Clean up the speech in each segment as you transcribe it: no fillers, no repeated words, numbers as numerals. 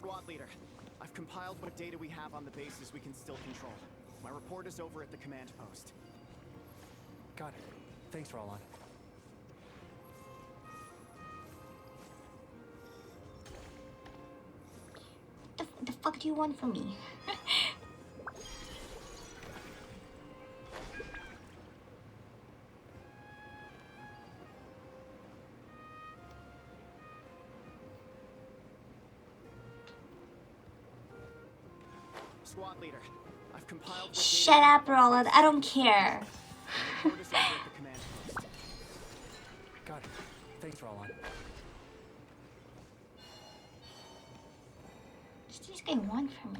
Squad leader, I've compiled what data we have on the bases we can still control. My report is over at the command post. Got it. Thanks, Roland. The fuck do you want from me? Squad leader, I've compiled what Shut up, Roland. I don't care. my report is over at the command post. Got it. Thanks, Roland. What does this guy want from me?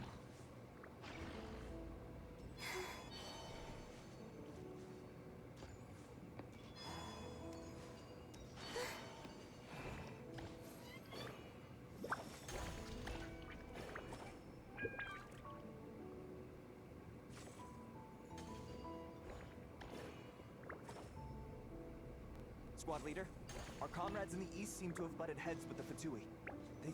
Squad leader, our comrades in the east seem to have butted heads with the Fatui. They...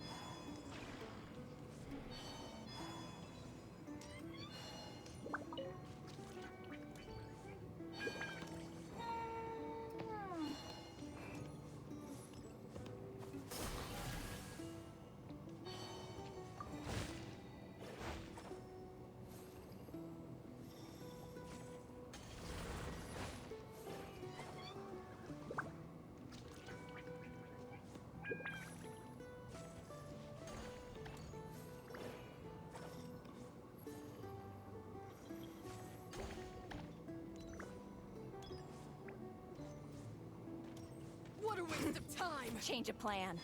What a waste of time! Change of plan.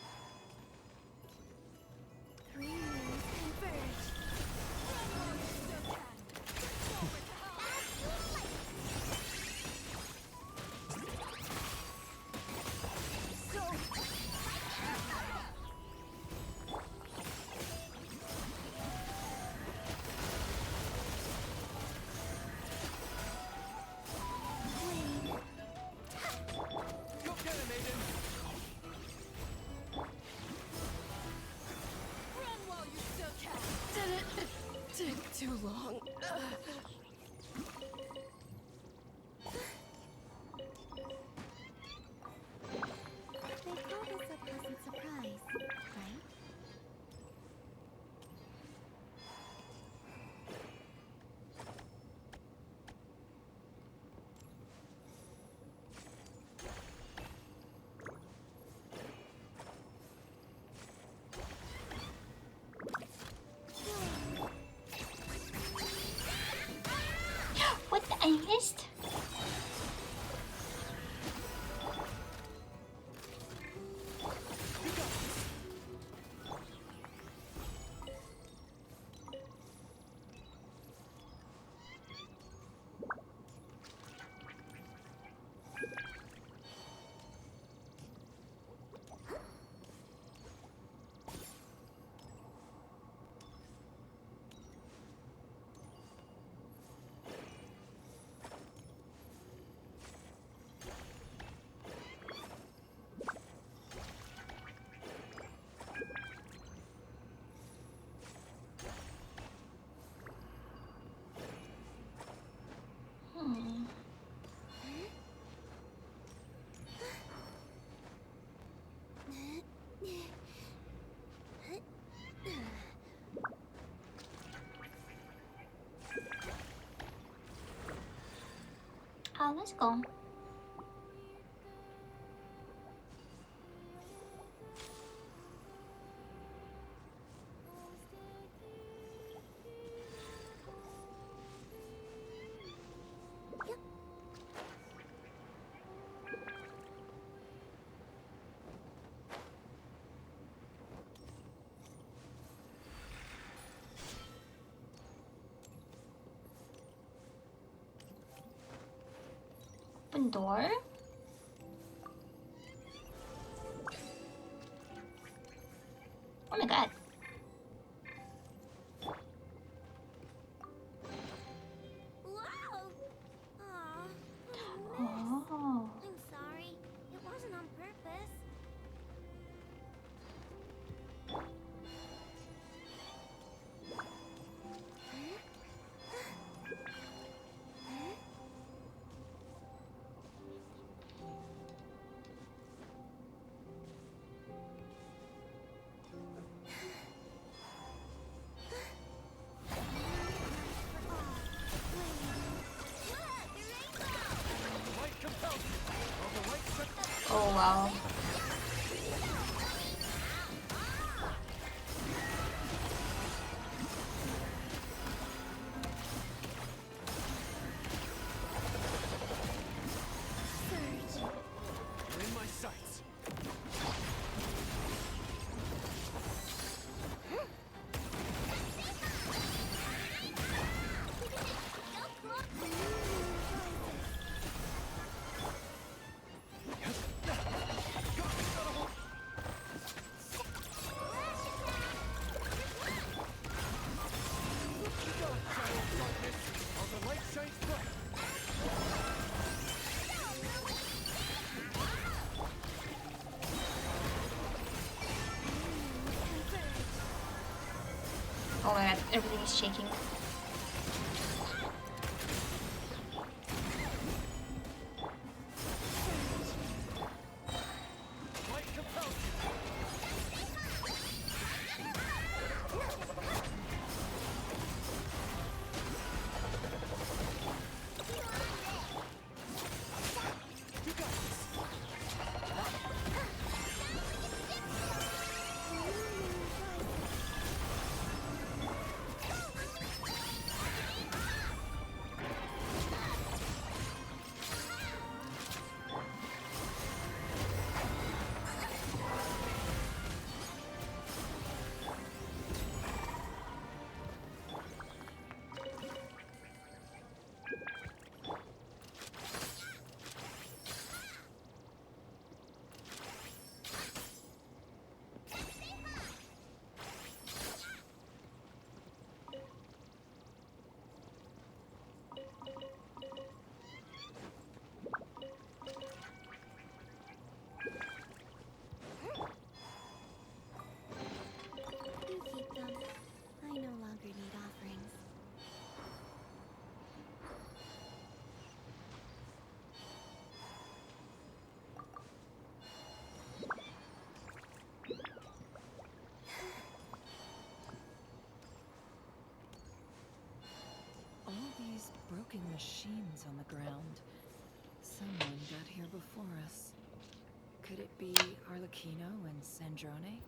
3 minutes converge. Go get him, Aiden! Run while you still can. Did it take too long? They call this a pleasant surprise, right? What? I missed? Let's go. Open door. Oh my god. Wow! Aw. Oh. I'm sorry. It wasn't on purpose. wow. Surge. You're in my sights. While the light shines bright. Oh my god, everything is shaking. Light compels you. You got this. You keep them. I no longer need offerings. All these broken machines on the ground. Someone got here before us. Could it be Arlecchino and Sandrone?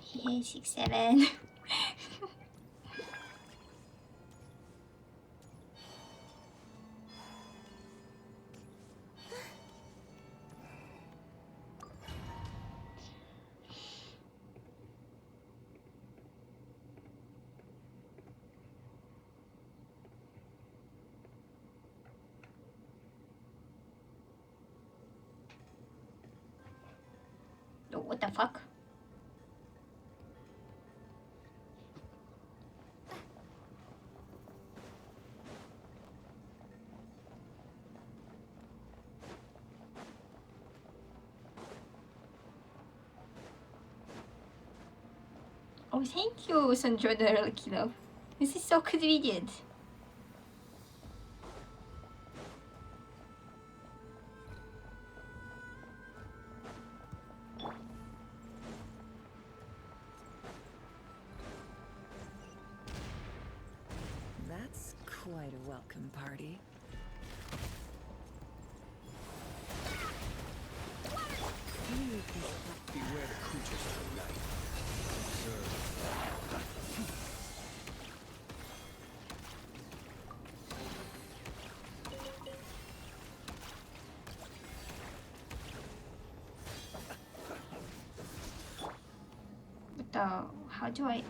Hey, 6-7. Oh, what the fuck? Oh, thank you, Sandro Kilo. This is so convenient. That's quite a welcome party. Beware the creatures of the night. What the? How do I?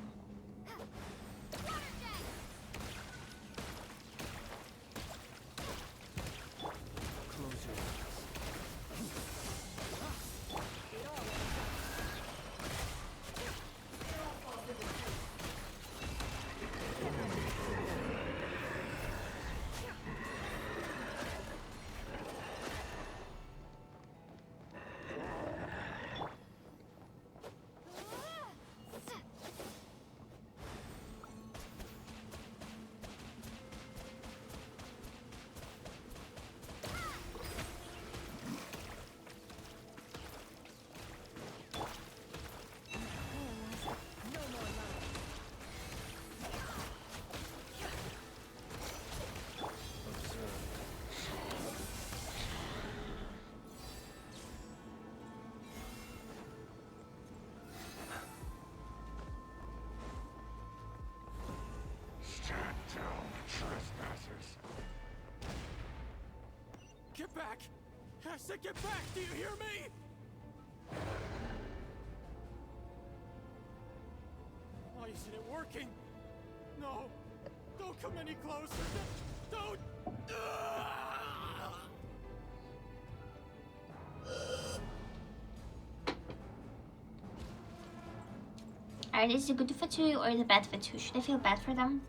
Close your eyes. I said get back! Do you hear me? Why isn't it working? No! Don't come any closer! Don't! Are these the good Fatu or the bad Fatu? Should I feel bad for them?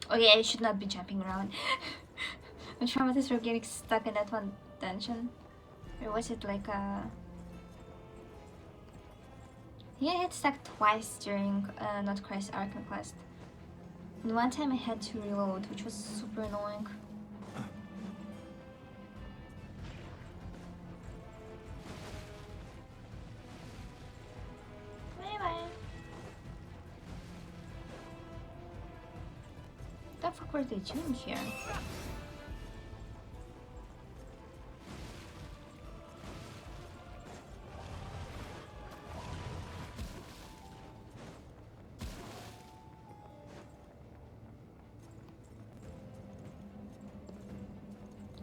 Okay, I should not be jumping around. I'm traumatized for getting stuck in that one dungeon. Or was it like a... Yeah, I got stuck twice during Not Christ Arkham Quest. And one time I had to reload, which was super annoying. Bye bye. What the fuck were they doing here?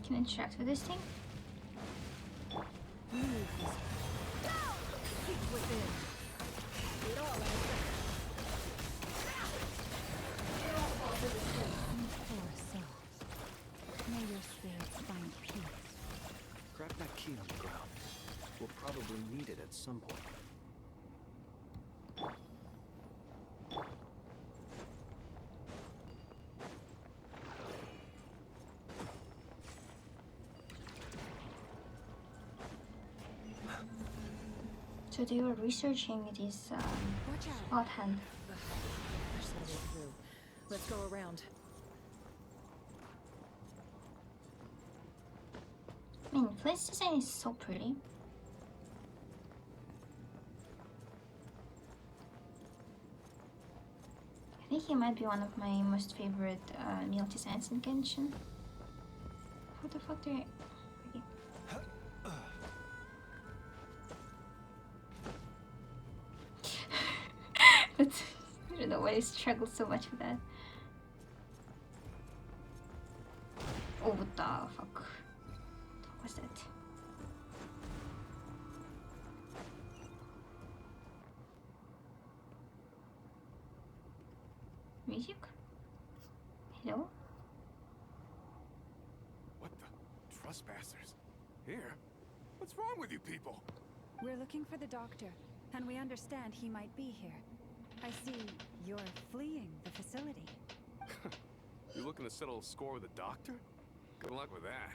Can I interact with this thing? May your spirits find peace. Grab that key on the ground. We'll probably need it at some point. So they were researching this Watch out. odd hand. Push that way through. Let's go around. I mean, Flint's design is so pretty. I think he might be one of my most favorite Neil designs in Genshin. What the fuck do I... That's, I don't know why I struggle so much with that. Oh, what the fuck? What was that? Music? Hello? What the? Trespassers? Here? What's wrong with you people? We're looking for the doctor, and we understand he might be here. I see you're fleeing the facility. You looking to settle a score with the doctor? Good luck with that.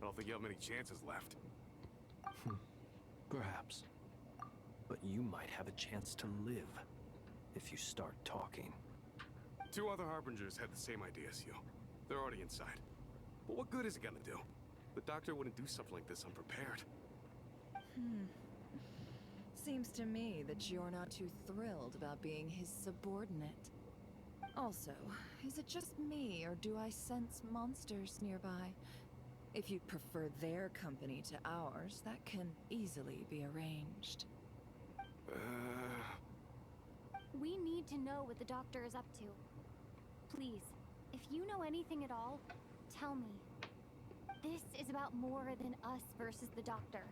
I don't think you have many chances left. Perhaps. But you might have a chance to live if you start talking. Two other Harbingers had the same idea as you. They're already inside. But what good is it gonna do? The doctor wouldn't do something like this unprepared. Seems to me that you're not too thrilled about being his subordinate. Also, is it just me, or do I sense monsters nearby? If you'd prefer their company to ours, that can easily be arranged. We need to know what the doctor is up to. Please, if you know anything at all, tell me. This is about more than us versus the doctor.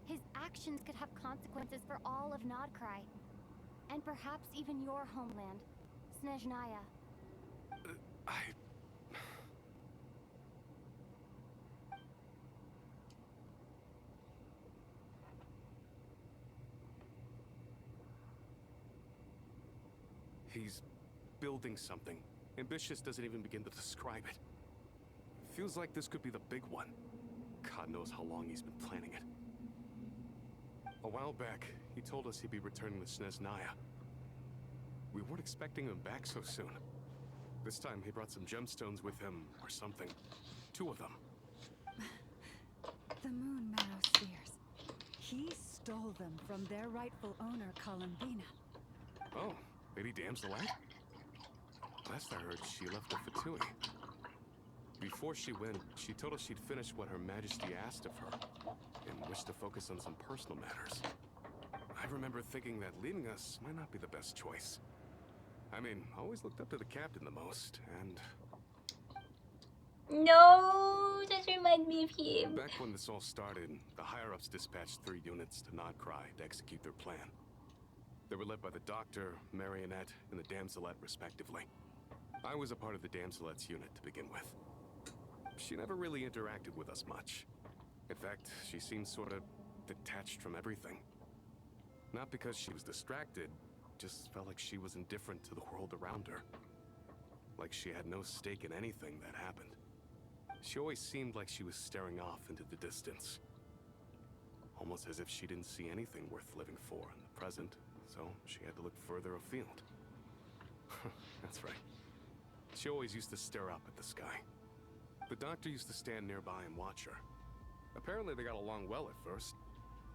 His actions could have consequences for all of Nodcry. And perhaps even your homeland, Snezhnaya. He's building something. Ambitious doesn't even begin to describe it. Feels like this could be the big one. God knows how long he's been planning it. A while back, he told us he'd be returning to Snezhnaya. We weren't expecting him back so soon. This time he brought some gemstones with him, or something. 2 of them. The Moon Marrow Spheres. He stole them from their rightful owner, Columbina. Oh, Lady Damselite? Last I heard, she left the Fatui. Before she went, she told us she'd finish what Her Majesty asked of her, and wished to focus on some personal matters. I remember thinking that leaving us might not be the best choice. I mean, I always looked up to the captain the most, and No, just remind me of him. back when this all started, the higher-ups dispatched 3 units to Nodcry to execute their plan. They were led by the Doctor, Marionette, and the Damselette, respectively. I was a part of the Damselette's unit to begin with. She never really interacted with us much. In fact, she seemed sort of detached from everything. Not because she was distracted, just felt like she was indifferent to the world around her. Like she had no stake in anything that happened. She always seemed like she was staring off into the distance. Almost as if she didn't see anything worth living for in the present, so she had to look further afield. That's right. She always used to stare up at the sky. The Doctor used to stand nearby and watch her. Apparently they got along well at first,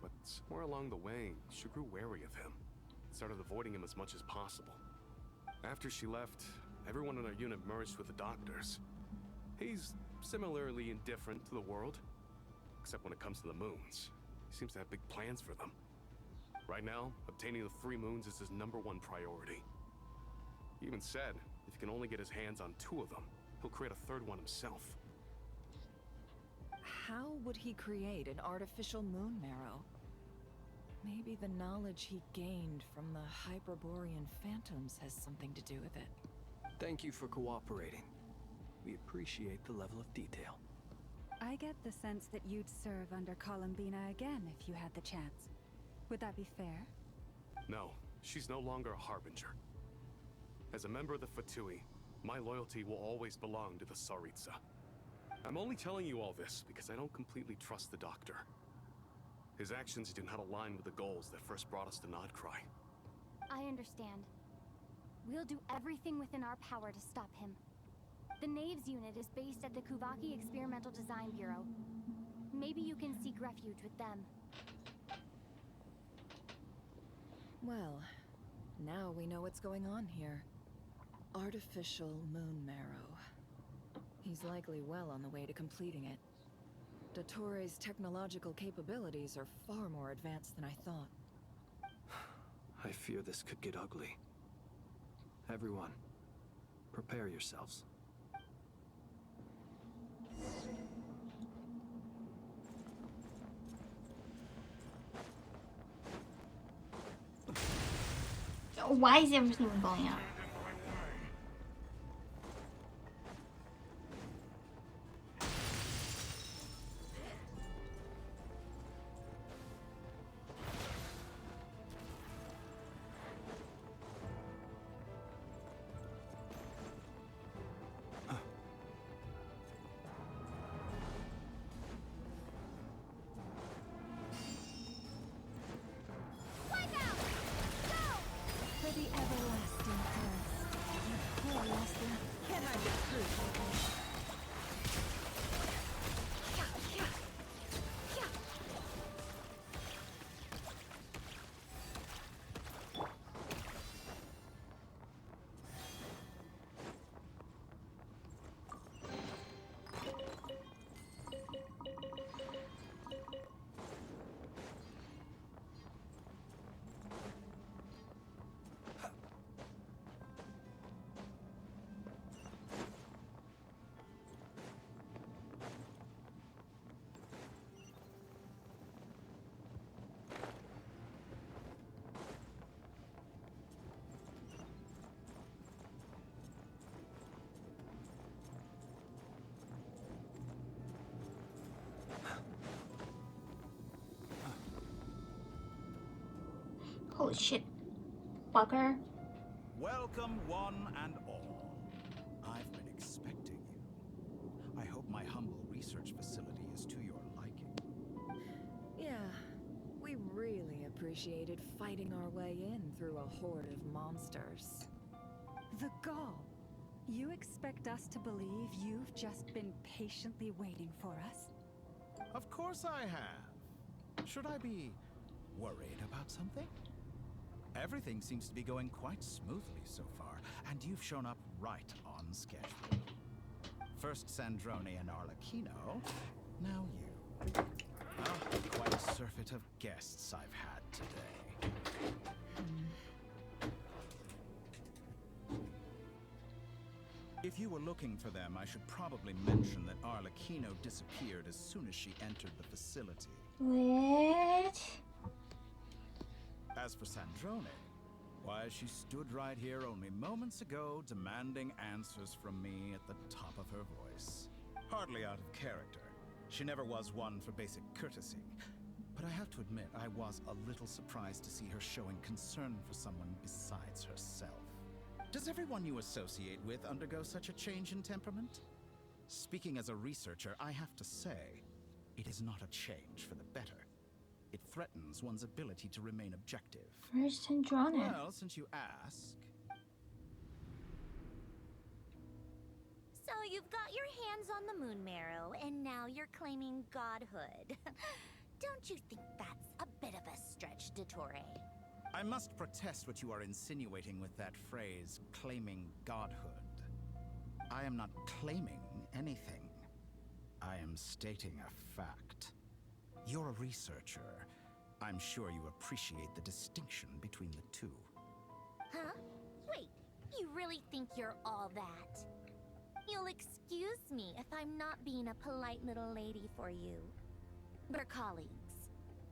but somewhere along the way, she grew wary of him. Started avoiding him as much as possible. After she left, everyone in our unit merged with the Doctor's. He's similarly indifferent to the world, except when it comes to the moons. He seems to have big plans for them. Right now, obtaining the 3 moons is his #1 priority. He even said, if he can only get his hands on 2 of them, he'll create a 3rd one himself. How would he create an artificial moon marrow? Maybe the knowledge he gained from the Hyperborean phantoms has something to do with it. Thank you for cooperating. We appreciate the level of detail. I get the sense that you'd serve under Columbina again if you had the chance. Would that be fair? No, she's no longer a Harbinger. As a member of the Fatui, my loyalty will always belong to the Tsaritsa. I'm only telling you all this because I don't completely trust the Doctor. His actions do not align with the goals that first brought us to Nodcry. I understand. We'll do everything within our power to stop him. The Knaves unit is based at the Kuvaki Experimental Design Bureau. Maybe you can seek refuge with them. Well, now we know what's going on here. Artificial moon marrow. He's likely well on the way to completing it. Dottore technological capabilities are far more advanced than I thought. I fear this could get ugly. Everyone, prepare yourselves. Why is everything going on? For the everlasting curse. You poor Leslie. Can I get through? Holy shit. Fucker. Welcome, one and all. I've been expecting you. I hope my humble research facility is to your liking. Yeah, we really appreciated fighting our way in through a horde of monsters. The gall. You expect us to believe you've just been patiently waiting for us? Of course I have. Should I be worried about something? Everything seems to be going quite smoothly so far, and you've shown up right on schedule. First Sandrone and Arlecchino, now you. Quite a surfeit of guests I've had today. If you were looking for them, I should probably mention that Arlecchino disappeared as soon as she entered the facility. What? As for Sandrone, why, she stood right here only moments ago, demanding answers from me at the top of her voice. Hardly out of character. She never was one for basic courtesy. But I have to admit, I was a little surprised to see her showing concern for someone besides herself. Does everyone you associate with undergo such a change in temperament? Speaking as a researcher, I have to say, it is not a change for the better. It threatens one's ability to remain objective. Where's Sandrone? Well, since you ask... So you've got your hands on the Moon Marrow, and now you're claiming godhood. Don't you think that's a bit of a stretch, Dottore? I must protest what you are insinuating with that phrase, claiming godhood. I am not claiming anything. I am stating a fact. You're a researcher. I'm sure you appreciate the distinction between the two. Huh? Wait, you really think you're all that? You'll excuse me if I'm not being a polite little lady for you. We're colleagues.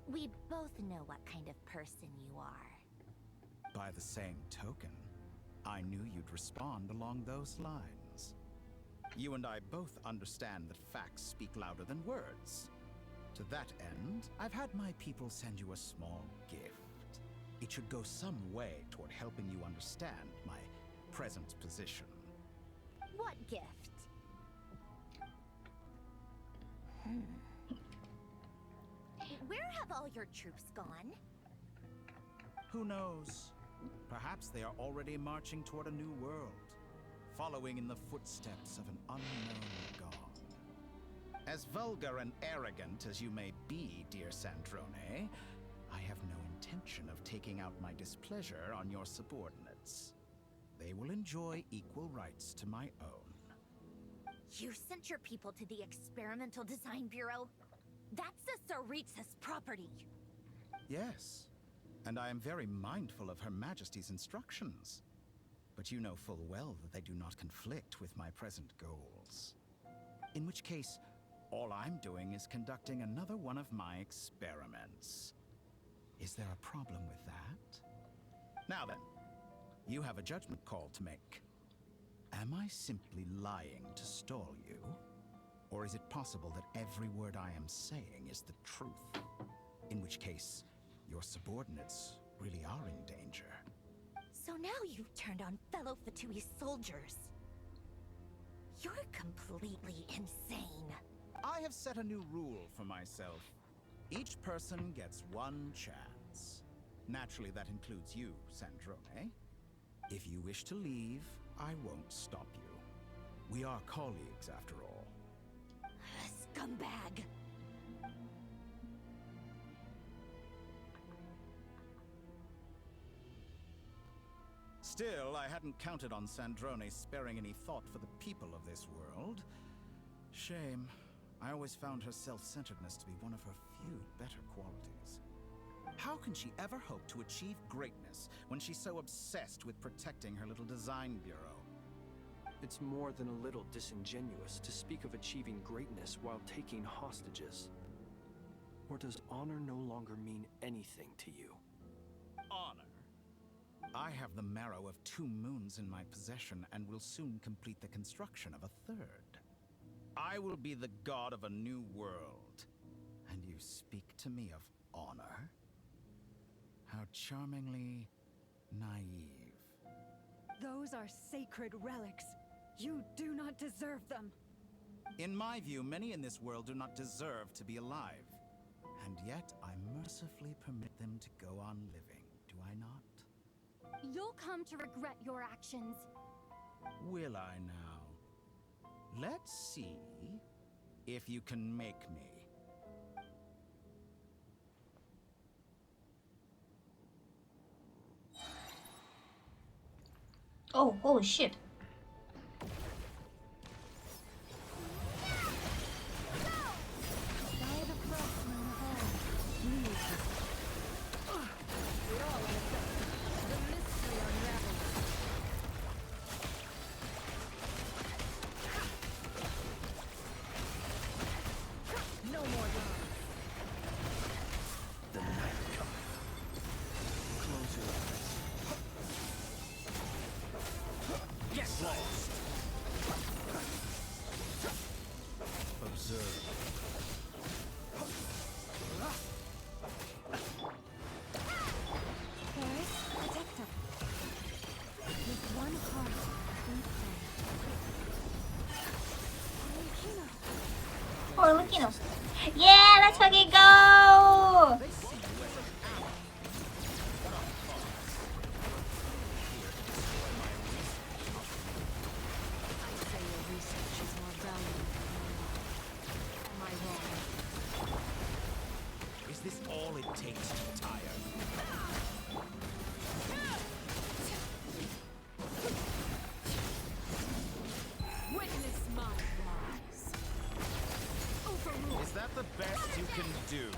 We both know what kind of person you are. By the same token, I knew you'd respond along those lines. You and I both understand that facts speak louder than words. To that end, I've had my people send you a small gift. It should go some way toward helping you understand my present position. What gift? Where have all your troops gone? Who knows? Perhaps they are already marching toward a new world, following in the footsteps of an unknown god. As vulgar and arrogant as you may be, dear Sandrone, I have no intention of taking out my displeasure on your subordinates. They will enjoy equal rights to my own. You sent your people to the Experimental Design Bureau? That's a Tsaritsa's property. Yes, and I am very mindful of Her Majesty's instructions. But you know full well that they do not conflict with my present goals. In which case, all I'm doing is conducting another one of my experiments. Is there a problem with that? Now then, you have a judgment call to make. Am I simply lying to stall you? Or is it possible that every word I am saying is the truth? In which case, your subordinates really are in danger. So now you've turned on fellow Fatui soldiers. You're completely insane. I have set a new rule for myself. Each person gets one chance. Naturally, that includes you, Sandrone. If you wish to leave, I won't stop you. We are colleagues, after all. Scumbag! Still, I hadn't counted on Sandrone sparing any thought for the people of this world. Shame. I always found her self-centeredness to be one of her few better qualities. How can she ever hope to achieve greatness when she's so obsessed with protecting her little design bureau? It's more than a little disingenuous to speak of achieving greatness while taking hostages. Or does honor no longer mean anything to you? Honor? I have the marrow of 2 moons in my possession and will soon complete the construction of a 3rd. I will be the god of a new world. And you speak to me of honor? How charmingly naive. Those are sacred relics. You do not deserve them. In my view, many in this world do not deserve to be alive. And yet, I mercifully permit them to go on living, do I not? You'll come to regret your actions. Will I now? Let's see if you can make me. Oh, holy shit. Tuggy, go! They see you as an ally. What a farce. Here to destroy my research. I say your research is more valuable than mine. Am I wrong? Is this all it takes to tire? Witness my rise. Overrule. Is that the best you can do?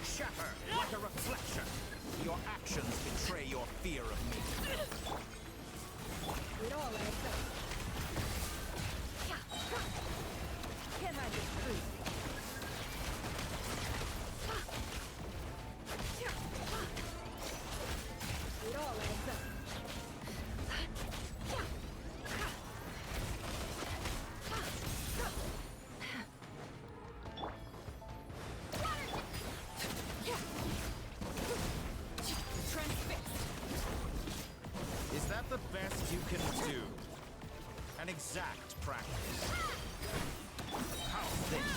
Shatter like a reflection. Your actions betray your fear of me. It all adds up. Can't hide this truth. It all adds up. Is that the best you can do? An exact practice. How's this?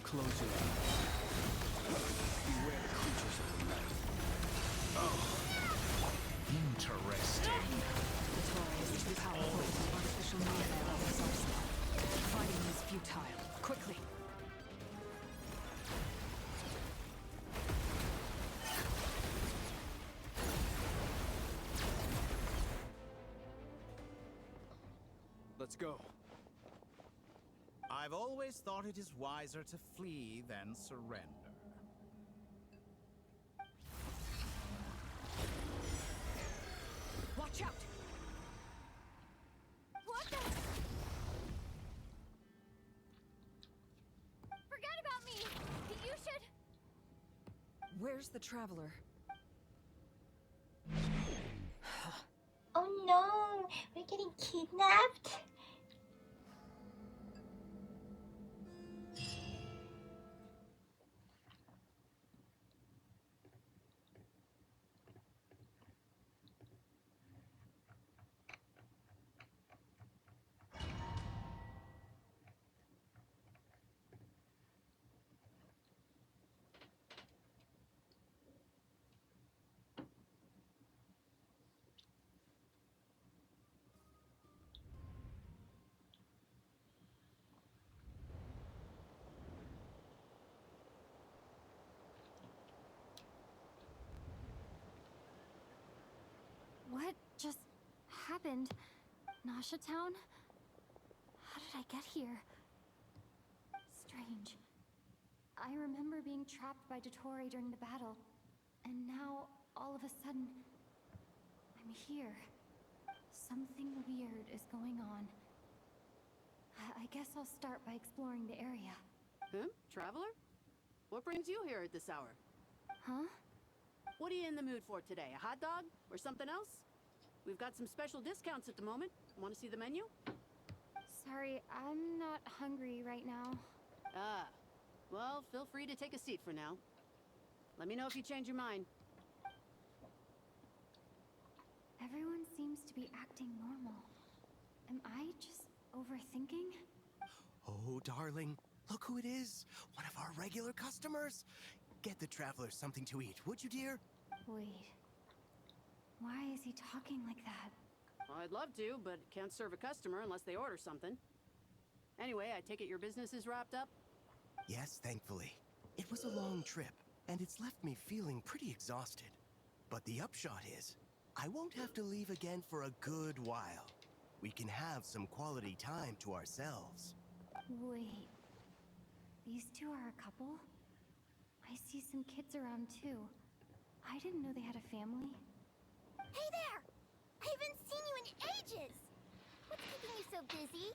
Close your eyes. Beware the creatures of the night. Interesting. The Taurus is too powerful for artificial movement of the substance. Fighting is futile. Quickly! Let's go. I've always thought it is wiser to flee than surrender. Watch out. What the? Forget about me. You should. Where's the Traveler? Oh no, we're getting kidnapped. What just happened? Nasha Town? How did I get here? Strange. I remember being trapped by Dottore during the battle, and now, all of a sudden, I'm here. Something weird is going on. I guess I'll start by exploring the area. Traveler? What brings you here at this hour? Huh? What are you in the mood for today? A hot dog? Or something else? We've got some special discounts at the moment. Want to see the menu? Sorry, I'm not hungry right now. Ah. Well, feel free to take a seat for now. Let me know if you change your mind. Everyone seems to be acting normal. Am I just overthinking? Oh, darling, look who it is. One of our regular customers. Get the Traveler something to eat, would you, dear? Wait. Why is he talking like that? Well, I'd love to, but can't serve a customer unless they order something. Anyway, I take it your business is wrapped up? Yes, thankfully. It was a long trip, and it's left me feeling pretty exhausted. But the upshot is, I won't have to leave again for a good while. We can have some quality time to ourselves. Wait. These two are a couple? I see some kids around too. I didn't know they had a family. Hey there! I haven't seen you in ages! What's keeping you so busy?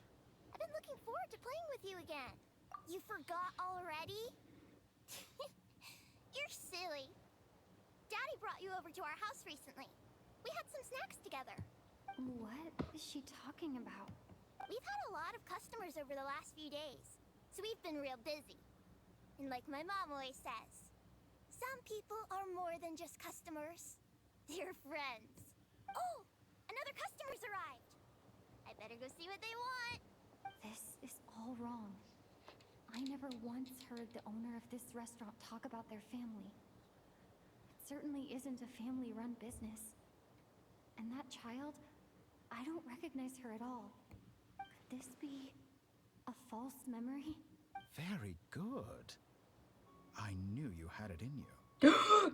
I've been looking forward to playing with you again. You forgot already? You're silly. Daddy brought you over to our house recently. We had some snacks together. What is she talking about? We've had a lot of customers over the last few days, so we've been real busy. And like my mom always says, some people are more than just customers. They're friends. Oh, another customer's arrived. I better go see what they want. This is all wrong. I never once heard the owner of this restaurant talk about their family. It certainly isn't a family-run business. And that child, I don't recognize her at all. Could this be a false memory? Very good. I knew you had it in you.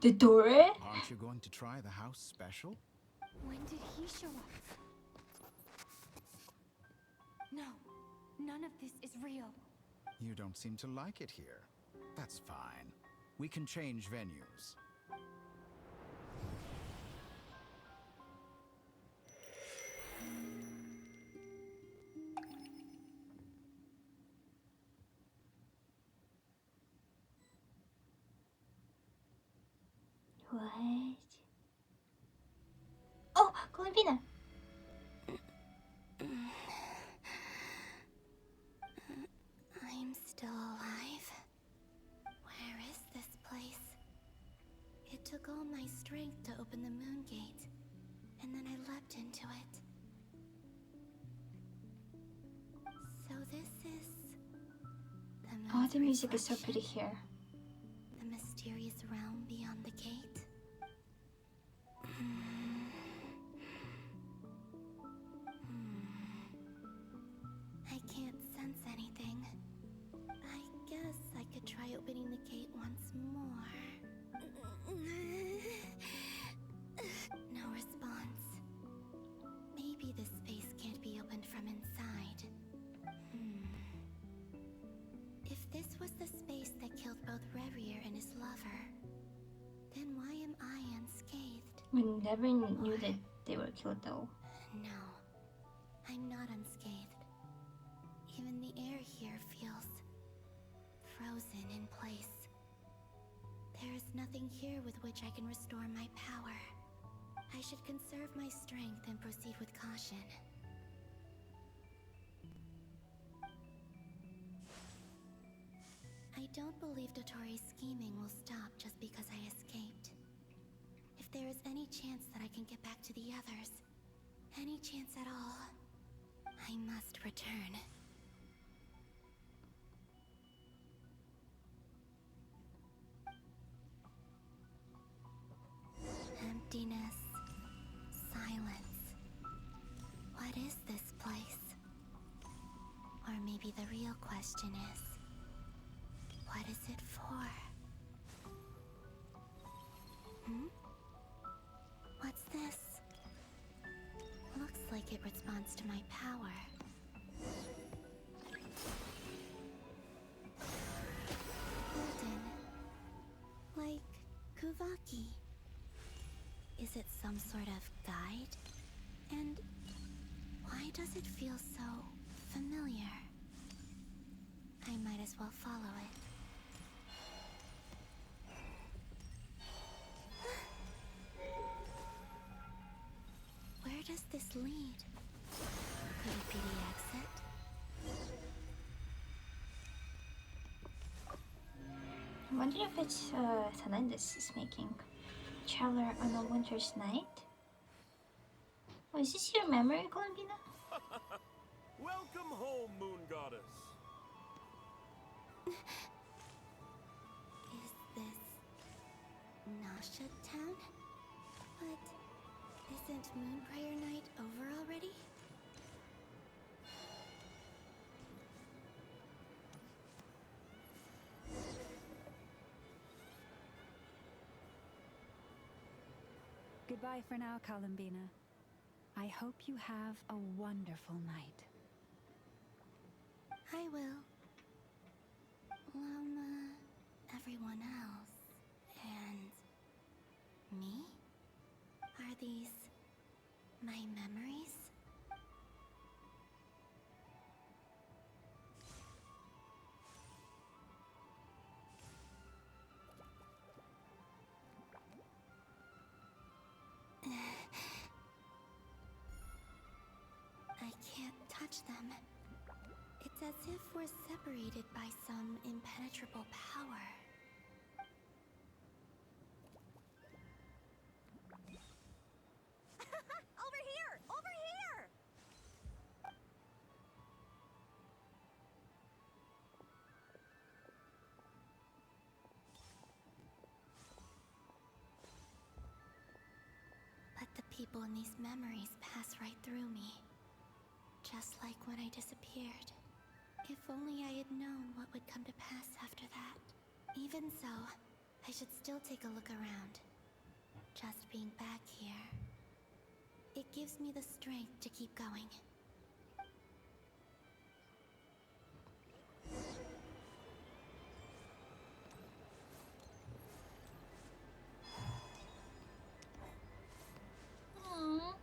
The door? Aren't you going to try the house special? When did he show up? No, none of this is real. You don't seem to like it here. That's fine. We can change venues. What? Oh, Columbina. I'm still alive. Where is this place? It took all my strength to open the moon gate, and then I leapt into it. So this is the moon's Oh, the music is so reflection, pretty here. the mysterious realm beyond the gate. I can't sense anything. I guess I could try opening the gate once more. No response. Maybe this space can't be opened from inside. If this was the space that killed both Revier and his lover, then why am I unscathed? We never knew that they were killed though. No, I'm not unscathed. Even the air here feels frozen in place. There is nothing here with which I can restore my power. I should conserve my strength and proceed with caution. I don't believe Dotori's scheming will stop just because I escaped. If there is any chance that I can get back to the others, any chance at all, I must return. Emptiness. Silence. What is this place? Or maybe the real question is, what is it for? What's this? Looks like it responds to my power. Golden. Like Kuvaki. Is it some sort of guide? And why does it feel so familiar? I might as well follow it. Where does this lead? Could it be the exit? I wonder if it's Fernandez is making Traveler on a Winter's Night. Oh, is this your memory, Columbina? Welcome home, Moon Goddess. Is this Nasha Town? But isn't Moonbriar Night over already? Goodbye for now, Columbina. I hope you have a wonderful night. I will. Lama, everyone else, and me? Are these my memories? I can't touch them. It's as if we're separated by some impenetrable power. Over here! Over here! But the people in these memories pass right through me. Just like when I disappeared. If only I had known what would come to pass after that. Even so, I should still take a look around. Just being back here, it gives me the strength to keep going. Aww.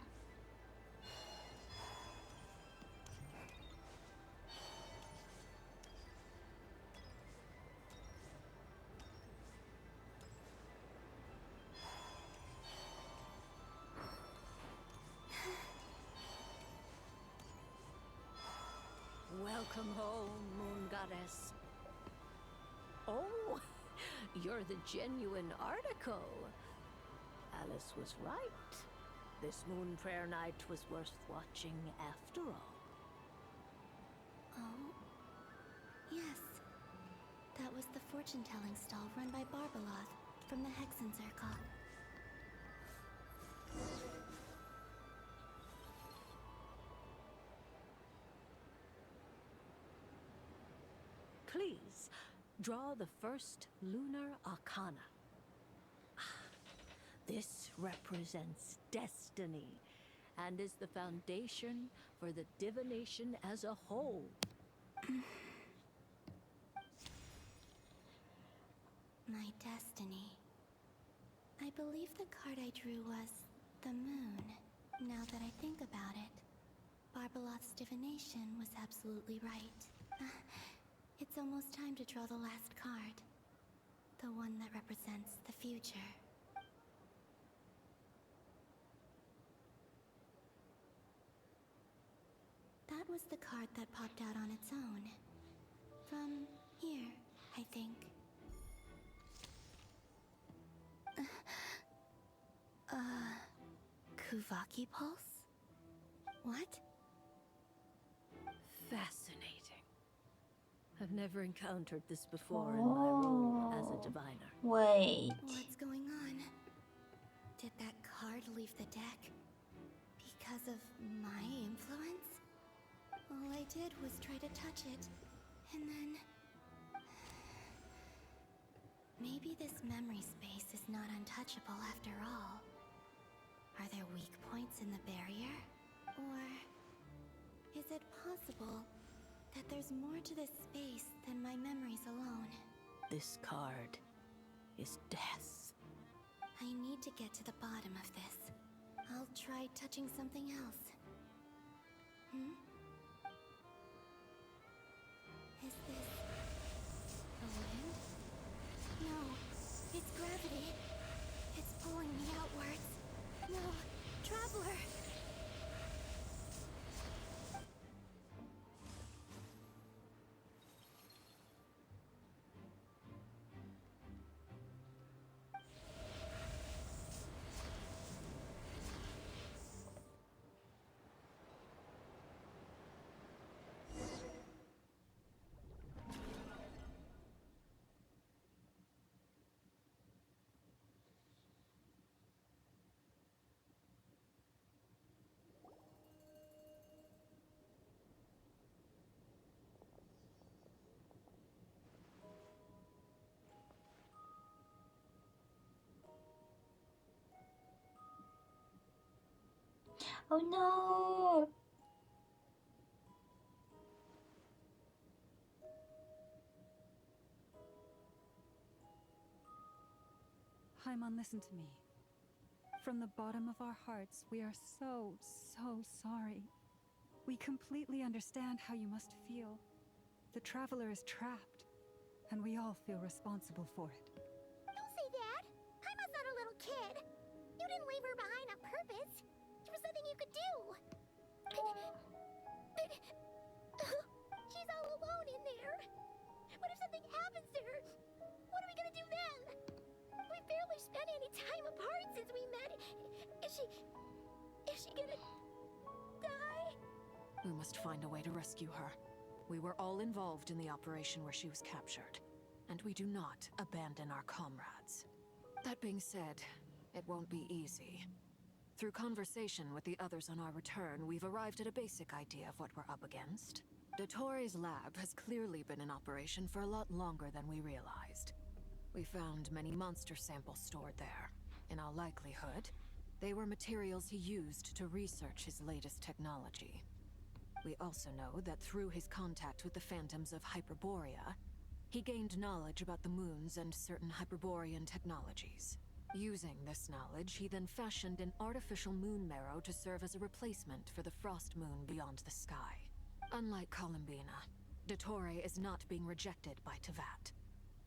Welcome home, Moon Goddess. Oh, you're the genuine Article. Alice was right. This Moon Prayer Night was worth watching after all. Oh, yes. That was the fortune-telling stall run by Barbeloth from the Hexen Circle. Please, draw the first Lunar Arcana. This represents destiny and is the foundation for the divination as a whole. My destiny. I believe the card I drew was the moon. Now that I think about it, Barbeloth's divination was absolutely right. It's almost time to draw the last card. The one that represents the future. That was the card that popped out on its own. From here, I think. Kuvaki Pulse? What? Fascinating. I've never encountered this before in my role as a diviner. Wait. What's going on? Did that card leave the deck? Because of my influence? All I did was try to touch it, and then... Maybe this memory space is not untouchable after all. Are there weak points in the barrier? Or... is it possible that there's more to this space than my memories alone? This card is death. I need to get to the bottom of this. I'll try touching something else. Is this... the wind? No, it's gravity. It's pulling me outwards. No, Traveler! Oh no! Paimon, listen to me. From the bottom of our hearts, we are so sorry. We completely understand how you must feel. The Traveler is trapped, and we all feel responsible for it. Don't say that! Paimon's not a little kid! You didn't leave her behind on purpose! There was nothing you could do! But What if something happens to her? What are we gonna do then? We barely spent any time apart since we met. Is she gonna die? We must find a way to rescue her. We were all involved in the operation where she was captured, and we do not abandon our comrades. That being said, it won't be easy. Through conversation with the others on our return, we've arrived at a basic idea of what we're up against. Dottores' lab has clearly been in operation for a lot longer than we realized. We found many monster samples stored there. In all likelihood, they were materials he used to research his latest technology. We also know that through his contact with the phantoms of Hyperborea, he gained knowledge about the moons and certain Hyperborean technologies. Using this knowledge, he then fashioned an artificial moon marrow to serve as a replacement for the frost moon beyond the sky. Unlike Columbina, Dottore is not being rejected by Teyvat.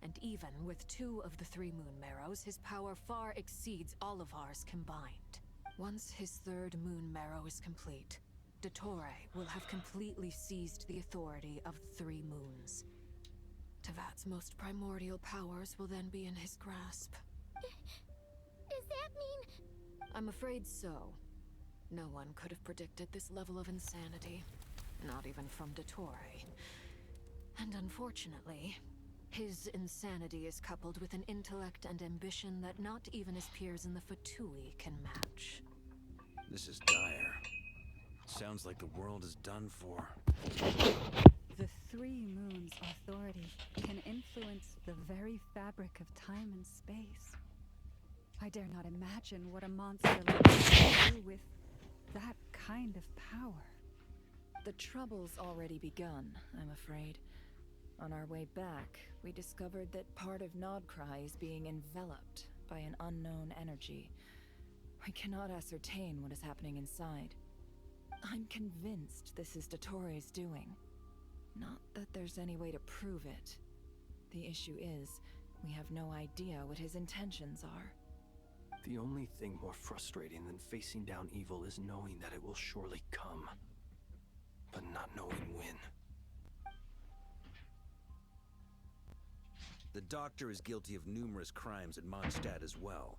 And even with 2 of the 3 moon marrows, his power far exceeds all of ours combined. Once his 3rd moon marrow is complete, Dottore will have completely seized the authority of the 3 moons. Teyvat's most primordial powers will then be in his grasp. Does that mean... I'm afraid so. No one could have predicted this level of insanity. Not even from Dottore. And unfortunately, his insanity is coupled with an intellect and ambition that not even his peers in the Fatui can match. This is dire. Sounds like the world is done for. The 3 moons' authority can influence the very fabric of time and space. I dare not imagine what a monster like this can do with that kind of power. The trouble's already begun, I'm afraid. On our way back, we discovered that part of Nodcry is being enveloped by an unknown energy. We cannot ascertain what is happening inside. I'm convinced this is Dottore's doing. Not that there's any way to prove it. The issue is, we have no idea what his intentions are. The only thing more frustrating than facing down evil is knowing that it will surely come, but not knowing when. The Doctor is guilty of numerous crimes at Mondstadt as well.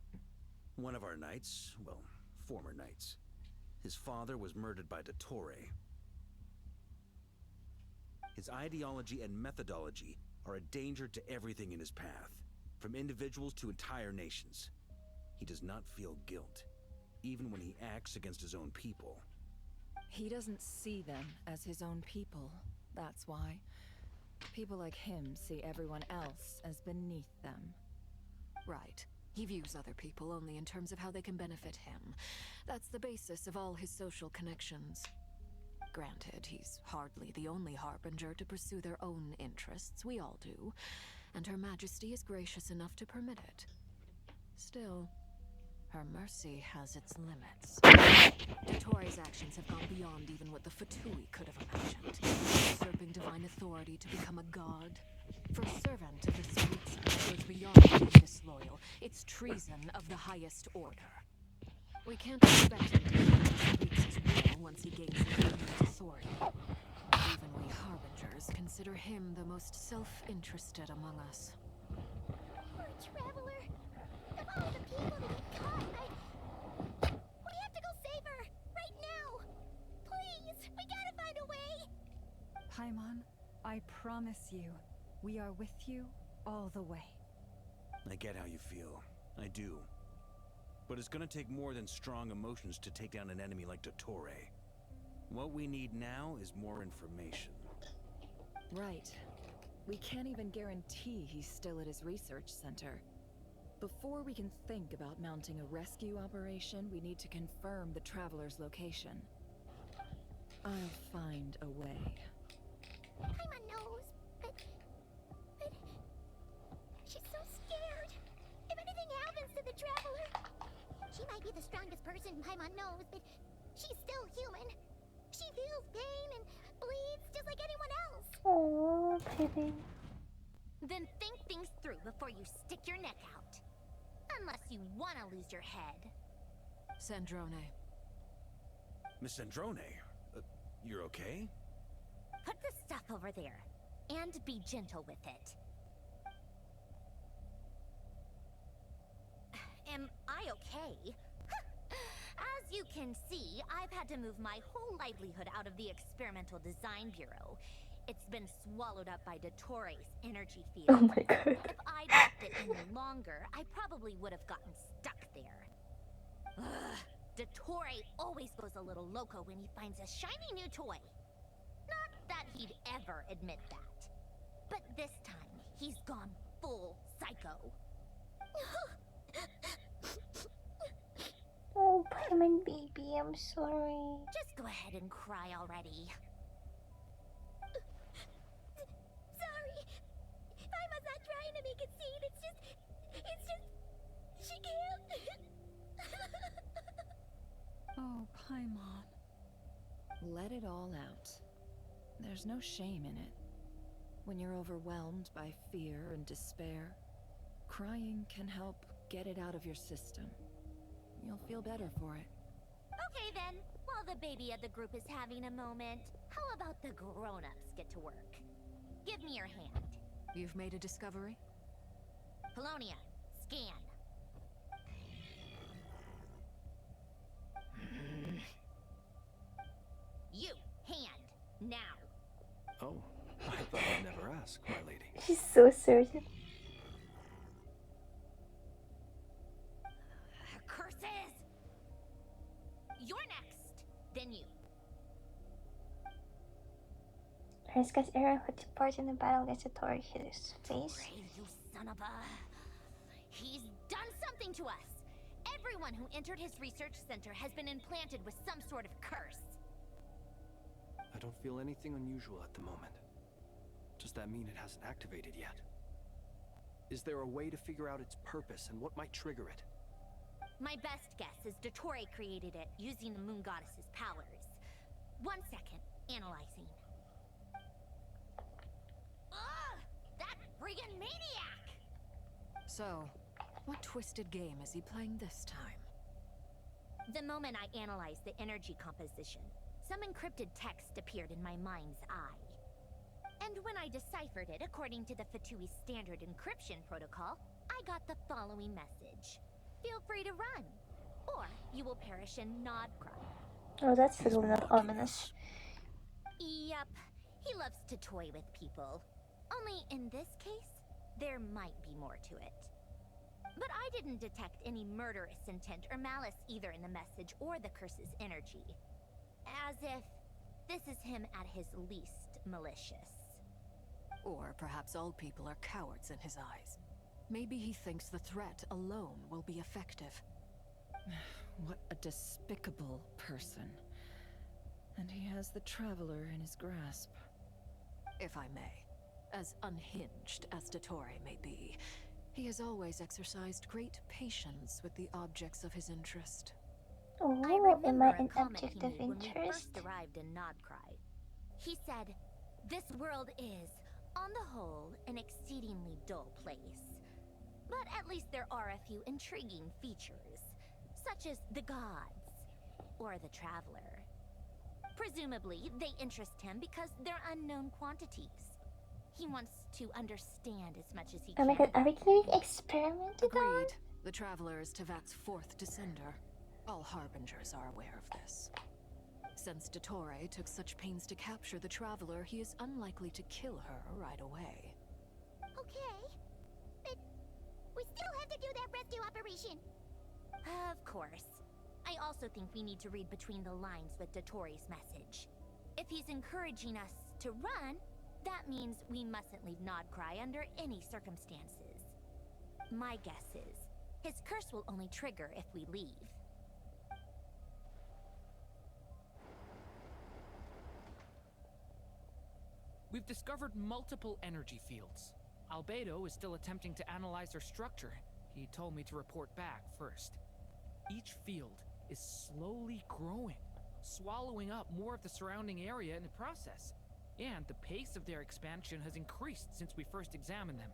One of our knights, well, former knights, his father was murdered by Dottore. His ideology and methodology are a danger to everything in his path, from individuals to entire nations. He does not feel guilt, even when he acts against his own people. He doesn't see them as his own people, that's why. People like him see everyone else as beneath them. Right. He views other people only in terms of how they can benefit him. That's the basis of all his social connections. Granted, he's hardly the only Harbinger to pursue their own interests. We all do. And Her Majesty is gracious enough to permit it. Still, her mercy has its limits. Dottore's actions have gone beyond even what the Fatui could have imagined. Usurping divine authority to become a god. For a servant of the Tsaritsa, it goes beyond being disloyal. It's treason of the highest order. We can't expect him to keep his will once he gains the Kingdom's authority. Even we Harbingers consider him the most self-interested among us. Poor Traveler. Of all the people to get caught, we have to go save her! Right now! Please! We gotta find a way! Paimon, I promise you, we are with you all the way. I get how you feel. I do. But it's gonna take more than strong emotions to take down an enemy like Dottore. What we need now is more information. Right. We can't even guarantee he's still at his research center. Before we can think about mounting a rescue operation, we need to confirm the Traveler's location. I'll find a way. Paimon knows, but she's so scared. If anything happens to the Traveler, she might be the strongest person Paimon knows, but she's still human. She feels pain and bleeds just like anyone else. Oh, baby. Then think things through before you stick your neck out. Unless you want to lose your head. Sandrone. Miss Sandrone, you're okay? Put the stuff over there. and be gentle with it. Am I okay? As you can see, I've had to move my whole livelihood out of the Experimental Design Bureau. It's been swallowed up by Dottore energy field. Oh my god. If I'd left it any longer, I probably would have gotten stuck there. Ugh, Dottore always goes a little loco when he finds a shiny new toy. Not that he'd ever admit that. But this time, he's gone full psycho. Oh, Paimon baby, I'm sorry. Just go ahead and cry already. Sorry. Paimon's not trying to make a scene. It's just... She can't. Oh, Paimon. Let it all out. There's no shame in it. When you're overwhelmed by fear and despair, crying can help get it out of your system. You'll feel better for it. Okay then, while the baby of the group is having a moment, how about the grown-ups get to work? Give me your hand. You've made a discovery? Polonia, scan. You, hand, now. Oh, I thought I'd never ask, my lady. She's so certain. Curses! You're next, then you. Ariska's arrow who took part in the battle against Dottore hit his face. Ray, you son of a... He's done something to us! Everyone who entered his research center has been implanted with some sort of curse. I don't feel anything unusual at the moment. Does that mean it hasn't activated yet? Is there a way to figure out its purpose and what might trigger it? My best guess is Dottore created it using the Moon Goddess's powers. 1 second, analyzing. Ugh! That friggin' maniac! So, what twisted game is he playing this time? The moment I analyzed the energy composition, some encrypted text appeared in my mind's eye. And when I deciphered it according to the Fatui standard encryption protocol, I got the following message. Feel free to run, or you will perish in Nodcry. Oh, that's a little ominous. Yep, he loves to toy with people. Only in this case, there might be more to it. But I didn't detect any murderous intent or malice either in the message or the curse's energy. As if this is him at his least malicious. Or perhaps all people are cowards in his eyes. Maybe he thinks the threat alone will be effective. What a despicable person. And he has the Traveler in his grasp. If I may, as unhinged as Dottore may be, he has always exercised great patience with the objects of his interest. Oh, I am I remember a an comment object he of made when we interest? first arrived in Nodcry. He said, "This world is, on the whole, an exceedingly dull place. But at least there are a few intriguing features, such as the gods, or the Traveler. Presumably, they interest him because they're unknown quantities. He wants to understand as much as he Oh can. my god, are we getting experimented on? Agreed. The Traveler is Tavak's 4th descender. All Harbingers are aware of this. Since Dottore took such pains to capture the Traveler, he is unlikely to kill her right away. Okay. But we still have to do that rescue operation. Of course. I also think we need to read between the lines with Dottore's message. If he's encouraging us to run, that means we mustn't leave Nodcry under any circumstances. My guess is, his curse will only trigger if we leave. We've discovered multiple energy fields. Albedo is still attempting to analyze their structure. He told me to report back first. Each field is slowly growing, swallowing up more of the surrounding area in the process. And the pace of their expansion has increased since we first examined them.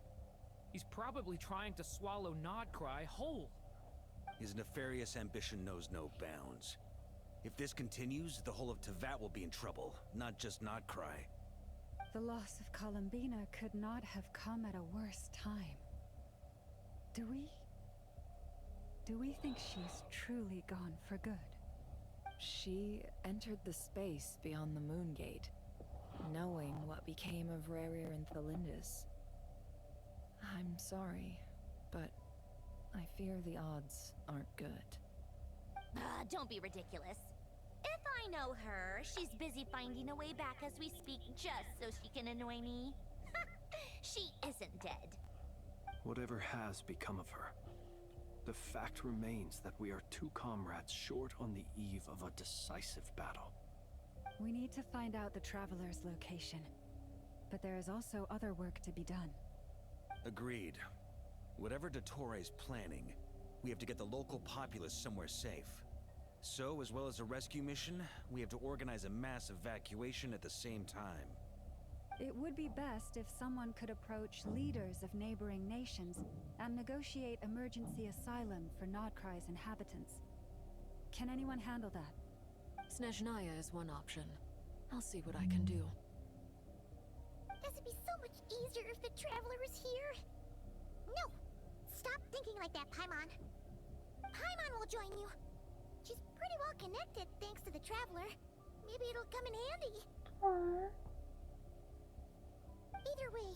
He's probably trying to swallow Nodcry whole. His nefarious ambition knows no bounds. If this continues, the whole of Teyvat will be in trouble, not just Nodcry. The loss of Columbina could not have come at a worse time. Do we think she's truly gone for good? She entered the space beyond the Moon Gate, knowing what became of Rerir and Thelindis. I'm sorry, but I fear the odds aren't good. Don't be ridiculous. If I know her, she's busy finding a way back as we speak just so she can annoy me. She isn't dead. Whatever has become of her, the fact remains that we are two comrades short on the eve of a decisive battle. We need to find out the Traveler's location. But there is also other work to be done. Agreed. Whatever Dottore is planning, we have to get the local populace somewhere safe. So, as well as a rescue mission, we have to organize a mass evacuation at the same time. It would be best if someone could approach leaders of neighboring nations and negotiate emergency asylum for Nodkrai's inhabitants. Can anyone handle that? Snezhnaya is one option. I'll see what I can do. This would be so much easier if the Traveler was here. No! Stop thinking like that, Paimon. Paimon will join you. She's pretty well connected thanks to the Traveler. Maybe it'll come in handy. Either way,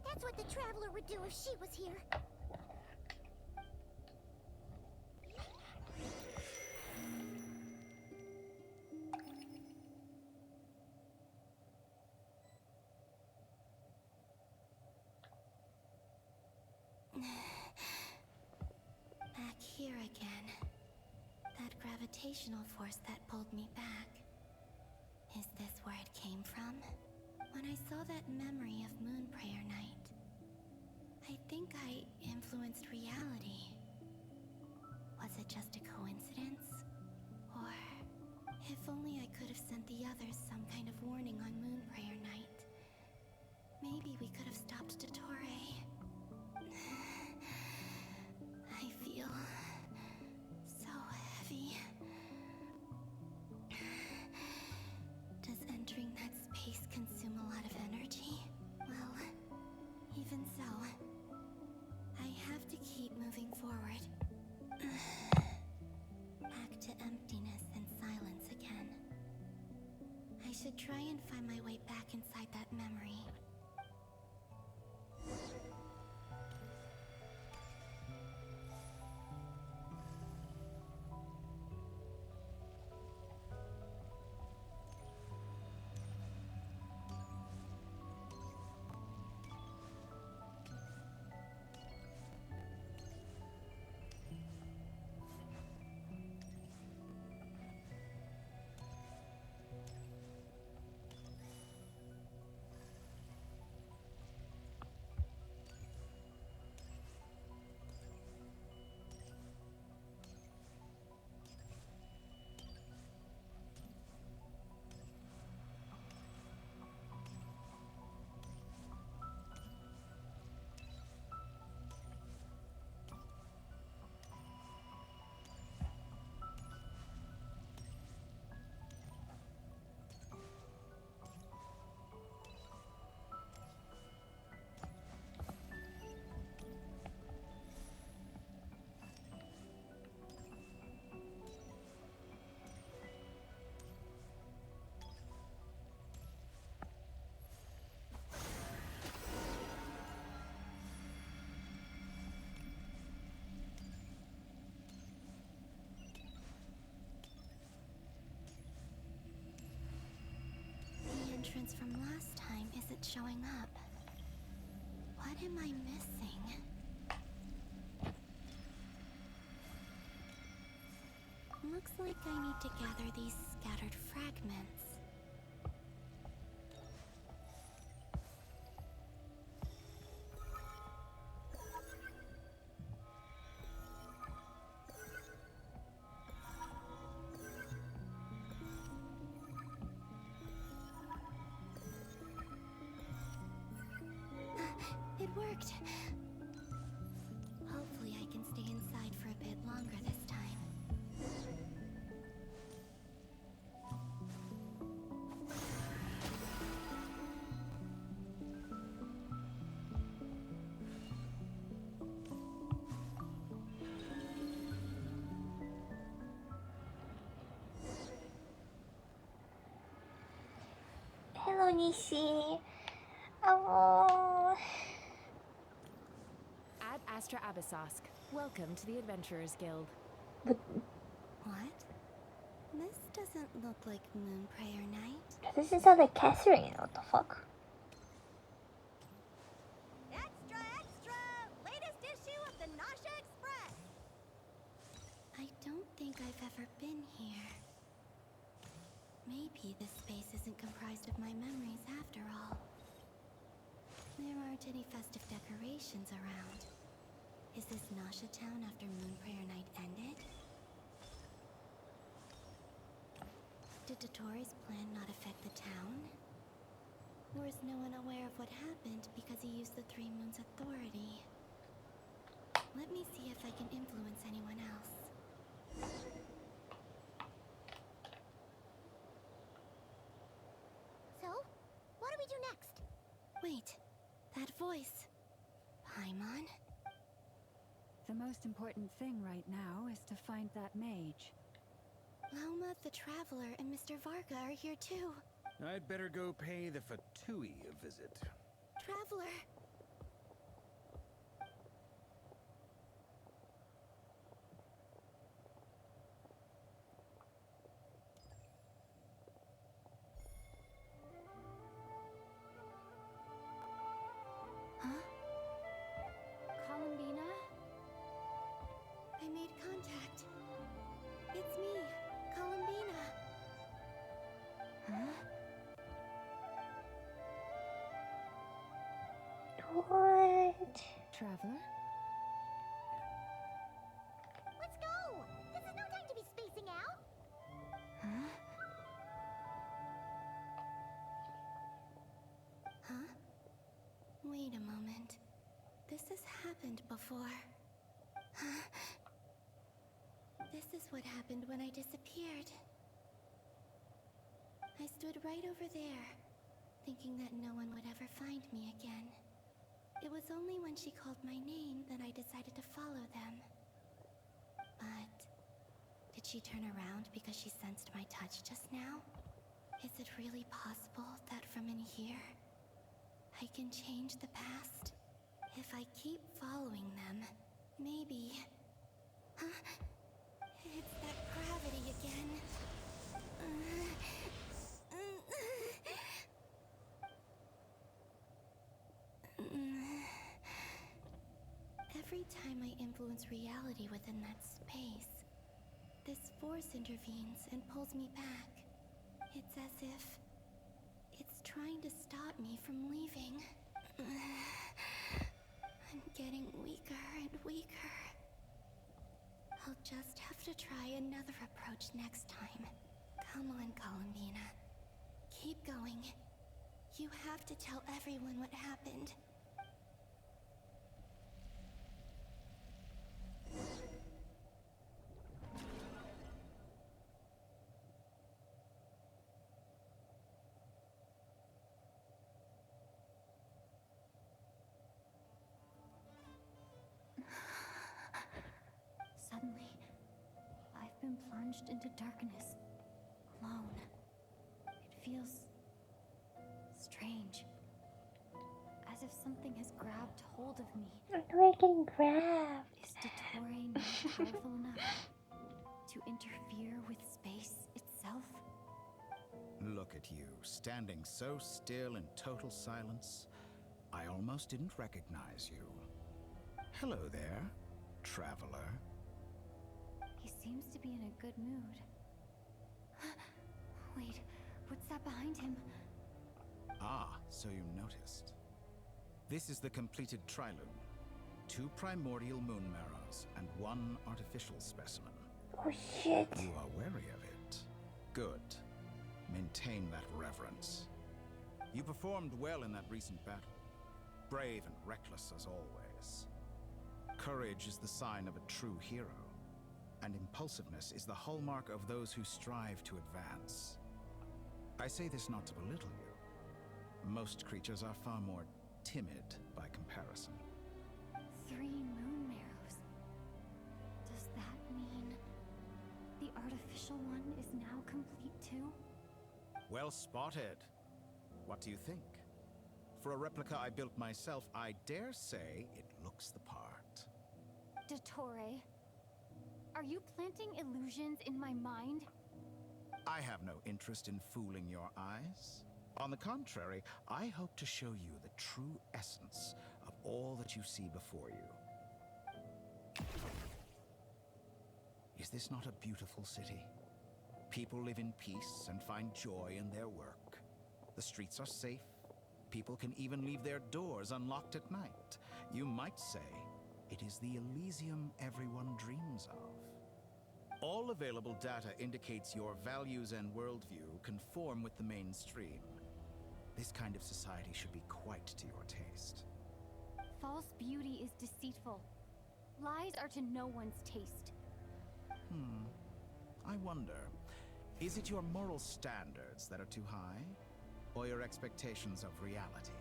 that's what the Traveler would do if she was here. Back here again. That gravitational force that pulled me back. Is this where it came from? When I saw that memory of Moonprayer Night, I think I influenced reality. Was it just a coincidence? Or, if only I could have sent the others some kind of warning on Moonprayer Night. Maybe we could have stopped Dottore. I feel so heavy. Does entering that space consume a lot of energy? Well, even so, I have to keep moving forward. Back to emptiness and silence again. I should try and find my way back inside that memory. Entrance from last time isn't showing up. What am I missing? Looks like I need to gather these scattered fragments. It worked. Hopefully I can stay inside for a bit longer this time. Onishi. Oh. Ad Astra Abyssosk. Welcome to the Adventurers Guild. What? This doesn't look like Moonprayer Night. This is not like Catherine. What the fuck? Extra, extra! Latest issue of the Nasha Express! I don't think I've ever been here. Maybe this space isn't comprised of my memories after all. There aren't any festive decorations around. Is this Nasha Town after Moonprayer Night ended? Did Dotori's plan not affect the town? Or is no one aware of what happened because he used the Three Moons' authority? Let me see if I can influence anyone else. So, what do we do next? Wait, that voice. Paimon? The most important thing right now is to find that mage. Lauma the Traveler and Mr. Varga are here too. I'd better go pay the Fatui a visit. Traveler! Huh? Columbina? I made contact. It's me, Columbina. Huh? What? Traveler? Let's go! This is no time to be spacing out! Huh? Huh? Wait a moment. This has happened before. Huh? This is what happened when I disappeared. I stood right over there, thinking that no one would ever find me again. It was only when she called my name that I decided to follow them. But did she turn around because she sensed my touch just now? Is it really possible that from in here, I can change the past? If I keep following them, maybe... Huh? It's that gravity again. Every time I influence reality within that space, this force intervenes and pulls me back. It's as if it's trying to stop me from leaving. I'm getting weaker and weaker. I'll just have to try another approach next time. Come on, Columbina. Keep going. You have to tell everyone what happened. Suddenly, I've been plunged into darkness, alone. It feels strange, as if something has grabbed hold of me. We're getting grabbed. Is Dottore not powerful enough to interfere with space itself? Look at you, standing so still in total silence. I almost didn't recognize you. Hello there, traveler. He seems to be in a good mood. Wait, what's that behind him? Ah, so you noticed. This is the completed Trilune. 2 primordial moon marrows and 1 artificial specimen. Oh shit. You are wary of it. Good. Maintain that reverence. You performed well in that recent battle. Brave and reckless as always. Courage is the sign of a true hero. And impulsiveness is the hallmark of those who strive to advance. I say this not to belittle you. Most creatures are far more timid by comparison. 3 moon marrows. Does that mean the artificial one is now complete too? Well spotted. What do you think? For a replica I built myself, I dare say it looks the part. Dottore, are you planting illusions in my mind? I have no interest in fooling your eyes. On the contrary, I hope to show you the true essence of all that you see before you. Is this not a beautiful city? People live in peace and find joy in their work. The streets are safe. People can even leave their doors unlocked at night. You might say it is the Elysium everyone dreams of. All available data indicates your values and worldview conform with the mainstream. This kind of society should be quite to your taste. False beauty is deceitful. Lies are to no one's taste. I wonder, is it your moral standards that are too high? Or your expectations of reality?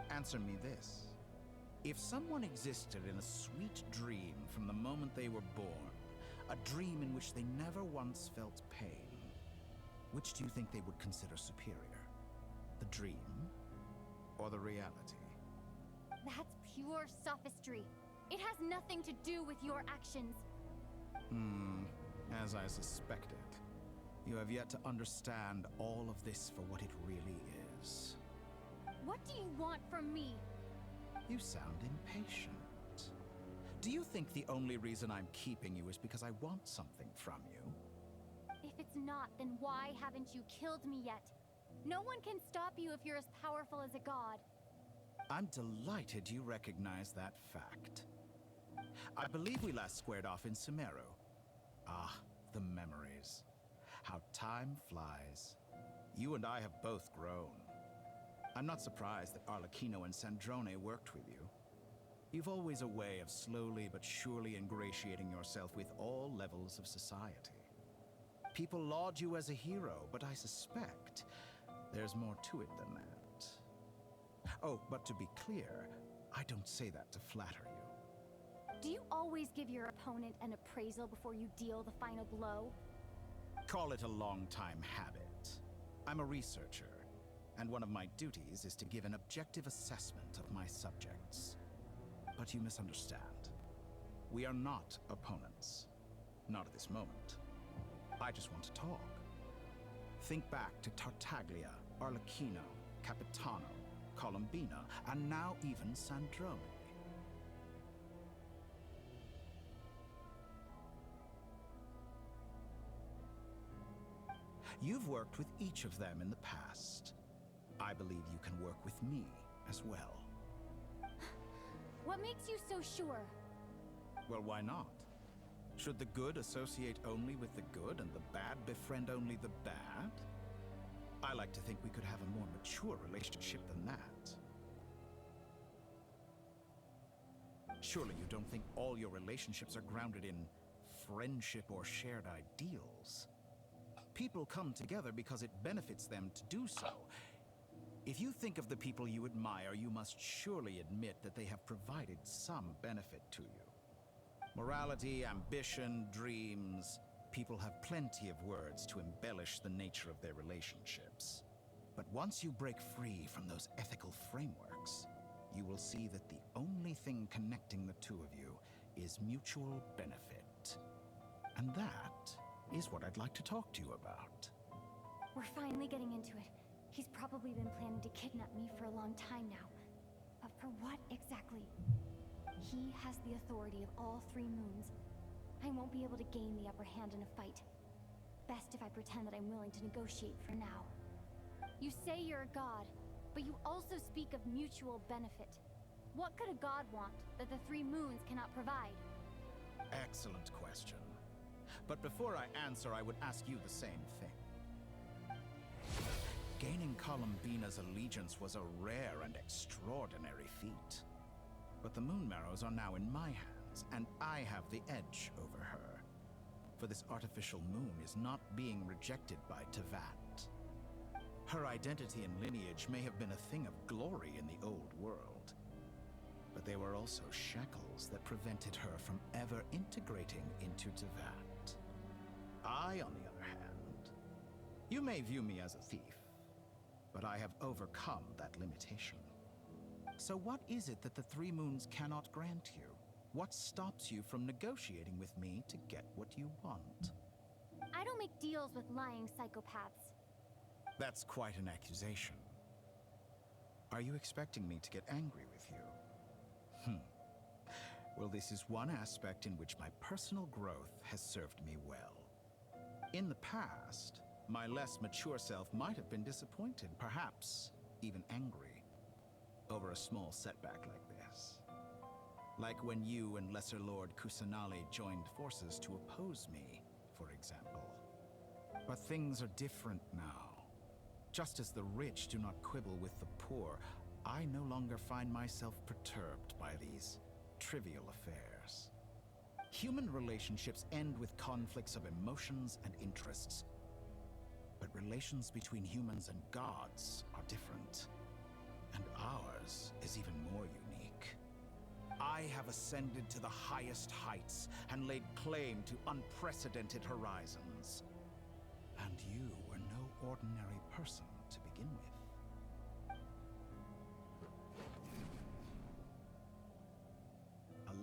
Answer me this. If someone existed in a sweet dream from the moment they were born, a dream in which they never once felt pain, which do you think they would consider superior? The dream or the reality? That's pure sophistry. It has nothing to do with your actions. As I suspected. You have yet to understand all of this for what it really is. What do you want from me? You sound impatient. Do you think the only reason I'm keeping you is because I want something from you? If it's not, then why haven't you killed me yet? No one can stop you if you're as powerful as a god. I'm delighted you recognize that fact. I believe we last squared off in Sumeru. Ah, the memories. How time flies. You and I have both grown. I'm not surprised that Arlecchino and Sandrone worked with you. You've always a way of slowly but surely ingratiating yourself with all levels of society. People laud you as a hero, but I suspect there's more to it than that. Oh, but to be clear, I don't say that to flatter you. Do you always give your opponent an appraisal before you deal the final blow? Call it a long-time habit. I'm a researcher, and one of my duties is to give an objective assessment of my subjects. But you misunderstand. We are not opponents. Not at this moment. I just want to talk. Think back to Tartaglia, Arlecchino, Capitano, Colombina, and now even Sandrone. You've worked with each of them in the past. I believe you can work with me as well. What makes you so sure? Well, why not? Should the good associate only with the good and the bad befriend only the bad? I like to think we could have a more mature relationship than that. Surely you don't think all your relationships are grounded in friendship or shared ideals? People come together because it benefits them to do so. If you think of the people you admire, you must surely admit that they have provided some benefit to you. Morality, ambition, dreams. People have plenty of words to embellish the nature of their relationships. But once you break free from those ethical frameworks, you will see that the only thing connecting the two of you is mutual benefit. And that is what I'd like to talk to you about. We're finally getting into it. He's probably been planning to kidnap me for a long time now. But for what exactly? He has the authority of all three moons. I won't be able to gain the upper hand in a fight. Best if I pretend that I'm willing to negotiate for now. You say you're a god, but you also speak of mutual benefit. What could a god want that the three moons cannot provide? Excellent question. But before I answer, I would ask you the same thing. Gaining Colombina's allegiance was a rare and extraordinary feat. But the Moon Marrows are now in my hands, and I have the edge over her. For this artificial moon is not being rejected by Tevat. Her identity and lineage may have been a thing of glory in the old world, but they were also shackles that prevented her from ever integrating into Tevat. I, on the other hand, you may view me as a thief, but I have overcome that limitation. So what is it that the Three Moons cannot grant you? What stops you from negotiating with me to get what you want? I don't make deals with lying psychopaths. That's quite an accusation. Are you expecting me to get angry with you? Well, this is one aspect in which my personal growth has served me well. In the past, my less mature self might have been disappointed, perhaps even angry, over a small setback like this. Like when you and Lesser Lord Kusanali joined forces to oppose me, for example. But things are different now. Just as the rich do not quibble with the poor, I no longer find myself perturbed by these trivial affairs. Human relationships end with conflicts of emotions and interests. But relations between humans and gods are different. And ours is even more unique. I have ascended to the highest heights and laid claim to unprecedented horizons. And you were no ordinary person to begin with.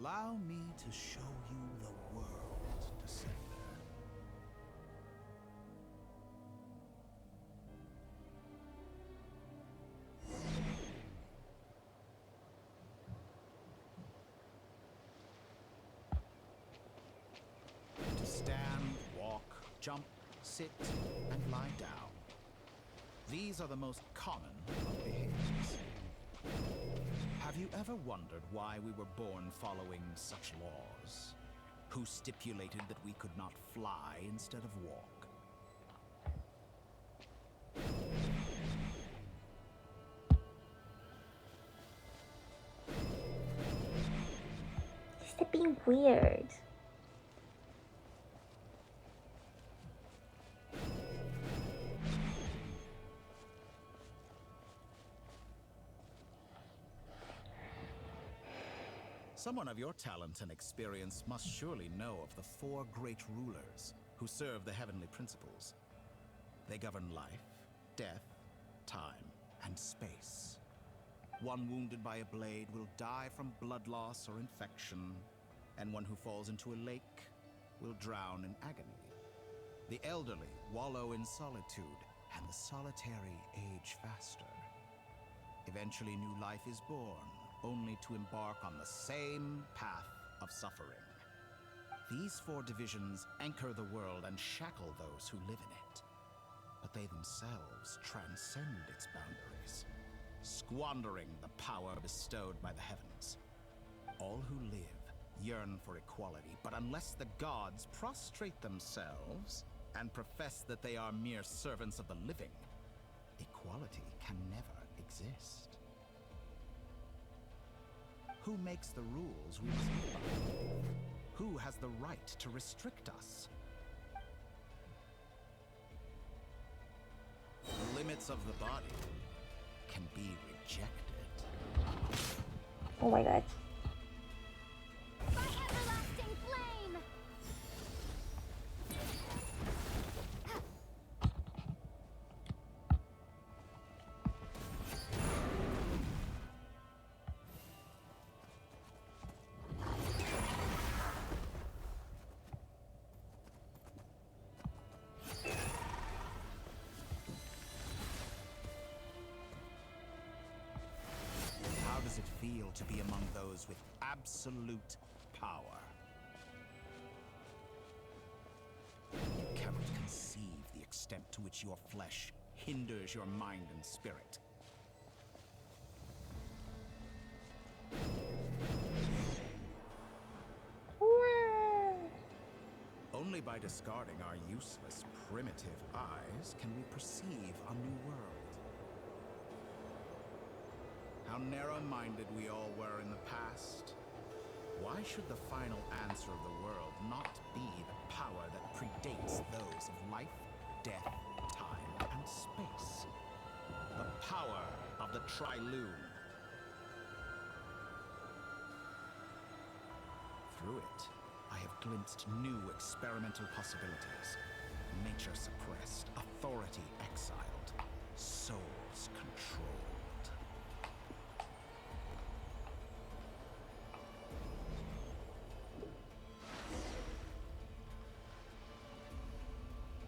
Allow me to show you the world, Descender. To stand, walk, jump, sit, and lie down. These are the most common of behaviors. Have you ever wondered why we were born following such laws? Who stipulated that we could not fly instead of walk? Stop being weird. Someone of your talent and experience must surely know of the four great rulers who serve the heavenly principles. They govern life, death, time, and space. One wounded by a blade will die from blood loss or infection, and one who falls into a lake will drown in agony. The elderly wallow in solitude, and the solitary age faster. Eventually, new life is born, only to embark on the same path of suffering. These four divisions anchor the world and shackle those who live in it. But they themselves transcend its boundaries, squandering the power bestowed by the heavens. All who live yearn for equality, but unless the gods prostrate themselves and profess that they are mere servants of the living, equality can never exist. Who makes the rules we must live by? Who has the right to restrict us? The limits of the body can be rejected. Oh my god. By everlasting flame! How does it feel to be among those with absolute power? You cannot conceive the extent to which your flesh hinders your mind and spirit. Only by discarding our useless, primitive eyes can we perceive a new world. How narrow-minded we all were in the past. Why should the final answer of the world not be the power that predates those of life, death, time, and space? The power of the Trilume. Through it, I have glimpsed new experimental possibilities. Nature suppressed, authority exiled, soul feels controlled.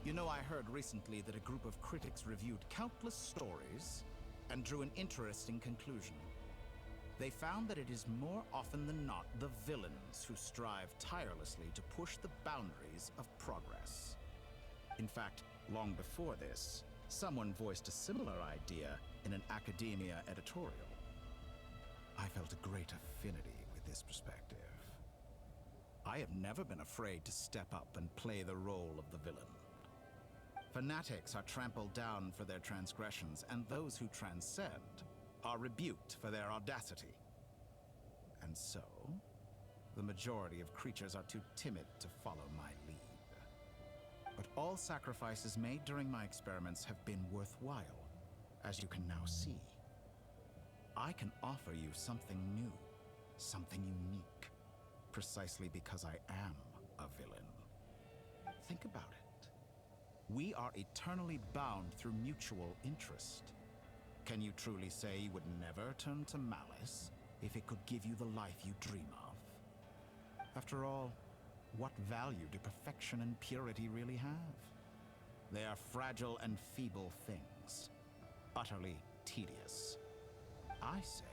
You know, I heard recently that a group of critics reviewed countless stories and drew an interesting conclusion. They found that it is more often than not the villains who strive tirelessly to push the boundaries of progress. In fact, long before this, someone voiced a similar idea in an academia editorial. I felt a great affinity with this perspective. I have never been afraid to step up and play the role of the villain. Fanatics are trampled down for their transgressions, and those who transcend are rebuked for their audacity. And so, the majority of creatures are too timid to follow my lead. But all sacrifices made during my experiments have been worthwhile, as you can now see. I can offer you something new, something unique, precisely because I am a villain. Think about it. We are eternally bound through mutual interest. Can you truly say you would never turn to malice if it could give you the life you dream of? After all, what value do perfection and purity really have? They are fragile and feeble things, utterly tedious. I say,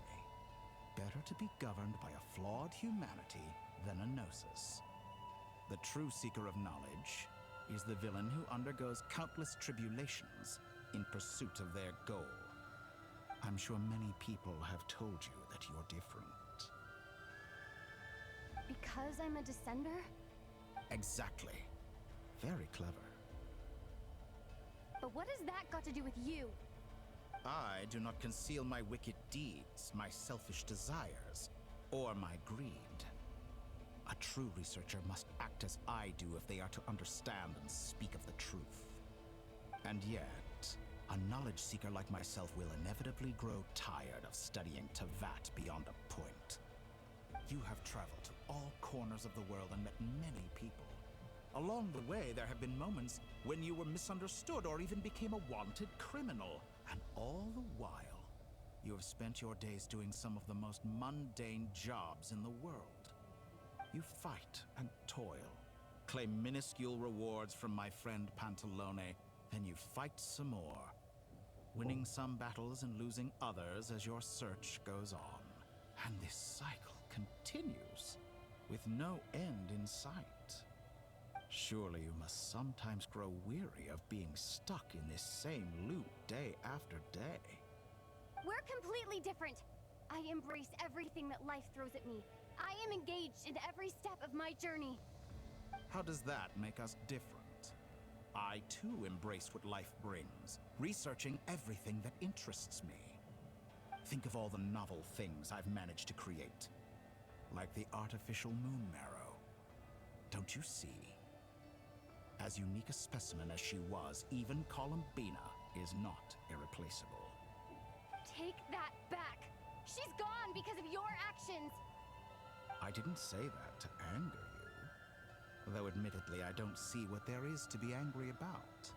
better to be governed by a flawed humanity than a gnosis. The true seeker of knowledge is the villain who undergoes countless tribulations in pursuit of their goal. I'm sure many people have told you that you're different. Because I'm a descender? Exactly. Very clever. But what has that got to do with you? I do not conceal my wicked deeds, my selfish desires, or my greed. A true researcher must act as I do if they are to understand and speak of the truth. And yet, a knowledge seeker like myself will inevitably grow tired of studying Teyvat beyond a point. You have traveled to all corners of the world and met many people. Along the way, there have been moments when you were misunderstood or even became a wanted criminal. And all the while, you have spent your days doing some of the most mundane jobs in the world. You fight and toil, claim minuscule rewards from my friend Pantalone, then you fight some more, winning some battles and losing others as your search goes on. And this cycle continues, with no end in sight. Surely you must sometimes grow weary of being stuck in this same loop day after day. We're completely different. I embrace everything that life throws at me. I am engaged in every step of my journey. How does that make us different? I too embrace what life brings, researching everything that interests me. Think of all the novel things I've managed to create, like the artificial moon marrow. Don't you see? As unique a specimen as she was, even Columbina is not irreplaceable. Take that back. She's gone because of your actions. I didn't say that to anger you. Though admittedly, I don't see what there is to be angry about.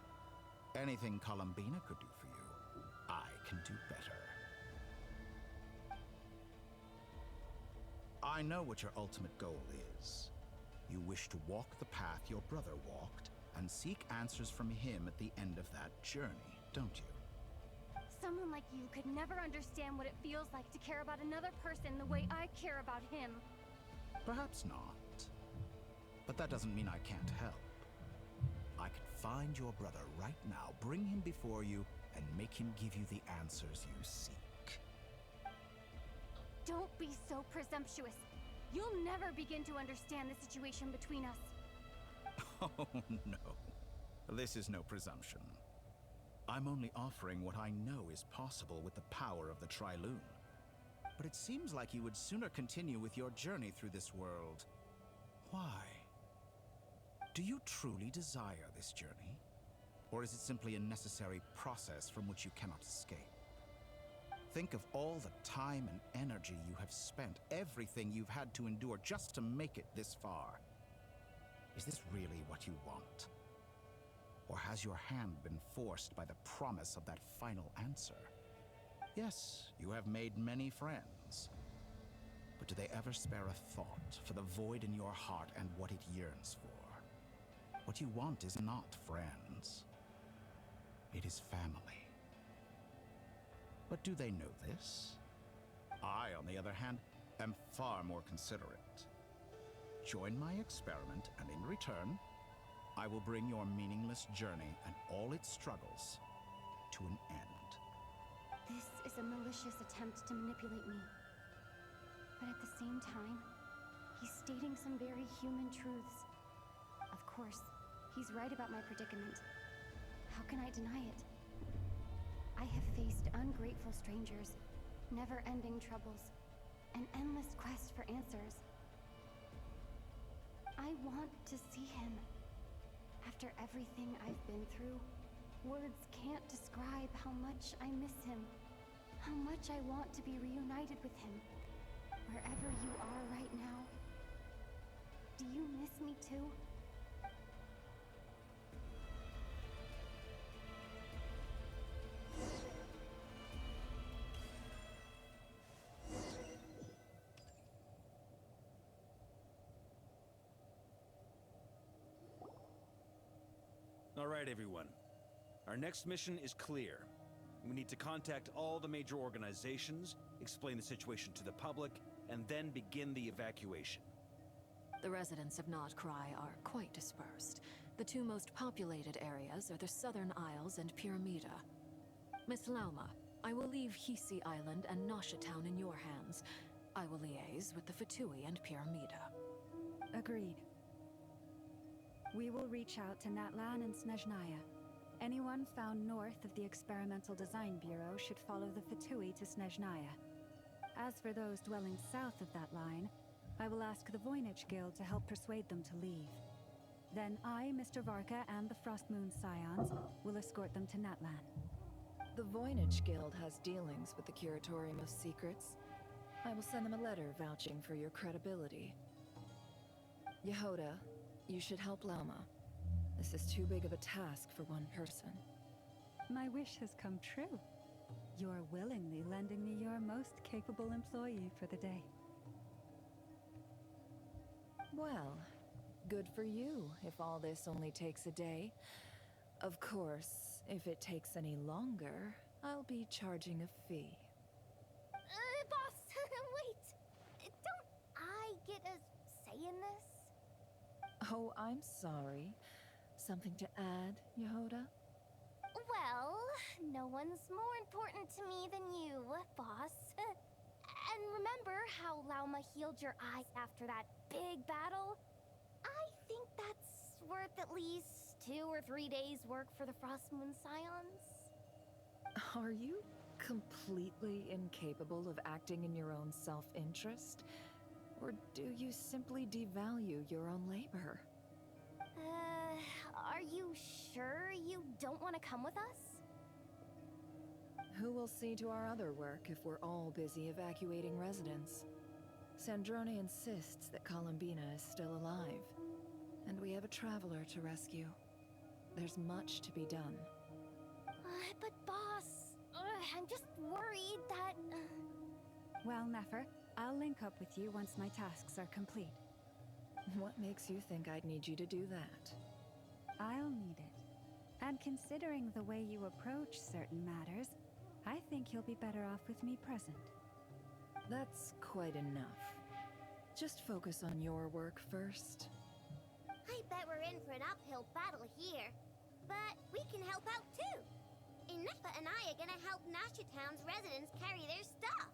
Anything Columbina could do for you, I can do better. I know what your ultimate goal is. You wish to walk the path your brother walked and seek answers from him at the end of that journey, don't you? Someone like you could never understand what it feels like to care about another person the way I care about him. Perhaps not. But that doesn't mean I can't help. I could find your brother right now, bring him before you, and make him give you the answers you seek. Don't be so presumptuous. You'll never begin to understand the situation between us. Oh, no. This is no presumption. I'm only offering what I know is possible with the power of the Trilune. But it seems like you would sooner continue with your journey through this world. Why? Do you truly desire this journey? Or is it simply a necessary process from which you cannot escape? Think of all the time and energy you have spent, everything you've had to endure just to make it this far. Is this really what you want? Or has your hand been forced by the promise of that final answer? Yes, you have made many friends. But do they ever spare a thought for the void in your heart and what it yearns for? What you want is not friends. It is family. But do they know this? I, on the other hand, am far more considerate. Join my experiment, and in return, I will bring your meaningless journey and all its struggles to an end. This is a malicious attempt to manipulate me. But at the same time, he's stating some very human truths. Of course, he's right about my predicament. How can I deny it? I have faced ungrateful strangers, never-ending troubles, an endless quest for answers. I want to see him. After everything I've been through, words can't describe how much I miss him, how much I want to be reunited with him. Wherever you are right now, do you miss me too? All right, everyone. Our next mission is clear. We need to contact all the major organizations, explain the situation to the public, and then begin the evacuation. The residents of Notcry are quite dispersed. The two most populated areas are the Southern Isles and Pyramida. Miss Lauma, I will leave Hisi Island and Nasha Town in your hands. I will liaise with the Fatui and Pyramida. Agreed. We will reach out to Natlan and Snezhnaya. Anyone found north of the Experimental Design Bureau should follow the Fatui to Snezhnaya. As for those dwelling south of that line, I will ask the Voynich Guild to help persuade them to leave. Then I, Mr. Varka, and the Frostmoon Scions will escort them to Natlan. The Voynich Guild has dealings with the Curatorium of Secrets. I will send them a letter vouching for your credibility. Yehoda, you should help Lauma. This is too big of a task for one person. My wish has come true. You're willingly lending me your most capable employee for the day. Well, good for you if all this only takes a day. Of course, if it takes any longer, I'll be charging a fee. Boss, wait! Don't I get a say in this? Oh, I'm sorry. Something to add, Yehoda? Well, no one's more important to me than you, boss. And remember how Lauma healed your eyes after that big battle? I think that's worth at least 2 or 3 days' work for the Frostmoon Scions. Are you completely incapable of acting in your own self-interest? Or do you simply devalue your own labor? Are you sure you don't want to come with us? Who will see to our other work if we're all busy evacuating residents? Sandrone insists that Columbina is still alive, and we have a traveler to rescue. There's much to be done. But boss, I'm just worried that... Well, Nefer, I'll link up with you once my tasks are complete. What makes you think I'd need you to do that? I'll need it. And considering the way you approach certain matters, I think you'll be better off with me present. That's quite enough. Just focus on your work first. I bet we're in for an uphill battle here. But we can help out too. Inefa and I are gonna help Nasha Town's residents carry their stuff.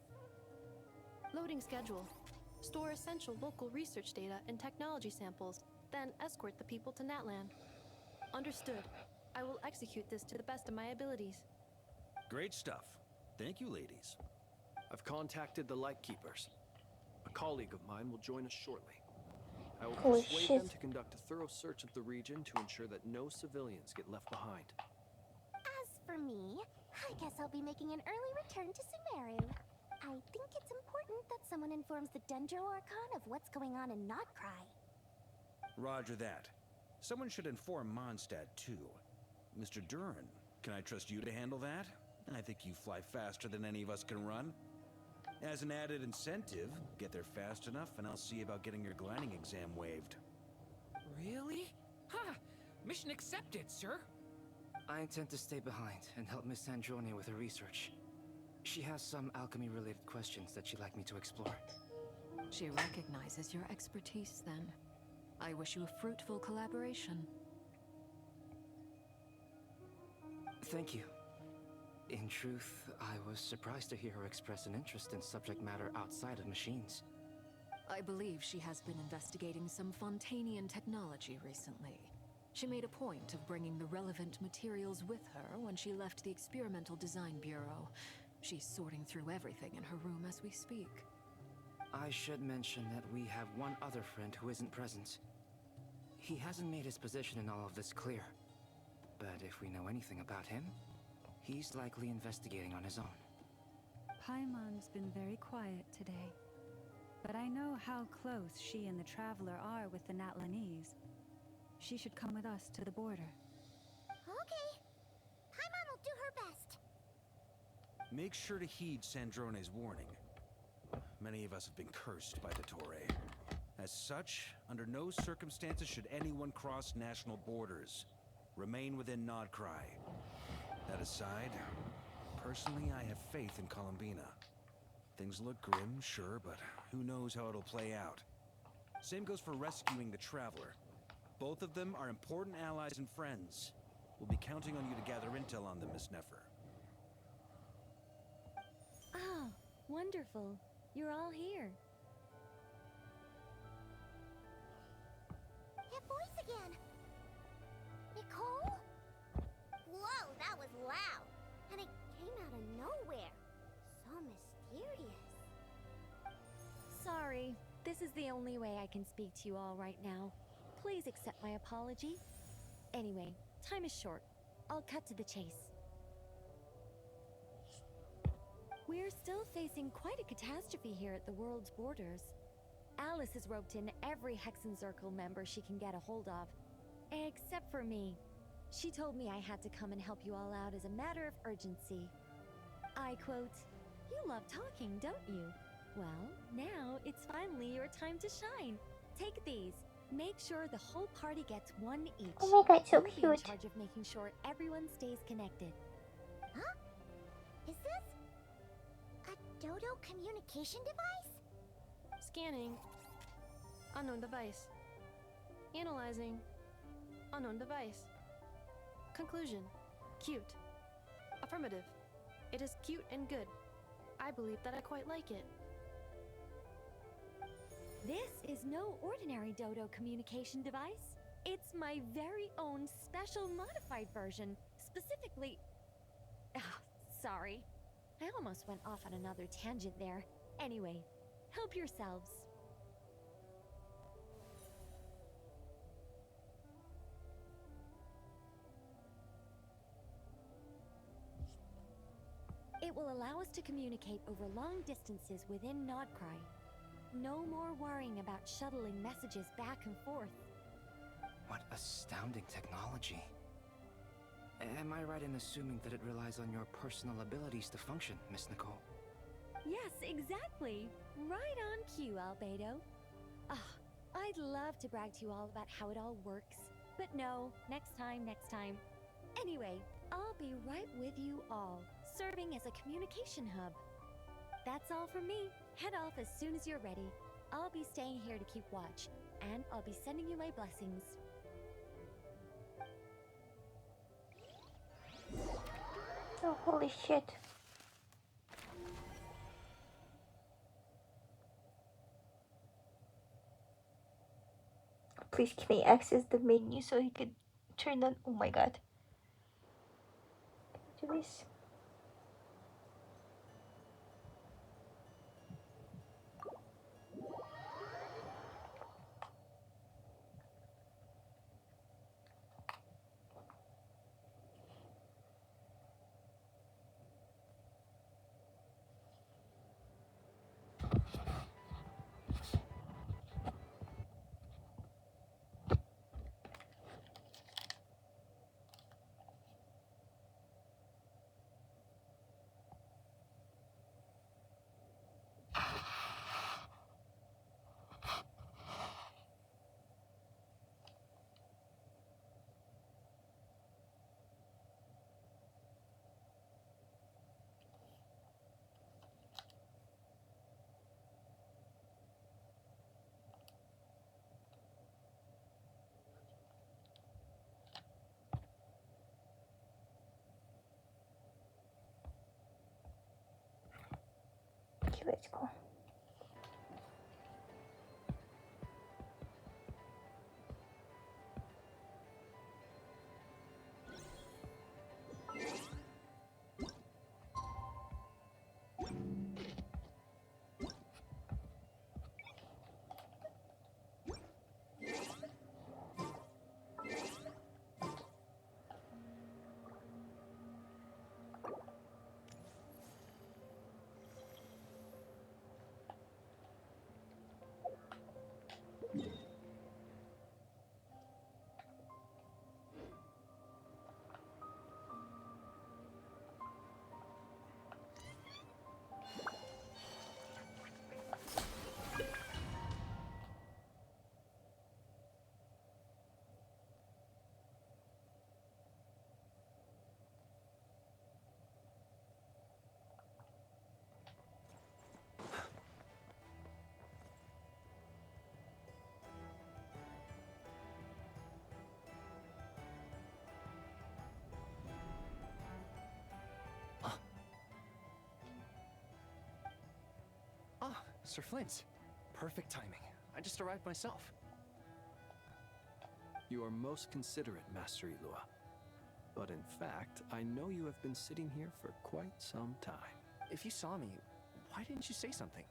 Loading schedule. Store essential local research data and technology samples, then escort the people to Natlan. Understood. I will execute this to the best of my abilities. Great stuff. Thank you, ladies. I've contacted the Lightkeepers. A colleague of mine will join us shortly. I will Oh, persuade shit. them to conduct a thorough search of the region to ensure that no civilians get left behind. As for me, I guess I'll be making an early return to Sumeru. I think it's important that someone informs the Dendro Archon of what's going on in Notcry. Roger that. Someone should inform Mondstadt, too. Mr. Duran, can I trust you to handle that? I think you fly faster than any of us can run. As an added incentive, get there fast enough and I'll see about getting your gliding exam waived. Really? Ha! Mission accepted, sir. I intend to stay behind and help Miss Sandrone with her research. She has some alchemy-related questions that she'd like me to explore. She recognizes your expertise, then. I wish you a fruitful collaboration. Thank you. In truth, I was surprised to hear her express an interest in subject matter outside of machines. I believe she has been investigating some Fontanian technology recently. She made a point of bringing the relevant materials with her when she left the Experimental Design Bureau. She's sorting through everything in her room as we speak. I should mention that we have one other friend who isn't present. He hasn't made his position in all of this clear. But if we know anything about him, he's likely investigating on his own. Paimon's been very quiet today. But I know how close she and the Traveler are with the Natlanese. She should come with us to the border. Okay. Paimon will do her best. Make sure to heed Sandrone's warning. Many of us have been cursed by the Torre. As such, under no circumstances should anyone cross national borders. Remain within Nodcry. That aside, personally I have faith in Columbina. Things look grim, sure, but who knows how it'll play out. Same goes for rescuing the Traveler. Both of them are important allies and friends. We'll be counting on you to gather intel on them, Miss Nefer. Oh, wonderful. You're all here. That voice again. Nicole? Whoa, that was loud. And it came out of nowhere. So mysterious. Sorry, this is the only way I can speak to you all right now. Please accept my apology. Anyway, time is short. I'll cut to the chase. We're still facing quite a catastrophe here at the world's borders. Alice has roped in every Hexenzirkel member she can get a hold of. Except for me. She told me I had to come and help you all out as a matter of urgency. I quote, "You love talking, don't you? Well, now it's finally your time to shine. Take these. Make sure the whole party gets one each. Oh my god, so You'll be in cute. charge of making sure everyone stays connected." Huh? Is this a Dodo communication device? Scanning. Unknown device. Analyzing. Unknown device. Conclusion. Cute. Affirmative. It is cute and good. I believe that I quite like it. This is no ordinary Dodo communication device. It's my very own special modified version, specifically... sorry. I almost went off on another tangent there. Anyway, help yourselves. It will allow us to communicate over long distances within Nodcry. No more worrying about shuttling messages back and forth. What astounding technology. Am I right in assuming that it relies on your personal abilities to function, Miss Nicole? Yes, exactly. Right on cue, Albedo. I'd love to brag to you all about how it all works. But no, next time. Anyway, I'll be right with you all, serving as a communication hub. That's all from me. Head off as soon as you're ready. I'll be staying here to keep watch, and I'll be sending you my blessings. Oh, holy shit. Please, can I access the menu so he could turn on? Oh my god. Can I do this? Chwileczku. Ah, Sir Flint. Perfect timing. I just arrived myself. You are most considerate, Master Eilua. But in fact, I know you have been sitting here for quite some time. If you saw me, why didn't you say something?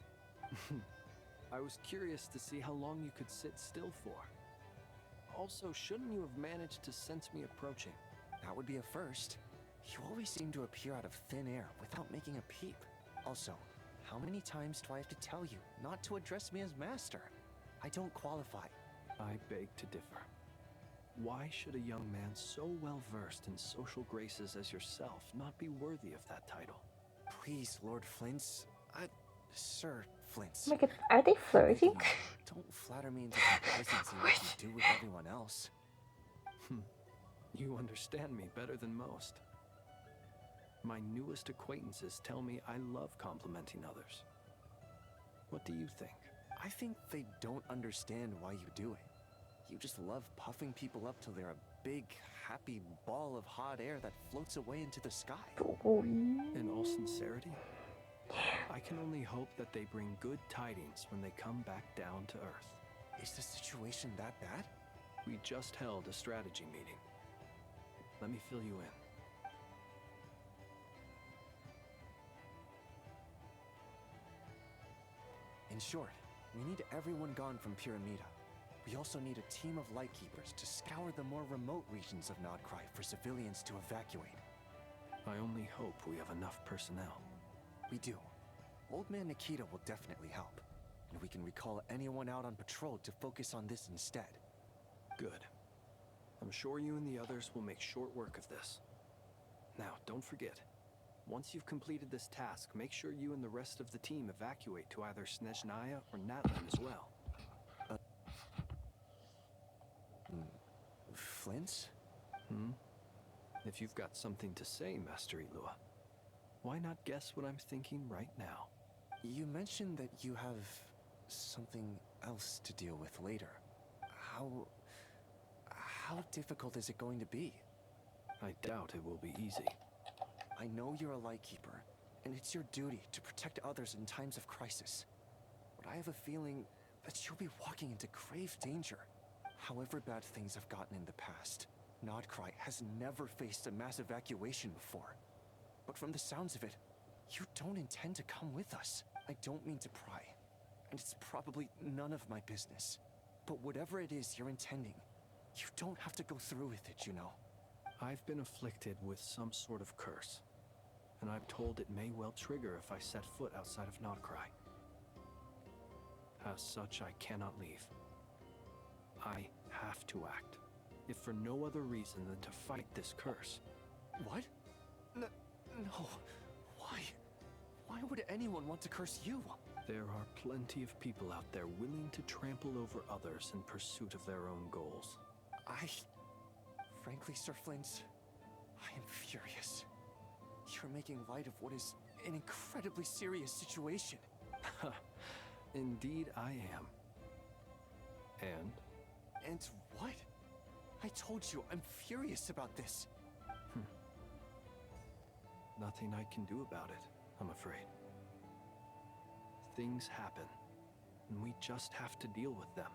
I was curious to see how long you could sit still for. Also, shouldn't you have managed to sense me approaching? That would be a first. You always seem to appear out of thin air without making a peep. Also, how many times do I have to tell you not to address me as master? I don't qualify. I beg to differ. Why should a young man so well versed in social graces as yourself not be worthy of that title? Please, Lord Flint's. Sir Flint's. Oh my god, are they flirting? Don't flatter me into complacency like you do with everyone else. You understand me better than most. My newest acquaintances tell me I love complimenting others. What do you think? I think they don't understand why you do it. You just love puffing people up till they're a big, happy ball of hot air that floats away into the sky. In all sincerity, I can only hope that they bring good tidings when they come back down to Earth. Is the situation that bad? We just held a strategy meeting. Let me fill you in. In short, we need everyone gone from Pyramida. We also need a team of Lightkeepers to scour the more remote regions of Nodcry for civilians to evacuate. I only hope we have enough personnel. We do. Old Man Nikita will definitely help. And we can recall anyone out on patrol to focus on this instead. Good. I'm sure you and the others will make short work of this. Now, don't forget. Once you've completed this task, make sure you and the rest of the team evacuate to either Snezhnaya or Natlan as well. Flint's? If you've got something to say, Master Eilua, why not guess what I'm thinking right now? You mentioned that you have something else to deal with later. How difficult is it going to be? I doubt it will be easy. I know you're a Lightkeeper, and it's your duty to protect others in times of crisis. But I have a feeling that you'll be walking into grave danger. However bad things have gotten in the past, Nodcry has never faced a mass evacuation before. But from the sounds of it, you don't intend to come with us. I don't mean to pry, and it's probably none of my business. But whatever it is you're intending, you don't have to go through with it, you know. I've been afflicted with some sort of curse, and I'm told it may well trigger if I set foot outside of Nodcry. As such, I cannot leave. I have to act, if for no other reason than to fight this curse. What? No. Why? Why would anyone want to curse you? There are plenty of people out there willing to trample over others in pursuit of their own goals. Frankly, Sir Flint, I am furious. You're making light of what is an incredibly serious situation. Indeed I am. And? And what? I told you, I'm furious about this. Nothing I can do about it, I'm afraid. things happen, and we just have to deal with them.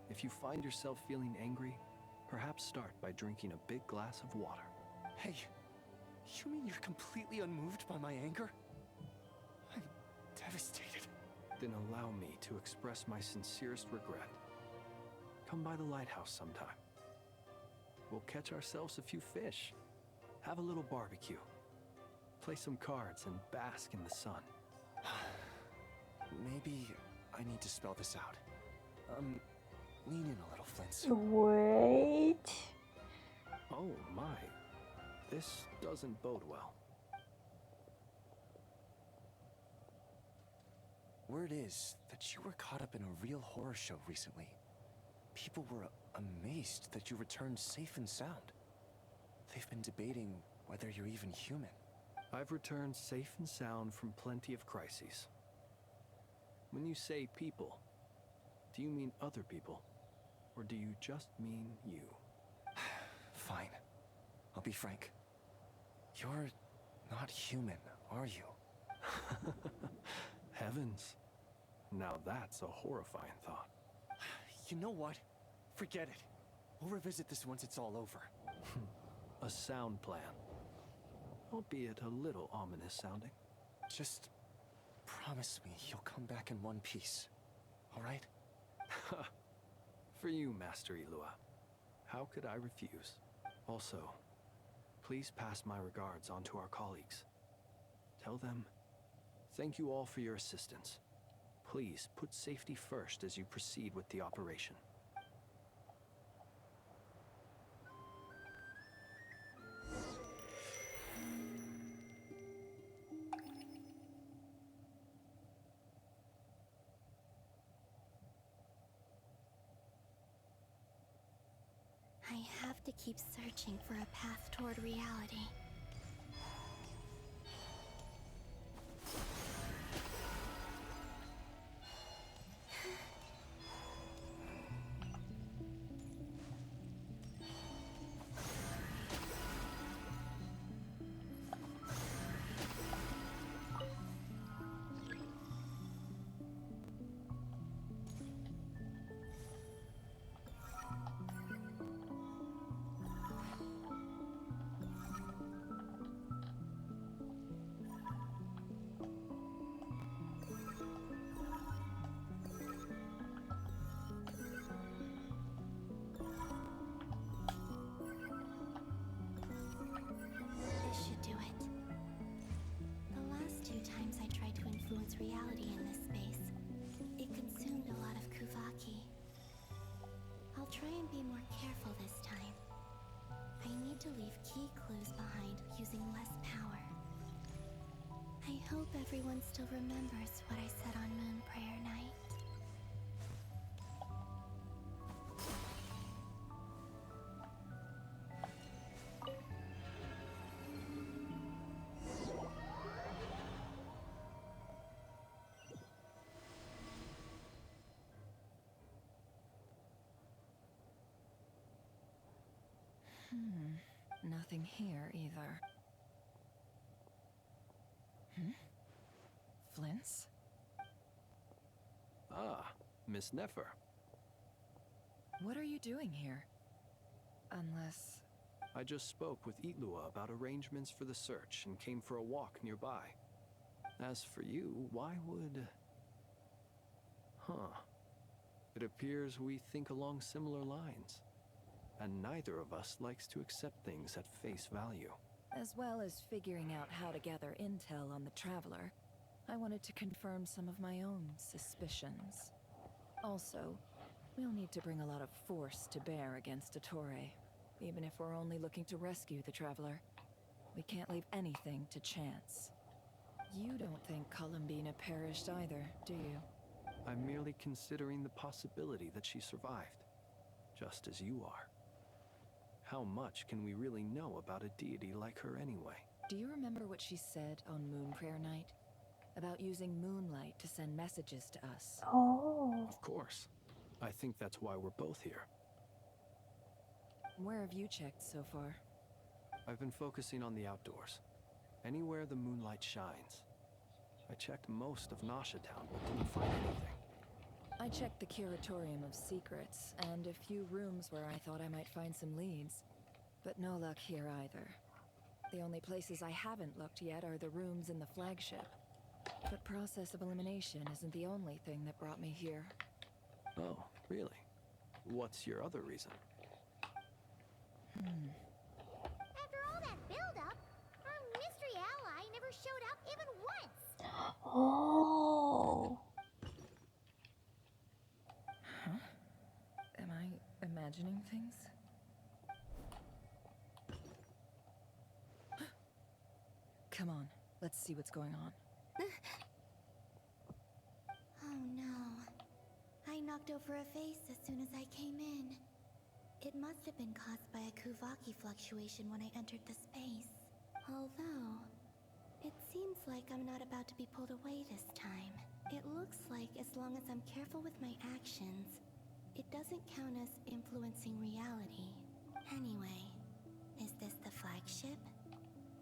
If you find yourself feeling angry, perhaps start by drinking a big glass of water. Hey, you mean you're completely unmoved by my anger? I'm devastated. Then allow me to express my sincerest regret. Come by the lighthouse sometime. We'll catch ourselves a few fish, have a little barbecue, play some cards, and bask in the sun. Maybe I need to spell this out. Lean in a little, Flint. Wait. Oh my, this doesn't bode well. Word is that you were caught up in a real horror show recently. People were amazed that you returned safe and sound. They've been debating whether you're even human. I've returned safe and sound from plenty of crises. When you say people, do you mean other people? Or do you just mean you? Fine. I'll be frank. You're not human, are you? Heavens. Now that's a horrifying thought. You know what? Forget it. We'll revisit this once it's all over. A sound plan. Albeit a little ominous sounding. Just promise me you'll come back in one piece, all right? For you, Master Ilua. How could I refuse? Also, please pass my regards on to our colleagues. Tell them, thank you all for your assistance. Please put safety first as you proceed with the operation. I have to keep searching for a path toward reality. Reality in this space. It consumed a lot of Kuvaki. I'll try and be more careful this time. I need to leave key clues behind using less power. I hope everyone still remembers what I said on Moon Prayer Night. Nothing here either. Flint's? Ah, Miss Nefer. What are you doing here? Unless... I just spoke with Itlua about arrangements for the search and came for a walk nearby. As for you, why would... It appears we think along similar lines. And neither of us likes to accept things at face value. As well as figuring out how to gather intel on the Traveler, I wanted to confirm some of my own suspicions. Also, we'll need to bring a lot of force to bear against Ettore, even if we're only looking to rescue the Traveler. We can't leave anything to chance. You don't think Columbina perished either, do you? I'm merely considering the possibility that she survived, just as you are. How much can we really know about a deity like her anyway? Do you remember what she said on Moon Prayer Night? About using moonlight to send messages to us? Oh. Of course. I think that's why we're both here. Where have you checked so far? I've been focusing on the outdoors. Anywhere the moonlight shines. I checked most of Nasha Town, but didn't find anything. I checked the Curatorium of Secrets, and a few rooms where I thought I might find some leads. But no luck here either. The only places I haven't looked yet are the rooms in the flagship. But process of elimination isn't the only thing that brought me here. Oh, really? What's your other reason? After all that build-up, our mystery ally never showed up even once. Oh. Huh? Am I imagining things? Come on, let's see what's going on. Oh no. I knocked over a vase as soon as I came in. It must have been caused by a Kuvaki fluctuation when I entered the space. Although, it seems like I'm not about to be pulled away this time. It looks like as long as I'm careful with my actions, it doesn't count as influencing reality. Anyway, is this the flagship?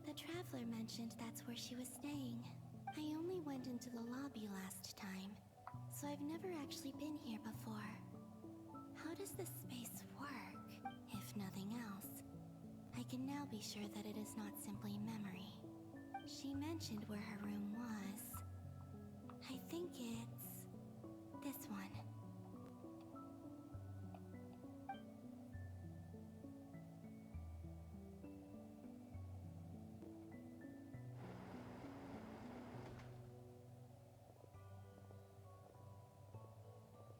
The Traveler mentioned that's where she was staying. I only went into the lobby last time, so I've never actually been here before. How does this space work? If nothing else, I can now be sure that it is not simply memory. She mentioned where her room was. I think it's this one.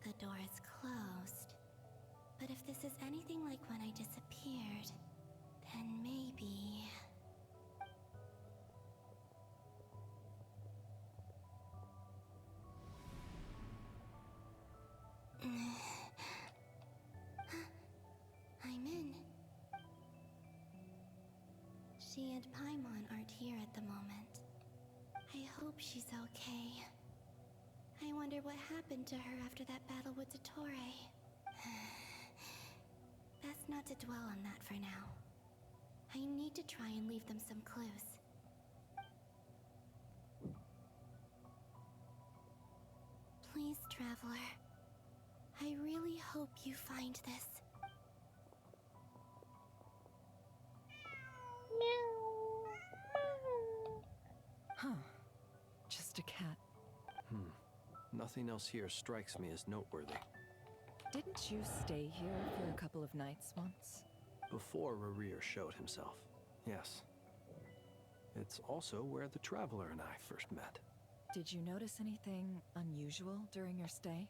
The door is closed. But if this is anything like when I disappeared, then maybe... I'm in. She and Paimon aren't here at the moment. I hope she's okay. I wonder what happened to her after that battle with Dottore. Best not to dwell on that for now. I need to try and leave them some clues. Please, Traveler. I really hope you find this. Huh. Just a cat. Nothing else here strikes me as noteworthy. Didn't you stay here for a couple of nights once? Before Rerir showed himself, yes. It's also where the Traveler and I first met. Did you notice anything unusual during your stay?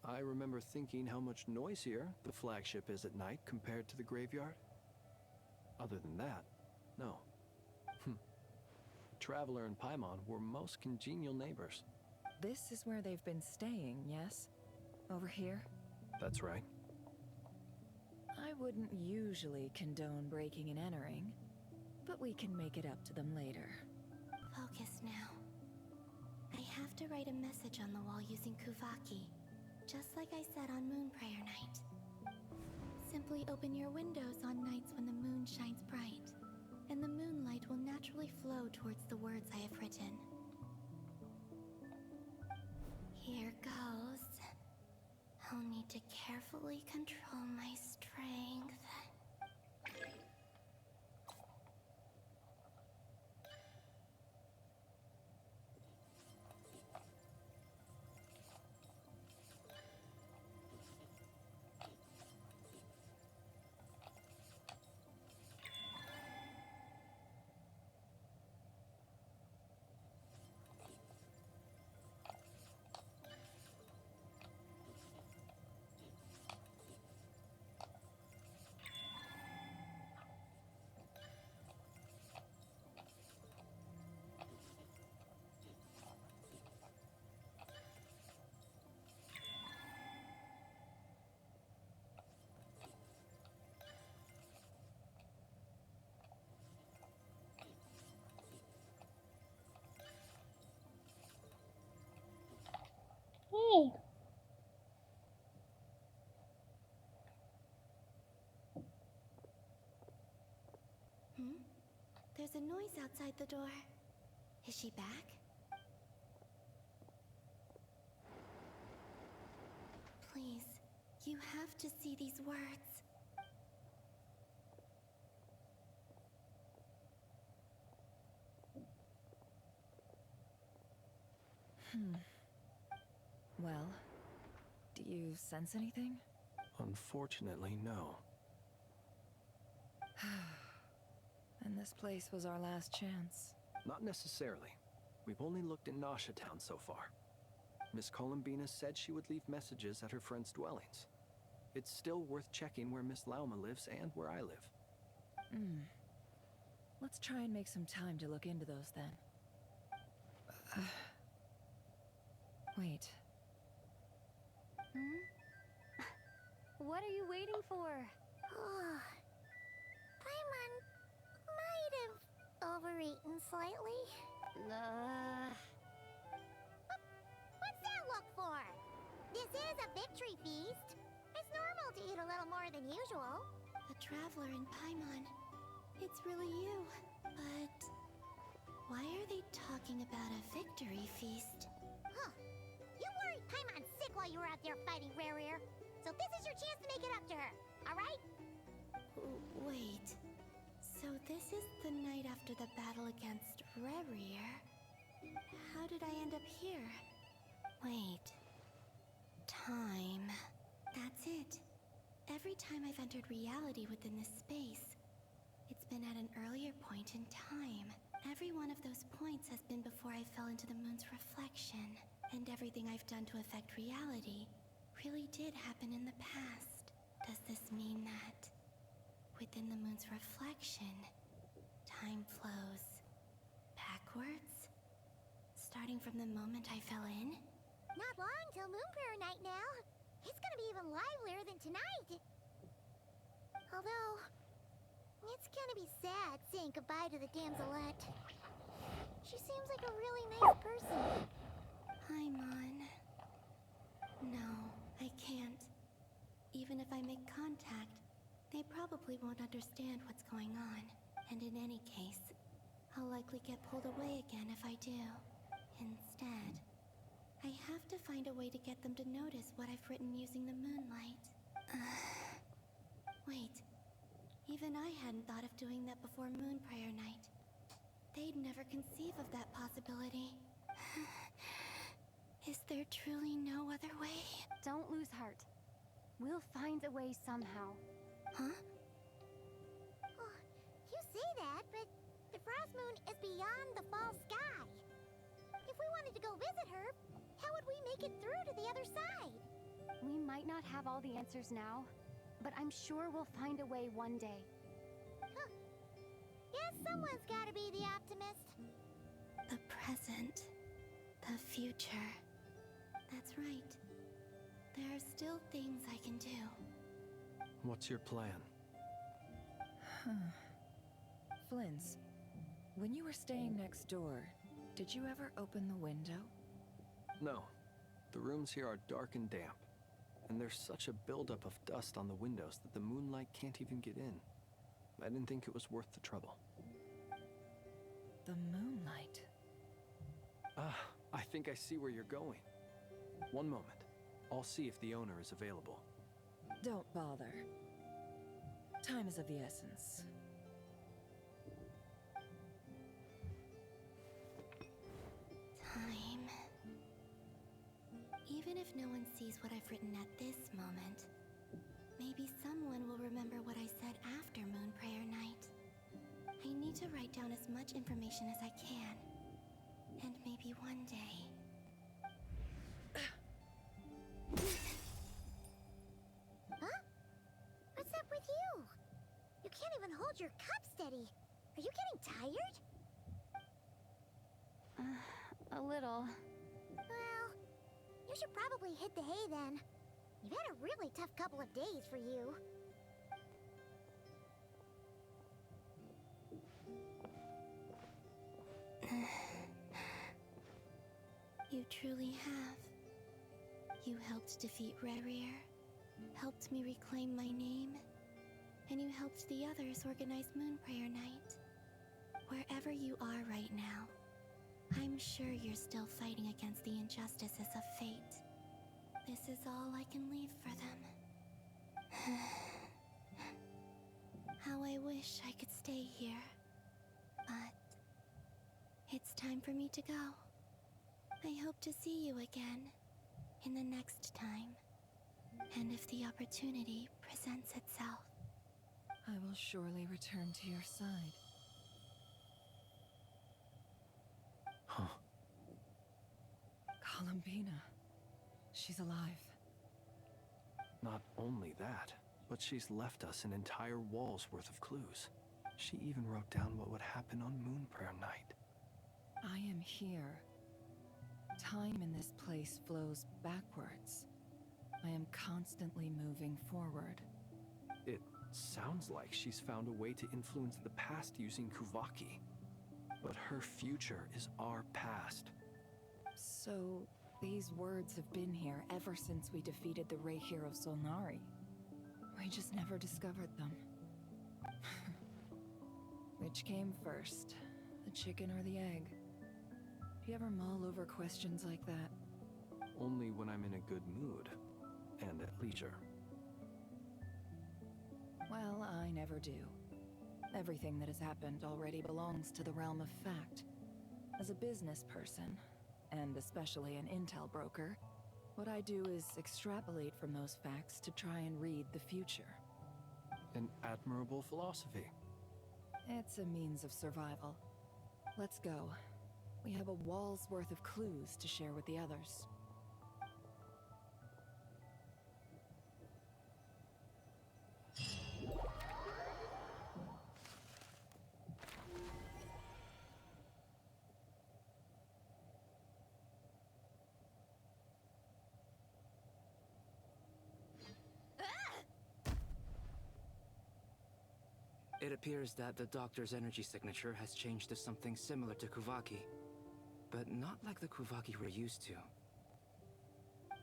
I remember thinking how much noisier the flagship is at night compared to the graveyard. Other than that, no. Traveler and Paimon were most congenial neighbors. This is where they've been staying, yes? Over here? That's right. I wouldn't usually condone breaking and entering, but we can make it up to them later. Focus now. I have to write a message on the wall using Kuvaki, just like I said on Moonprayer Night. Simply open your windows on nights when the moon shines bright, and the moonlight will naturally flow towards the words I have written. Here goes. I'll need to carefully control my strength. Hey. There's a noise outside the door. Is she back? Please, you have to see these words. Well, do you sense anything? Unfortunately, no. And this place was our last chance. Not necessarily. We've only looked in Nasha Town so far. Miss Columbina said she would leave messages at her friends' dwellings. It's still worth checking where Miss Lauma lives and where I live. Let's try and make some time to look into those then. Wait. What are you waiting for? Paimon might have overeaten slightly. What's that look for? This is a victory feast. It's normal to eat a little more than usual. The Traveler in Paimon. It's really you. But why are they talking about a victory feast? Huh. You worried Paimon sick while you were out there fighting Rare. So this is your chance to make it up to her, alright? Wait. So this is the night after the battle against Rarier. How did I end up here? Wait. Time. That's it. Every time I've entered reality within this space, it's been at an earlier point in time. Every one of those points has been before I fell into the moon's reflection. And everything I've done to affect reality really did happen in the past. Does this mean that within the moon's reflection, time flows backwards? Starting from the moment I fell in? Not long till Moon Prayer Night now. It's gonna be even livelier than tonight. Although, it's gonna be sad saying goodbye to the Damselette. She seems like a really nice person. Paimon. No, I can't. Even if I make contact, they probably won't understand what's going on. And in any case, I'll likely get pulled away again if I do. Instead, I have to find a way to get them to notice what I've written using the moonlight. Wait. Even I hadn't thought of doing that before Moon Prayer Night. They'd never conceive of that possibility. Is there truly no other way? Don't lose heart. We'll find a way somehow. Huh? Oh, you say that, but the Frost Moon is beyond the fall sky. If we wanted to go visit her, how would we make it through to the other side? We might not have all the answers now, but I'm sure we'll find a way one day. Huh. Guess someone's gotta be the optimist. The present. The future. That's right. There are still things I can do. What's your plan? Flynn's, when you were staying next door, did you ever open the window? No. The rooms here are dark and damp. And there's such a buildup of dust on the windows that the moonlight can't even get in. I didn't think it was worth the trouble. The moonlight? I think I see where you're going. One moment. I'll see if the owner is available. Don't bother. Time is of the essence. Time. Even if no one sees what I've written at this moment, maybe someone will remember what I said after Moon Prayer Night. I need to write down as much information as I can. And maybe one day... Huh? What's up with you? You can't even hold your cup steady. Are you getting tired? A little. Well, you should probably hit the hay then. You've had a really tough couple of days for you. You truly have. You helped defeat Rarier, helped me reclaim my name, and you helped the others organize Moon Prayer Night. Wherever you are right now, I'm sure you're still fighting against the injustices of fate. This is all I can leave for them. How I wish I could stay here. But it's time for me to go. I hope to see you again in the next time. And if the opportunity presents itself. I will surely return to your side. Huh. Columbina. She's alive. Not only that, but she's left us an entire wall's worth of clues. She even wrote down what would happen on Moonprayer Night. I am here. Time in this place flows backwards. I am constantly moving forward. It sounds like she's found a way to influence the past using Kuvaki. But her future is our past. So, these words have been here ever since we defeated the Ray Hero Solnari. We just never discovered them. Which came first, the chicken or the egg? Do you ever mull over questions like that? Only when I'm in a good mood and at leisure. Well, I never do. Everything that has happened already belongs to the realm of fact. As a business person, and especially an intel broker, what I do is extrapolate from those facts to try and read the future. An admirable philosophy. It's a means of survival. Let's go. We have a wall's worth of clues to share with the others. It appears that the doctor's energy signature has changed to something similar to Kuvaki, but not like the Kuvaki we're used to.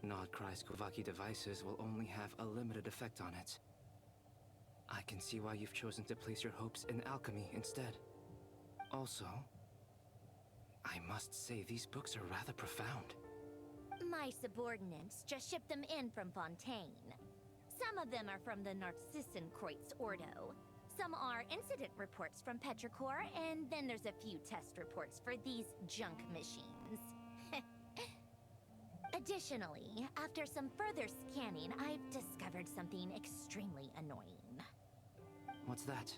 Nodcry's Kuvaki devices will only have a limited effect on it. I can see why you've chosen to place your hopes in alchemy instead. Also, I must say these books are rather profound. My subordinates just shipped them in from Fontaine. Some of them are from the Narcissenkreuz Ordo. Some are incident reports from Petrichor, and then there's a few test reports for these junk machines. Additionally, after some further scanning, I've discovered something extremely annoying. What's that?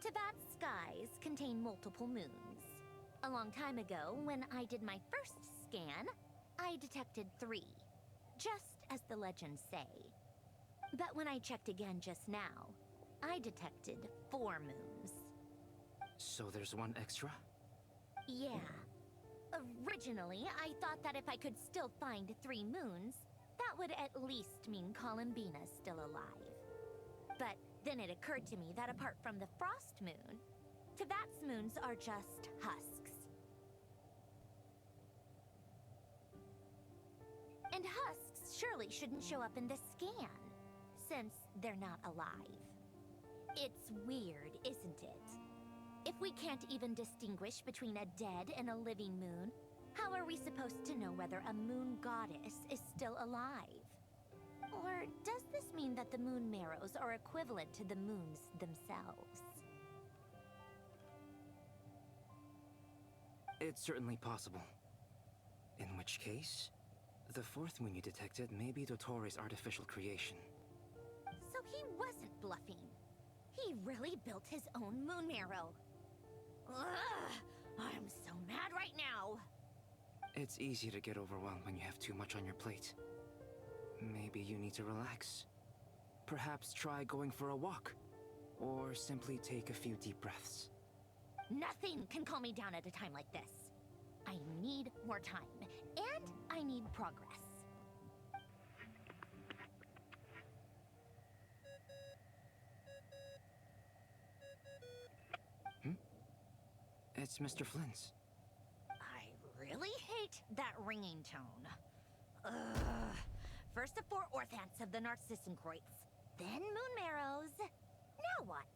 Teyvat's skies contain multiple moons. A long time ago, when I did my first scan, I detected 3, just as the legends say. But when I checked again just now, I detected 4 moons. So there's one extra? Yeah. Originally, I thought that if I could still find 3 moons, that would at least mean Columbina's still alive. But then it occurred to me that apart from the Frost Moon, Teyvat's moons are just husks. And husks surely shouldn't show up in the scan, since they're not alive. It's weird, isn't it? If we can't even distinguish between a dead and a living moon, how are we supposed to know whether a moon goddess is still alive? Or does this mean that the moon marrows are equivalent to the moons themselves? It's certainly possible. In which case, the 4th moon you detected may be Dottore artificial creation. So he wasn't bluffing. He really built his own moon marrow. Ugh! I'm so mad right now! It's easy to get overwhelmed when you have too much on your plate. Maybe you need to relax. Perhaps try going for a walk. Or simply take a few deep breaths. Nothing can calm me down at a time like this. I need more time, and I need progress. It's Mr. Flynn's. I really hate that ringing tone. Ugh. First the 4 Orthants of the Narcissenkreuz, then Moon Marrows. Now what?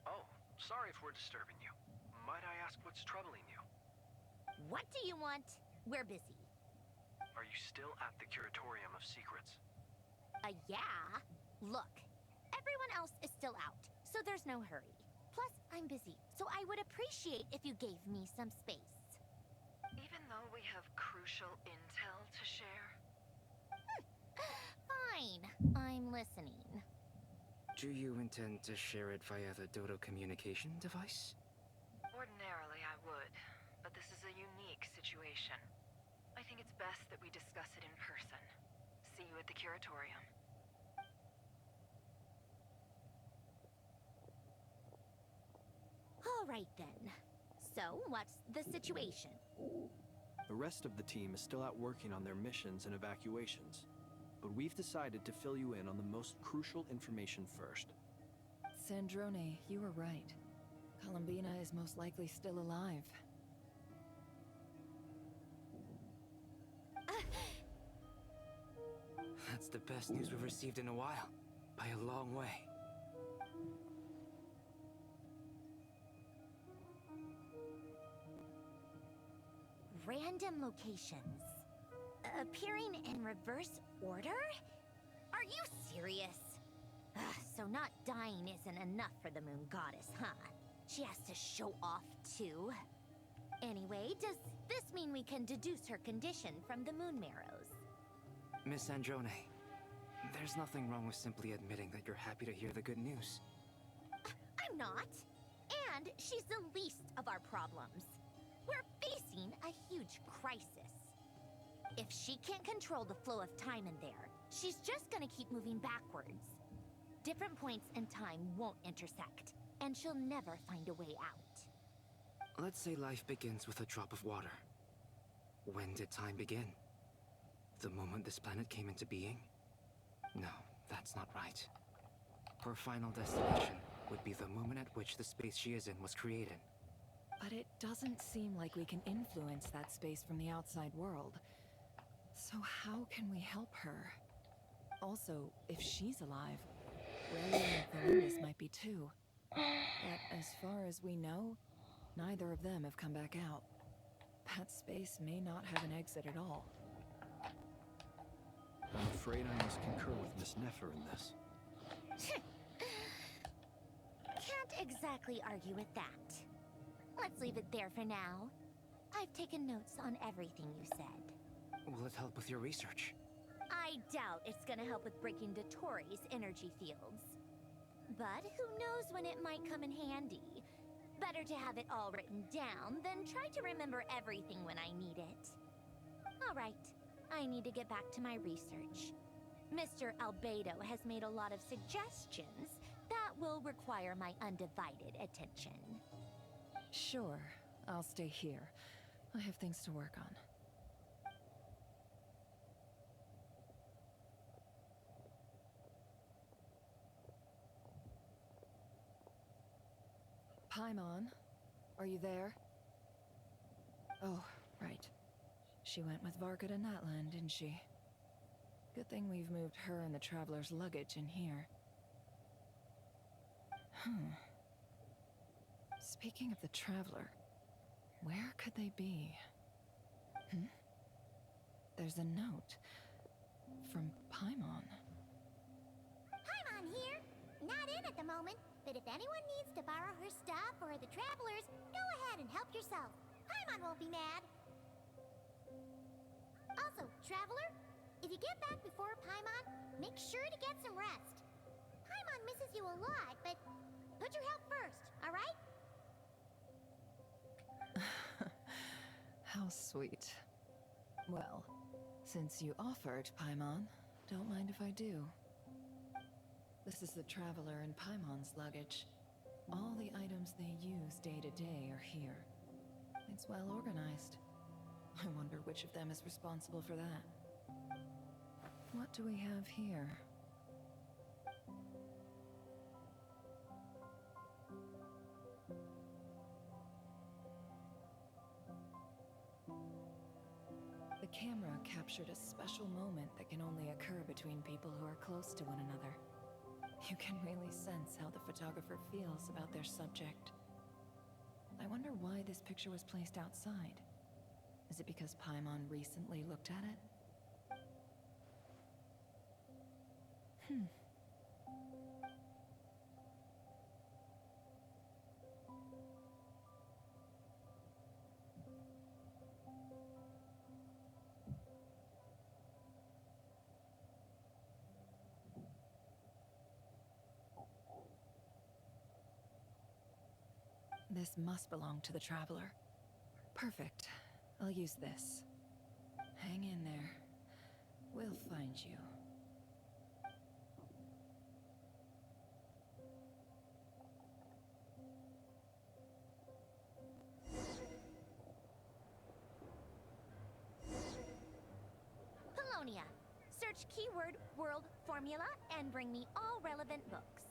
Oh, sorry if we're disturbing you. Might I ask what's troubling you? What do you want? We're busy. Are you still at the Curatorium of Secrets? Yeah. Look, everyone else is still out, so there's no hurry. Plus, I'm busy, so I would appreciate if you gave me some space. Even though we have crucial intel to share? Fine. I'm listening. Do you intend to share it via the Dodo communication device? Ordinarily, I would, but this is a unique situation. I think it's best that we discuss it in person. See you at the Curatorium. All right then. So, what's the situation? The rest of the team is still out working on their missions and evacuations, but we've decided to fill you in on the most crucial information first. Sandrone, you were right. Columbina is most likely still alive. That's the best news we've received in a while. By a long way. Random locations. Appearing in reverse order? Are you serious? So not dying isn't enough for the Moon Goddess, huh? She has to show off too. Anyway, does this mean we can deduce her condition from the Moon Marrows? Miss Androne, there's nothing wrong with simply admitting that you're happy to hear the good news. I'm not. And she's the least of our problems. We're facing a huge crisis. If she can't control the flow of time in there, she's just gonna keep moving backwards. Different points in time won't intersect, and she'll never find a way out. Let's say life begins with a drop of water. When did time begin? The moment this planet came into being? No, that's not right. Her final destination would be the moment at which the space she is in was created. But it doesn't seem like we can influence that space from the outside world. So how can we help her? Also, if she's alive, Raya and Valunis might be too. But as far as we know, neither of them have come back out. That space may not have an exit at all. I'm afraid I must concur with Miss Nefer in this. Can't exactly argue with that. Let's leave it there for now. I've taken notes on everything you said. Will it help with your research? I doubt it's gonna help with breaking Dotori's energy fields. But who knows when it might come in handy. Better to have it all written down than try to remember everything when I need it. Alright, I need to get back to my research. Mr. Albedo has made a lot of suggestions that will require my undivided attention. Sure, I'll stay here. I have things to work on. Paimon, are you there? Oh, right. She went with Varka to Natlan, didn't she? Good thing we've moved her and the Traveler's luggage in here. Speaking of the Traveler, where could they be? There's a note from Paimon. Paimon here. Not in at the moment, but if anyone needs to borrow her stuff or the Travelers, go ahead and help yourself. Paimon won't be mad. Also, Traveler, if you get back before Paimon, make sure to get some rest. Paimon misses you a lot, but put your health first, alright? How sweet. Well, since you offered, Paimon, don't mind if I do. This is the Traveler and Paimon's luggage. All the items they use day to day are here. It's well organized. I wonder which of them is responsible for that. What do we have here? The camera captured a special moment that can only occur between people who are close to one another. You can really sense how the photographer feels about their subject. I wonder why this picture was placed outside. Is it because Paimon recently looked at it? This must belong to the Traveler. Perfect. I'll use this. Hang in there. We'll find you. Paulownia. Search keyword world formula and bring me all relevant books.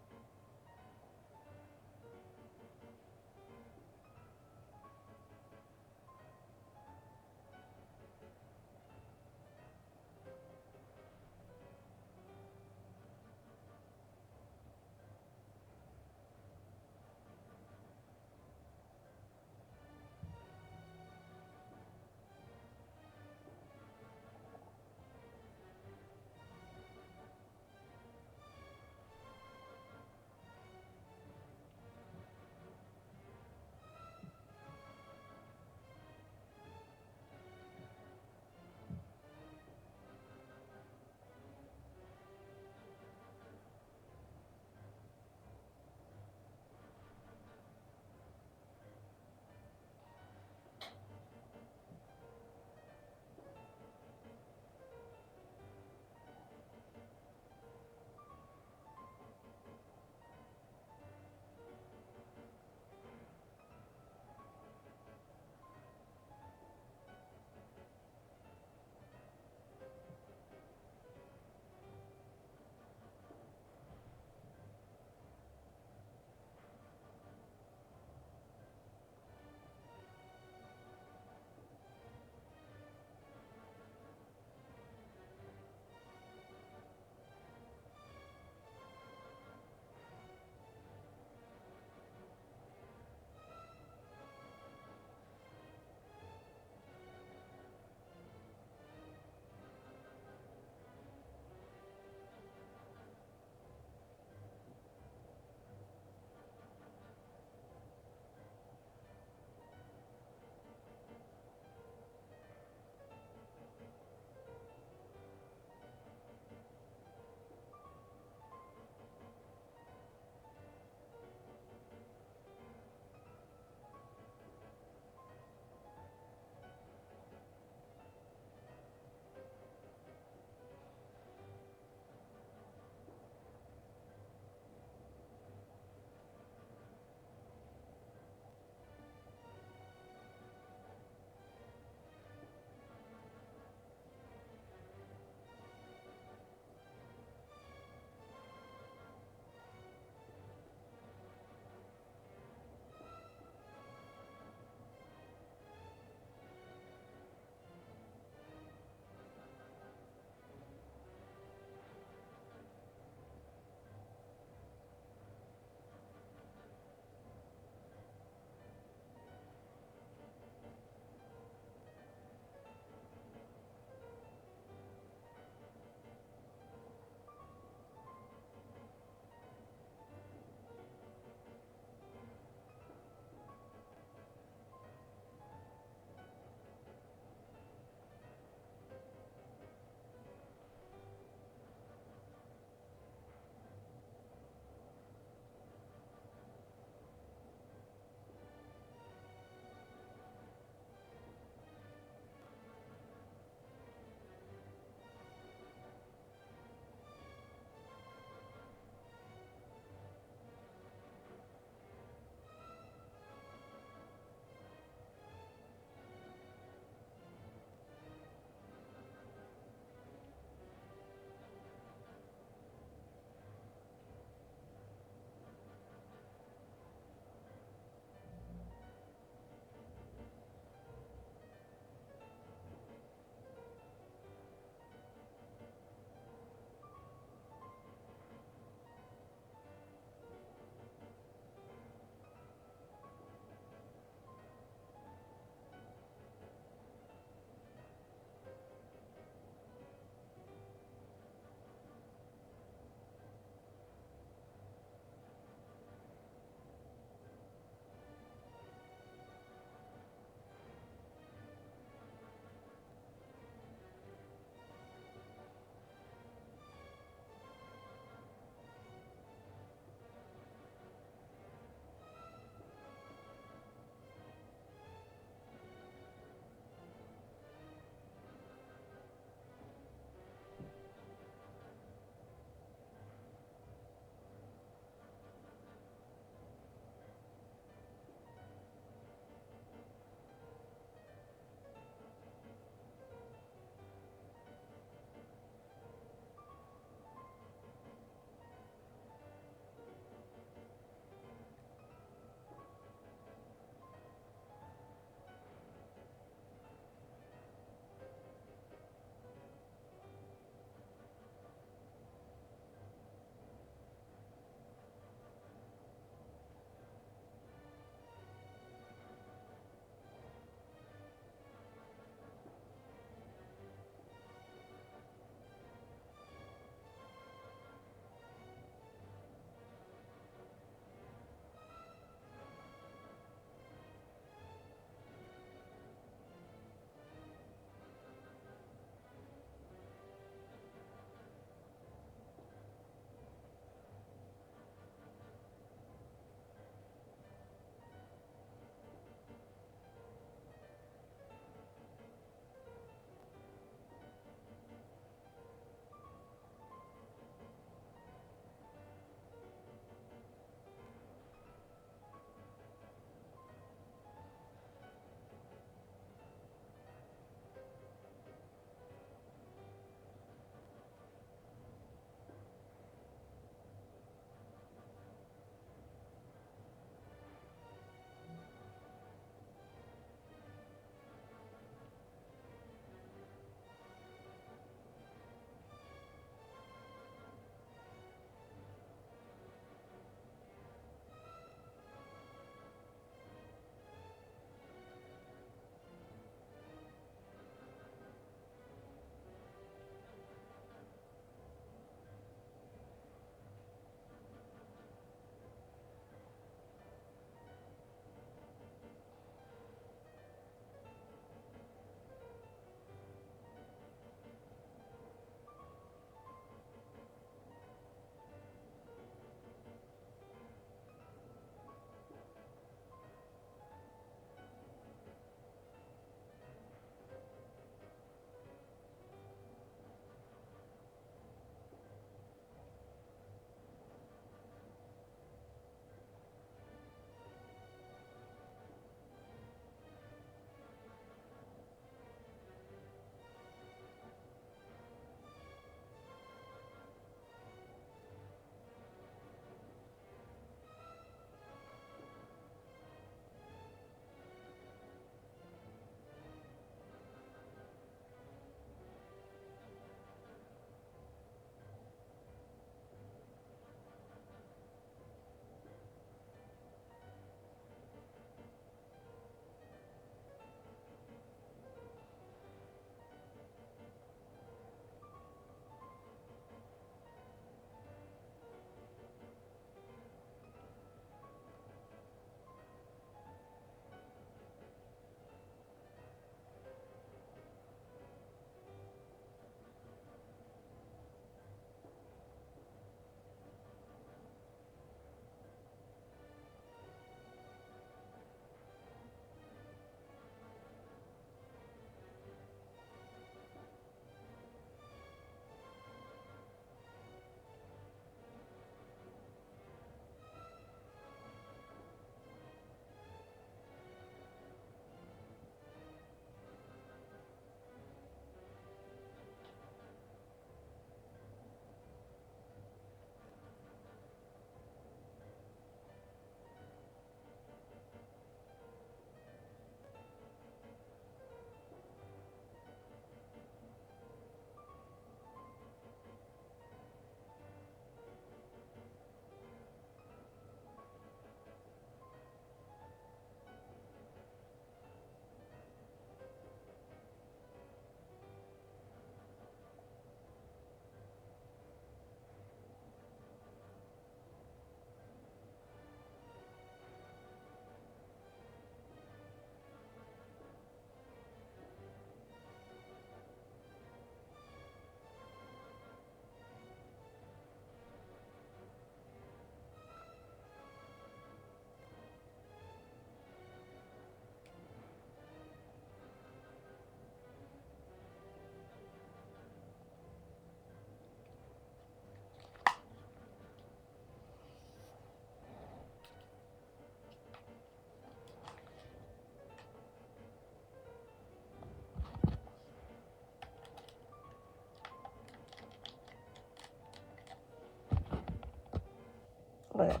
But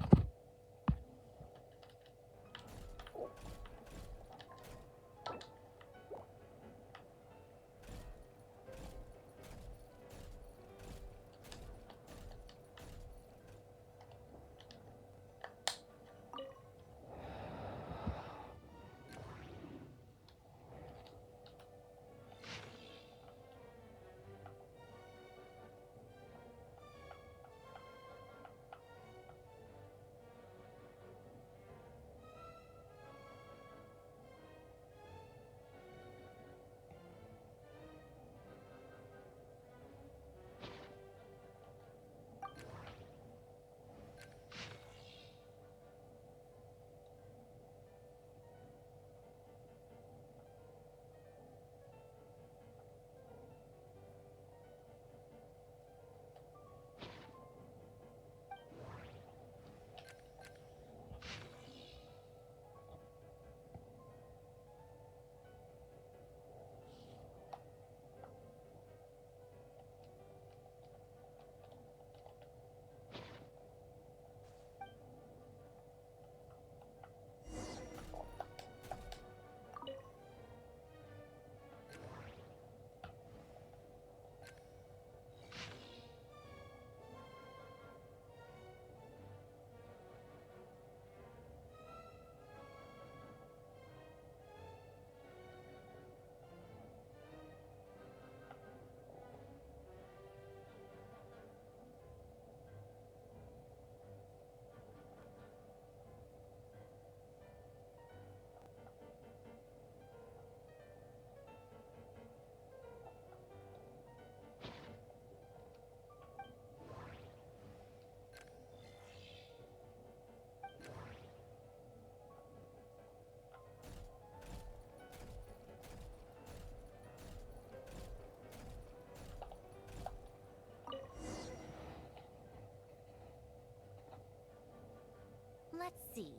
Let's see.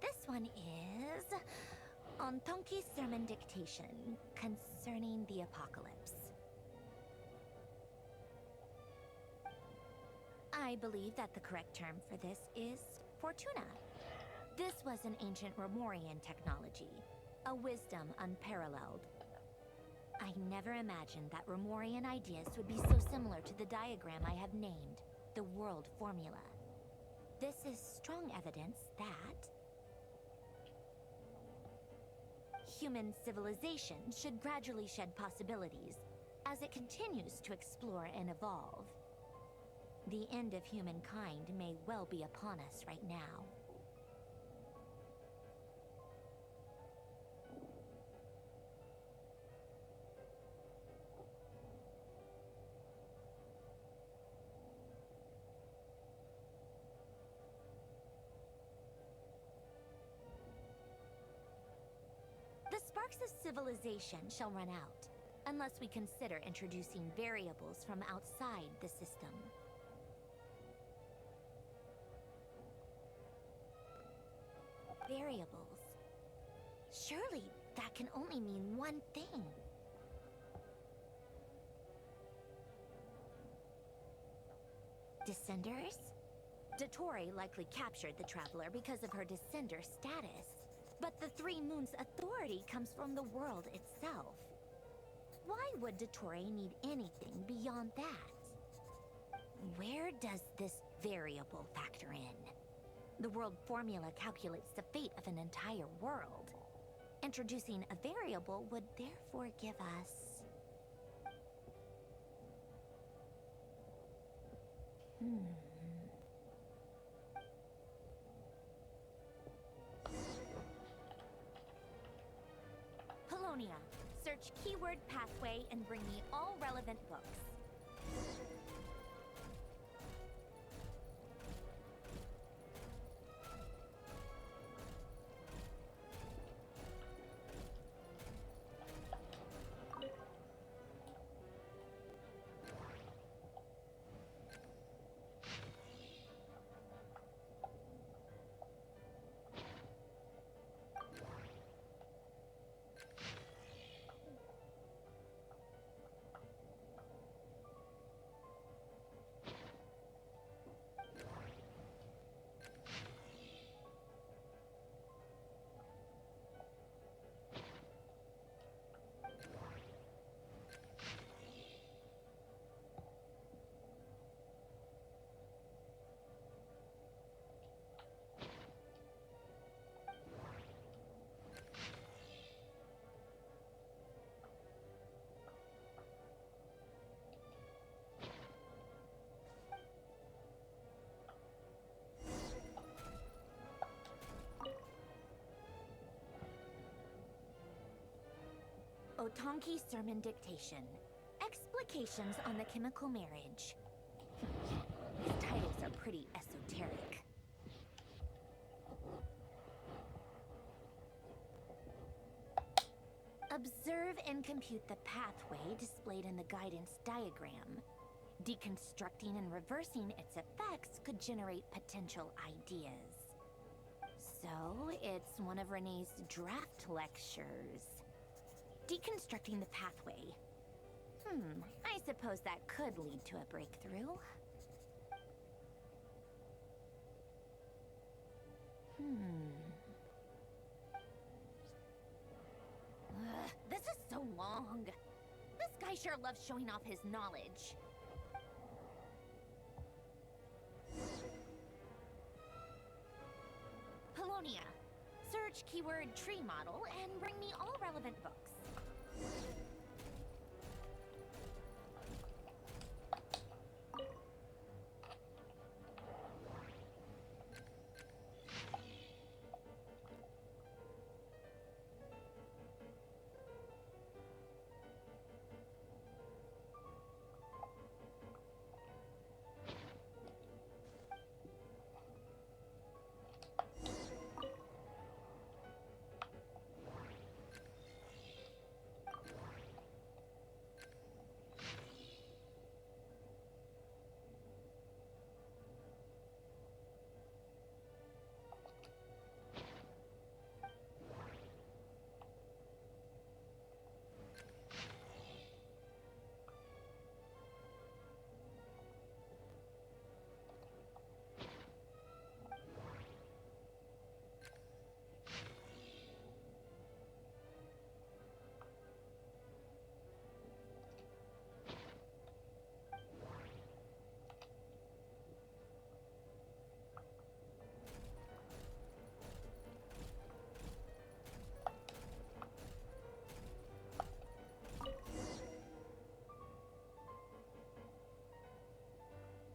This one is on Tonki's sermon dictation concerning the apocalypse. I believe that the correct term for this is Fortuna. This was an ancient Romorian technology, a wisdom unparalleled. I never imagined that Romorian ideas would be so similar to the diagram I have named, the World Formula. This is strong evidence that human civilization should gradually shed possibilities as it continues to explore and evolve. The end of humankind may well be upon us right now. The sparks of civilization shall run out, unless we consider introducing variables from outside the system. Variables. Surely that can only mean one thing. Descenders? Dottore likely captured the Traveler because of her Descender status. But the Three Moons' authority comes from the world itself. Why would Dottore need anything beyond that? Where does this variable factor in? The world formula calculates the fate of an entire world. Introducing a variable would therefore give us... Polonia, search keyword pathway and bring me all relevant books. Otonki Sermon Dictation. Explications on the Chemical Marriage. These titles are pretty esoteric. Observe and compute the pathway displayed in the guidance diagram. Deconstructing and reversing its effects could generate potential ideas. So, it's one of Renee's draft lectures. Deconstructing the pathway. I suppose that could lead to a breakthrough. This is so long. This guy sure loves showing off his knowledge. Polonia. Search keyword tree model and bring me all relevant books.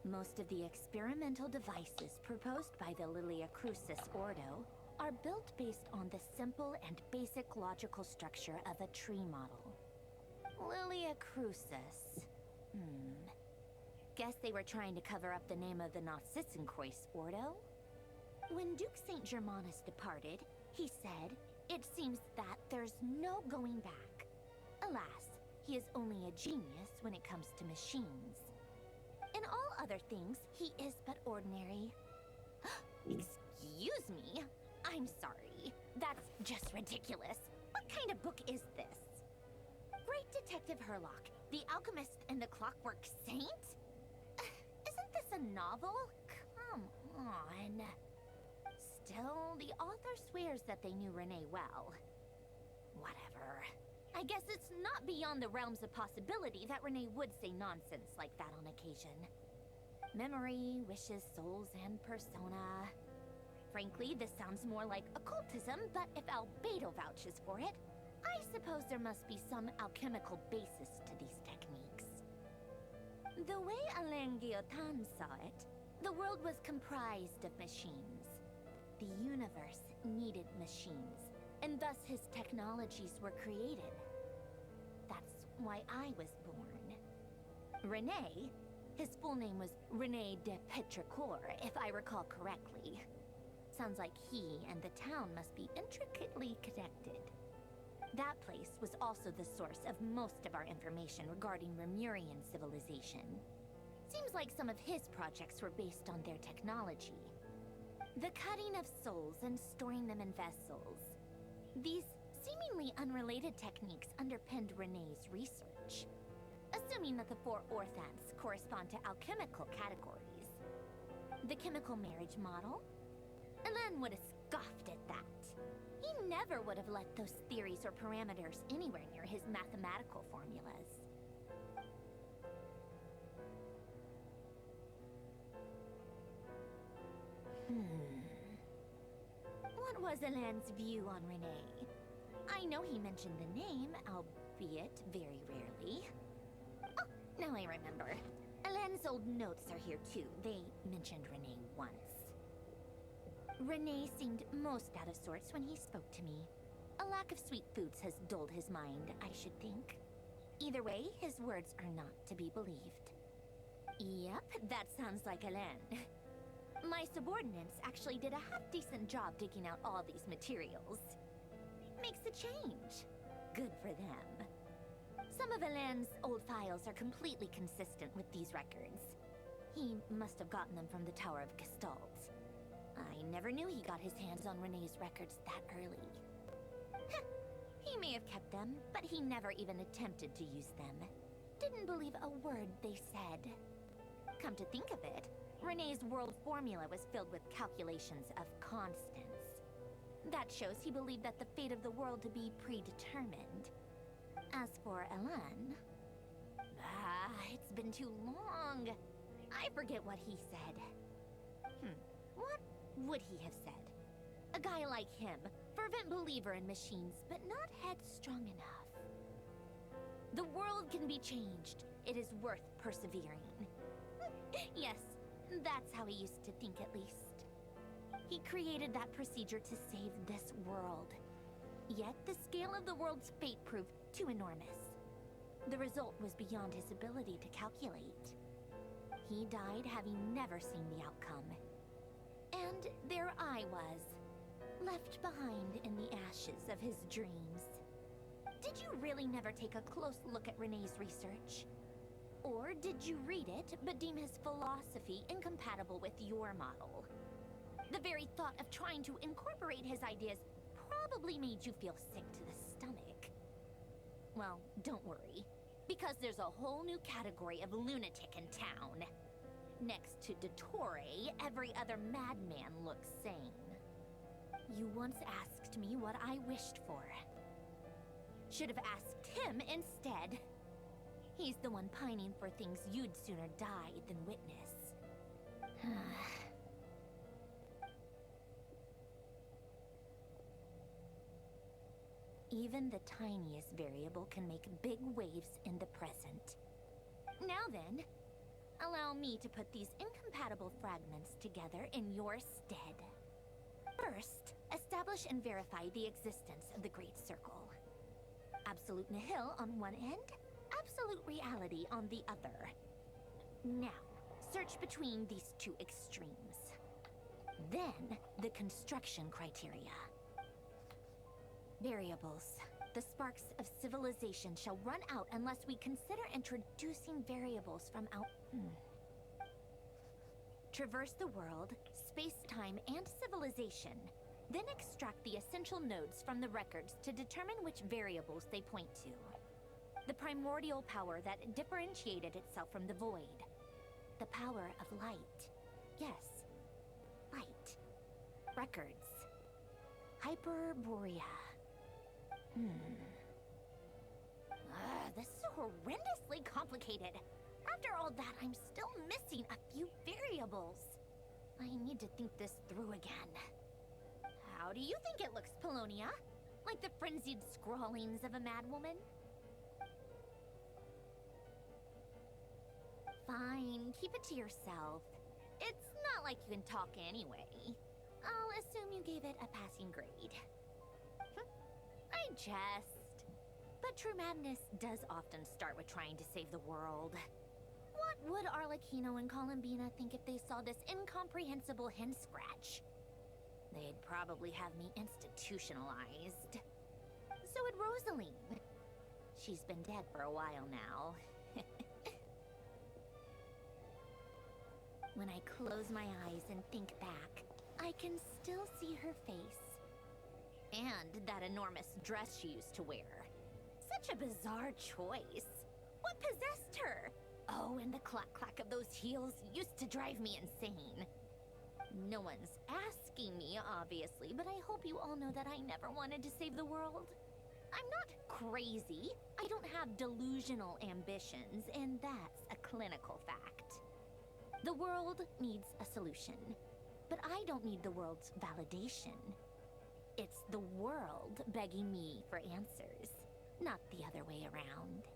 Most of the experimental devices proposed by the Lilia Crucis Ordo are built based on the simple and basic logical structure of a tree model. Lilia Crucis. Guess they were trying to cover up the name of the Narcissenkreuz Ordo? When Duke St. Germanus departed, he said, "It seems that there's no going back." Alas, he is only a genius when it comes to machines. In all other things, he is but ordinary. Excuse me? I'm sorry. That's just ridiculous. What kind of book is this? Great Detective Herlock, The Alchemist and the Clockwork Saint? Isn't this a novel? Come on. Still, the author swears that they knew Renee well. Whatever. I guess it's not beyond the realms of possibility that Renee would say nonsense like that on occasion. Memory, wishes, souls, and persona. Frankly, this sounds more like occultism, but if Albedo vouches for it, I suppose there must be some alchemical basis to these techniques. The way Alain Guillotin saw it, the world was comprised of machines. The universe needed machines, and thus his technologies were created. That's why I was born. Renee, his full name was René de Petrichor, if I recall correctly. Sounds like he and the town must be intricately connected. That place was also the source of most of our information regarding Remurian civilization. Seems like some of his projects were based on their technology. The cutting of souls and storing them in vessels. These seemingly unrelated techniques underpinned Renée's research. Assuming that the four orthants correspond to alchemical categories. The chemical marriage model? Alain would have scoffed at that. He never would have let those theories or parameters anywhere near his mathematical formulas. What was Alain's view on Renee? I know he mentioned the name, albeit very rarely. Oh, now I remember. Alain's old notes are here too. They mentioned Renee once. Renee seemed most out of sorts when he spoke to me. A lack of sweet foods has dulled his mind, I should think. Either way, his words are not to be believed. Yep, that sounds like Hélène. My subordinates actually did a half-decent job digging out all these materials. Makes a change. Good for them. Some of Hélène's old files are completely consistent with these records. He must have gotten them from the Tower of Gestalt. I never knew he got his hands on Renee's records that early. Heh, he may have kept them, but he never even attempted to use them. Didn't believe a word they said. Come to think of it, Renee's world formula was filled with calculations of constants. That shows he believed that the fate of the world to be predetermined. As for Hélène... it's been too long. I forget what he said. What would he have said? A guy like him, fervent believer in machines, but not headstrong enough. The world can be changed. It is worth persevering. Yes, that's how he used to think at least. He created that procedure to save this world. Yet the scale of the world's fate proved too enormous. The result was beyond his ability to calculate. He died having never seen the outcome. And there I was, left behind in the ashes of his dreams. Did you really never take a close look at Renee's research? Or did you read it, but deem his philosophy incompatible with your model? The very thought of trying to incorporate his ideas probably made you feel sick to the stomach. Well, don't worry, because there's a whole new category of lunatic in town. Next to Dottore, every other madman looks sane. You once asked me what I wished for. Should have asked him instead. He's the one pining for things you'd sooner die than witness. Even the tiniest variable can make big waves in the present. Now then, allow me to put these incompatible fragments together in your stead. First, establish and verify the existence of the Great Circle. Absolute nihil on one end, absolute reality on the other. Now, search between these two extremes. Then, the construction criteria. Variables. The sparks of civilization shall run out unless we consider introducing variables from out... Traverse the world, space-time, and civilization. Then extract the essential nodes from the records to determine which variables they point to. The primordial power that differentiated itself from the void. The power of light. Yes, light. Records. Hyperborea. This is horrendously complicated. After all that, I'm still missing a few variables. I need to think this through again. How do you think it looks, Paulownia? Like the frenzied scrawlings of a madwoman? Fine, keep it to yourself. It's not like you can talk anyway. I'll assume you gave it a passing grade. I jest. But true madness does often start with trying to save the world. What would Arlecchino and Columbina think if they saw this incomprehensible hen scratch? They'd probably have me institutionalized. So would Rosaline. She's been dead for a while now. When I close my eyes and think back, I can still see her face. And that enormous dress she used to wear. Such a bizarre choice. What possessed her? Oh, and the clack-clack of those heels used to drive me insane. No one's asking me, obviously, but I hope you all know that I never wanted to save the world. I'm not crazy. I don't have delusional ambitions, and that's a clinical fact. The world needs a solution, but I don't need the world's validation. It's the world begging me for answers, not the other way around.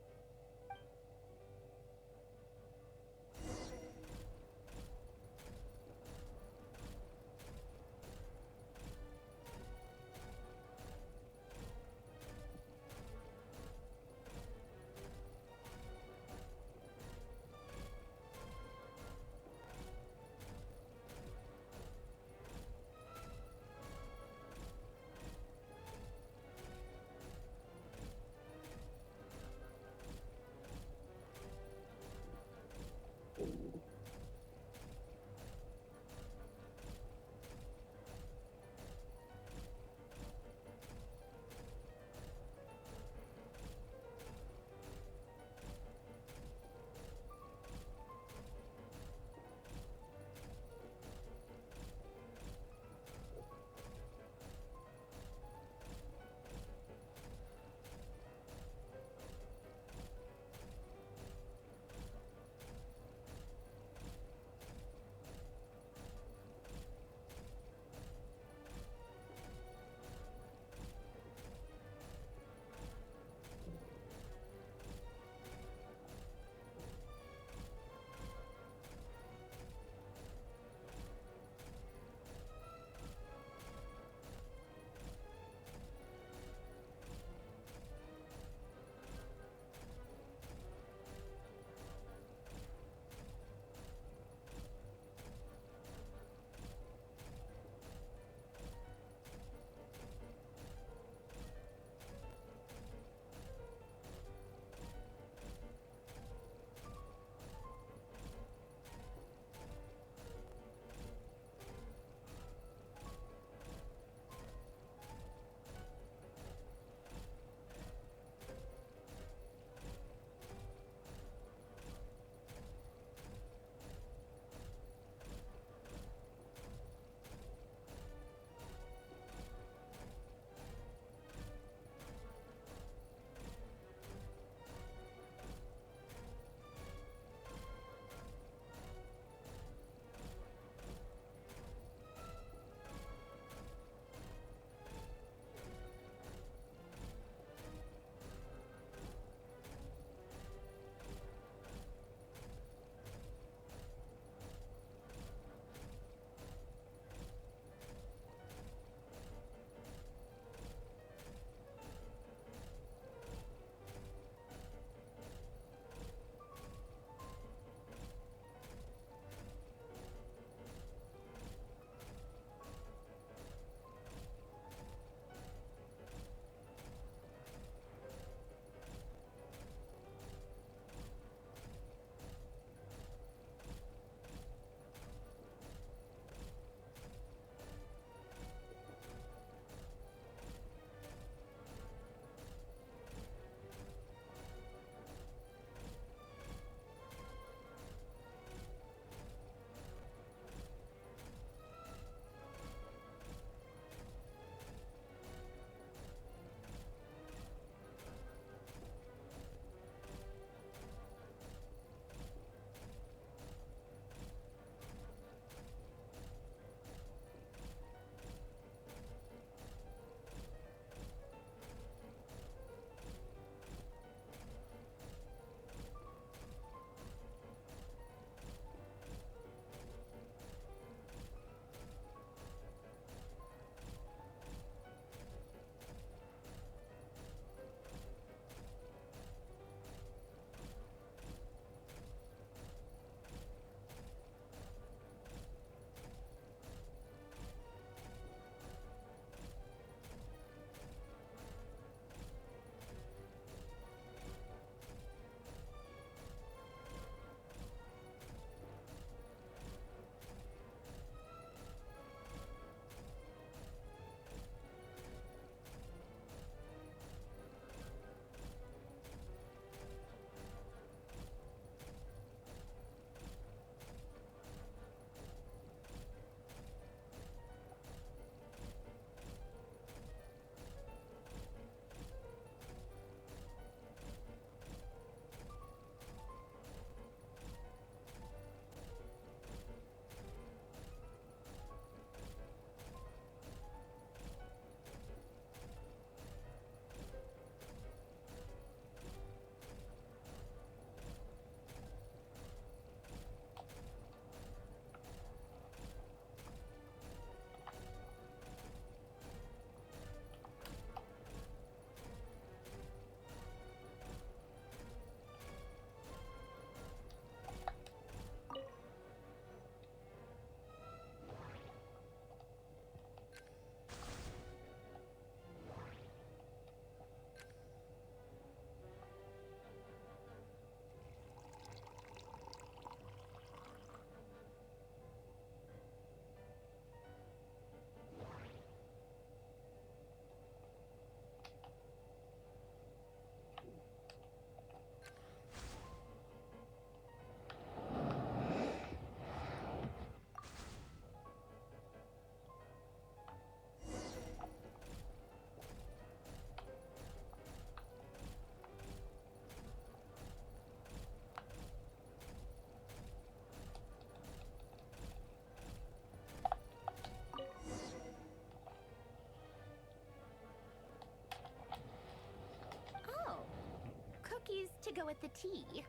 go with the tea.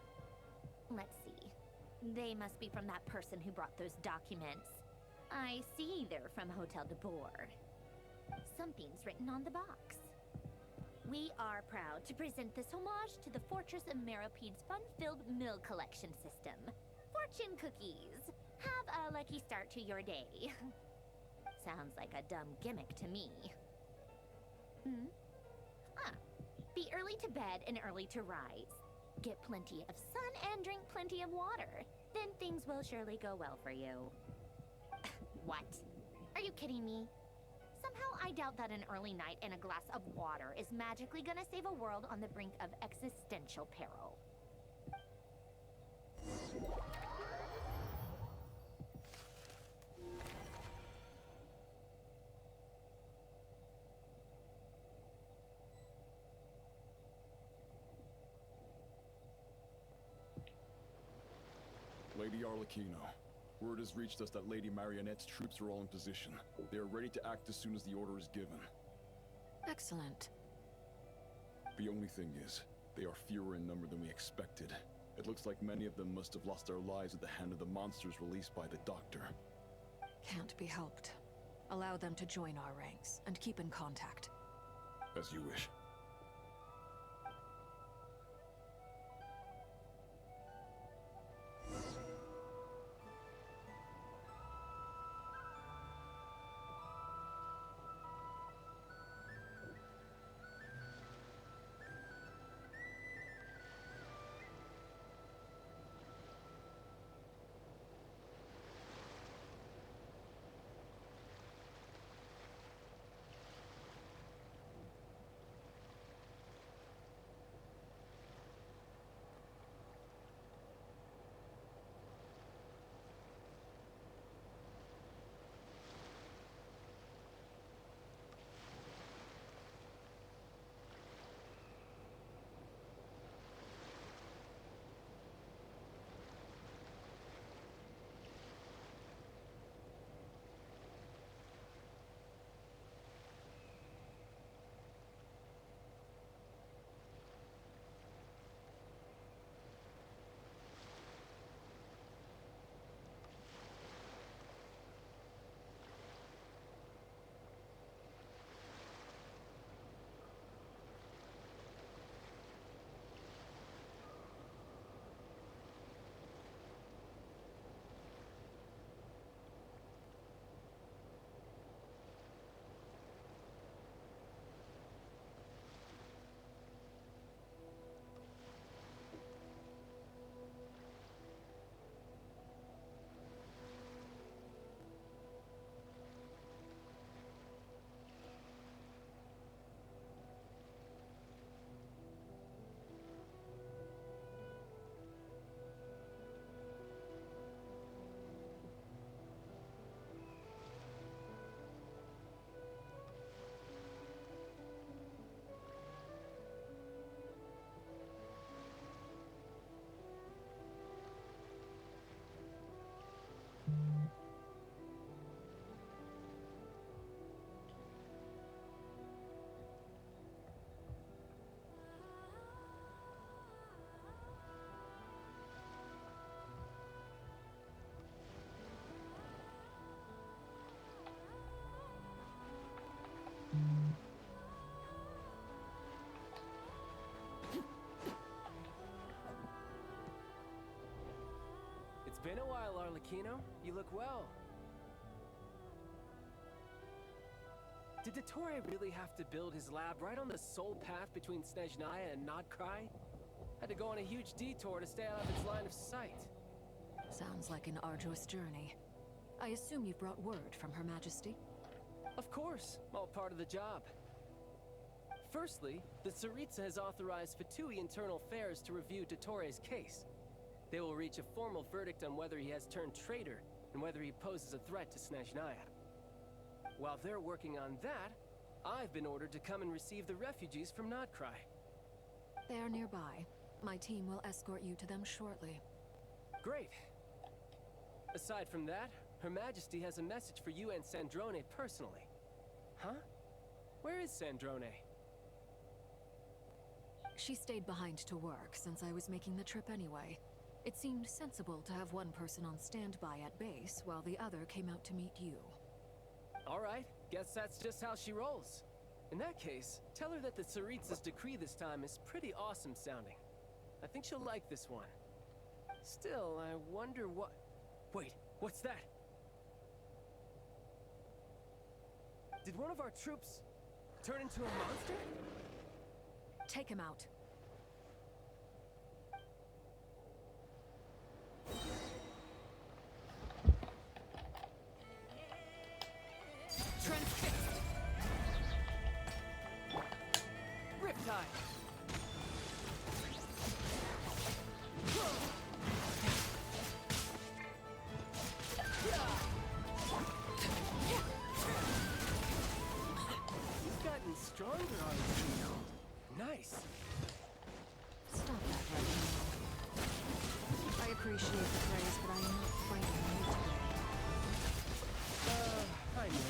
Let's see. They must be from that person who brought those documents. I see they're from Hotel de Boer. Something's written on the box. We are proud to present this homage to the Fortress of Meropede's fun-filled mill collection system. Fortune cookies. Have a lucky start to your day. Sounds like a dumb gimmick to me. Be early to bed and early to rise. Get plenty of sun and drink plenty of water. Then things will surely go well for you. What? Are you kidding me? Somehow I doubt that an early night and a glass of water is magically gonna save a world on the brink of existential peril. Lady Arlecchino, word has reached us that Lady Marionette's troops are all in position. They are ready to act as soon as the order is given. Excellent. The only thing is, they are fewer in number than we expected. It looks like many of them must have lost their lives at the hand of the monsters released by the Doctor. Can't be helped. Allow them to join our ranks, and keep in contact. As you wish. It's been a while, Arlecchino. You look well. Did Dottore really have to build his lab right on the sole path between Snezhnaya and Notcry? Had to go on a huge detour to stay out of its line of sight. Sounds like an arduous journey. I assume you've brought word from Her Majesty? Of course, all part of the job. Firstly, the Tsaritsa has authorized Fatui Internal Affairs to review Dottore's case. They will reach a formal verdict on whether he has turned traitor and whether he poses a threat to Snezhnaya. While they're working on that, I've been ordered to come and receive the refugees from Notcry. They are nearby. My team will escort you to them shortly. Great. Aside from that, Her Majesty has a message for you and Sandrone personally. Huh? Where is Sandrone? She stayed behind to work since I was making the trip anyway. It seemed sensible to have one person on standby at base while the other came out to meet you. Alright, guess that's just how she rolls. In that case, tell her that the Tsaritsa's decree this time is pretty awesome sounding. I think she'll like this one. Still, I wonder what... Wait, what's that? Did one of our troops turn into a monster? Take him out. Transfixed! Riptide! You've gotten stronger on the field. Nice. Stop that right now. I appreciate the praise, but I am not fighting you today. I knew it.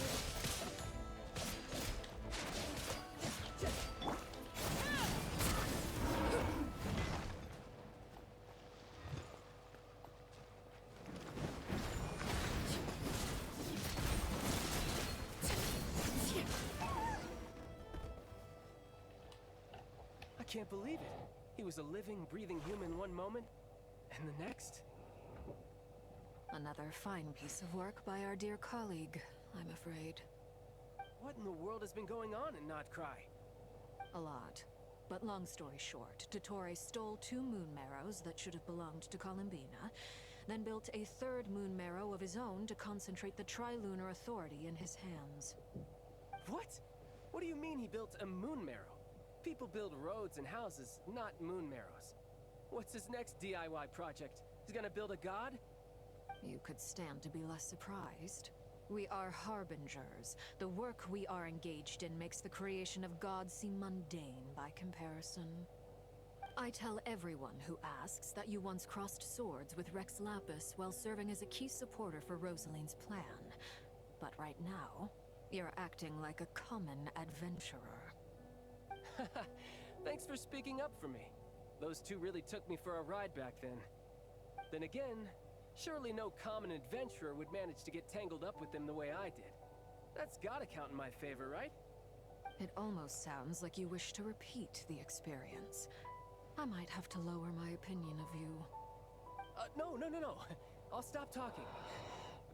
I can't believe it. He was a living, breathing human one moment, and the next... Another fine piece of work by our dear colleague, I'm afraid. What in the world has been going on in Notcry? A lot. But long story short, Dottore stole 2 moon marrows that should have belonged to Columbina, then built a 3rd moon marrow of his own to concentrate the Trilunar Authority in his hands. What? What do you mean he built a moon marrow? People build roads and houses, not moon marrows. What's his next DIY project? He's gonna build a god? You could stand to be less surprised. We are harbingers. The work we are engaged in makes the creation of gods seem mundane by comparison. I tell everyone who asks that you once crossed swords with Rex Lapis while serving as a key supporter for Rosaline's plan. But right now, you're acting like a common adventurer. Thanks for speaking up for me. Those 2 really took me for a ride back then. Then again, surely no common adventurer would manage to get tangled up with them the way I did. That's gotta count in my favor, right? It almost sounds like you wish to repeat the experience. I might have to lower my opinion of you. No. I'll stop talking.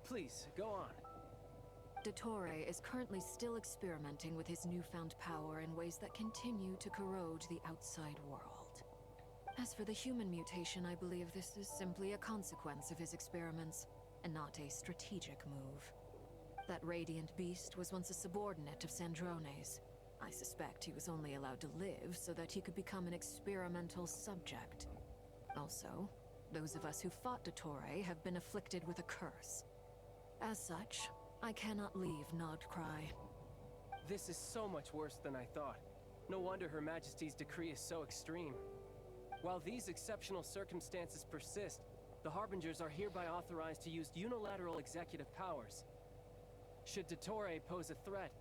Please, go on. Dottore is currently still experimenting with his newfound power in ways that continue to corrode the outside world. As for the human mutation, I believe this is simply a consequence of his experiments, and not a strategic move. That radiant beast was once a subordinate of Sandrone's. I suspect he was only allowed to live so that he could become an experimental subject. Also, those of us who fought Dottore have been afflicted with a curse. As such, I cannot leave Nodcry. This is so much worse than I thought. No wonder Her Majesty's decree is so extreme. While these exceptional circumstances persist, the Harbingers are hereby authorized to use unilateral executive powers. Should Dottore pose a threat,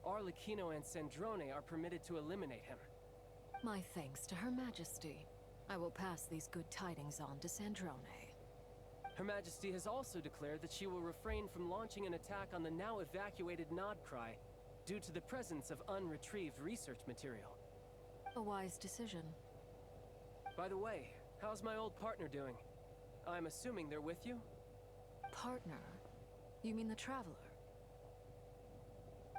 Arlecchino and Sandrone are permitted to eliminate him. My thanks to Her Majesty. I will pass these good tidings on to Sandrone. Her Majesty has also declared that she will refrain from launching an attack on the now evacuated Nodcry due to the presence of unretrieved research material. A wise decision. By the way, how's my old partner doing? I'm assuming they're with you? Partner? You mean the Traveler?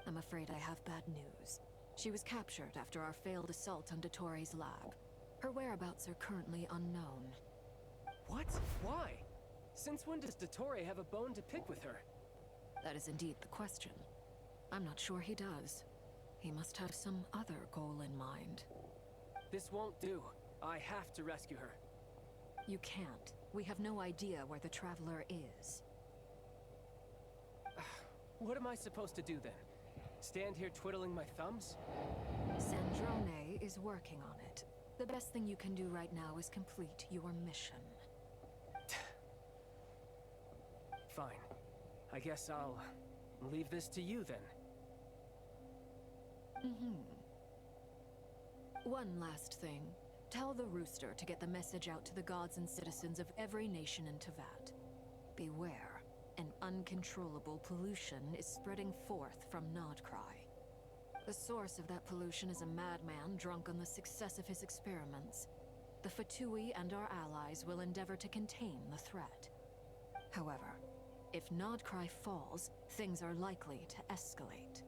I'm afraid I have bad news. She was captured after our failed assault on Dottore's lab. Her whereabouts are currently unknown. What? Why? Since when does Dottore have a bone to pick with her? That is indeed the question. I'm not sure he does. He must have some other goal in mind. This won't do. I have to rescue her. You can't. We have no idea where the Traveler is. What am I supposed to do then? Stand here twiddling my thumbs? Sandrone is working on it. The best thing you can do right now is complete your mission. Fine. I guess I'll leave this to you then. One last thing. Tell the Rooster to get the message out to the gods and citizens of every nation in Teyvat. Beware. An uncontrollable pollution is spreading forth from Nodcry. The source of that pollution is a madman drunk on the success of his experiments. The Fatui and our allies will endeavor to contain the threat. However, if Nodcry falls, things are likely to escalate.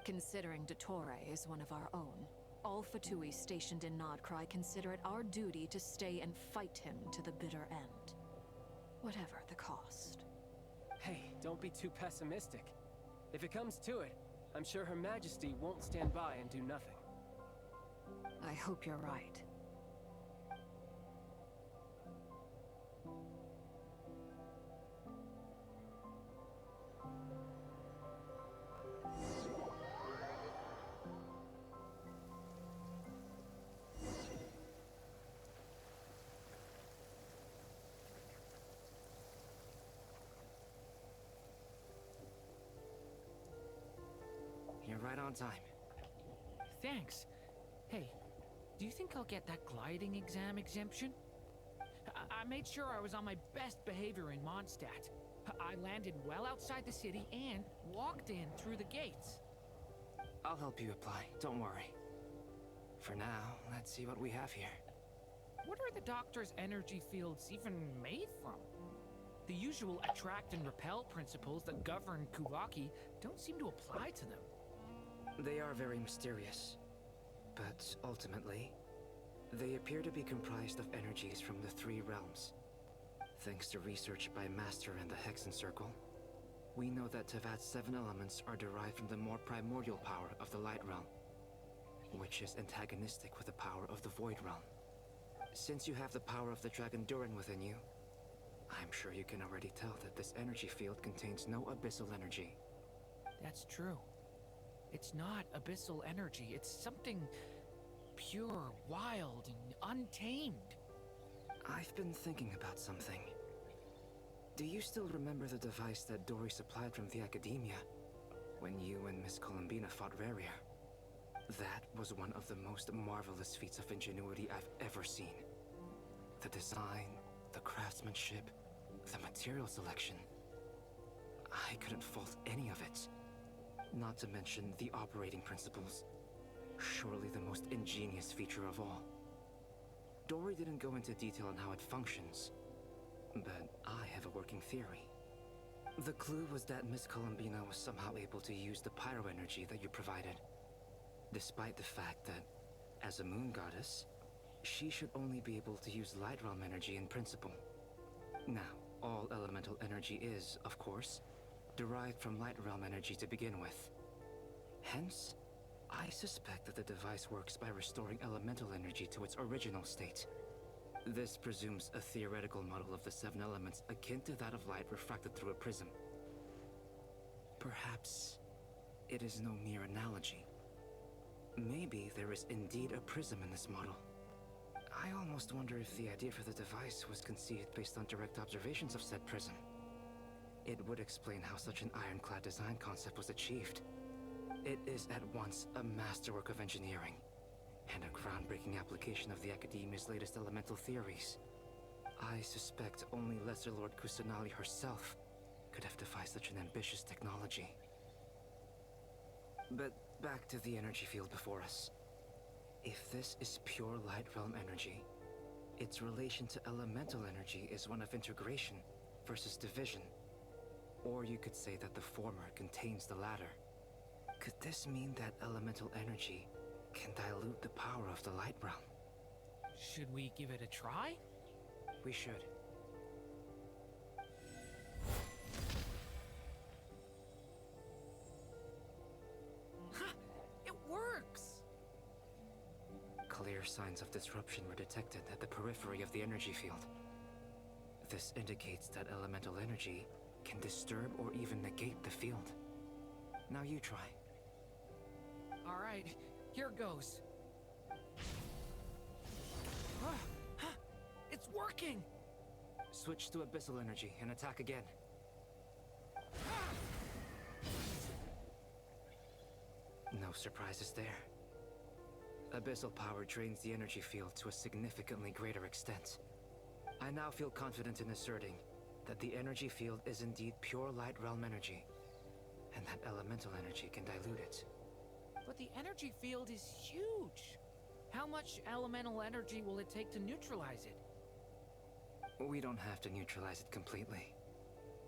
Considering Dottore is one of our own, all Fatui stationed in Nodcry consider it our duty to stay and fight him to the bitter end. Whatever the cost. Hey, don't be too pessimistic. If it comes to it, I'm sure Her Majesty won't stand by and do nothing. I hope you're right. You're right on time. Thanks. Hey, do you think I'll get that gliding exam exemption? I made sure I was on my best behavior in Mondstadt. I landed well outside the city and walked in through the gates. I'll help you apply, don't worry. For now, let's see what we have here. What are the Doctor's energy fields even made from? The usual attract and repel principles that govern Kuvaki don't seem to apply to them. They are very mysterious, but ultimately, they appear to be comprised of energies from the three realms. Thanks to research by Master and the Hexen Circle, we know that Teyvat's 7 elements are derived from the more primordial power of the Light Realm, which is antagonistic with the power of the Void Realm. Since you have the power of the Dragon Durin within you, I'm sure you can already tell that this energy field contains no abyssal energy. That's true. It's not abyssal energy, it's something pure, wild, and untamed. I've been thinking about something. Do you still remember the device that Dory supplied from the Academia when you and Miss Columbina fought Rarier? That was one of the most marvelous feats of ingenuity I've ever seen. The design, the craftsmanship, the material selection. I couldn't fault any of it. Not to mention the operating principles. Surely the most ingenious feature of all. Dory didn't go into detail on how it functions, but I have a working theory. The clue was that Miss Columbina was somehow able to use the pyro energy that you provided, despite the fact that, as a moon goddess, she should only be able to use Light Realm energy in principle. Now, all elemental energy is, of course, derived from Light Realm energy to begin with. Hence, I suspect that the device works by restoring elemental energy to its original state. This presumes a theoretical model of the 7 elements akin to that of light refracted through a prism. Perhaps it is no mere analogy. Maybe there is indeed a prism in this model. I almost wonder if the idea for the device was conceived based on direct observations of said prism. It would explain how such an ironclad design concept was achieved. It is at once a masterwork of engineering and a groundbreaking application of the Academia's latest elemental theories. I suspect only Lesser Lord Kusanali herself could have devised such an ambitious technology. But back to the energy field before us. If this is pure Light Realm energy, its relation to elemental energy is one of integration versus division. Or you could say that the former contains the latter. Could this mean that elemental energy can dilute the power of the Light Realm? Should we give it a try? We should. It works! Clear signs of disruption were detected at the periphery of the energy field. This indicates that elemental energy can disturb or even negate the field. Now you try. All right, here goes. It's working! Switch to abyssal energy and attack again. No surprises there. Abyssal power drains the energy field to a significantly greater extent. I now feel confident in asserting that the energy field is indeed pure Light Realm energy, and that elemental energy can dilute it. But the energy field is huge. How much elemental energy will it take to neutralize it? We don't have to neutralize it completely.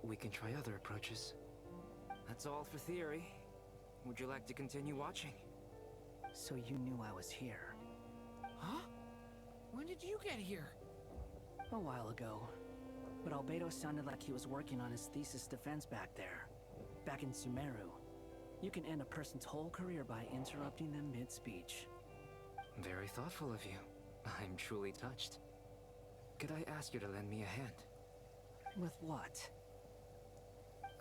We can try other approaches. That's all for theory. Would you like to continue watching? So you knew I was here. Huh? When did you get here? A while ago. But Albedo sounded like he was working on his thesis defense back there. Back in Sumeru. You can end a person's whole career by interrupting them mid-speech. Very thoughtful of you. I'm truly touched. Could I ask you to lend me a hand? With what?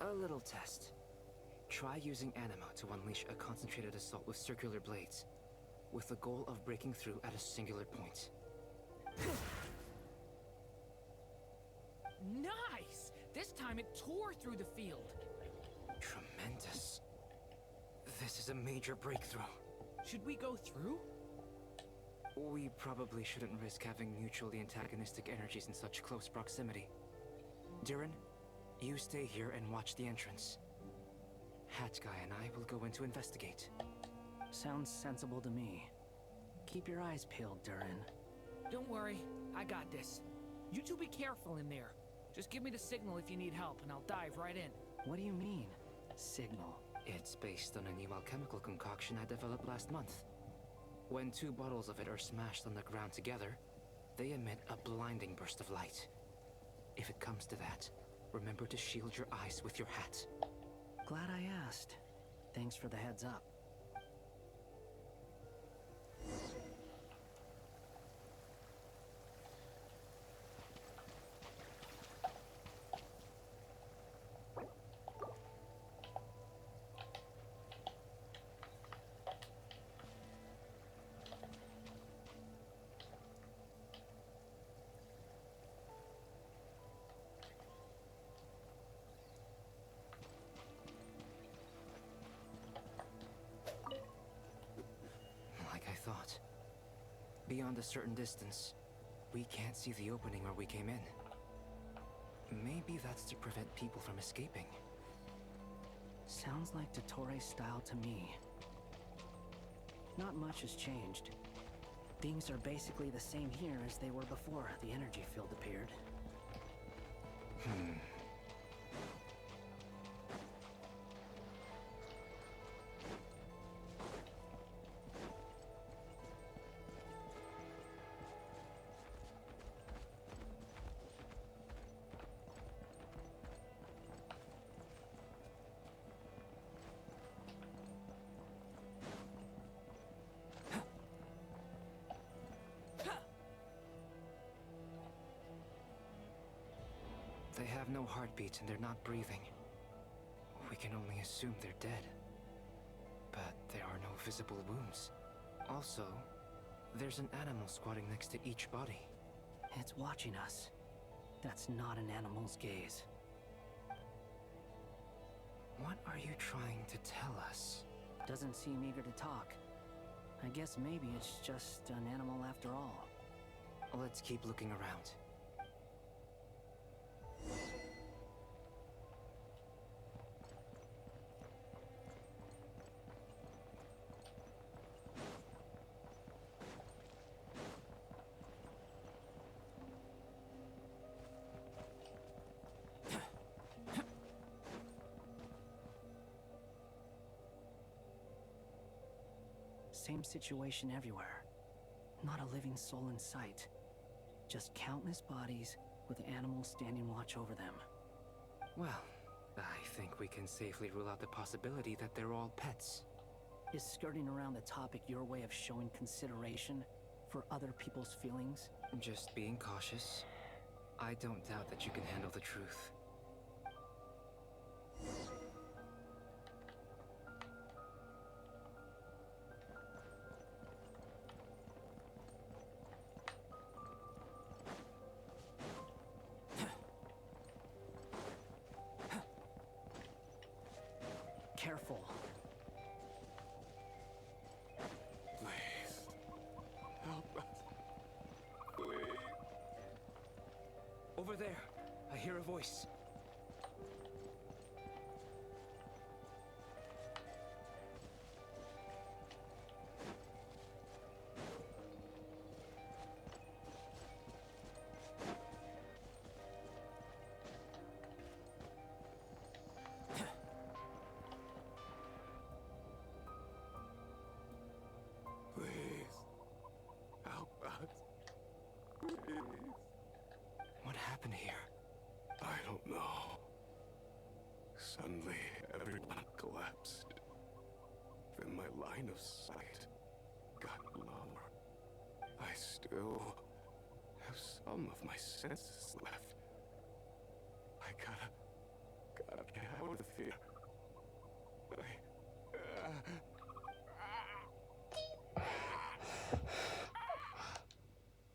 A little test. Try using Anima to unleash a concentrated assault with circular blades, with the goal of breaking through at a singular point. Nice! This time it tore through the field. Tremendous. This is a major breakthrough. Should we go through? We probably shouldn't risk having mutually antagonistic energies in such close proximity. Durin, you stay here and watch the entrance. Hat Guy and I will go in to investigate. Sounds sensible to me. Keep your eyes peeled, Durin. Don't worry, I got this. You two be careful in there. Just give me the signal if you need help, and I'll dive right in. What do you mean, signal? It's based on a new alchemical concoction I developed last month. When 2 bottles of it are smashed on the ground together, they emit a blinding burst of light. If it comes to that, remember to shield your eyes with your hat. Glad I asked. Thanks for the heads up. Thought. Beyond a certain distance, we can't see the opening where we came in. Maybe that's to prevent people from escaping. Sounds like Dottore style to me. Not much has changed. Things are basically the same here as they were before the energy field appeared. They have no heartbeat and they're not breathing. We can only assume they're dead. But there are no visible wounds. Also, there's an animal squatting next to each body. It's watching us. That's not an animal's gaze. What are you trying to tell us? Doesn't seem eager to talk. I guess maybe it's just an animal after all. Let's keep looking around. Same situation everywhere. Not a living soul in sight. Just countless bodies with animals standing watch over them. Well, I think we can safely rule out the possibility that they're all pets. Is skirting around the topic your way of showing consideration for other people's feelings? Just being cautious. I don't doubt that you can handle the truth. Careful. Please, Over there. I hear a voice. Please. Help us. Please. What happened here? I don't know. Suddenly, everyone collapsed. Then my line of sight got lower. I still have some of my senses left. I gotta get out of here.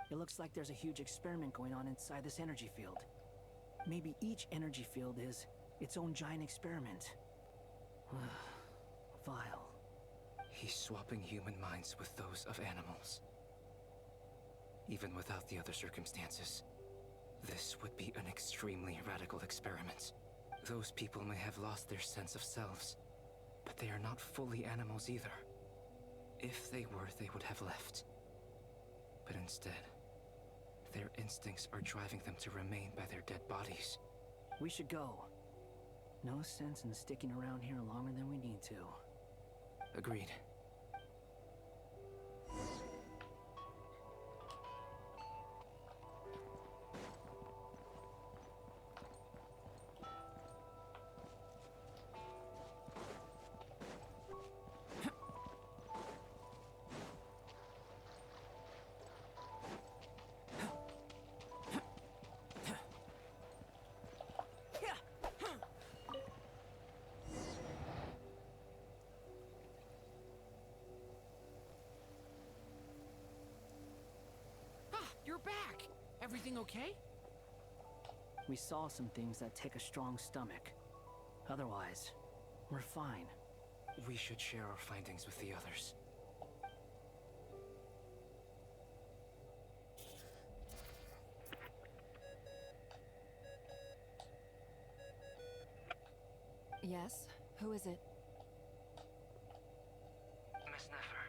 It looks like there's a huge experiment going on inside this energy field. Maybe each energy field is its own giant experiment. Vile. He's swapping human minds with those of animals. Even without the other circumstances, this would be an extremely radical experiment. Those people may have lost their sense of selves, but they are not fully animals either. If they were, they would have left. But instead, their instincts are driving them to remain by their dead bodies. We should go. No sense in sticking around here longer than we need to. Agreed. You're back! Everything okay? We saw some things that take a strong stomach. Otherwise, we're fine. We should share our findings with the others. Yes? Who is it? Miss Nefer,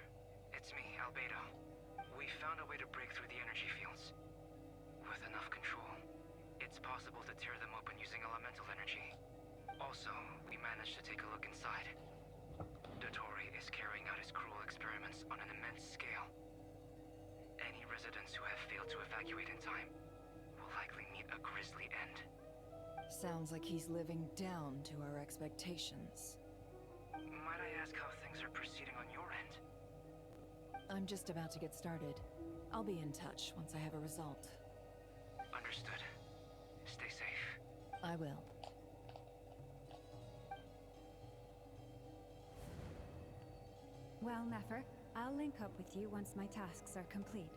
it's me, Albedo. We found a way to break through the energy fields. With enough control, it's possible to tear them open using elemental energy. Also, we managed to take a look inside. Dottore is carrying out his cruel experiments on an immense scale. Any residents who have failed to evacuate in time will likely meet a grisly end. Sounds like he's living down to our expectations. Might I ask how things are proceeding on your end? I'm just about to get started. I'll be in touch once I have a result. Understood. Stay safe. I will. Well, Nefer, I'll link up with you once my tasks are complete.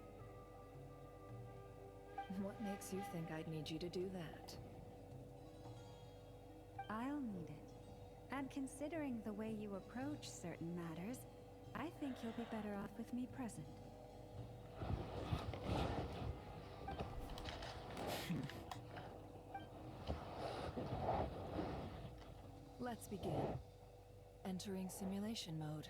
What makes you think I'd need you to do that? I'll need it. And considering the way you approach certain matters, I think you'll be better off with me present. Let's begin. Entering simulation mode.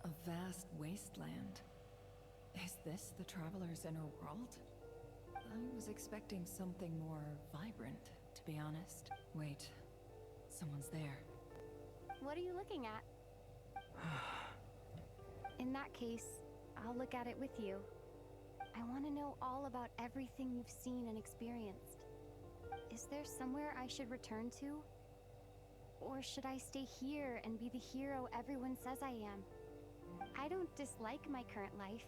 A vast wasteland. Is this the Traveler's inner world? I was expecting something more vibrant, to be honest. Wait, someone's there. What are you looking at? In that case, I'll look at it with you. I want to know all about everything you've seen and experienced. Is there somewhere I should return to? Or should I stay here and be the hero everyone says I am? I don't dislike my current life.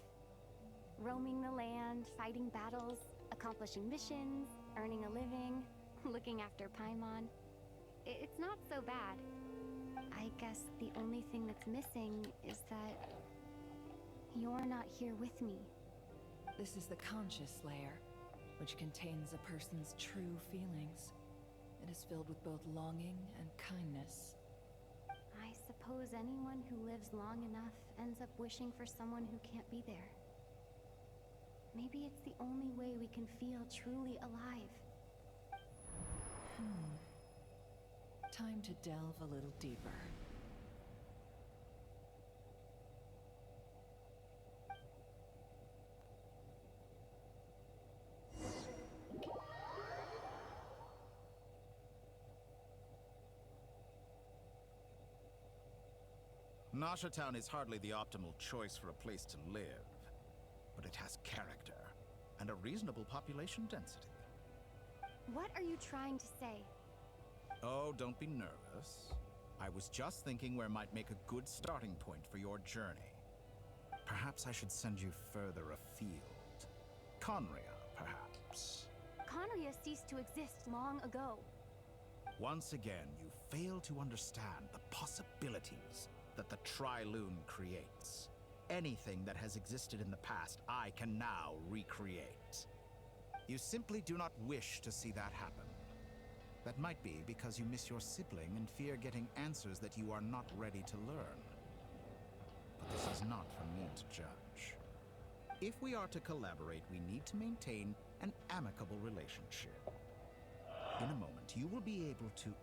Roaming the land, fighting battles, accomplishing missions, earning a living, looking after Paimon. It's not so bad. I guess the only thing that's missing is that you're not here with me. This is the conscious layer, which contains a person's true feelings. It is filled with both longing and kindness. I suppose anyone who lives long enough ends up wishing for someone who can't be there. Maybe it's the only way we can feel truly alive. Time to delve a little deeper. Nasha Town is hardly the optimal choice for a place to live, but it has character and a reasonable population density. What are you trying to say? Oh, don't be nervous. I was just thinking where might make a good starting point for your journey. Perhaps I should send you further afield. Conria, perhaps. Conria ceased to exist long ago. Once again, you fail to understand the possibilities that the Tri-Lune creates. Anything that has existed in the past, I can now recreate. You simply do not wish to see that happen. That might be because you miss your sibling and fear getting answers that you are not ready to learn. But this is not for me to judge. If we are to collaborate, we need to maintain an amicable relationship. In a moment, you will be able to...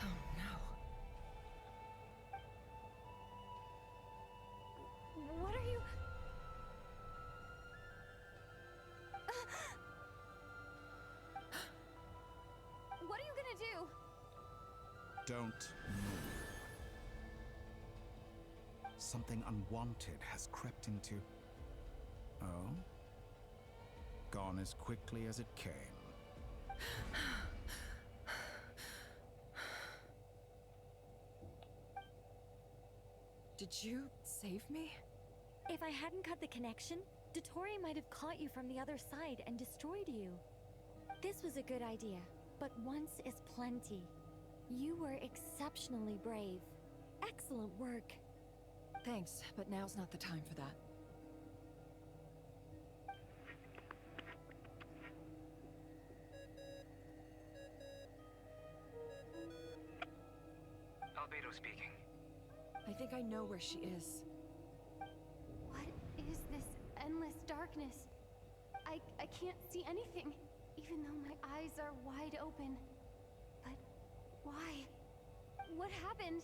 Oh no. What are you... What are you gonna do? Don't move. Something unwanted has crept into... Oh? Gone as quickly as it came. Did you save me? If I hadn't cut the connection, Dottore might have caught you from the other side and destroyed you. This was a good idea, but once is plenty. You were exceptionally brave. Excellent work. Thanks, but now's not the time for that. Albedo speaking. I think I know where she is. What is this endless darkness? I can't see anything, even though my eyes are wide open. But why? What happened?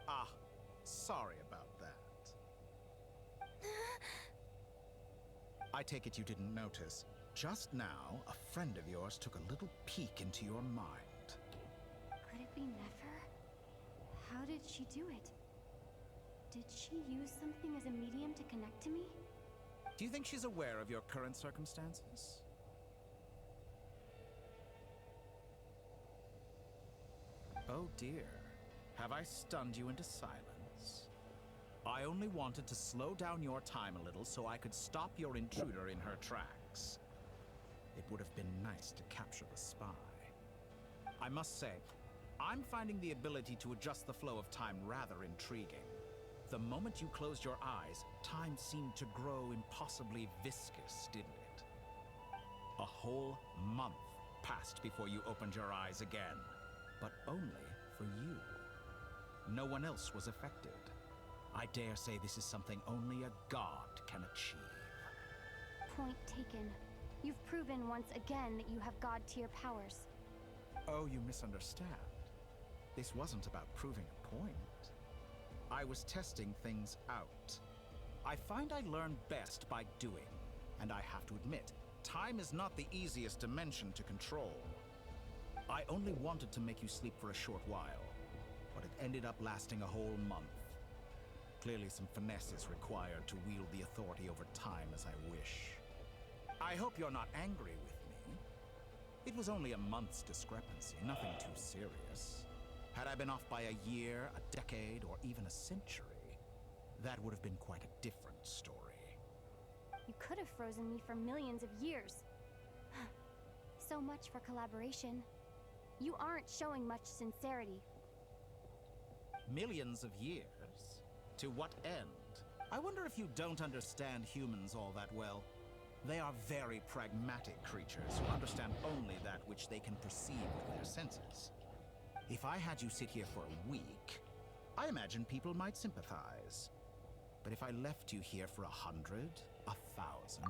Ah, sorry about that. I take it you didn't notice. Just now, a friend of yours took a little peek into your mind. Could it be Nefer? How did she do it? Did she use something as a medium to connect to me? Do you think she's aware of your current circumstances? Oh dear. Have I stunned you into silence? I only wanted to slow down your time a little so I could stop your intruder in her tracks. It would have been nice to capture the spy. I must say, I'm finding the ability to adjust the flow of time rather intriguing. The moment you closed your eyes, time seemed to grow impossibly viscous, didn't it? A whole month passed before you opened your eyes again, but only for you. No one else was affected. I dare say this is something only a god can achieve. Point taken. You've proven once again that you have god-tier powers. Oh, you misunderstand. This wasn't about proving a point. I was testing things out. I find I learn best by doing, and I have to admit, time is not the easiest dimension to control. I only wanted to make you sleep for a short while, but it ended up lasting a whole month. Clearly some finesse is required to wield the authority over time as I wish. I hope you're not angry with me. It was only a month's discrepancy, nothing too serious. Had I been off by a year, a decade, or even a century, that would have been quite a different story. You could have frozen me for millions of years. So much for collaboration. You aren't showing much sincerity. Millions of years? To what end? I wonder if you don't understand humans all that well. They are very pragmatic creatures who understand only that which they can perceive with their senses. If I had you sit here for a week, I imagine people might sympathize. But if I left you here for 100, 1,000...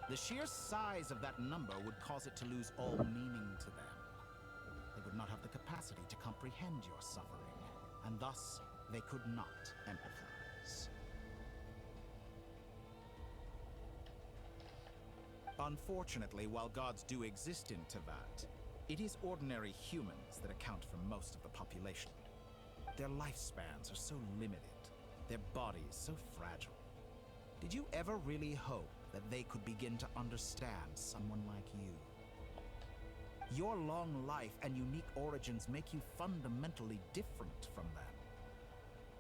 The sheer size of that number would cause it to lose all meaning to them. They would not have the capacity to comprehend your suffering, and thus they could not empathize. Unfortunately, while gods do exist in Teyvat, it is ordinary humans that account for most of the population. Their lifespans are so limited, their bodies so fragile. Did you ever really hope that they could begin to understand someone like you? Your long life and unique origins make you fundamentally different from them.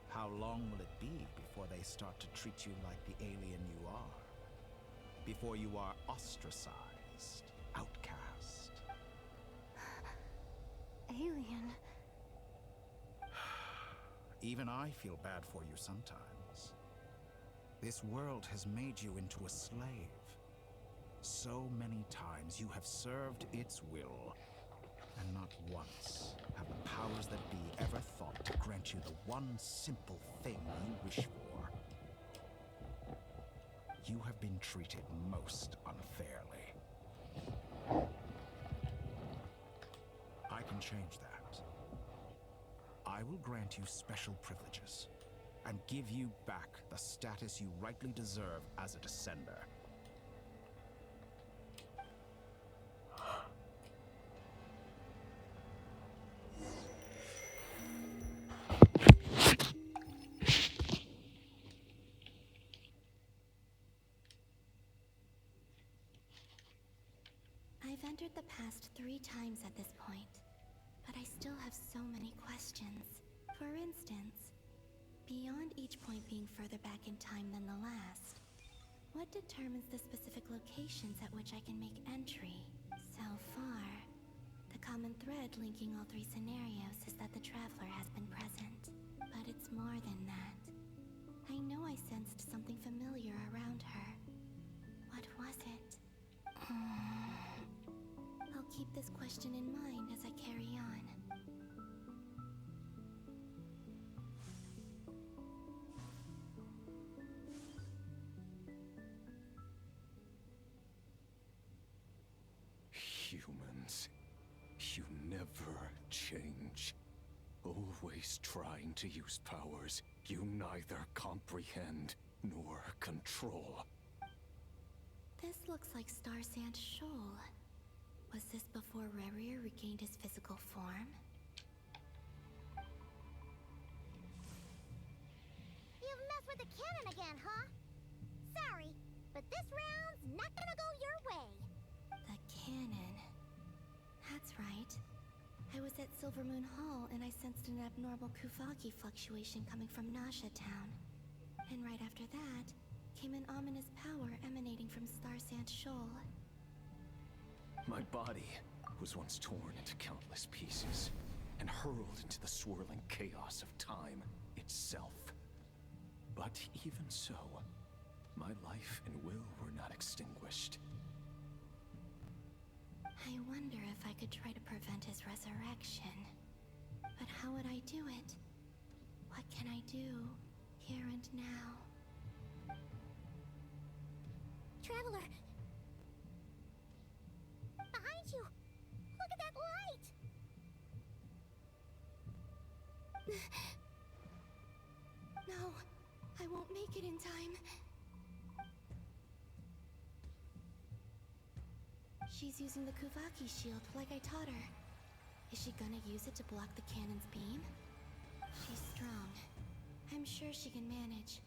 How long will it be before they start to treat you like the alien you are? Before you are ostracized, outcast? Alien. Even I feel bad for you sometimes. This world has made you into a slave. So many times you have served its will, and not once have the powers that be ever thought to grant you the one simple thing you wish for. You have been treated most unfairly. I can change that. I will grant you special privileges and give you back the status you rightly deserve as a descender. I've entered the past 3 times at this point, but I still have so many questions. For instance, beyond each point being further back in time than the last, what determines the specific locations at which I can make entry? So far, the common thread linking all 3 scenarios is that the Traveler has been present. But it's more than that. I know I sensed something familiar around her. What was it? I'll keep this question in mind as I carry on. Humans, you never change. Always trying to use powers you neither comprehend nor control. This looks like Star Sand Shoal. Was this before Rerir regained his physical form? You've messed with the cannon again, huh? Sorry, but this round's not gonna go your way. The cannon. That's right. I was at Silvermoon Hall and I sensed an abnormal Kuvagi fluctuation coming from Nasha Town. And right after that, came an ominous power emanating from Star Sand Shoal. My body was once torn into countless pieces and hurled into the swirling chaos of time itself. But even so, my life and will were not extinguished. I wonder if I could try to prevent his resurrection. But how would I do it? What can I do, here and now? Traveler! Behind you! Look at that light! No, I won't make it in time. She's using the Kuvaki shield like I taught her. Is she gonna use it to block the cannon's beam? She's strong. I'm sure she can manage.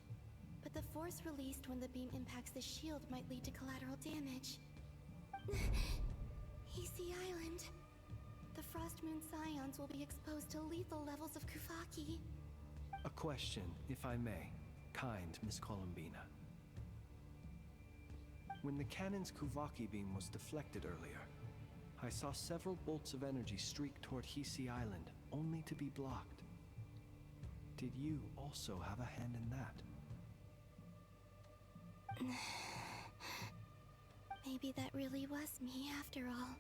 But the force released when the beam impacts the shield might lead to collateral damage. Easy Island. the Frost Moon Scions will be exposed to lethal levels of Kuvaki. A question, if I may. Kind Miss Columbina. When the cannon's Kuvaki beam was deflected earlier, I saw several bolts of energy streak toward Hisi Island, only to be blocked. Did you also have a hand in that? Maybe that really was me after all.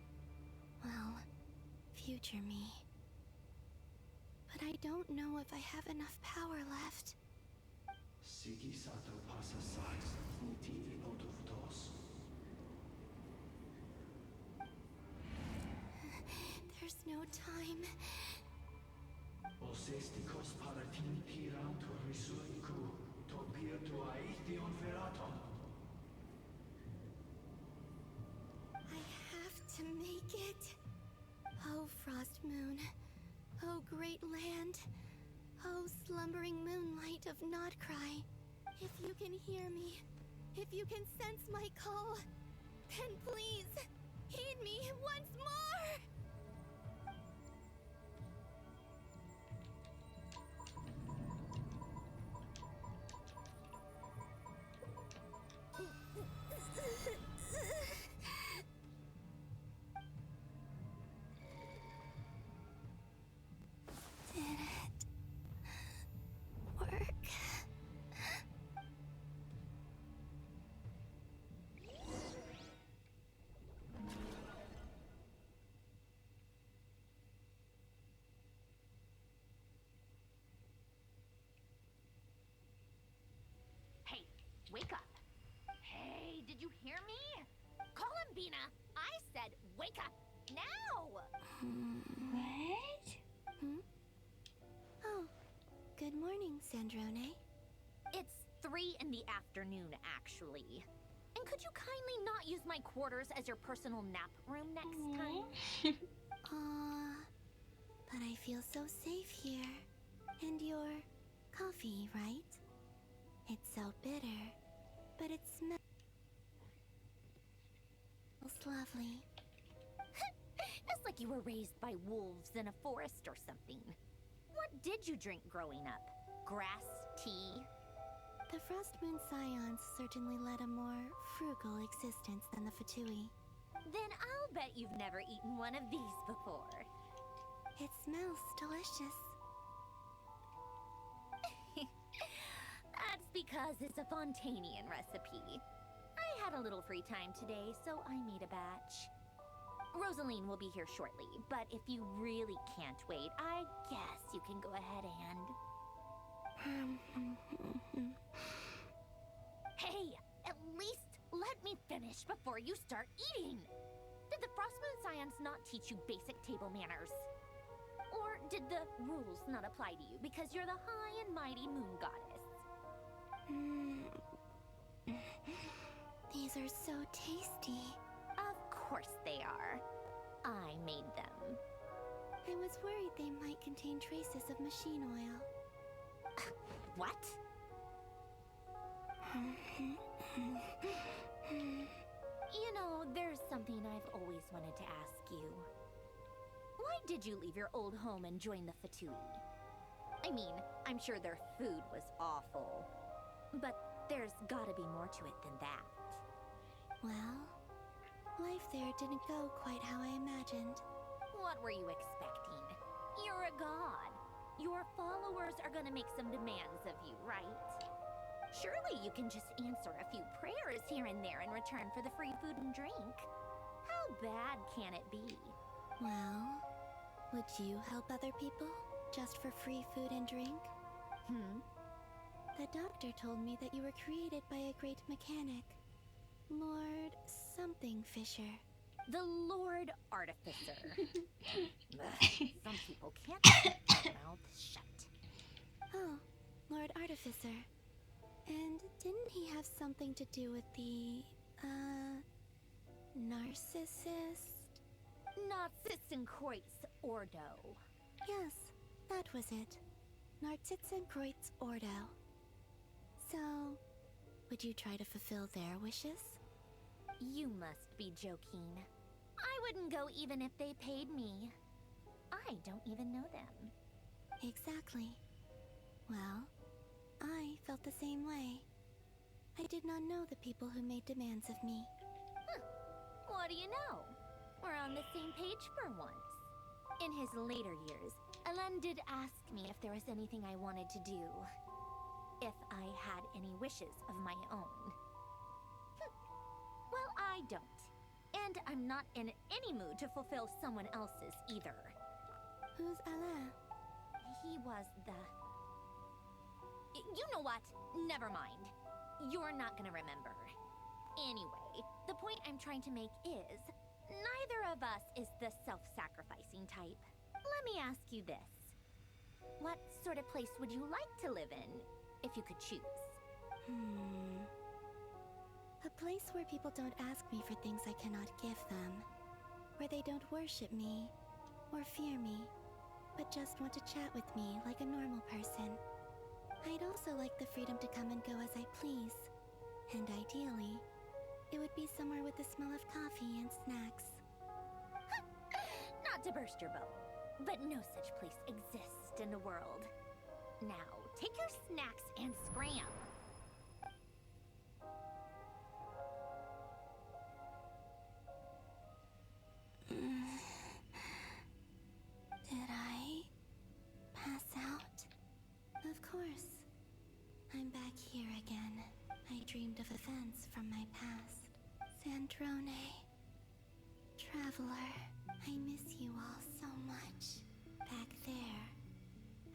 Well, future me. But I don't know if I have enough power left. There's no time. I have to make it. Oh, Frost Moon. Oh, great land. Oh, slumbering moonlight of Notcry. If you can hear me, if you can sense my call, then please, heed me once more! Did it work? Hey, wake up. Hey, did you hear me? Columbina, I said wake up now! What? Oh, good morning, Sandrone. It's 3 in the afternoon, actually. And could you kindly not use my quarters as your personal nap room next time? Aw, but I feel so safe here. And your coffee, right? It's so bitter, but it smells lovely. It's like you were raised by wolves in a forest or something. What did you drink growing up? Grass tea? The Frost Moon Scions certainly led a more frugal existence than the Fatui. Then I'll bet you've never eaten one of these before. It smells delicious. That's because it's a Fontanian recipe. I had a little free time today, so I made a batch. Rosaline will be here shortly, but if you really can't wait, I guess you can go ahead and... Hey, at least let me finish before you start eating! Did the Frost Moon Scions not teach you basic table manners? Or did the rules not apply to you because you're the high and mighty moon goddess? These are so tasty. Of course they are. I made them. I was worried they might contain traces of machine oil. What? You know, there's something I've always wanted to ask you. Why did you leave your old home and join the Fatui? I mean, I'm sure their food was awful. But there's gotta be more to it than that. Well, life there didn't go quite how I imagined. What were you expecting? You're a god. Your followers are gonna make some demands of you, right? Surely you can just answer a few prayers here and there in return for the free food and drink. How bad can it be? Well, would you help other people just for free food and drink? The doctor told me that you were created by a great mechanic, Lord something Fisher. The Lord Artificer. Ugh, some people can't keep their mouths shut. Oh, Lord Artificer. And didn't he have something to do with the, Narcissus? Narcissenkreuz Ordo. Yes, that was it. Narcissenkreuz Ordo. So, would you try to fulfill their wishes? You must be joking. I wouldn't go even if they paid me. I don't even know them. Exactly. Well, I felt the same way. I did not know the people who made demands of me. What do you know? We're on the same page for once. In his later years, Alen did ask me if there was anything I wanted to do. If I had any wishes of my own. Well, I don't. And I'm not in any mood to fulfill someone else's either. Who's Alen? He was the... You know what? Never mind. You're not gonna remember. Anyway, the point I'm trying to make is, neither of us is the self-sacrificing type. Let me ask you this. What sort of place would you like to live in, if you could choose? A place where people don't ask me for things I cannot give them. Where they don't worship me, or fear me, but just want to chat with me like a normal person. I'd also like the freedom to come and go as I please. And ideally, it would be somewhere with the smell of coffee and snacks. Not to burst your bubble, but no such place exists in the world. Now, take your snacks and scram. Did I pass out? Of course. I'm back here again. I dreamed of events from my past. Sandrone. Traveler. I miss you all so much. Back there.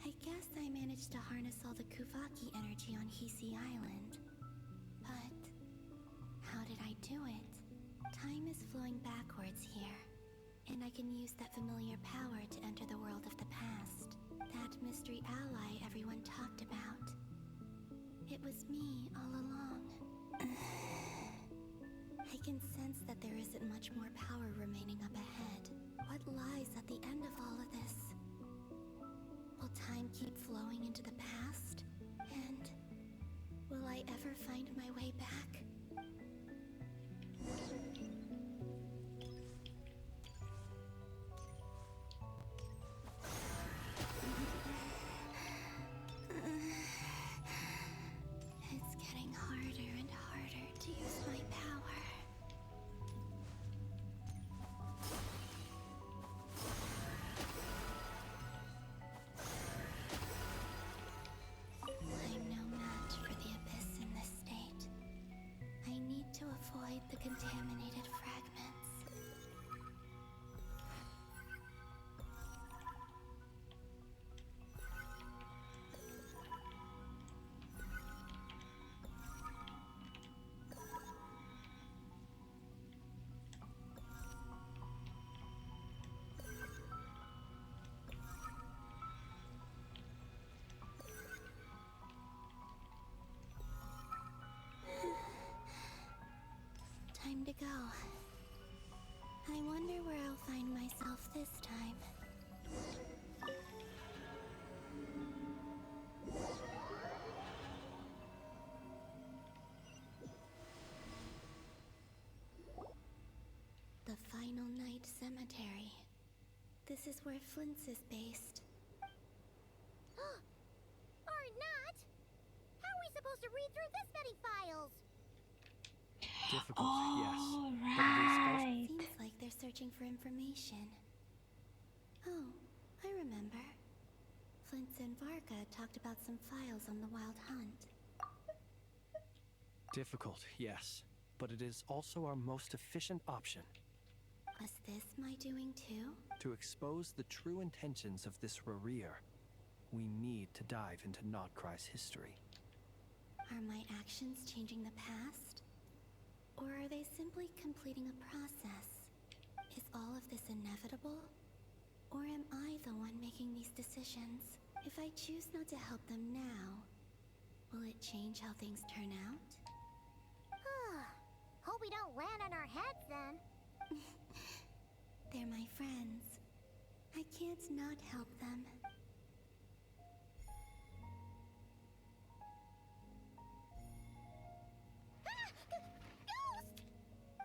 I guess I managed to harness all the Kuvaki energy on Hisi Island. But how did I do it? Time is flowing backwards here. And I can use that familiar power to enter the world of the past. That mystery ally everyone talked about. It was me all along. I can sense that there isn't much more power remaining up ahead. What lies at the end of all of this? Will time keep flowing into the past? And will I ever find my way back? It's getting harder and harder to use my power. I'm no match for the Abyss in this state. I need to avoid the contaminated fragments. Time to go. I wonder where I'll find myself this time. The Final Night Cemetery. This is where Flint's is based. Or not! How are we supposed to read through this many files? Difficult, yes. But it is also... Seems like they're searching for information. Oh, I remember. Flint and Varga talked about some files on the Wild Hunt. Difficult, yes. But it is also our most efficient option. Was this my doing too? To expose the true intentions of this Rarir, we need to dive into Notcry's history. Are my actions changing the past? Or are they simply completing a process? Is all of this inevitable? Or am I the one making these decisions? If I choose not to help them now, will it change how things turn out? Hope we don't land on our heads then. They're my friends. I can't not help them.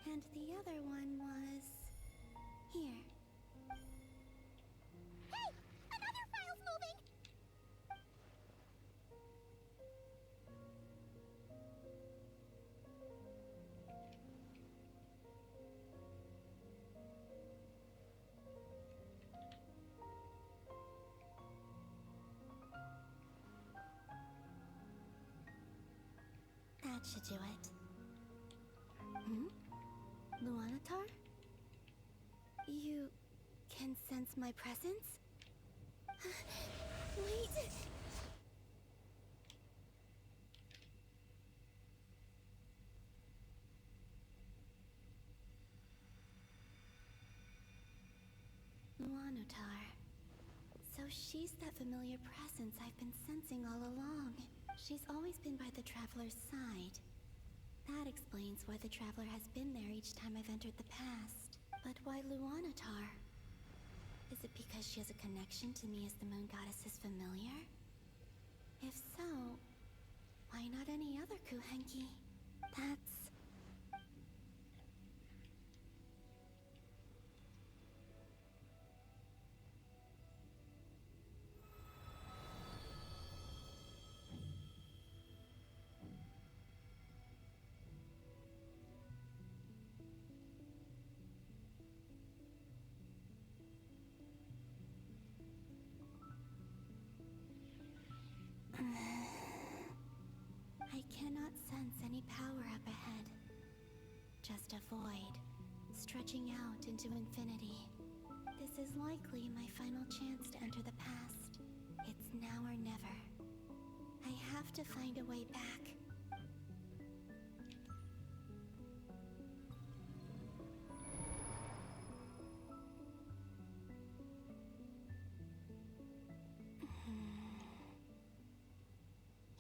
And the other one was... here. That should do it. Hmm? Luanatar? You can sense my presence? Wait! Luanatar. So she's that familiar presence I've been sensing all along. She's always been by the Traveler's side. That explains why the Traveler has been there each time I've entered the past. But why Luanatar? Is it because she has a connection to me as the Moon Goddess's familiar? If so, why not any other Kuhenki? That's... I cannot sense any power up ahead. Just a void, stretching out into infinity. This is likely my final chance to enter the past. It's now or never. I have to find a way back.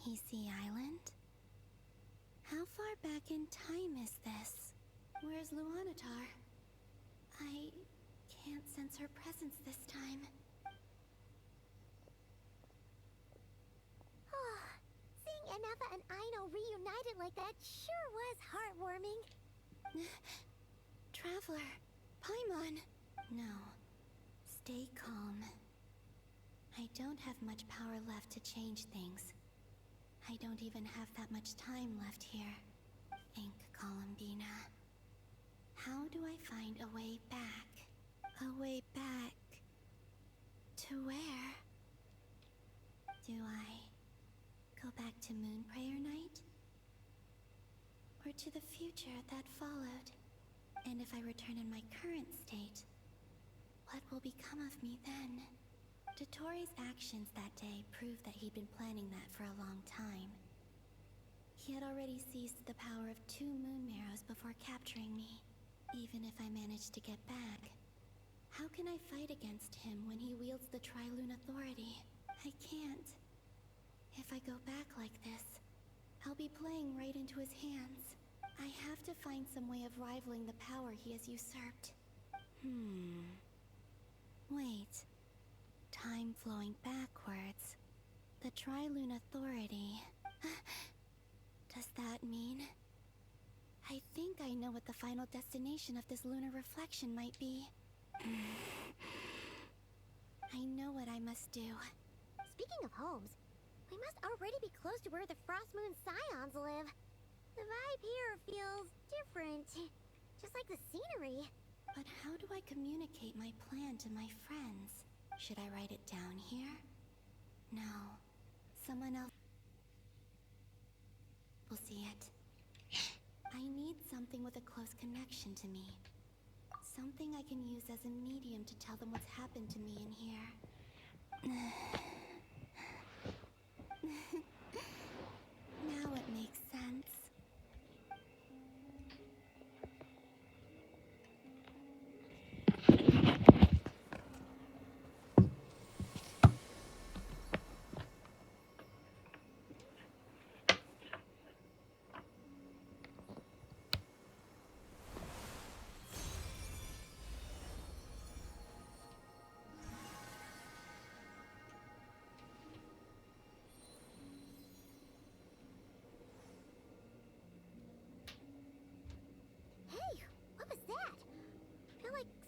Hisi Island? How far back in time is this? Where's Luanatar? I can't sense her presence this time. Seeing Enefa and Aino reunited like that sure was heartwarming. Traveler, Paimon. No. Stay calm. I don't have much power left to change things. I don't even have that much time left here. Think, Columbina. How do I find a way back? A way back... to where? Do I go back to Moonprayer Night? Or to the future that followed? And if I return in my current state, what will become of me then? Dotori's actions that day proved that he'd been planning that for a long time. He had already seized the power of 2 Moon Marrows before capturing me. Even if I managed to get back, how can I fight against him when he wields the Tri-Lune Authority? I can't. If I go back like this, I'll be playing right into his hands. I have to find some way of rivaling the power he has usurped. Wait. Time flowing backwards. The Tri-Lune Authority. Does that mean... I think I know what the final destination of this lunar reflection might be. I know what I must do. Speaking of homes, we must already be close to where the Frost Moon Scions live. The vibe here feels different. Just like the scenery. But how do I communicate my plan to my friends? Should I write it down here? No. Someone else will see it. I need something with a close connection to me. Something I can use as a medium to tell them what's happened to me in here. Now it makes sense.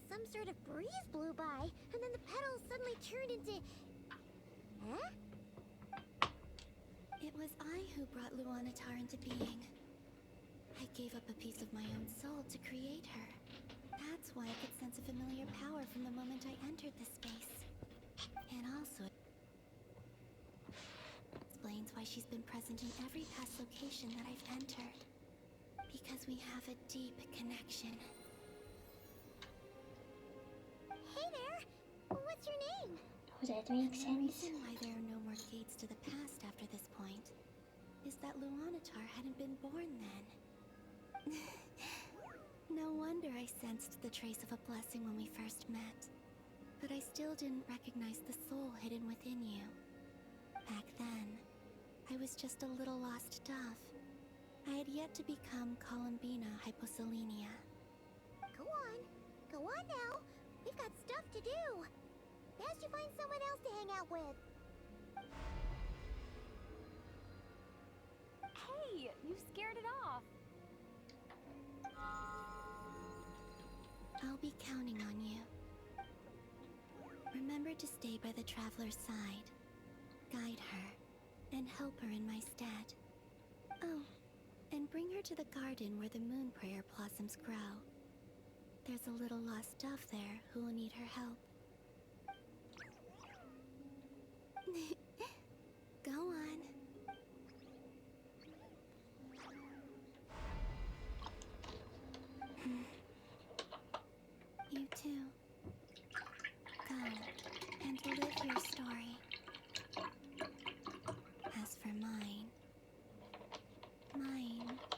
Some sort of breeze blew by, and then the petals suddenly turned into... Huh? It was I who brought Luanatar into being. I gave up a piece of my own soul to create her. That's why I could sense a familiar power from the moment I entered this space. And also explains why she's been present in every past location that I've entered. Because we have a deep connection. Hey there! What's your name? Oh, that makes The sense. reason why there are no more gates to the past after this point is that Luanatar hadn't been born then. No wonder I sensed the trace of a blessing when we first met. But I still didn't recognize the soul hidden within you. Back then, I was just a little lost dove. I had yet to become Columbina Hyposelenia. Go on now. We've got stuff to do. Best you find someone else to hang out with. Hey, you scared it off. I'll be counting on you. Remember to stay by the traveler's side, guide her, and help her in my stead. Oh, and bring her to the garden where the moon prayer blossoms grow. There's a little lost dove there who will need her help. Go on. You too. Go and live your story. As for mine,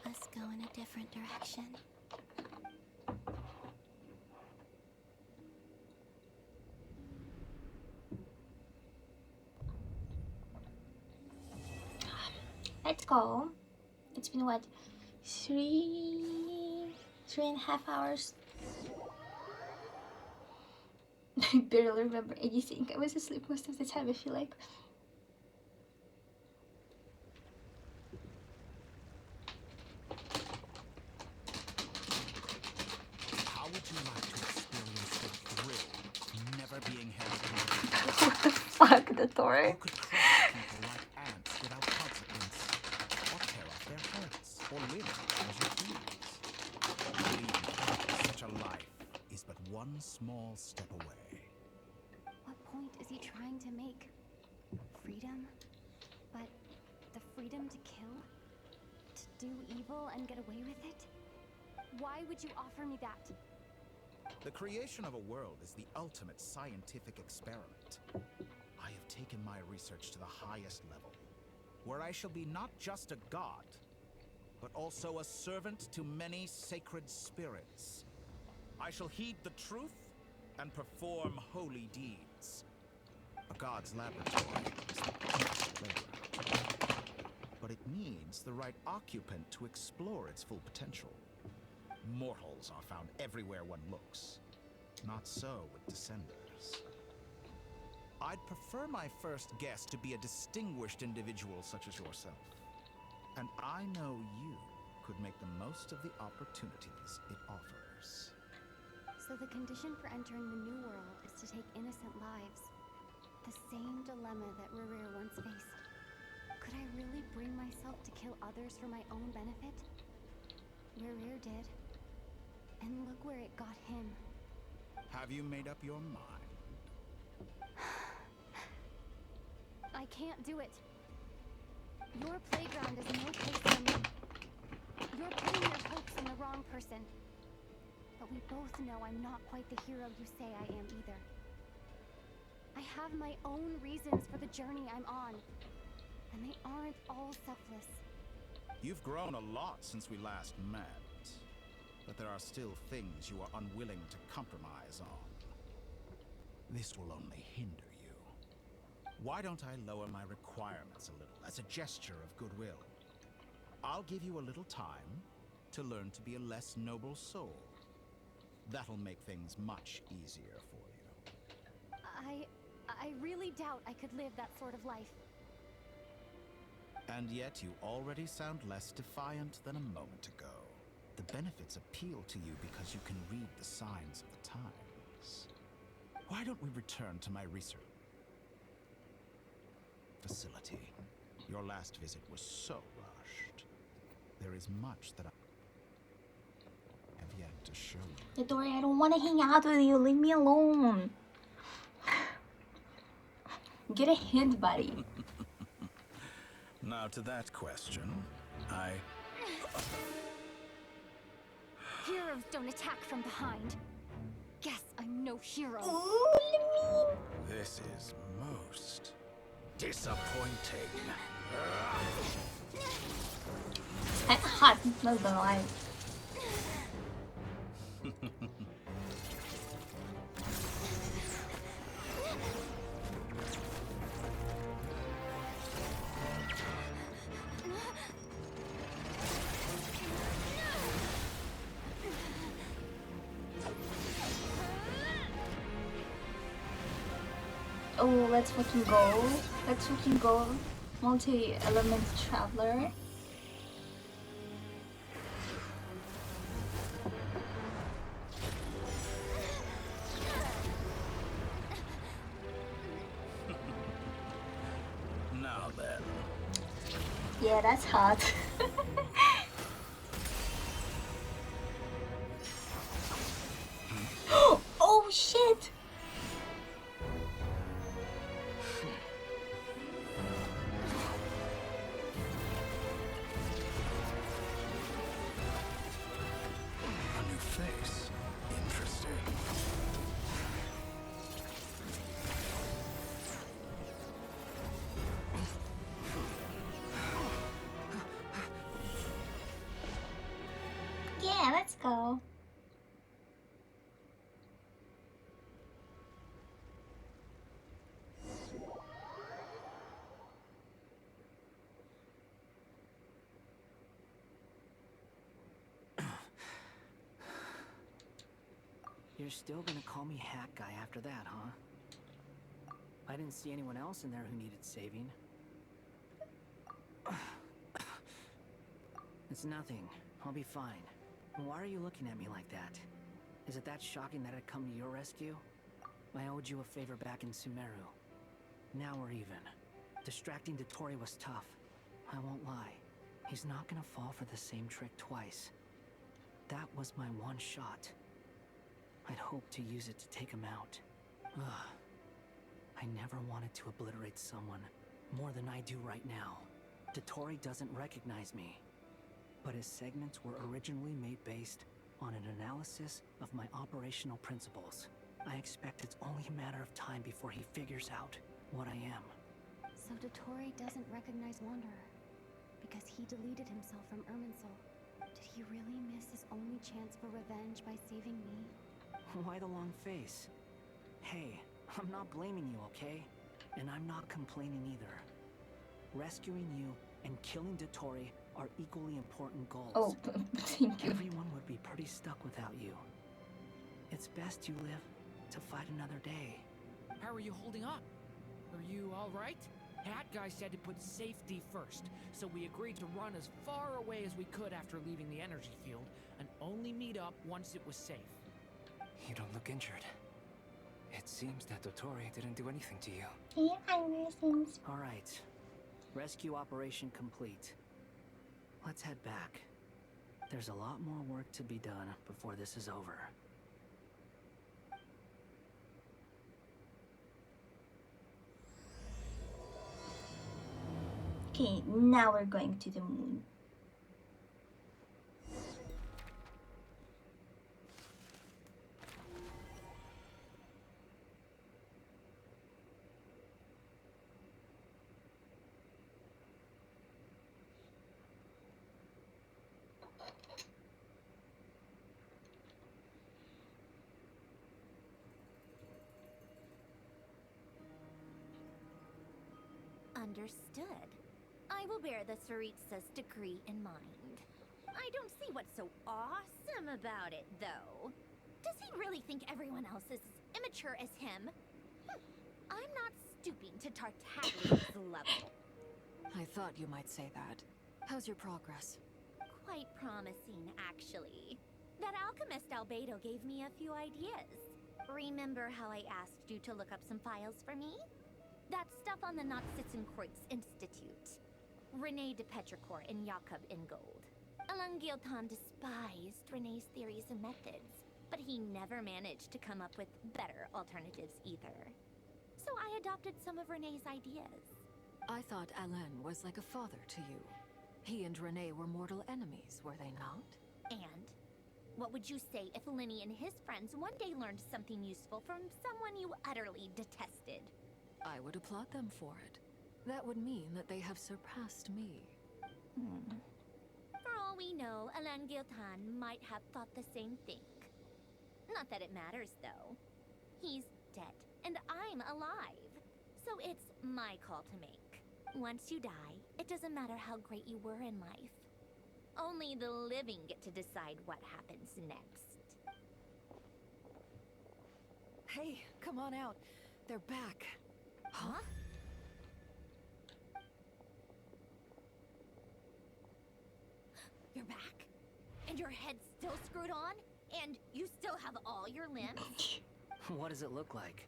must go in a different direction. Let's go. It's been what? 3.5 hours. I barely remember anything. I was asleep most of the time, I feel like. How would you like to experience the thrill of never being held What the fuck, the Thor? You could crush people like ants without consequence, or tear off their hearts, or live as you please. Believe me, such a life is but one small step away. What point is he trying to make? Freedom? But the freedom to kill? To do evil and get away with it? Why would you offer me that? The creation of a world is the ultimate scientific experiment. I have taken my research to the highest level, where I shall be not just a god, but also a servant to many sacred spirits. I shall heed the truth and perform holy deeds. A god's laboratory is the best playground, but it needs the right occupant to explore its full potential. Mortals are found everywhere one looks. Not so with Descenders. I'd prefer my first guest to be a distinguished individual such as yourself. And I know you could make the most of the opportunities it offers. So the condition for entering the New World is to take innocent lives. The same dilemma that Rerir once faced. Could I really bring myself to kill others for my own benefit? Rerir did. And look where it got him. Have you made up your mind? I can't do it. Your playground is no place for me. You're putting your hopes on the wrong person. But we both know I'm not quite the hero you say I am either. I have my own reasons for the journey I'm on. And they aren't all selfless. You've grown a lot since we last met. But there are still things you are unwilling to compromise on. This will only hinder you. Why don't I lower my requirements a little as a gesture of goodwill? I'll give you a little time to learn to be a less noble soul. That'll make things much easier for you. I really doubt I could live that sort of life. And yet you already sound less defiant than a moment ago. The benefits appeal to you because you can read the signs of the times. Why don't we return to my research facility? Your last visit was so rushed. There is much that I have yet to show you. Dory, I don't want to hang out with you. Leave me alone. Get a hint, buddy. Now to that question, Heroes don't attack from behind. Guess I'm no hero. This is most disappointing. Hot, not gonna lie. Oh, let's fucking go. Let's fucking go. Multi-element traveler. Now then. Yeah, that's hot. Oh shit! A new face. Interesting. Yeah, let's go. You're still gonna call me Hat Guy after that, huh? I didn't see anyone else in there who needed saving. It's nothing. I'll be fine. Why are you looking at me like that? Is it that shocking that I'd come to your rescue? I owed you a favor back in Sumeru. Now we're even. Distracting Dottore was tough. I won't lie. He's not gonna fall for the same trick twice. That was my one shot. I'd hoped to use it to take him out. Ugh. I never wanted to obliterate someone more than I do right now. Dottore doesn't recognize me, but his segments were originally made based on an analysis of my operational principles. I expect it's only a matter of time before he figures out what I am. So Dottore doesn't recognize Wanderer because he deleted himself from Irminsul. Did he really miss his only chance for revenge by saving me? Why the long face? Hey, I'm not blaming you, okay? And I'm not complaining either. Rescuing you and killing Dottore are equally important goals. Oh, thank you. Everyone would be pretty stuck without you. It's best you live to fight another day. How are you holding up? Are you alright? Hat Guy said to put safety first, so we agreed to run as far away as we could after leaving the energy field, and only meet up once it was safe. You don't look injured. It seems that Dottore didn't do anything to you. Alright. Rescue operation complete. Let's head back. There's a lot more work to be done before this is over. Okay, now we're going to the moon. Understood. I will bear the Tsaritsa's decree in mind. I don't see what's so awesome about it, though. Does he really think everyone else is as immature as him? I'm not stooping to Tartaglia's level. I thought you might say that. How's your progress? Quite promising, actually. That alchemist Albedo gave me a few ideas. Remember how I asked you to look up some files for me? That stuff on the Nachtschützenkreuz Institute. René de Petrichor and Jakob Ingold. Alain Guillotin despised René's theories and methods, but he never managed to come up with better alternatives either. So I adopted some of René's ideas. I thought Alain was like a father to you. He and Renee were mortal enemies, were they not? And what would you say if Lenny and his friends one day learned something useful from someone you utterly detested? I would applaud them for it. That would mean that they have surpassed me. For all we know, Alain Giltan might have thought the same thing. Not that it matters, though. He's dead, and I'm alive. So it's my call to make. Once you die, it doesn't matter how great you were in life. Only the living get to decide what happens next. Hey, come on out. They're back. Huh? You're back? And your head's still screwed on? And you still have all your limbs? What does it look like?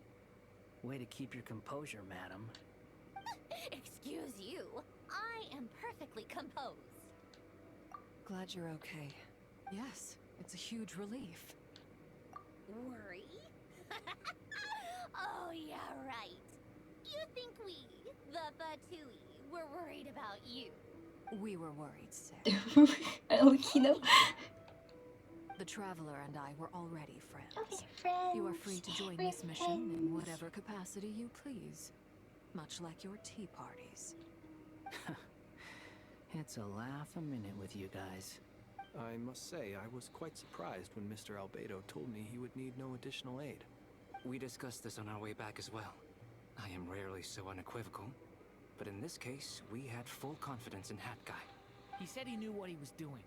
Way to keep your composure, madam. Excuse you. I am perfectly composed. Glad you're okay. Yes, it's a huge relief. Worry? Oh, yeah, right. You think we, the Fatui, were worried about you? We were worried, Sid. Alkino. The Traveler and I were already friends. Okay, friends. You are free to join We're this mission in friends. whatever capacity you please. Much like your tea parties. It's a laugh a minute with you guys. I must say, I was quite surprised when Mr. Albedo told me he would need no additional aid. We discussed this on our way back as well. I am rarely so unequivocal, but in this case, we had full confidence in Hat Guy. He said he knew what he was doing.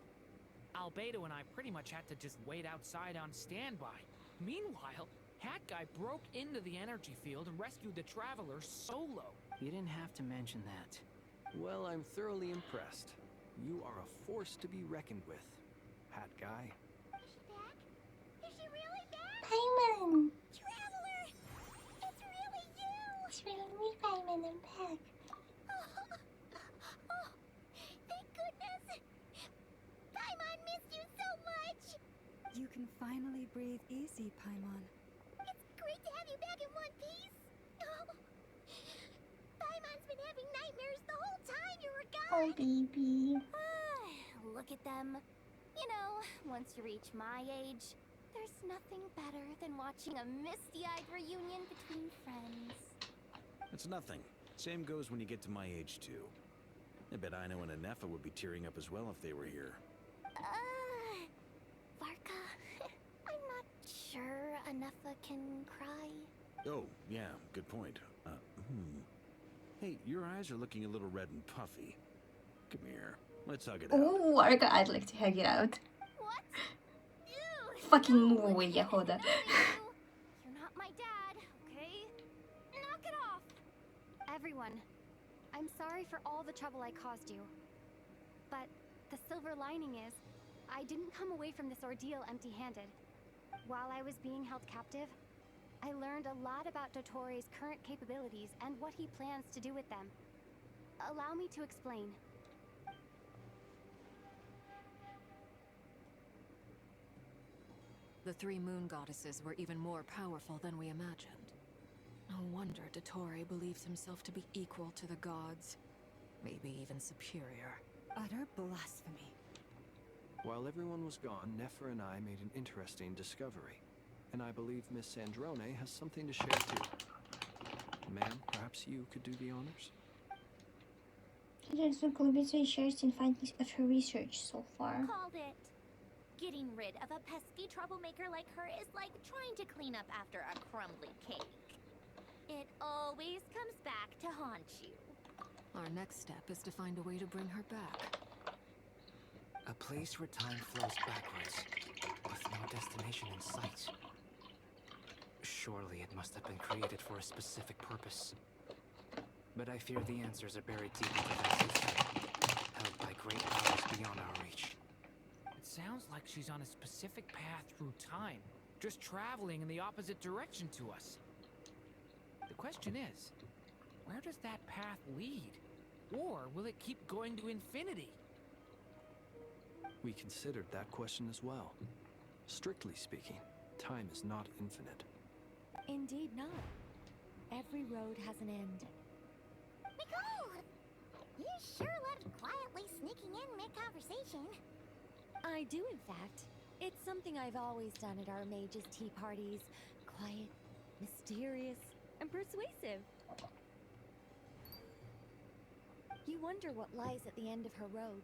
Albedo and I pretty much had to just wait outside on standby. Meanwhile, Hat Guy broke into the energy field and rescued the Traveler solo. You didn't have to mention that. Well, I'm thoroughly impressed. You are a force to be reckoned with, Hat Guy. Is she back? Is she really back? Paimon! Traveler! It's really you! It's really me, Paimon. I'm back. Oh, thank goodness! Paimon missed you so much! You can finally breathe easy, Paimon. It's great to have you back in one piece! Oh, Paimon's been having nightmares the whole time you were gone! Oh, baby. Look at them. You know, once you reach my age, there's nothing better than watching a misty-eyed reunion between friends. It's nothing. Same goes when you get to my age, too. I bet Ino and Anefa would be tearing up as well if they were here. Varka, I'm not sure Anefa can cry. Oh, yeah, good point. Hey, your eyes are looking a little red and puffy. Come here. Let's hug it out. Ooh, Arga, I'd like to hug it out. What? Ew, Fucking move, Yahoda. You're not my dad, okay? Knock it off! Everyone, I'm sorry for all the trouble I caused you. But the silver lining is, I didn't come away from this ordeal empty-handed. While I was being held captive, I learned a lot about Dottoro's current capabilities and what he plans to do with them. Allow me to explain. The three moon goddesses were even more powerful than we imagined. No wonder Dottore believes himself to be equal to the gods. Maybe even superior. Utter blasphemy. While everyone was gone, Nefer and I made an interesting discovery. And I believe Miss Sandrone has something to share too. Ma'am, perhaps you could do the honors? There's been Columbia shares in findings of her research so far. Called it. Getting rid of a pesky troublemaker like her is like trying to clean up after a crumbly cake. It always comes back to haunt you. Our next step is to find a way to bring her back. A place where time flows backwards, with no destination in sight. Surely it must have been created for a specific purpose. But I fear the answers are buried deep into that system, held by great powers beyond our reach. It sounds like she's on a specific path through time, just traveling in the opposite direction to us. The question is, where does that path lead? Or will it keep going to infinity? We considered that question as well. Strictly speaking, time is not infinite. Indeed not. Every road has an end. Nicole! conversation. I do, in fact. It's something I've always done at our mages' tea parties. Quiet, mysterious, and persuasive. You wonder what lies at the end of her road.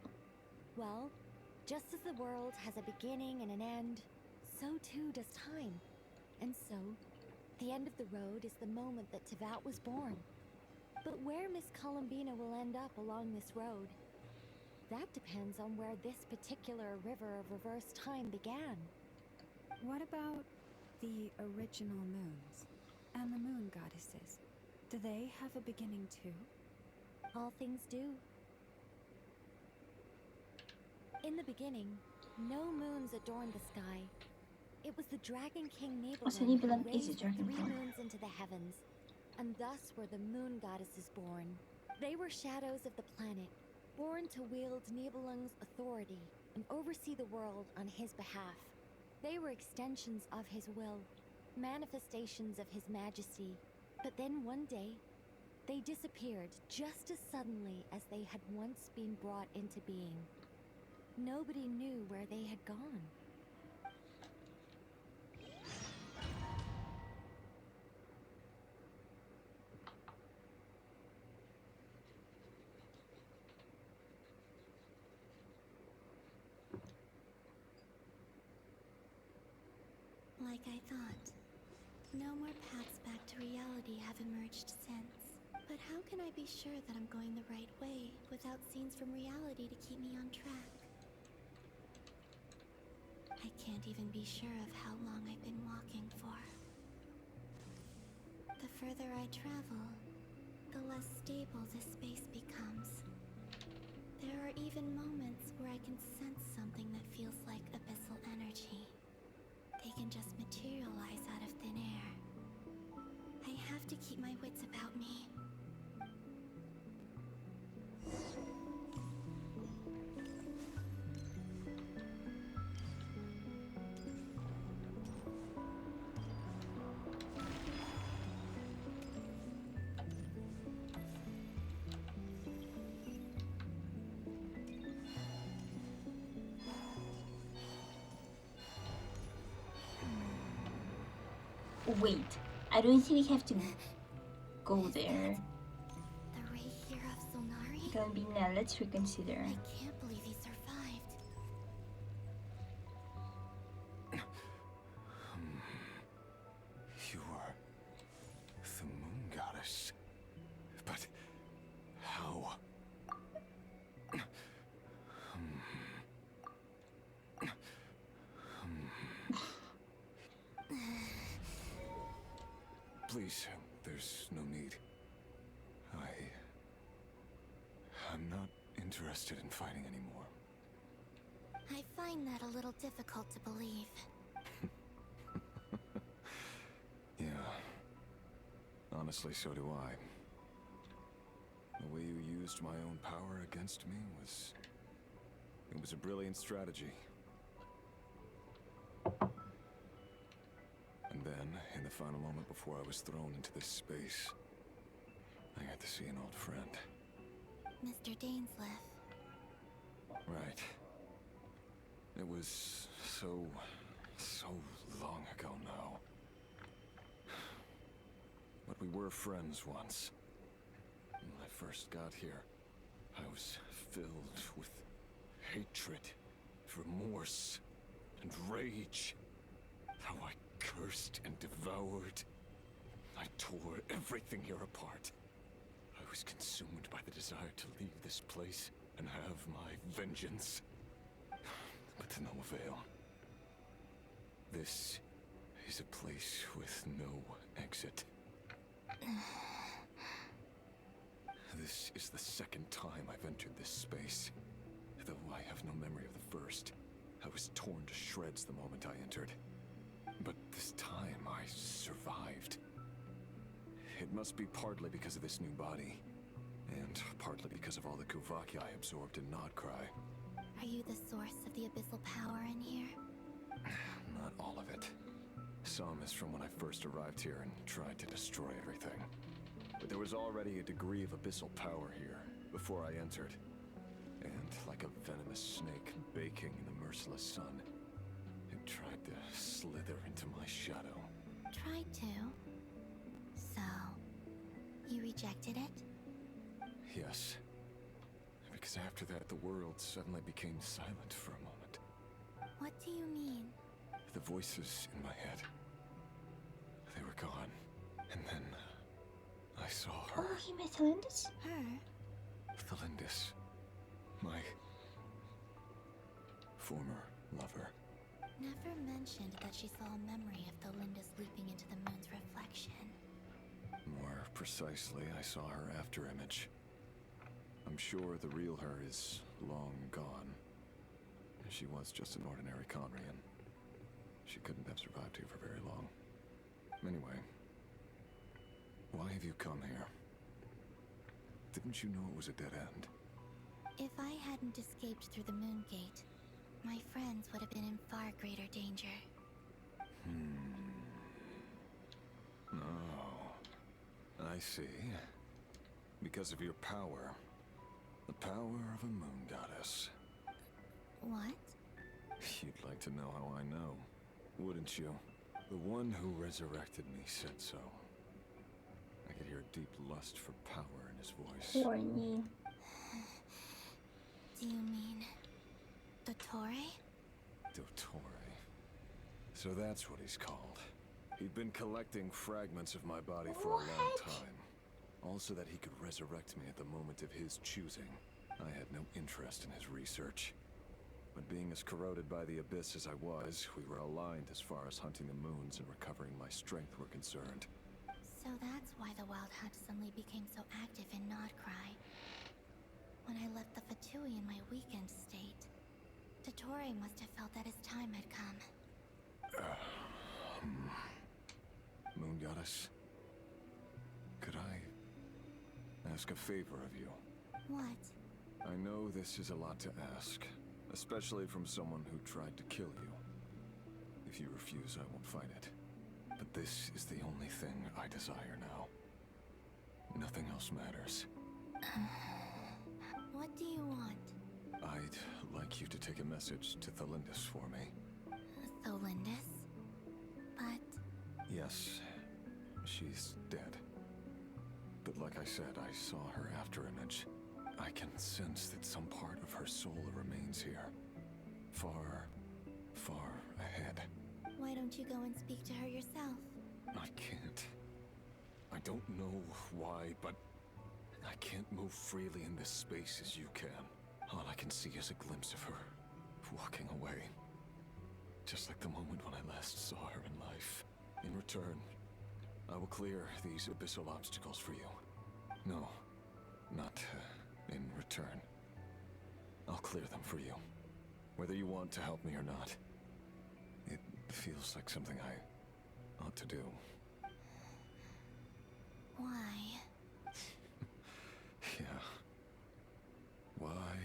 Well, just as the world has a beginning and an end, so too does time. And so, the end of the road is the moment that Teyvat was born. But where Miss Columbina will end up along this road, that depends on where this particular river of reverse time began. What about the original moons and the moon goddesses? Do they have a beginning too? All things do. In the beginning, no moons adorned the sky. It was the Dragon King Oh, so Nibelung Nibelung who is a raised dragon 3 king. moons into the heavens, and thus were the moon goddesses born. They were shadows of the planet, born to wield Nibelung's authority and oversee the world on his behalf. They were extensions of his will, manifestations of his majesty. But then one day, they disappeared just as suddenly as they had once been brought into being. Nobody knew where they had gone. Like I thought. No more paths back to reality have emerged since. But how can I be sure that I'm going the right way without scenes from reality to keep me on track? I can't even be sure of how long I've been walking for. The further I travel, the less stable this space becomes. There are even moments where I can sense something that feels like abyssal energy. They can just materialize out of thin air. I have to keep my wits about me. Wait, I don't think we have to go there. The ray here of Solnari? Galbina, let's reconsider. I can't believe he survived. You are the moon goddess. But how? Please, there's no need. I'm not interested in fighting anymore. I find that a little difficult to believe. Yeah. Honestly, so do I. The way you used my own power against me was... It was a brilliant strategy. And then, in the final moment before I was thrown into this space, I got to see an old friend. Mr. Dainsleif. Right. It was so long ago now. But we were friends once. When I first got here, I was filled with hatred, remorse, and rage. How I cursed and devoured. I tore everything here apart. I was consumed by the desire to leave this place and have my vengeance. But to no avail. This is a place with no exit. This is the second time I've entered this space. Though I have no memory of the first. I was torn to shreds the moment I entered. But this time I survived. It must be partly because of this new body. And partly because of all the Kuvaki I absorbed in Nodcry. Are you the source of the abyssal power in here? Not all of it. Some is from when I first arrived here and tried to destroy everything. But there was already a degree of abyssal power here, before I entered. And like a venomous snake baking in the merciless sun, it tried to slither into my shadow. Tried to? So, you rejected it? Yes. Because after that, the world suddenly became silent for a moment. What do you mean? The voices in my head, they were gone. And then I saw her. Oh, he met Thalindis? Her? Thalindis. My former lover. Never mentioned that she saw a memory of Thalindis leaping into the moon's reflection. More precisely, I saw her afterimage. I'm sure the real her is long gone. She was just an ordinary Conrian. She couldn't have survived here for very long. Anyway, why have you come here? Didn't you know it was a dead end? If I hadn't escaped through the moon gate, my friends would have been in far greater danger. Oh, I see. Because of your power. The power of a moon goddess. What? You'd like to know how I know, wouldn't you? The one who resurrected me said so. I could hear deep lust for power in his voice. Horny. Do you mean... Dottore? Dottore. So that's what he's called. He'd been collecting fragments of my body for a long time. Also that he could resurrect me at the moment of his choosing. I had no interest in his research. But being as corroded by the Abyss as I was, we were aligned as far as hunting the moons and recovering my strength were concerned. So that's why the Wild Hunt suddenly became so active in Nodcry. When I left the Fatui in my weakened state, Dottore must have felt that his time had come. Moon Goddess, could I ask a favor of you? What? I know this is a lot to ask, especially from someone who tried to kill you. If you refuse, I won't fight it. But this is the only thing I desire now. Nothing else matters. What do you want? I'd like you to take a message to Thalindis for me. Thalindis? But... Yes, she's dead. But like I said, I saw her afterimage. I can sense that some part of her soul remains here. Far, far ahead. Why don't you go and speak to her yourself? I can't. I don't know why, but I can't move freely in this space as you can. All I can see is a glimpse of her, walking away. Just like the moment when I last saw her in life. In return, I will clear these abyssal obstacles for you. No, not in return. I'll clear them for you. Whether you want to help me or not. It feels like something I ought to do. Why? Yeah. Why,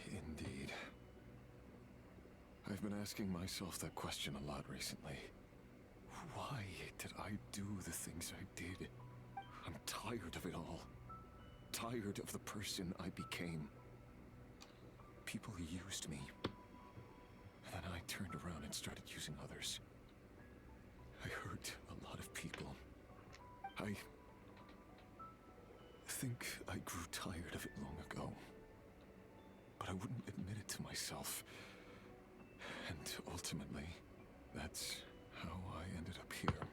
indeed. I've been asking myself that question a lot recently. Why did I do the things I did? I'm tired of it all. Tired of the person I became. People used me. And then I turned around and started using others. I hurt a lot of people. I think I grew tired of it long ago. But I wouldn't admit it to myself. And ultimately, that's how I ended up here.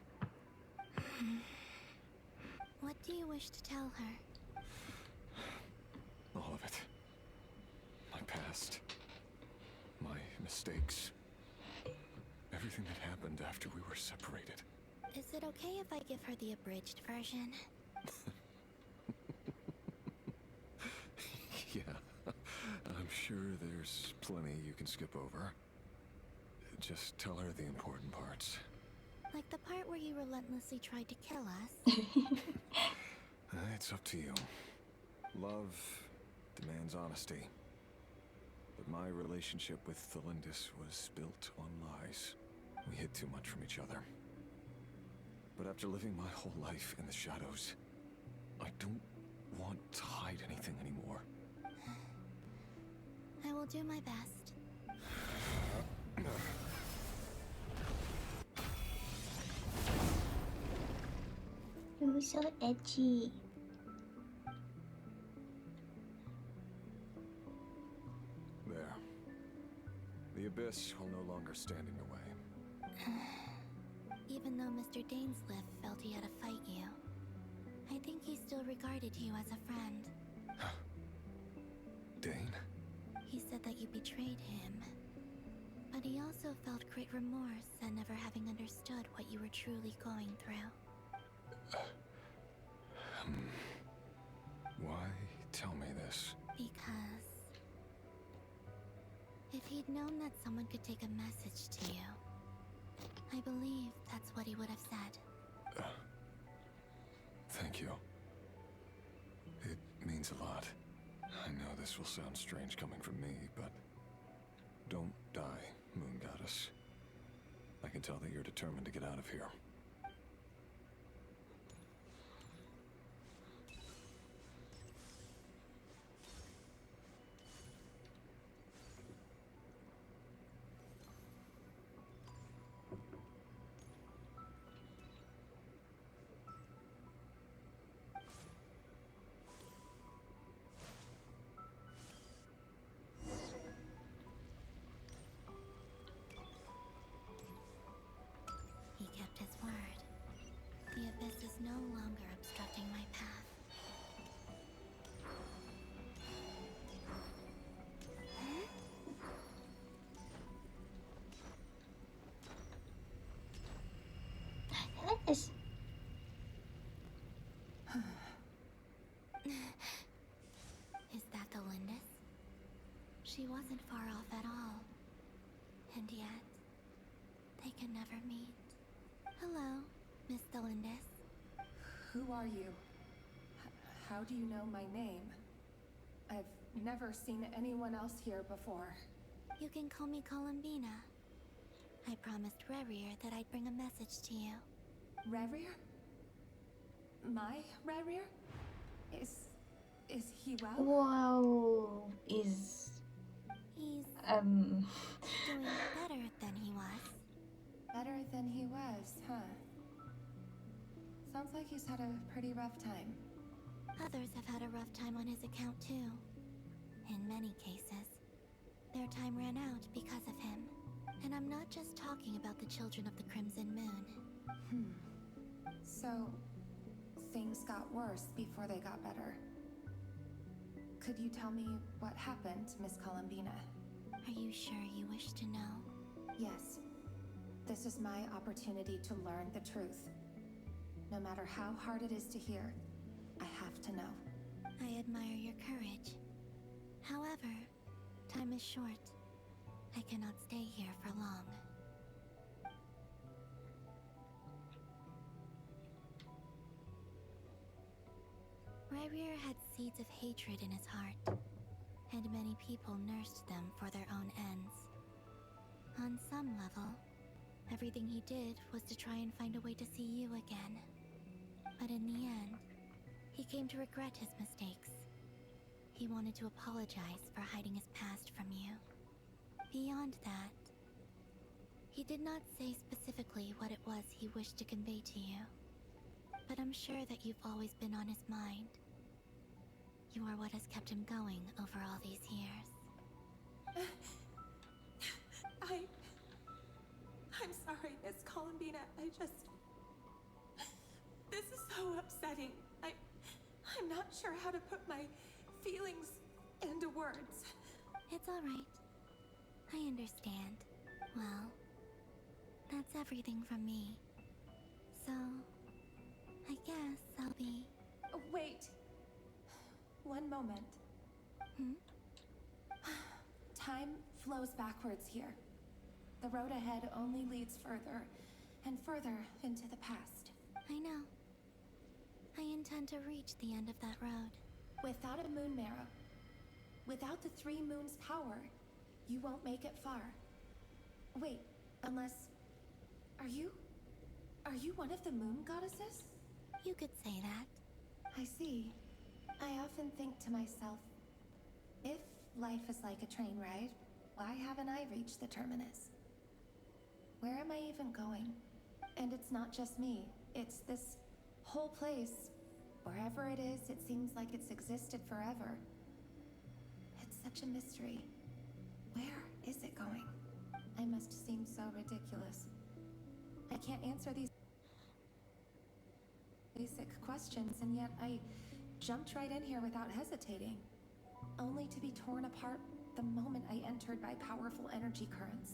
What do you wish to tell her? All of it. My past. My mistakes. Everything that happened after we were separated. Is it okay if I give her the abridged version? Yeah. I'm sure there's plenty you can skip over. Just tell her the important parts. Like the part where you relentlessly tried to kill us? It's up to you. Love demands honesty. But my relationship with Thalindis was built on lies. We hid too much from each other. But after living my whole life in the shadows, I don't want to hide anything anymore. do my best. You're so edgy. There. The abyss will no longer stand in your way. Even though Mr. Dainsleif felt he had to fight you, I think he still regarded you as a friend. Dane? He said that you betrayed him, but he also felt great remorse at never having understood what you were truly going through. Why tell me this? Because if he'd known that someone could take a message to you, I believe that's what he would have said. Thank you. It means a lot. I know this will sound strange coming from me, but don't die, Moon Goddess. I can tell that you're determined to get out of here. He kept his word. The abyss is no longer obstructing my path. Yes. Is that the Lindis? She wasn't far off at all. And yet, they can never meet. Hello, Miss Delindis. Who are you? How do you know my name? I've never seen anyone else here before. You can call me Columbina. I promised Rerir that I'd bring a message to you. Rerir? My Rerir? Is he well? Wow, is He's doing better than he was. Better than he was, huh? Sounds like he's had a pretty rough time. Others have had a rough time on his account too. In many cases, their time ran out because of him. And I'm not just talking about the children of the Crimson Moon. So, things got worse before they got better. Could you tell me what happened, Miss Columbina? Are you sure you wish to know? Yes. This is my opportunity to learn the truth. No matter how hard it is to hear, I have to know. I admire your courage. However, time is short. I cannot stay here for long. Rerir had seeds of hatred in his heart, and many people nursed them for their own ends. On some level, everything he did was to try and find a way to see you again. But in the end, he came to regret his mistakes. He wanted to apologize for hiding his past from you. Beyond that, he did not say specifically what it was he wished to convey to you. But I'm sure that you've always been on his mind. You are what has kept him going over all these years. I'm sorry, Miss Columbina. This is so upsetting. I'm not sure how to put my feelings into words. It's all right. I understand. Well, that's everything from me. So, I guess I'll be... Oh, wait. One moment. Time flows backwards here. The road ahead only leads further and further into the past. I know. I intend to reach the end of that road. Without a moon marrow, without the three moons' power, you won't make it far. Wait, unless... Are you one of the moon goddesses? You could say that. I see. I often think to myself, if life is like a train ride, why haven't I reached the terminus? Where am I even going? And it's not just me, it's this whole place. Wherever it is, it seems like it's existed forever. It's such a mystery. Where is it going? I must seem so ridiculous. I can't answer these basic questions, and yet I jumped right in here without hesitating, only to be torn apart the moment I entered by powerful energy currents.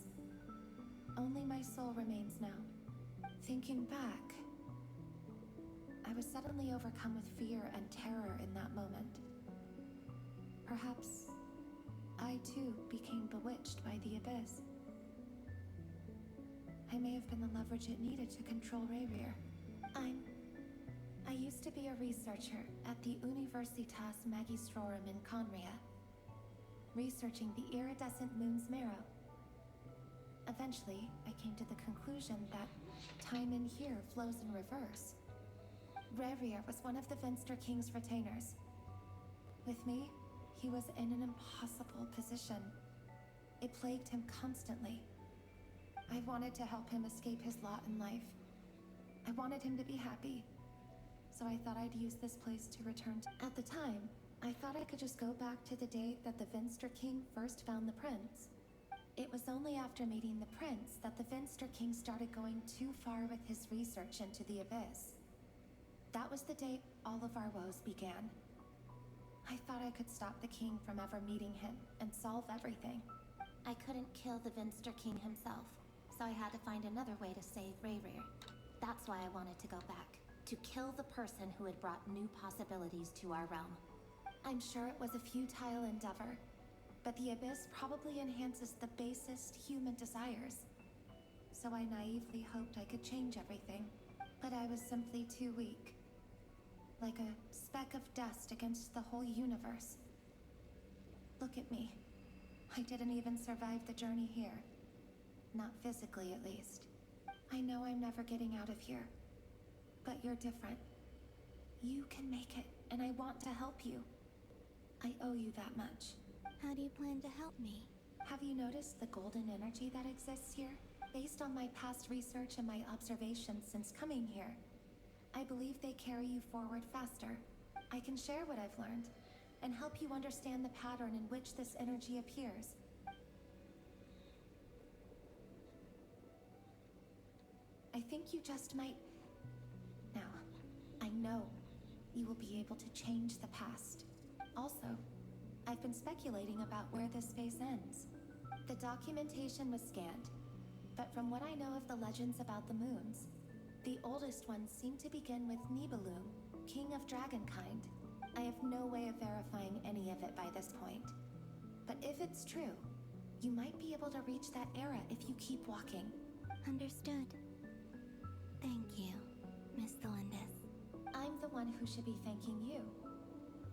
Only my soul remains now. Thinking back, I was suddenly overcome with fear and terror in that moment. Perhaps I too became bewitched by the Abyss. I may have been the leverage it needed to control Rayrir. I used to be a researcher at the Universitas Magistrorum in Conria, researching the iridescent moon's marrow. Eventually, I came to the conclusion that time in here flows in reverse. Rayrir was one of the Venster King's retainers. With me, he was in an impossible position. It plagued him constantly. I wanted to help him escape his lot in life. I wanted him to be happy. So I thought I'd use this place to return to. At the time, I thought I could just go back to the day that the Venster King first found the prince. It was only after meeting the prince that the Venster King started going too far with his research into the Abyss. That was the day all of our woes began. I thought I could stop the king from ever meeting him and solve everything. I couldn't kill the Venster King himself, so I had to find another way to save Rayrir. That's why I wanted to go back, to kill the person who had brought new possibilities to our realm. I'm sure it was a futile endeavor, but the Abyss probably enhances the basest human desires. So I naively hoped I could change everything, but I was simply too weak. Like a speck of dust against the whole universe. Look at me. I didn't even survive the journey here. Not physically, at least. I know I'm never getting out of here. But you're different. You can make it, and I want to help you. I owe you that much. How do you plan to help me? Have you noticed the golden energy that exists here? Based on my past research and my observations since coming here, I believe they carry you forward faster. I can share what I've learned, and help you understand the pattern in which this energy appears. I think you just might... Now, I know you will be able to change the past. Also, I've been speculating about where this phase ends. The documentation was scanned, but from what I know of the legends about the moons, the oldest ones seem to begin with Nibelung, king of dragonkind. I have no way of verifying any of it by this point. But if it's true, you might be able to reach that era if you keep walking. Understood. Thank you, Miss Delindis. I'm the one who should be thanking you.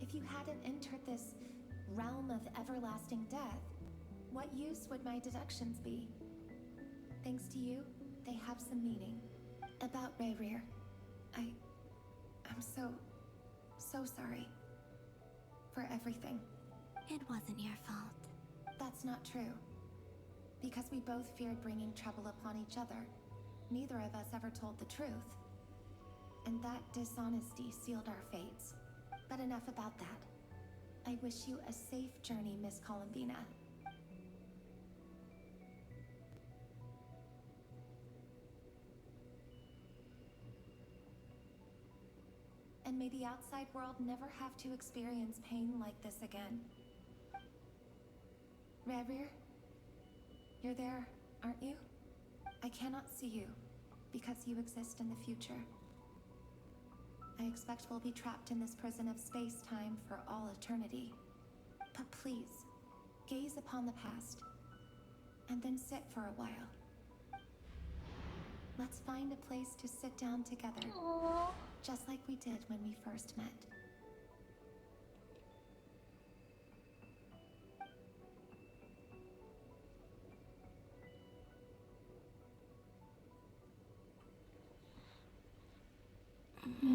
If you hadn't entered this realm of everlasting death, what use would my deductions be? Thanks to you, they have some meaning. About Rayrir, I'm so sorry. For everything. It wasn't your fault. That's not true. Because we both feared bringing trouble upon each other, neither of us ever told the truth. And that dishonesty sealed our fates. But enough about that. I wish you a safe journey, Miss Columbina. And may the outside world never have to experience pain like this again. Rayrir, you're there, aren't you? I cannot see you, because you exist in the future. I expect we'll be trapped in this prison of space-time for all eternity. But please, gaze upon the past, and then sit for a while. Let's find a place to sit down together. Aww. Just like we did when we first met.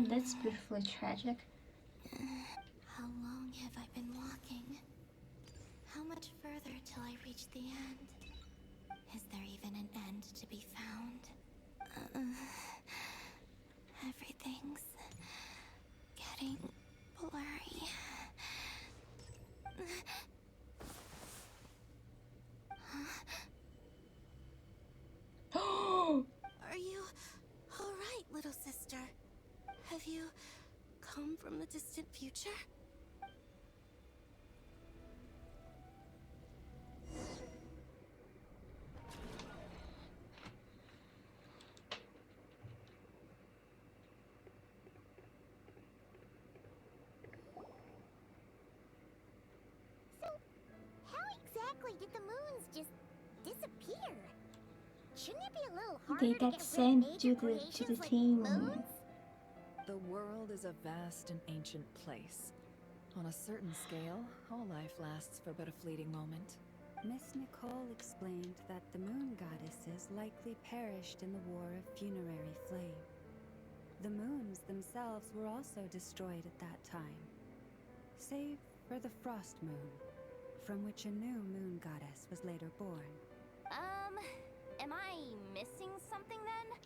That's beautifully tragic. How long have I been walking? How reached the end. Is there even an end to be found? Everything's getting blurry. Are you alright, little sister? Have you come from the distant future? So, how exactly did the moons just disappear? Shouldn't it be a little harder They to got get rid sent of to major the creations like team. moons? The world is a vast and ancient place. On a certain scale, all life lasts for but a fleeting moment. Miss Nicole explained that the moon goddesses likely perished in the War of Funerary Flame. The moons themselves were also destroyed at that time, save for the Frost Moon, from which a new moon goddess was later born. Am I missing something then?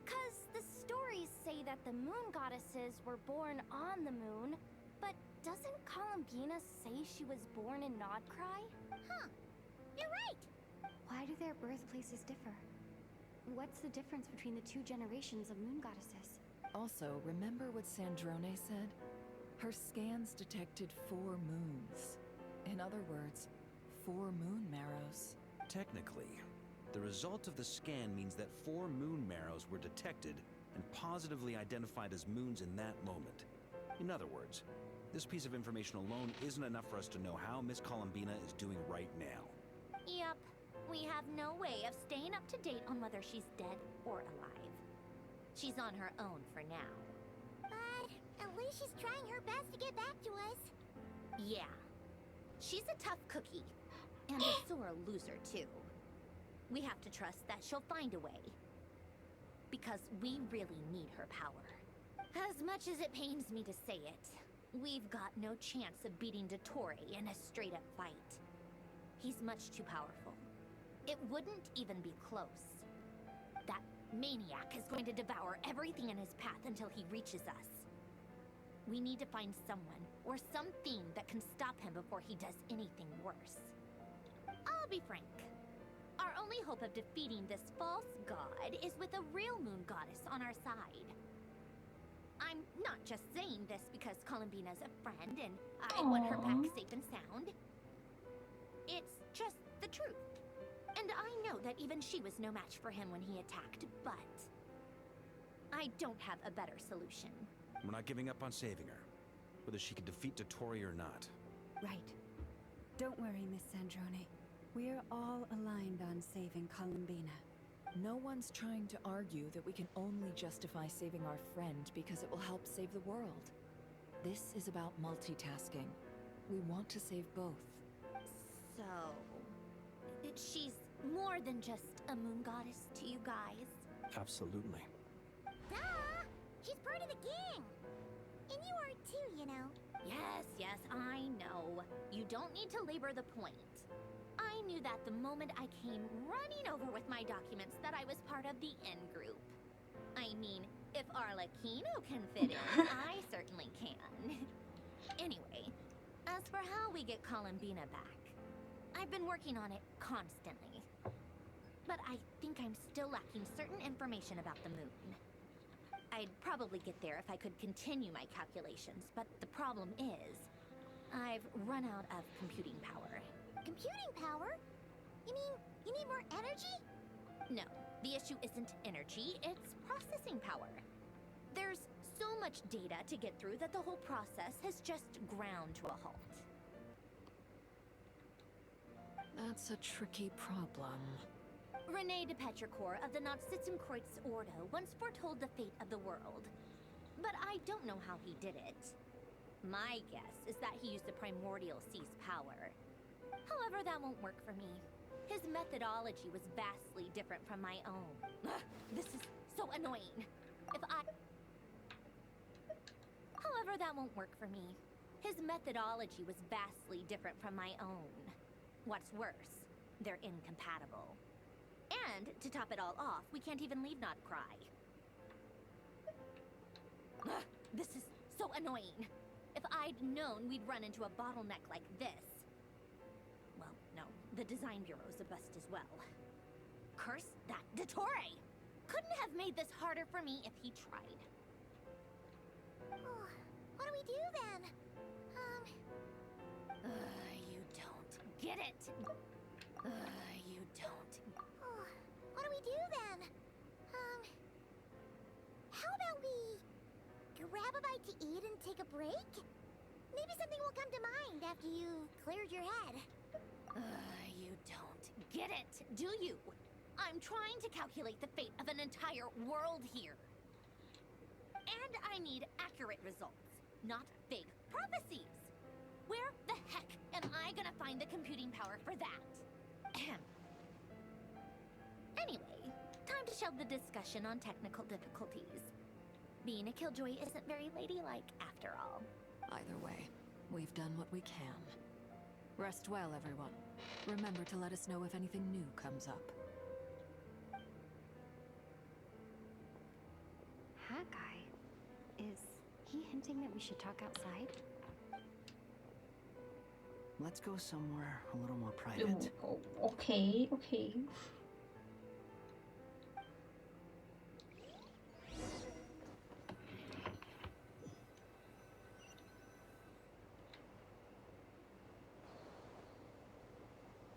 'Cause the stories say that the moon goddesses were born on the moon, but doesn't Columbina say she was born in Nodcry? Huh. You're right. Why do their birthplaces differ? What's the difference between the two generations of moon goddesses? Also, remember what Sandrone said? Her scans detected 4 moons. In other words, 4 moon marrows. Technically, the result of the scan means that 4 moon marrows were detected and positively identified as moons in that moment. In other words, this piece of information alone isn't enough for us to know how Miss Columbina is doing right now. Yep. We have no way of staying up to date on whether she's dead or alive. She's on her own for now. But at least she's trying her best to get back to us. Yeah. She's a tough cookie. And a sore loser, too. We have to trust that she'll find a way. Because we really need her power. As much as it pains me to say it, we've got no chance of beating Dottore in a straight-up fight. He's much too powerful. It wouldn't even be close. That maniac is going to devour everything in his path until he reaches us. We need to find someone or something that can stop him before he does anything worse. I'll be frank. Our only hope of defeating this false god is with a real moon goddess on our side. I'm not just saying this because Columbina's a friend and I want her back safe and sound. It's just the truth. And I know that even she was no match for him when he attacked, but I don't have a better solution. We're not giving up on saving her, whether she can defeat Dottore or not. Right. Don't worry, Miss Sandrone. We're all aligned on saving Columbina. No one's trying to argue that we can only justify saving our friend because it will help save the world. This is about multitasking. We want to save both. So, she's more than just a moon goddess to you guys. Absolutely. Duh! She's part of the gang! And you are too, you know. Yes, I know. You don't need to labor the point. I knew that the moment I came running over with my documents that I was part of the in-group. I mean, if Arlecchino can fit in, I certainly can. Anyway, as for how we get Columbina back, I've been working on it constantly. But I think I'm still lacking certain information about the moon. I'd probably get there if I could continue my calculations, but the problem is, I've run out of computing power. Computing power? You mean, you need more energy? No, the issue isn't energy, it's processing power. There's so much data to get through that the whole process has just ground to a halt. That's a tricky problem. René de Petrichor of the Nazissenkreuz Ordo once foretold the fate of the world. But I don't know how he did it. My guess is that he used the Primordial Sea's power. However, that won't work for me. His methodology was vastly different from my own. Ugh, this is so annoying. However, that won't work for me. His methodology was vastly different from my own. What's worse, they're incompatible. And to top it all off, we can't even leave Notcry. Ugh, this is so annoying. If I'd known we'd run into a bottleneck like this. Well, no, the design bureau's a bust as well. Curse that Dottore! Couldn't have made this harder for me if he tried. Oh, what do we do then? You don't get it. You don't. Oh, what do we do then? How about we grab a bite to eat and take a break? Maybe something will come to mind after you've cleared your head. You don't get it, do you? I'm trying to calculate the fate of an entire world here. And I need accurate results, not vague prophecies. Where the heck am I gonna find the computing power for that? Ahem. Anyway, time to shelve the discussion on technical difficulties. Being a killjoy isn't very ladylike after all. Either way, we've done what we can. Rest well, everyone. Remember to let us know if anything new comes up. Hawkeye? Is he hinting that we should talk outside? Let's go somewhere a little more private. Okay, okay.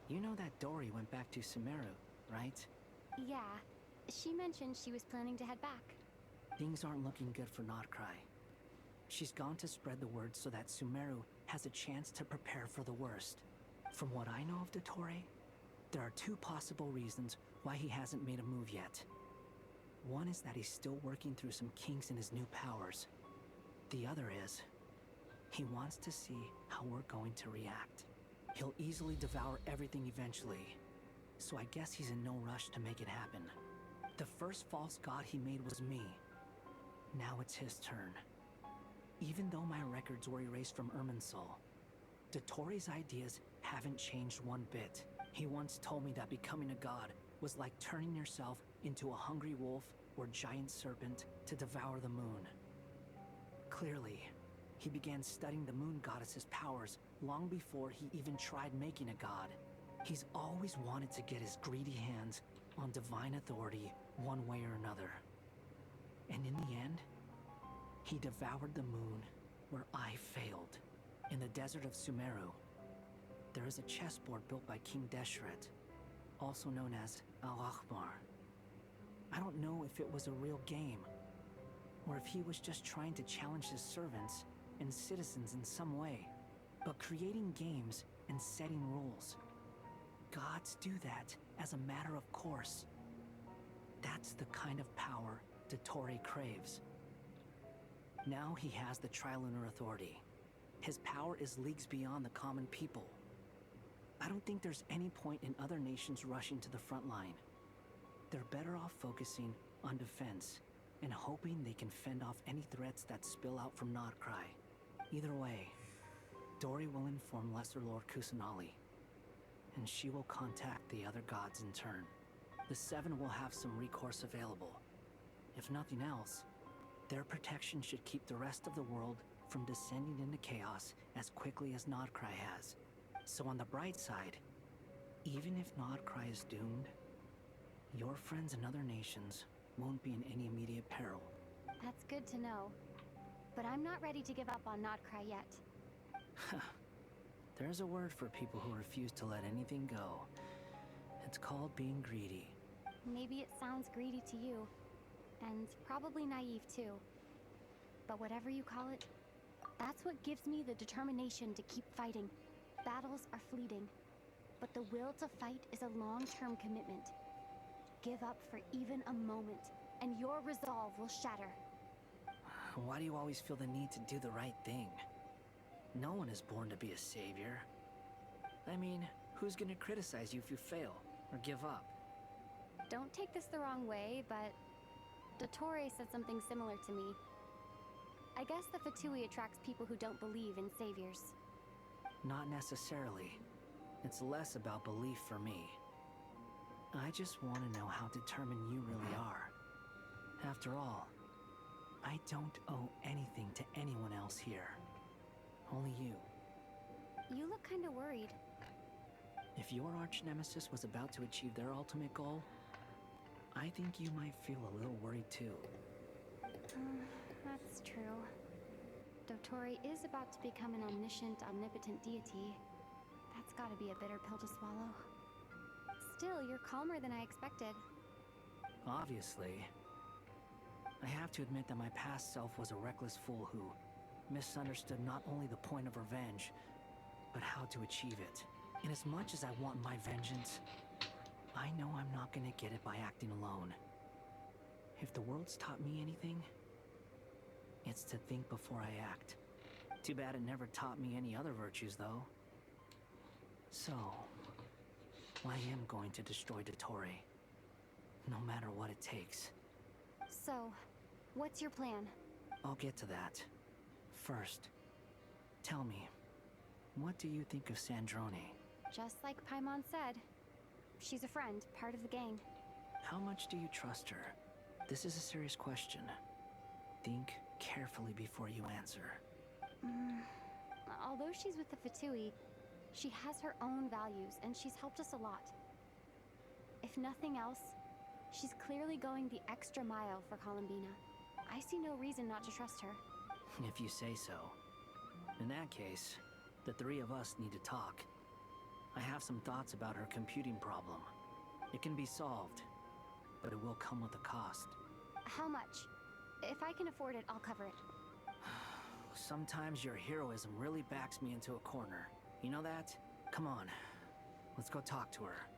You know that Dory went back to Sumeru, right? Yeah. She mentioned she was planning to head back. Things aren't looking good for Notcry. She's gone to spread the word so that Sumeru has a chance to prepare for the worst. From what I know of Dottore, there are two possible reasons why he hasn't made a move yet. One is that he's still working through some kinks in his new powers. The other is, he wants to see how we're going to react. He'll easily devour everything eventually, so I guess he's in no rush to make it happen. The first false god he made was me. Now it's his turn. Even though my records were erased from Irminsul, Dottore's ideas haven't changed one bit. He once told me that becoming a god was like turning yourself into a hungry wolf or giant serpent to devour the moon. Clearly, he began studying the moon goddess's powers long before he even tried making a god. He's always wanted to get his greedy hands on divine authority one way or another. And in the end, he devoured the moon where I failed. In the desert of Sumeru, there is a chessboard built by King Deshret, also known as Al-Akhbar. I don't know if it was a real game, or if he was just trying to challenge his servants and citizens in some way. But creating games and setting rules, gods do that as a matter of course. That's the kind of power Dottore craves. Now he has the Trilunar Authority. His power is leagues beyond the common people. I don't think there's any point in other nations rushing to the front line. They're better off focusing on defense and hoping they can fend off any threats that spill out from Notcry. Either way, Dory will inform Lesser Lord Kusanali, and she will contact the other gods in turn. The Seven will have some recourse available. If nothing else, their protection should keep the rest of the world from descending into chaos as quickly as Notcry has. So on the bright side, even if Notcry is doomed, your friends in other nations won't be in any immediate peril. That's good to know. But I'm not ready to give up on Notcry yet. There's a word for people who refuse to let anything go. It's called being greedy. Maybe it sounds greedy to you, and probably naive too. But whatever you call it, that's what gives me the determination to keep fighting. Battles are fleeting, but the will to fight is a long-term commitment. Give up for even a moment, and your resolve will shatter. Why do you always feel the need to do the right thing? No one is born to be a savior. I mean, who's gonna criticize you if you fail or give up? Don't take this the wrong way, but Dottore said something similar to me. I guess the Fatui attracts people who don't believe in saviors. Not necessarily. It's less about belief for me. I just want to know how determined you really are. After all, I don't owe anything to anyone else here. Only you. You look kinda worried. If your arch-nemesis was about to achieve their ultimate goal, I think you might feel a little worried too. That's true. Dottore is about to become an omniscient, omnipotent deity. That's gotta be a bitter pill to swallow. Still, you're calmer than I expected. Obviously. I have to admit that my past self was a reckless fool who misunderstood not only the point of revenge, but how to achieve it. And as much as I want my vengeance, I know I'm not gonna get it by acting alone. If the world's taught me anything, it's to think before I act. Too bad it never taught me any other virtues, though. So, I am going to destroy Dottore, no matter what it takes. So, what's your plan? I'll get to that. First, tell me, what do you think of Sandrone? Just like Paimon said, she's a friend, part of the gang. How much do you trust her? This is a serious question. Think carefully before you answer. Although she's with the Fatui, she has her own values, and she's helped us a lot. If nothing else, she's clearly going the extra mile for Columbina. I see no reason not to trust her. If you say so. In that case, the three of us need to talk. I have some thoughts about her computing problem. It can be solved, but it will come with a cost. How much? If I can afford it, I'll cover it. Sometimes your heroism really backs me into a corner. You know that? Come on, let's go talk to her.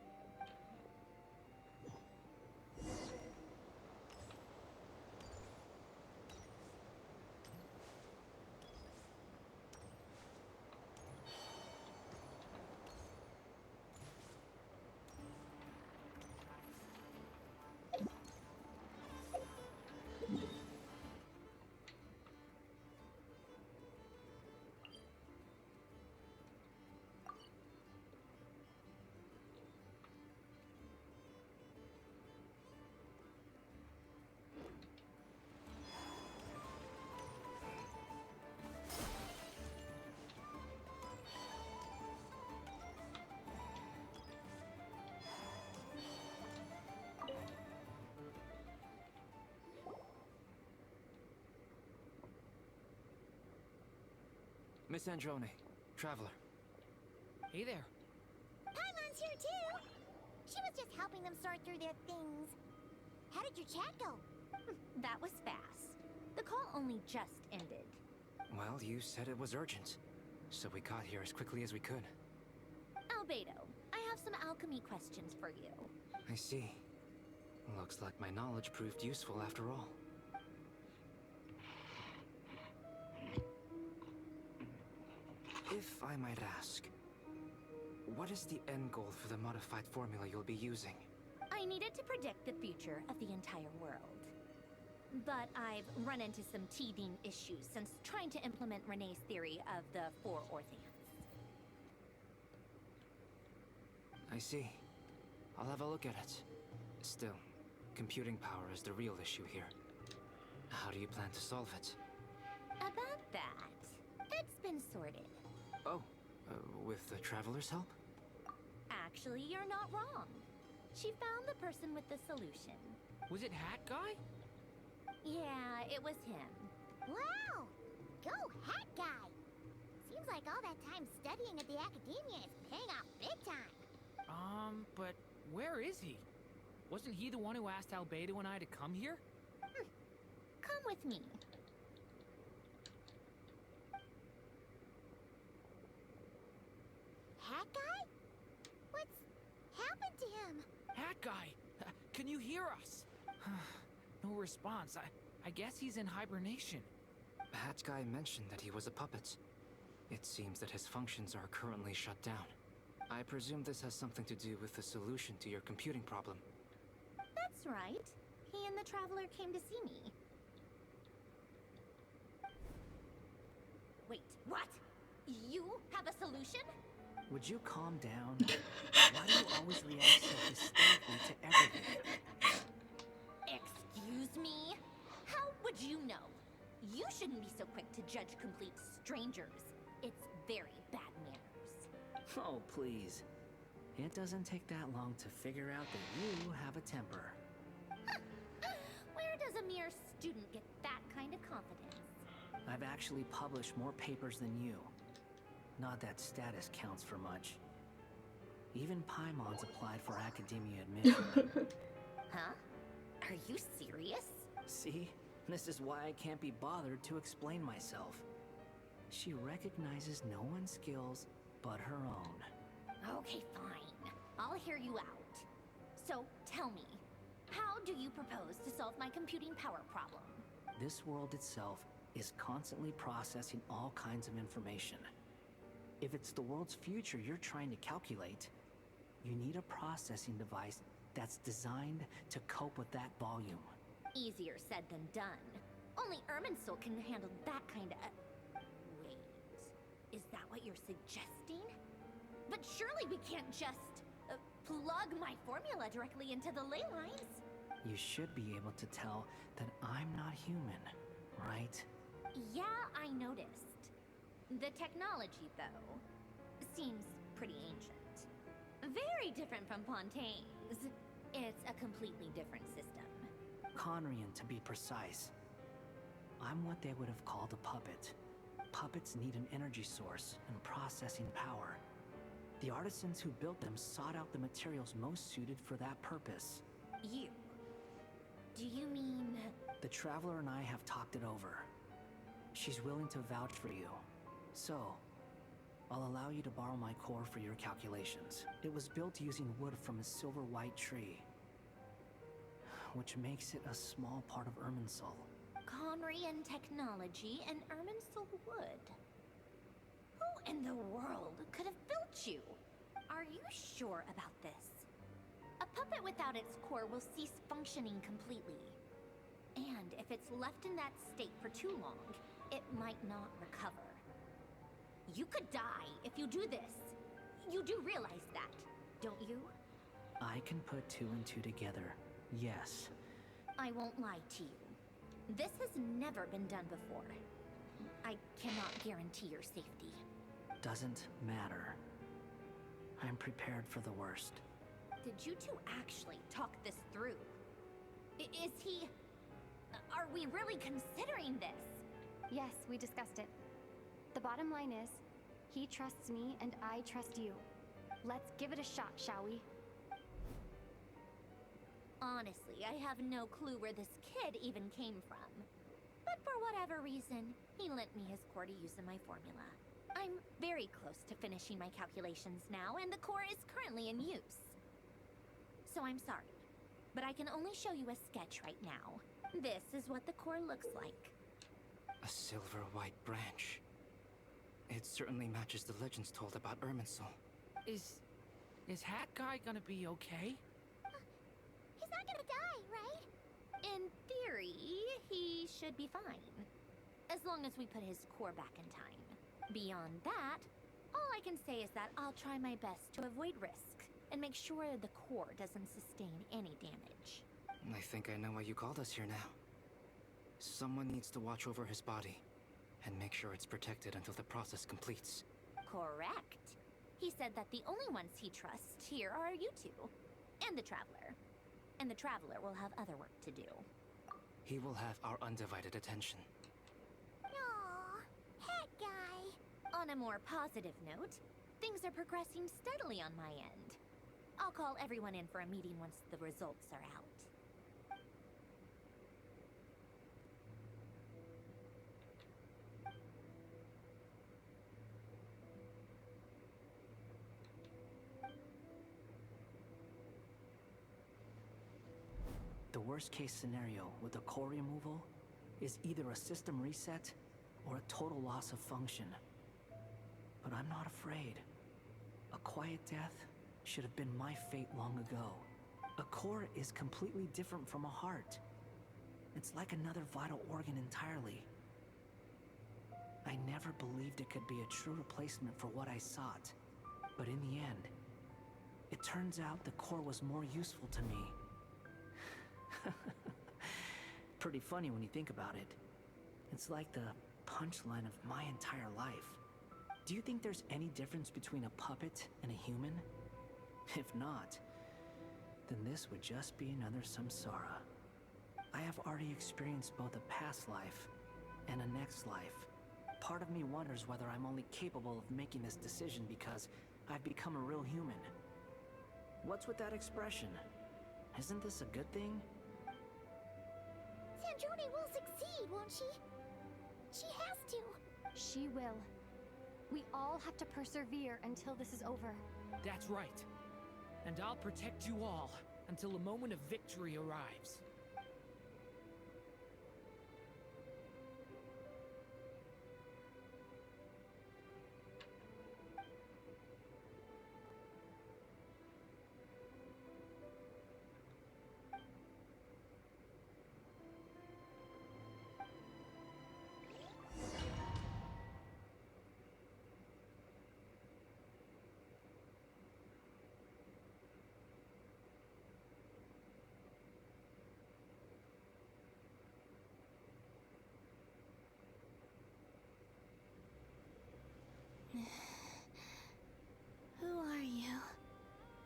Miss Androne, Traveler. Hey there. Paimon's here too! She was just helping them sort through their things. How did your chat go? That was fast. The call only just ended. Well, you said it was urgent, so we got here as quickly as we could. Albedo, I have some alchemy questions for you. I see. Looks like my knowledge proved useful after all. If I might ask, what is the end goal for the modified formula you'll be using? I needed to predict the future of the entire world. But I've run into some teething issues since trying to implement Renee's theory of the four Orthans. I see. I'll have a look at it. Still, computing power is the real issue here. How do you plan to solve it? About that, it's been sorted. Oh, with the Traveler's help? Actually, you're not wrong. She found the person with the solution. Was it Hat Guy? Yeah, it was him. Wow! Go Hat Guy! Seems like all that time studying at the Academia is paying off big time. But where is he? Wasn't he the one who asked Albedo and I to come here? Come with me. Hat Guy? What's happened to him? Hat Guy! Can you hear us? No response. I guess he's in hibernation. Hat Guy mentioned that he was a puppet. It seems that his functions are currently shut down. I presume this has something to do with the solution to your computing problem. That's right. He and the Traveler came to see me. Wait, what? You have a solution? Would you calm down? Why do you always react so hysterically to everything? Excuse me? How would you know? You shouldn't be so quick to judge complete strangers. It's very bad manners. Oh, please. It doesn't take that long to figure out that you have a temper. Where does a mere student get that kind of confidence? I've actually published more papers than you. Not that status counts for much. Even Paimon's applied for academia admission. Huh? Are you serious? See? This is why I can't be bothered to explain myself. She recognizes no one's skills but her own. Okay, fine. I'll hear you out. So, tell me, how do you propose to solve my computing power problem? This world itself is constantly processing all kinds of information. If it's the world's future you're trying to calculate, you need a processing device that's designed to cope with that volume. Easier said than done. Only Irminsul can handle that kind of... Wait, is that what you're suggesting? But surely we can't just plug my formula directly into the ley lines. You should be able to tell that I'm not human, right? Yeah, I noticed. The technology, though, seems pretty ancient. Very different from Pontaine's. It's a completely different system. Conrian, to be precise. I'm what they would have called a puppet. Puppets need an energy source and processing power. The artisans who built them sought out the materials most suited for that purpose. You? Do you mean... The Traveler and I have talked it over. She's willing to vouch for you. So, I'll allow you to borrow my core for your calculations. It was built using wood from a silver white tree, which makes it a small part of Irminsul. Conrian technology and Irminsul wood. Who in the world could have built you? Are you sure about this? A puppet without its core will cease functioning completely. And if it's left in that state for too long, it might not recover. You could die if you do this. You do realize that, don't you? I can put two and two together, yes. I won't lie to you. This has never been done before. I cannot guarantee your safety. Doesn't matter. I'm prepared for the worst. Did you two actually talk this through? Is he... Are we really considering this? Yes, we discussed it. The bottom line is, he trusts me and I trust you. Let's give it a shot, shall we? Honestly, I have no clue where this kid even came from. But for whatever reason, he lent me his core to use in my formula. I'm very close to finishing my calculations now, and the core is currently in use. So I'm sorry, but I can only show you a sketch right now. This is what the core looks like. A silver white branch. It certainly matches the legends told about Irminsul. Is Hat Guy gonna be okay? He's not gonna die, right? In theory, he should be fine. As long as we put his core back in time. Beyond that, all I can say is that I'll try my best to avoid risk and make sure the core doesn't sustain any damage. I think I know why you called us here now. Someone needs to watch over his body and make sure it's protected until the process completes. Correct. He said that the only ones he trusts here are you two, and the Traveler. And the Traveler will have other work to do. He will have our undivided attention. Aww, Hat Guy. On a more positive note, things are progressing steadily on my end. I'll call everyone in for a meeting once the results are out. The worst case scenario with the core removal is either a system reset or a total loss of function. But I'm not afraid. A quiet death should have been my fate long ago. A core is completely different from a heart. It's like another vital organ entirely. I never believed it could be a true replacement for what I sought. But in the end, it turns out the core was more useful to me. Pretty funny when you think about it. It's like the punchline of my entire life. Do you think there's any difference between a puppet and a human? If not, then this would just be another samsara. I have already experienced both a past life and a next life. Part of me wonders whether I'm only capable of making this decision because I've become a real human. What's with that expression? Isn't this a good thing? Sanjoni will succeed, won't she? She has to. She will. We all have to persevere until this is over. That's right. And I'll protect you all until a moment of victory arrives. Who are you?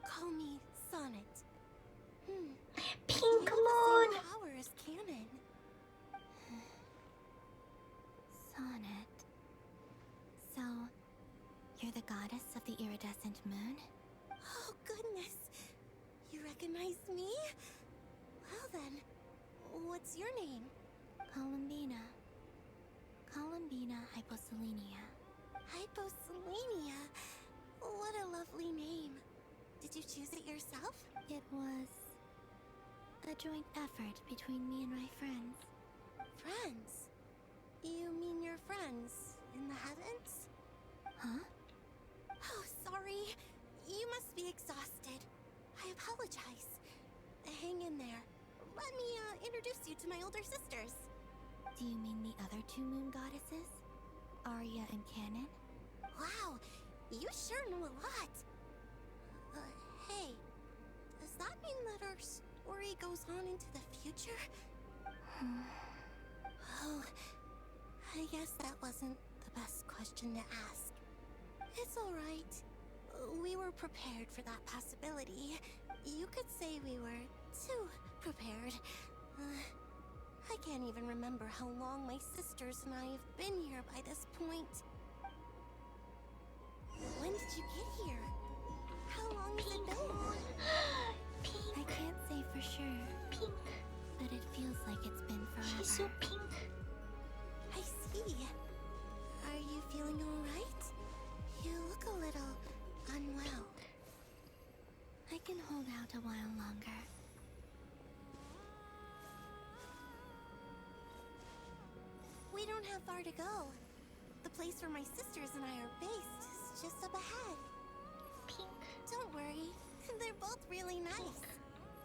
Call me Sonnet. Pink You have the Moon! same power as Canon. Sonnet. So, you're the goddess of the iridescent moon? Oh, goodness. You recognize me? Well then, what's your name? Columbina. Columbina Hyposelenia. Hyposelenia? What a lovely name. Did you choose it yourself? It was a joint effort between me and my friends. Friends? You mean your friends in the heavens? Huh? Oh, sorry. You must be exhausted. I apologize. Hang in there. Let me introduce you to my older sisters. Do you mean the other two moon goddesses? Arya and Canon? Wow, you sure know a lot. Hey, does that mean that our story goes on into the future? Oh, I guess that wasn't the best question to ask. It's alright. We were prepared for that possibility. You could say we were too prepared. I can't even remember how long my sisters and I have been here by this point. When did you get here? How long has it been? Pink. I can't say for sure. Pink. But it feels like it's been forever. She's so pink. I see. Are you feeling alright? You look a little unwell. I can hold out a while longer. We don't have far to go. The place where my sisters and I are based is just up ahead. Pink. Don't worry. They're both really nice.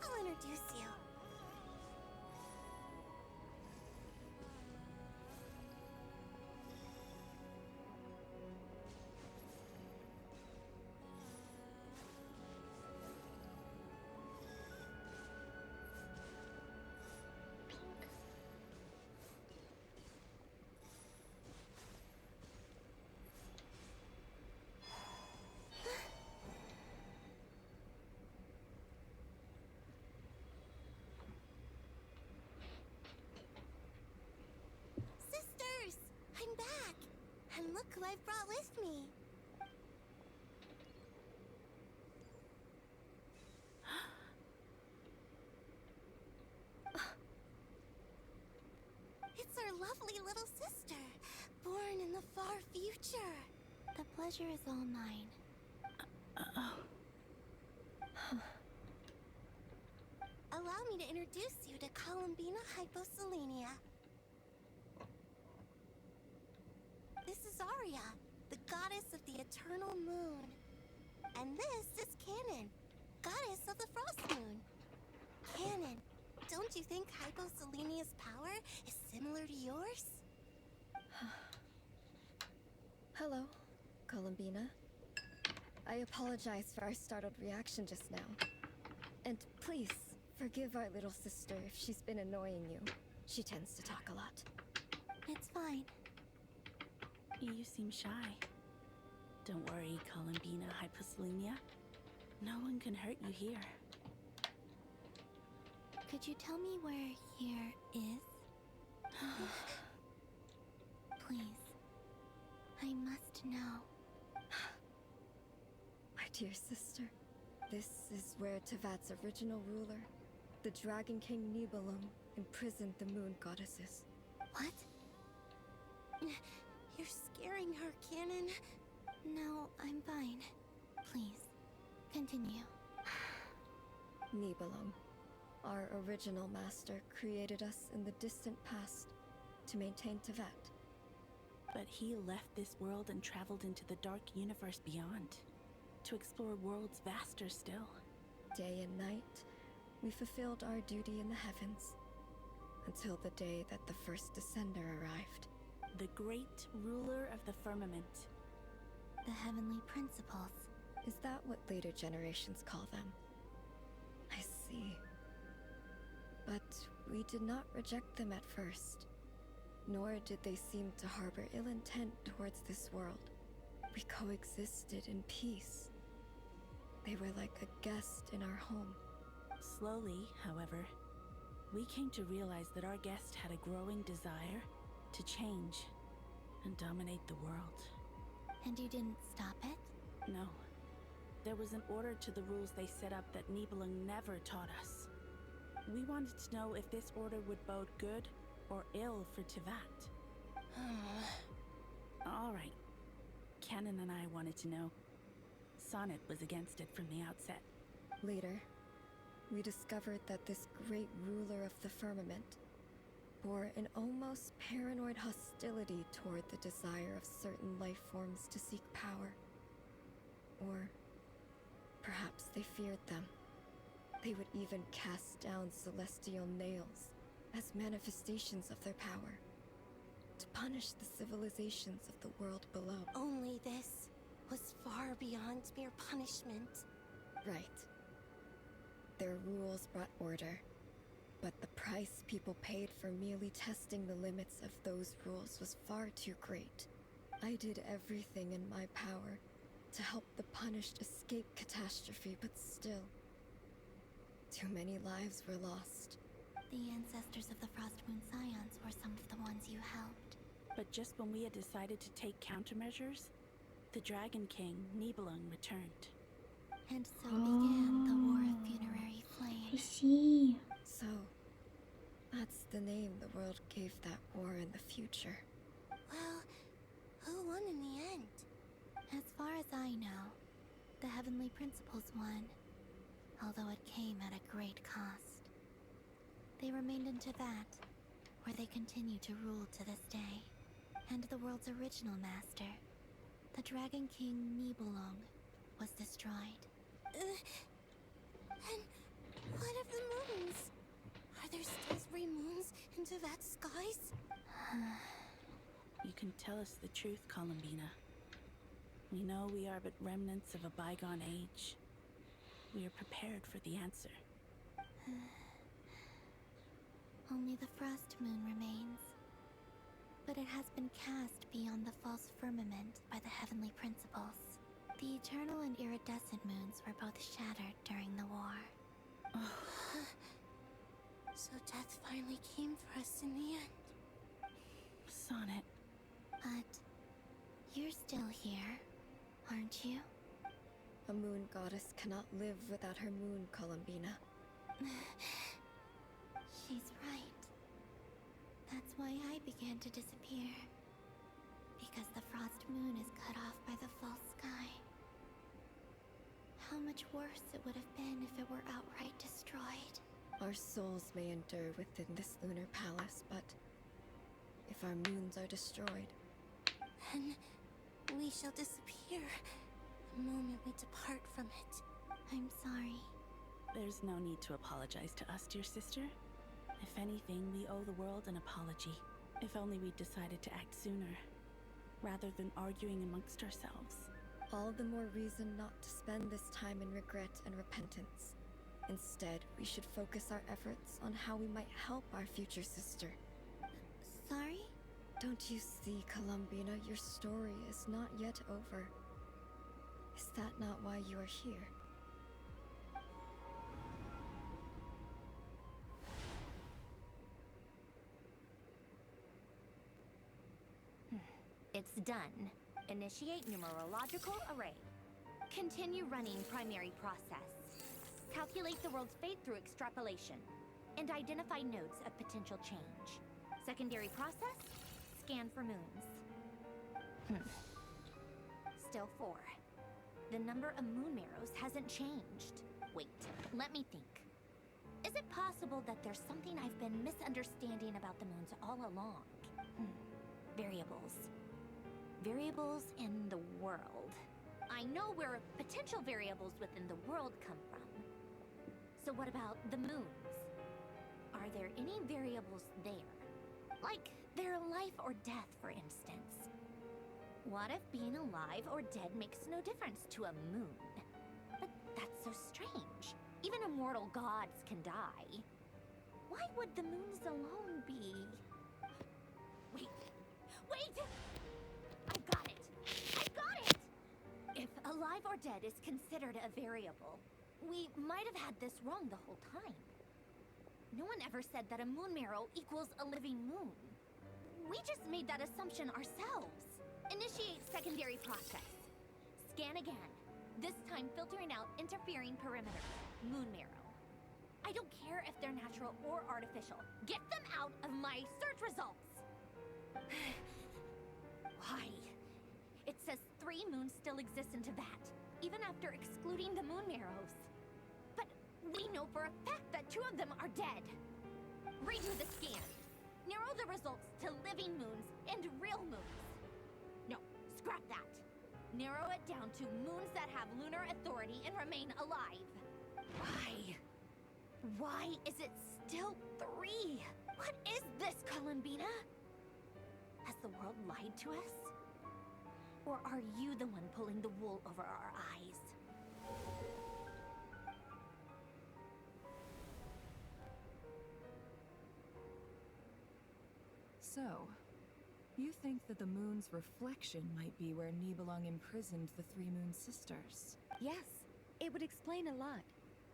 I'll introduce you. Sisters! I'm back! And look who I've brought with me! It's our lovely little sister, born in the far future. The pleasure is all mine. Allow me to introduce you to Columbina Hyposelenia. This is Arya, the goddess of the eternal moon. And this is Canon, goddess of the frost moon. Canon, don't you think Hyposelenia's power is similar to yours? Hello, Columbina. I apologize for our startled reaction just now. And please, forgive our little sister if she's been annoying you. She tends to talk a lot. It's fine. You seem shy. Don't worry, Columbina Hyposelenia. No one can hurt you here. Could you tell me where here is? Please. I must know. My dear sister, this is where Tevat's original ruler, the Dragon King Nibelung, imprisoned the moon goddesses. What? You're scaring her, Canon. No, I'm fine. Please, continue. Nibelung, our original master, created us in the distant past to maintain Tevat. But he left this world and traveled into the dark universe beyond, to explore worlds vaster still. Day and night, we fulfilled our duty in the heavens, until the day that the first Descender arrived. The great ruler of the firmament. The heavenly principles. Is that what later generations call them? I see. But we did not reject them at first, nor did they seem to harbor ill intent towards this world. We coexisted in peace. They were like a guest in our home. Slowly, however, we came to realize that our guest had a growing desire to change and dominate the world. And you didn't stop it? No. There was an order to the rules they set up that Nibelung never taught us. We wanted to know if this order would bode good or ill for Tevat. All right. Canon and I wanted to know. Sonnet was against it from the outset. Later, we discovered that this great ruler of the firmament bore an almost paranoid hostility toward the desire of certain life forms to seek power. Or perhaps they feared them. They would even cast down celestial nails as manifestations of their power, to punish the civilizations of the world below. Only this was far beyond mere punishment. Right. Their rules brought order, but the price people paid for merely testing the limits of those rules was far too great. I did everything in my power to help the punished escape catastrophe, but still, too many lives were lost. The ancestors of the Frostmoon Scions were some of the ones you helped. But just when we had decided to take countermeasures, the Dragon King, Nibelung, returned. And so began the War of Funerary Flame. I see. So, that's the name the world gave that war in the future. Well, who won in the end? As far as I know, the Heavenly Principles won, although it came at a great cost. They remained in Tevat, where they continue to rule to this day. And the world's original master, the Dragon King Nibelung, was destroyed. And what of the moons? Are there still 3 moons in Tevat's skies? You can tell us the truth, Columbina. We know we are but remnants of a bygone age. We are prepared for the answer. Only the Frost Moon remains. But it has been cast beyond the false firmament by the Heavenly Principles. The Eternal and Iridescent moons were both shattered during the war. So death finally came for us in the end. Sonnet. But you're still here, aren't you? A moon goddess cannot live without her moon, Columbina. She's right. That's why I began to disappear. Because the Frost Moon is cut off by the false sky. How much worse it would have been if it were outright destroyed. Our souls may endure within this lunar palace, but if our moons are destroyed, then we shall disappear the moment we depart from it. I'm sorry. There's no need to apologize to us, dear sister. If anything, we owe the world an apology. If only we'd decided to act sooner, rather than arguing amongst ourselves. All the more reason not to spend this time in regret and repentance. Instead, we should focus our efforts on how we might help our future sister. Sorry? Don't you see, Columbina, your story is not yet over. Is that not why you are here? It's done. Initiate numerological array. Continue running primary process. Calculate the world's fate through extrapolation. And identify nodes of potential change. Secondary process? Scan for moons. Still 4. The number of moon marrows hasn't changed. Wait, let me think. Is it possible that there's something I've been misunderstanding about the moons all along? Variables. Variables in the world. I know where potential variables within the world come from. So what about the moons? Are there any variables there? Like their life or death, for instance. What if being alive or dead makes no difference to a moon? But that's so strange. Even immortal gods can die. Why would the moons alone be... Wait! I've got it! If alive or dead is considered a variable, we might have had this wrong the whole time. No one ever said that a moon marrow equals a living moon. We just made that assumption ourselves. Initiate secondary process. Scan again. This time filtering out interfering perimeters. Moon marrow. I don't care if they're natural or artificial. Get them out of my search results! Why? It says 3 moons still exist in Teyvat, even after excluding the moon marrows. But we know for a fact that 2 of them are dead. Redo the scan. Narrow the results to living moons and real moons. No, scrap that. Narrow it down to moons that have lunar authority and remain alive. Why? Why is it still 3? What is this, Columbina? Has the world lied to us? Or are you the one pulling the wool over our eyes? So, you think that the moon's reflection might be where Nibelung imprisoned the 3 Moon Sisters? Yes, it would explain a lot,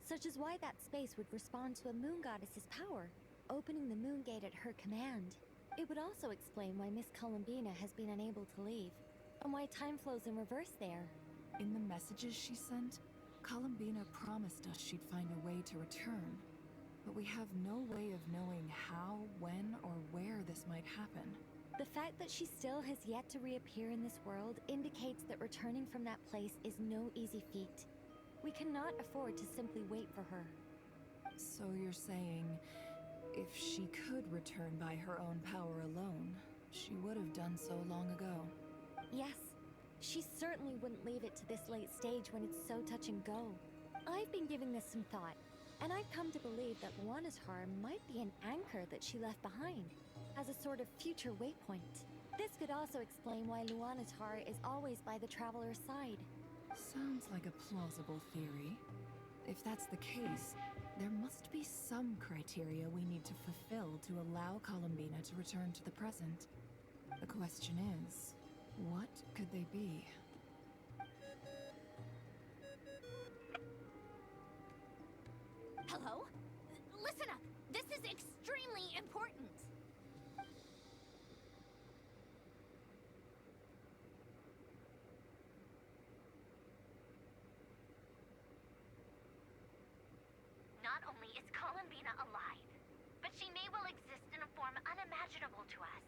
such as why that space would respond to a moon goddess's power, opening the moon gate at her command. It would also explain why Miss Columbina has been unable to leave, and why time flows in reverse there. In the messages she sent, Columbina promised us she'd find a way to return. But we have no way of knowing how, when, or where this might happen. The fact that she still has yet to reappear in this world indicates that returning from that place is no easy feat. We cannot afford to simply wait for her. So you're saying, if she could return by her own power alone, she would have done so long ago? Yes. She certainly wouldn't leave it to this late stage when it's so touch and go. I've been giving this some thought, and I've come to believe that Luanatar might be an anchor that she left behind, as a sort of future waypoint. This could also explain why Luanatar is always by the Traveler's side. Sounds like a plausible theory. If that's the case, there must be some criteria we need to fulfill to allow Columbina to return to the present. The question is, what could they be? Hello? Listen up! This is extremely important! Not only is Columbina alive, but she may well exist in a form unimaginable to us.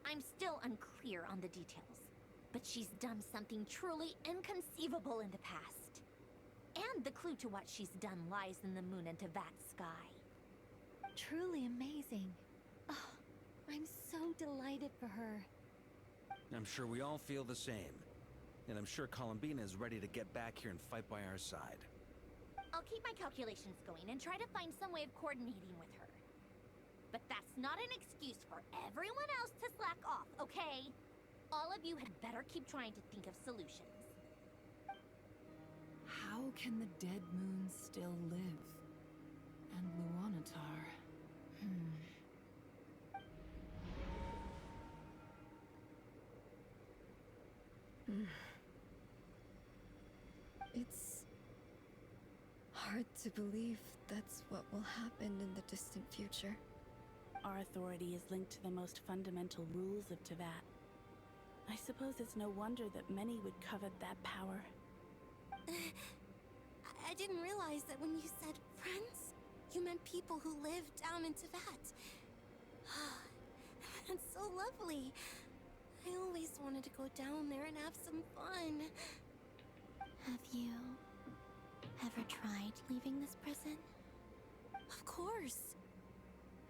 I'm still unclear on the details, but she's done something truly inconceivable in the past. And the clue to what she's done lies in the moon and Teyvat sky. Truly amazing. Oh, I'm so delighted for her. I'm sure we all feel the same. And I'm sure Columbina is ready to get back here and fight by our side. I'll keep my calculations going and try to find some way of coordinating with her. But that's not an excuse for everyone else to slack off, okay? all of you had better keep trying to think of solutions. How can the dead moon still live? And Luanatar. It's hard to believe that's what will happen in the distant future. Our authority is linked to the most fundamental rules of Teyvat. I suppose it's no wonder that many would covet that power. I didn't realize that when you said friends, you meant people who live down in Teyvat. That's so lovely. I always wanted to go down there and have some fun. Have you ever tried leaving this prison? Of course.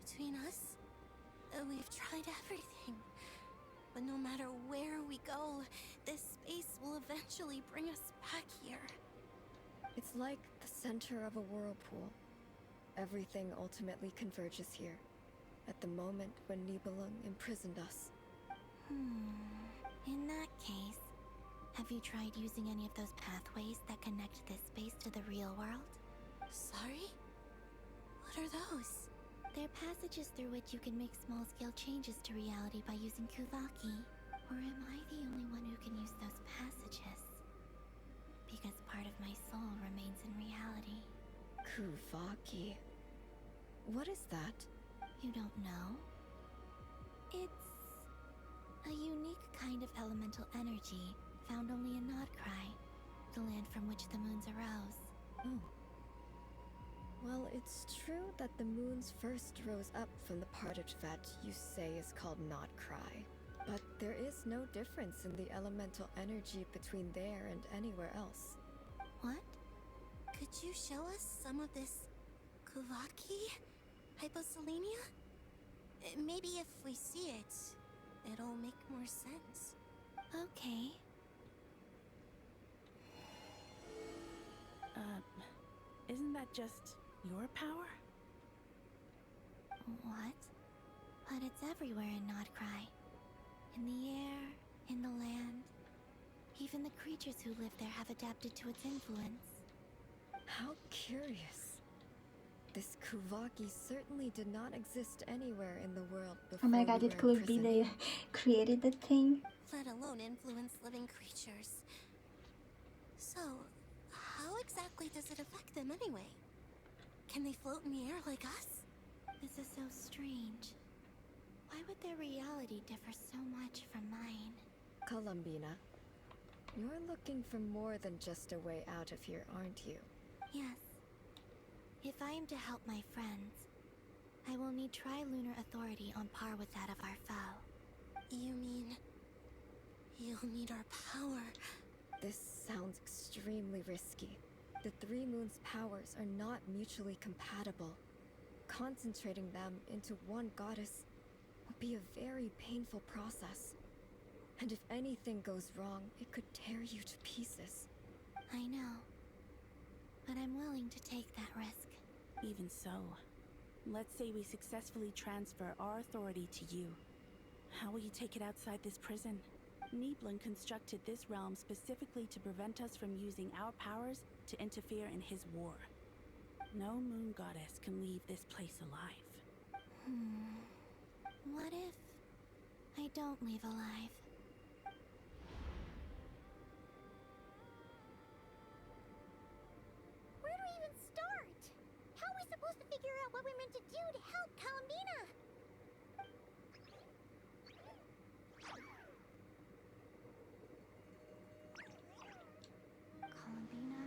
Between us, we've tried everything. But no matter where we go, this space will eventually bring us back here. It's like the center of a whirlpool. Everything ultimately converges here, at the moment when Nibelung imprisoned us. In that case, have you tried using any of those pathways that connect this space to the real world? Sorry? What are those? They're passages through which you can make small-scale changes to reality by using Kuvaki. Or am I the only one who can use those passages? Because part of my soul remains in reality. Kuvaki. What is that? You don't know? It's a unique kind of elemental energy found only in Nodcry, the land from which the moons arose. Oh. Well, it's true that the moons first rose up from the part of Teyvat you say is called Nodcry. But there is no difference in the elemental energy between there and anywhere else. What? Could you show us some of this Kuvaki? Hyposelenia? Maybe if we see it, it'll make more sense. Okay. Isn't that just your power? What? But it's everywhere in Nodcry. In the air, in the land. Even the creatures who live there have adapted to its influence. How curious. This Kuvaki certainly did not exist anywhere in the world before. Oh my god, it could be they created the thing. Let alone influence living creatures. So, how exactly does it affect them anyway? Can they float in the air like us? This is so strange. Why would their reality differ so much from mine? Columbina, you're looking for more than just a way out of here, aren't you? Yes. If I am to help my friends, I will need Tri-Lunar authority on par with that of our foe. You mean... you'll need our power? This sounds extremely risky. The Three Moons' powers are not mutually compatible. Concentrating them into one goddess would be a very painful process. And if anything goes wrong, it could tear you to pieces. I know. But I'm willing to take that risk. Even so, let's say we successfully transfer our authority to you. How will you take it outside this prison? Nibelung constructed this realm specifically to prevent us from using our powers to interfere in his war. No moon goddess can leave this place alive. What if I don't leave alive? Where do we even start? How are we supposed to figure out what we're meant to do to help Columbina? Columbina,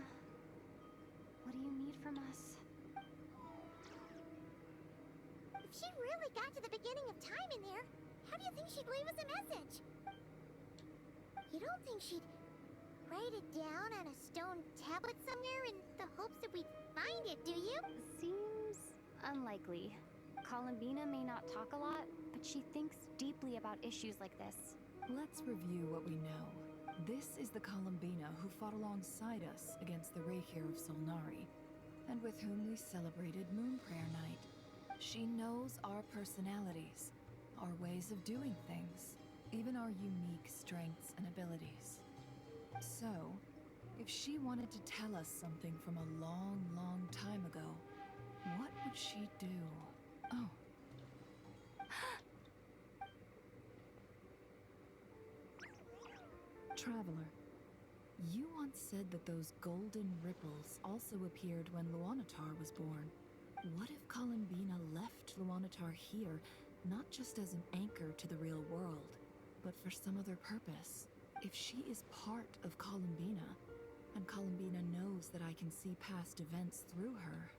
what do you need from us? If she really got to the beginning of time in there, how do you think she'd leave us a message? You don't think she'd write it down on a stone tablet somewhere in the hopes that we'd find it, do you? Seems unlikely. Columbina may not talk a lot, but she thinks deeply about issues like this. Let's review what we know. This is the Columbina who fought alongside us against the Reykir of Solnari, and with whom we celebrated Moon Prayer Night. She knows our personalities, our ways of doing things. even our unique strengths and abilities. So, if she wanted to tell us something from a long, long time ago, what would she do? Oh. Traveler, you once said that those golden ripples also appeared when Luanatar was born. What if Columbina left Luanatar here, not just as an anchor to the real world, but for some other purpose? If she is part of Columbina, and Columbina knows that I can see past events through her.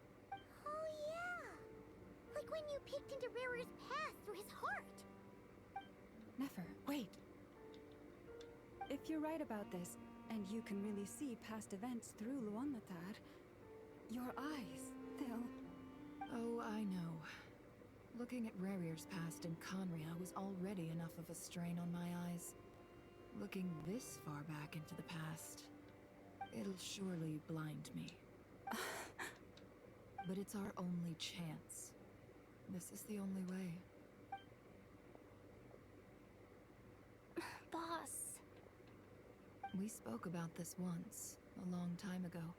Oh yeah! Like when you peeked into Rarer's past through his heart! Nefer, wait! If you're right about this, and you can really see past events through Luanatar, your eyes, they'll... Oh, I know. Looking at Rarir's past in Conria was already enough of a strain on my eyes. Looking this far back into the past, it'll surely blind me. But it's our only chance. This is the only way. Boss. We spoke about this once, a long time ago.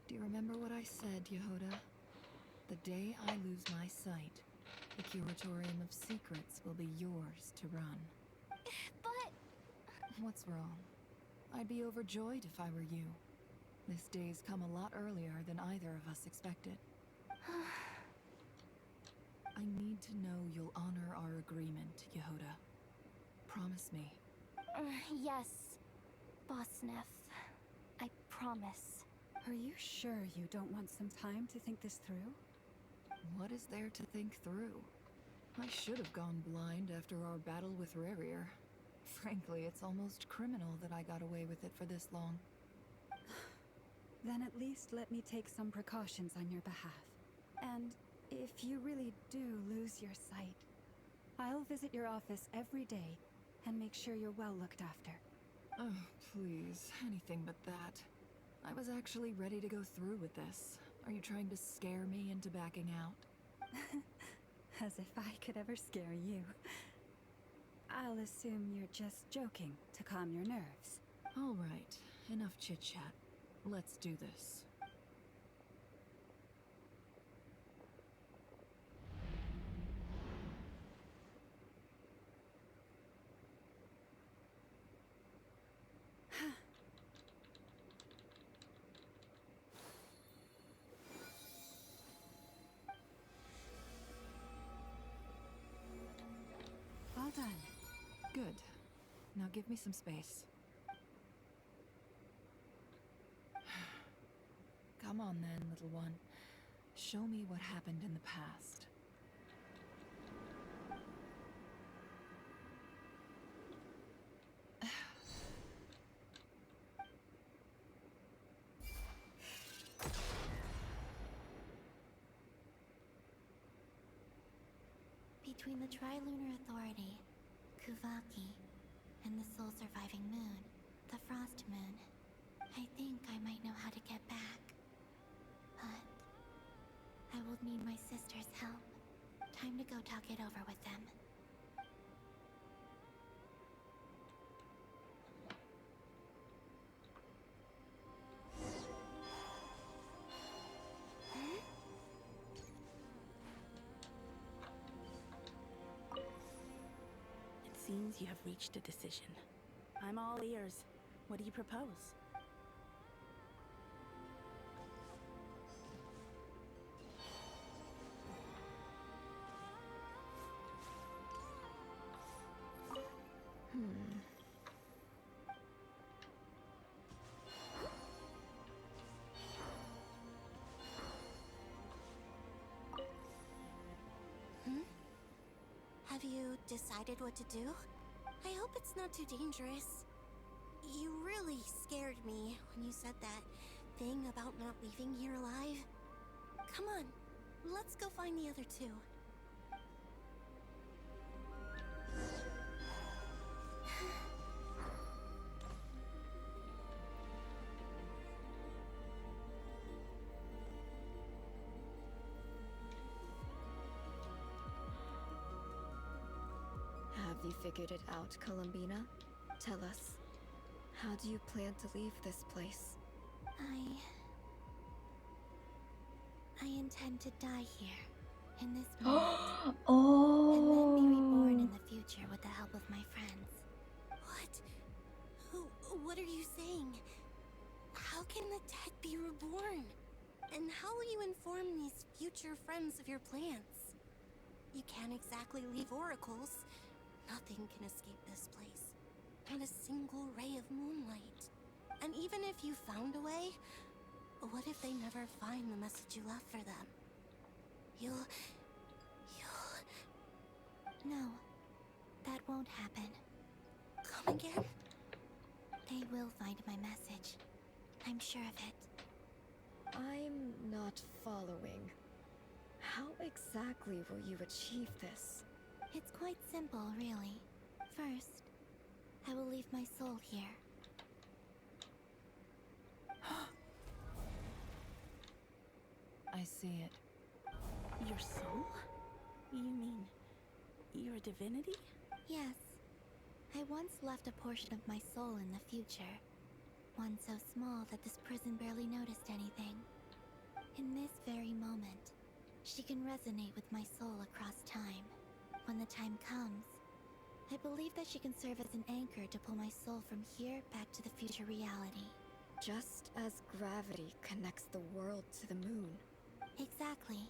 Do you remember what I said, Yehoda? The day I lose my sight, the Curatorium of Secrets will be yours to run. But... What's wrong? I'd be overjoyed if I were you. This day's come a lot earlier than either of us expected. I need to know you'll honor our agreement, Yehoda. Promise me. Yes, Boss Neff. I promise. Are you sure you don't want some time to think this through? What is there to think through? I should have gone blind after our battle with Rarir. Frankly, it's almost criminal that I got away with it for this long. Then at least let me take some precautions on your behalf. And if you really do lose your sight, I'll visit your office every day and make sure you're well looked after. Oh, please, anything but that. I was actually ready to go through with this. Are you trying to scare me into backing out? As if I could ever scare you. I'll assume you're just joking to calm your nerves. All right, enough chit-chat. Let's do this. All done. Good. Now give me some space. Come on then, little one. Show me what happened in the past. Between the Trilunar Authority, Kuvaki, and the soul-surviving moon, the Frost Moon, I think I might know how to get back. But I will need my sister's help. Time to go talk it over with them. It seems you have reached a decision. I'm all ears. What do you propose? Have you decided what to do? I hope it's not too dangerous. You really scared me when you said that thing about not leaving here alive. Come on, let's go find the other two. Have you figured it out, Columbina? Tell us, how do you plan to leave this place? I intend to die here, in this moment. And then be reborn in the future with the help of my friends. What are you saying? How can the dead be reborn? And how will you inform these future friends of your plans? You can't exactly leave oracles. Nothing can escape this place. Not a single ray of moonlight. And even if you found a way, what if they never find the message you left for them? No, that won't happen. Come again? They will find my message. I'm sure of it. I'm not following. How exactly will you achieve this? It's quite simple, really. First, I will leave my soul here. I see it. Your soul? You mean you're a divinity? Yes. I once left a portion of my soul in the future. One so small that this prison barely noticed anything. In this very moment, she can resonate with my soul across time. When the time comes, I believe that she can serve as an anchor to pull my soul from here back to the future reality. Just as gravity connects the world to the moon. Exactly.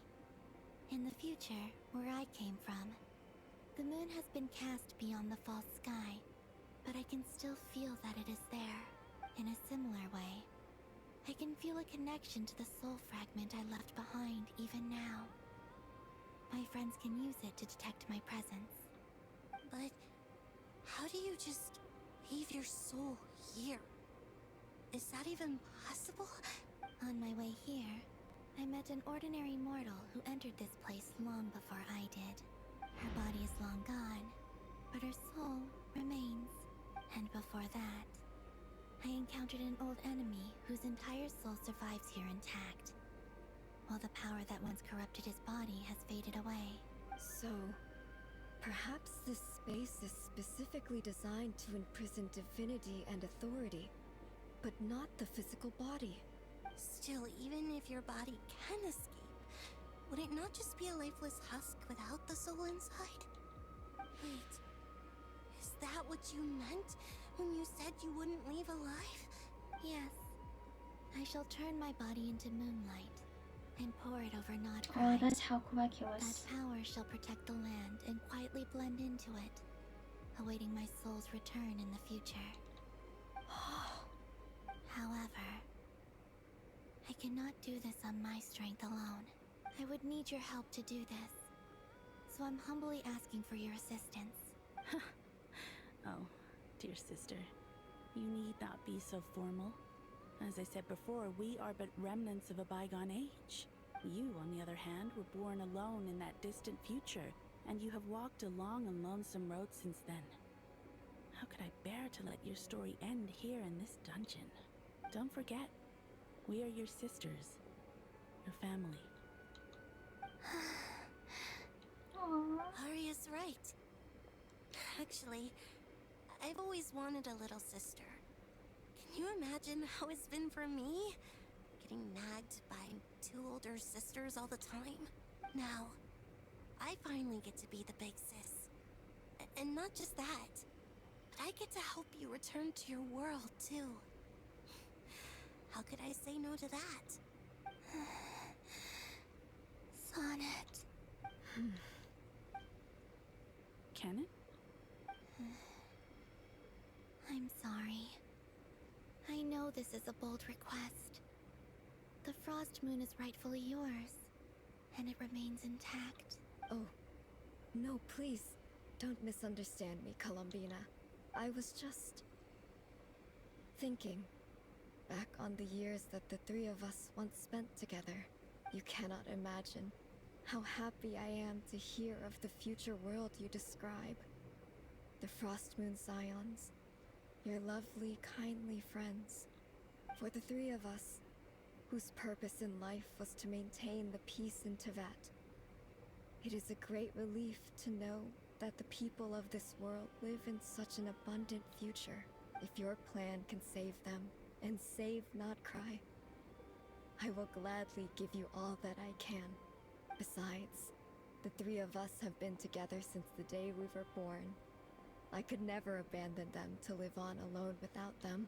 In the future, where I came from, the moon has been cast beyond the false sky, but I can still feel that it is there. In a similar way, I can feel a connection to the soul fragment I left behind even now. My friends can use it to detect my presence. But how do you just leave your soul here? Is that even possible? On my way here, I met an ordinary mortal who entered this place long before I did. Her body is long gone, but her soul remains. And before that, I encountered an old enemy whose entire soul survives here intact, while the power that once corrupted his body has faded away. So, perhaps this space is specifically designed to imprison divinity and authority, but not the physical body. Still, even if your body can escape, would it not just be a lifeless husk without the soul inside? Wait, is that what you meant when you said you wouldn't leave alive? Yes. I shall turn my body into moonlight and pour it over Nodgride. Oh, that's how Kubaki was. That power shall protect the land and quietly blend into it, awaiting my soul's return in the future. However, I cannot do this on my strength alone. I would need your help to do this. So I'm humbly asking for your assistance. Oh, dear sister, you need not be so formal. As I said before, we are but remnants of a bygone age. You, on the other hand, were born alone in that distant future, and you have walked a long and lonesome road since then. How could I bear to let your story end here in this dungeon? Don't forget, we are your sisters, your family. Aria's right. Actually, I've always wanted a little sister. Can you imagine how it's been for me? Getting nagged by two older sisters all the time. Now, I finally get to be the big sis. And not just that, but I get to help you return to your world, too. How could I say no to that? Sonnet. Canon? I'm sorry. I know this is a bold request. The Frost Moon is rightfully yours, and it remains intact. Oh, no, please, don't misunderstand me, Columbina. I was just thinking back on the years that the three of us once spent together. You cannot imagine how happy I am to hear of the future world you describe. The Frost Moon Scions, your lovely, kindly friends. For the three of us, whose purpose in life was to maintain the peace in Teyvat. It is a great relief to know that the people of this world live in such an abundant future. If your plan can save them, and save not cry, I will gladly give you all that I can. Besides, the three of us have been together since the day we were born. I could never abandon them to live on alone without them.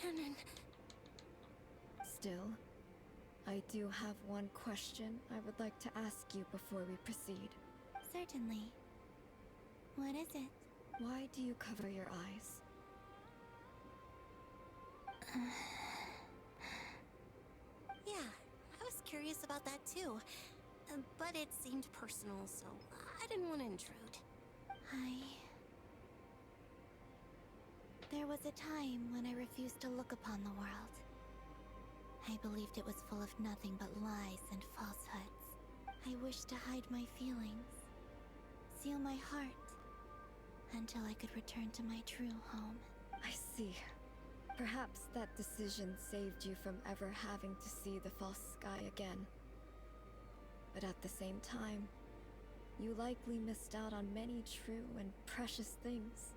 Canon. Still, I do have one question I would like to ask you before we proceed. Certainly. What is it? Why do you cover your eyes? Yeah, I was curious about that too. But it seemed personal, so I didn't want to intrude. There was a time when I refused to look upon the world. I believed it was full of nothing but lies and falsehoods. I wished to hide my feelings, seal my heart, until I could return to my true home. I see. Perhaps that decision saved you from ever having to see the false sky again. But at the same time, you likely missed out on many true and precious things,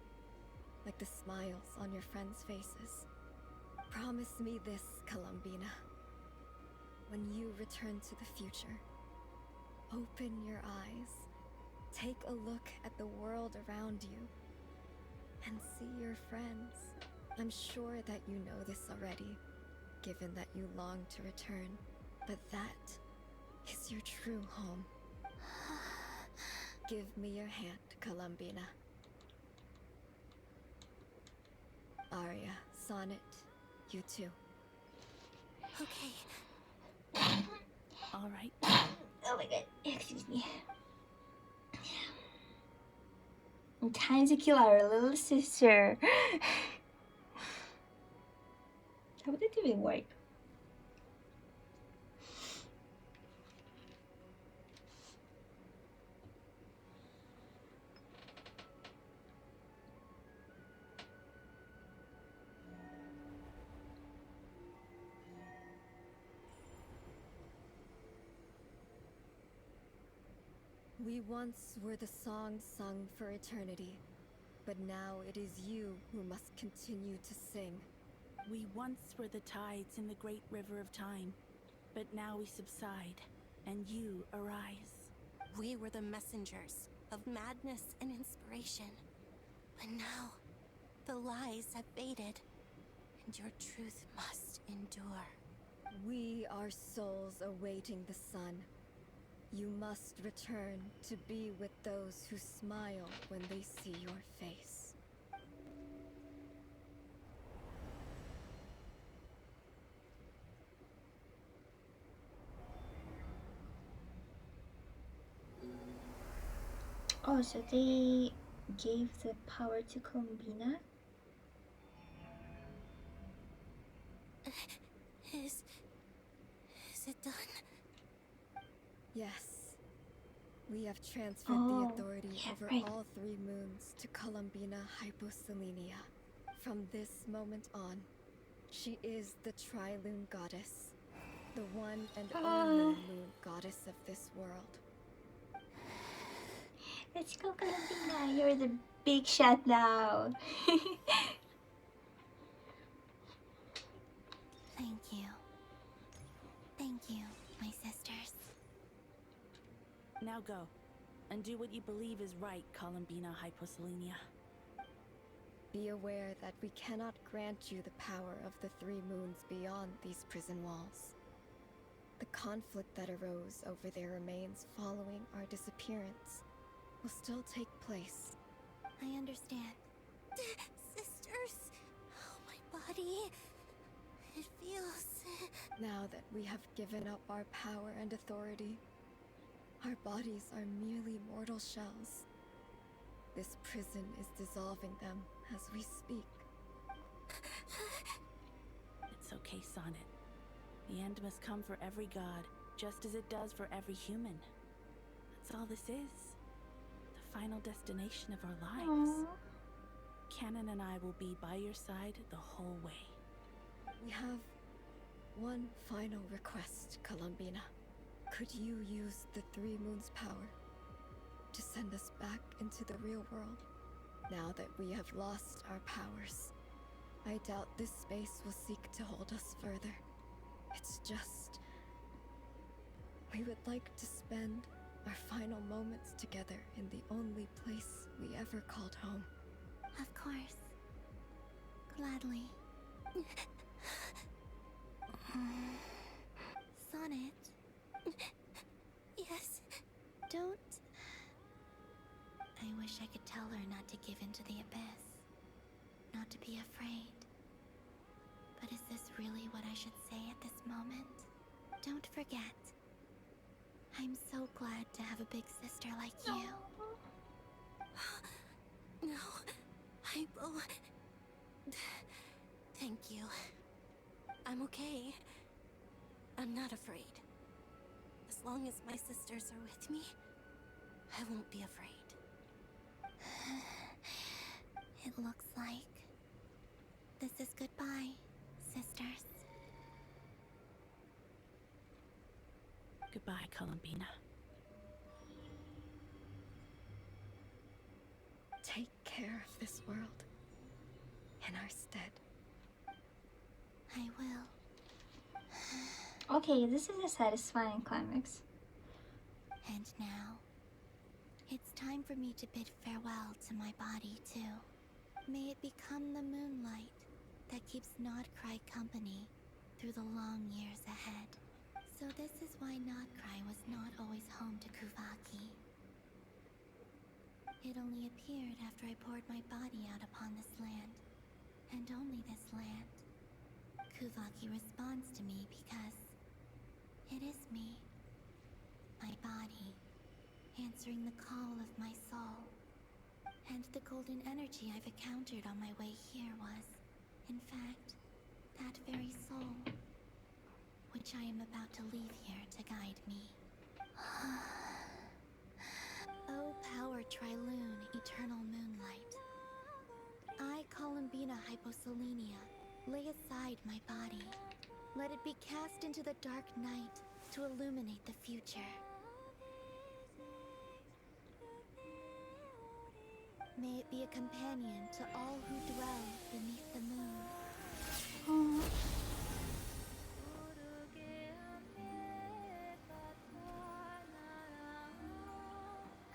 like the smiles on your friends' faces. Promise me this, Columbina. When you return to the future, open your eyes, take a look at the world around you, and see your friends. I'm sure that you know this already, given that you long to return, but that is your true home. Give me your hand, Columbina. Arya, Sonnet, you too. Okay. All right. Oh my god, excuse me. I'm trying to kill our little sister. How would it even work? We once were the song sung for eternity, but now it is you who must continue to sing. We once were the tides in the great river of time, but now we subside, and you arise. We were the messengers of madness and inspiration. But now, the lies have faded, and your truth must endure. We are souls awaiting the sun. You must return to be with those who smile when they see your face. Oh, so they gave the power to Columbina? Is it done? Yes. We have transferred the authority over all three moons to Columbina Hyposelenia. From this moment on, she is the Tri-Lune Goddess, the one and only moon goddess of this world. Let's go, Columbina. You're the big shot now. Thank you. Thank you, my sisters. Now go, and do what you believe is right, Columbina Hyposelenia. Be aware that we cannot grant you the power of the three moons beyond these prison walls. The conflict that arose over their remains following our disappearance will still take place. I understand. Sisters! Oh, my body. It feels... Now that we have given up our power and authority, our bodies are merely mortal shells. This prison is dissolving them as we speak. It's okay, Sonnet. The end must come for every god, just as it does for every human. That's all this is. The final destination of our lives. Canon and I will be by your side the whole way. We have one final request, Columbina. Could you use the Three Moons' power to send us back into the real world. Now that we have lost our powers, I doubt this space will seek to hold us further. It's just... we would like to spend our final moments together in the only place we ever called home. Of course. Gladly. Sonnet. Yes. Don't... I wish I could tell her not to give in to the abyss. Not to be afraid. But is this really what I should say at this moment? Don't forget. I'm so glad to have a big sister like you. No, Hypo. Thank you. I'm okay. I'm not afraid. As long as my sisters are with me, I won't be afraid. It looks like this is goodbye, sisters. Goodbye, Columbina. Take care of this world in our stead. I will. Okay, this is a satisfying climax. And now, it's time for me to bid farewell to my body, too. May it become the moonlight that keeps Notcry company through the long years ahead. So this is why Notcry was not always home to Kuvaki. It only appeared after I poured my body out upon this land, and only this land. Kuvaki responds to me because it is me, my body, answering the call of my soul. And the golden energy I've encountered on my way here was, in fact, that very soul, which I am about to leave here to guide me. O power Triloon, eternal moonlight. I, Columbina Hyposelenia, lay aside my body. Let it be cast into the dark night to illuminate the future. May it be a companion to all who dwell beneath the moon.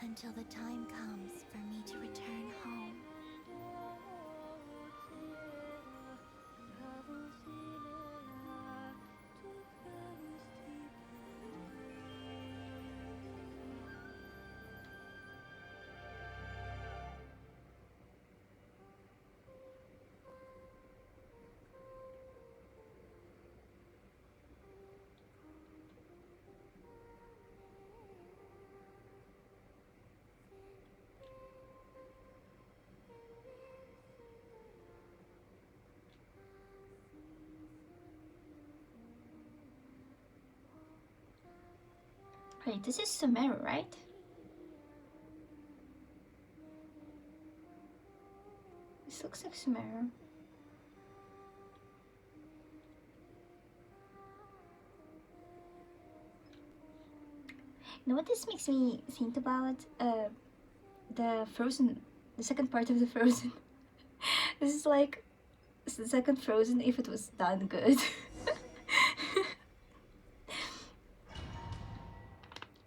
Until the time comes for me to return home. Wait, this is Sumeru, right? This looks like Sumeru. You know what this makes me think about? The second part of the Frozen. This is like the second Frozen if it was done good.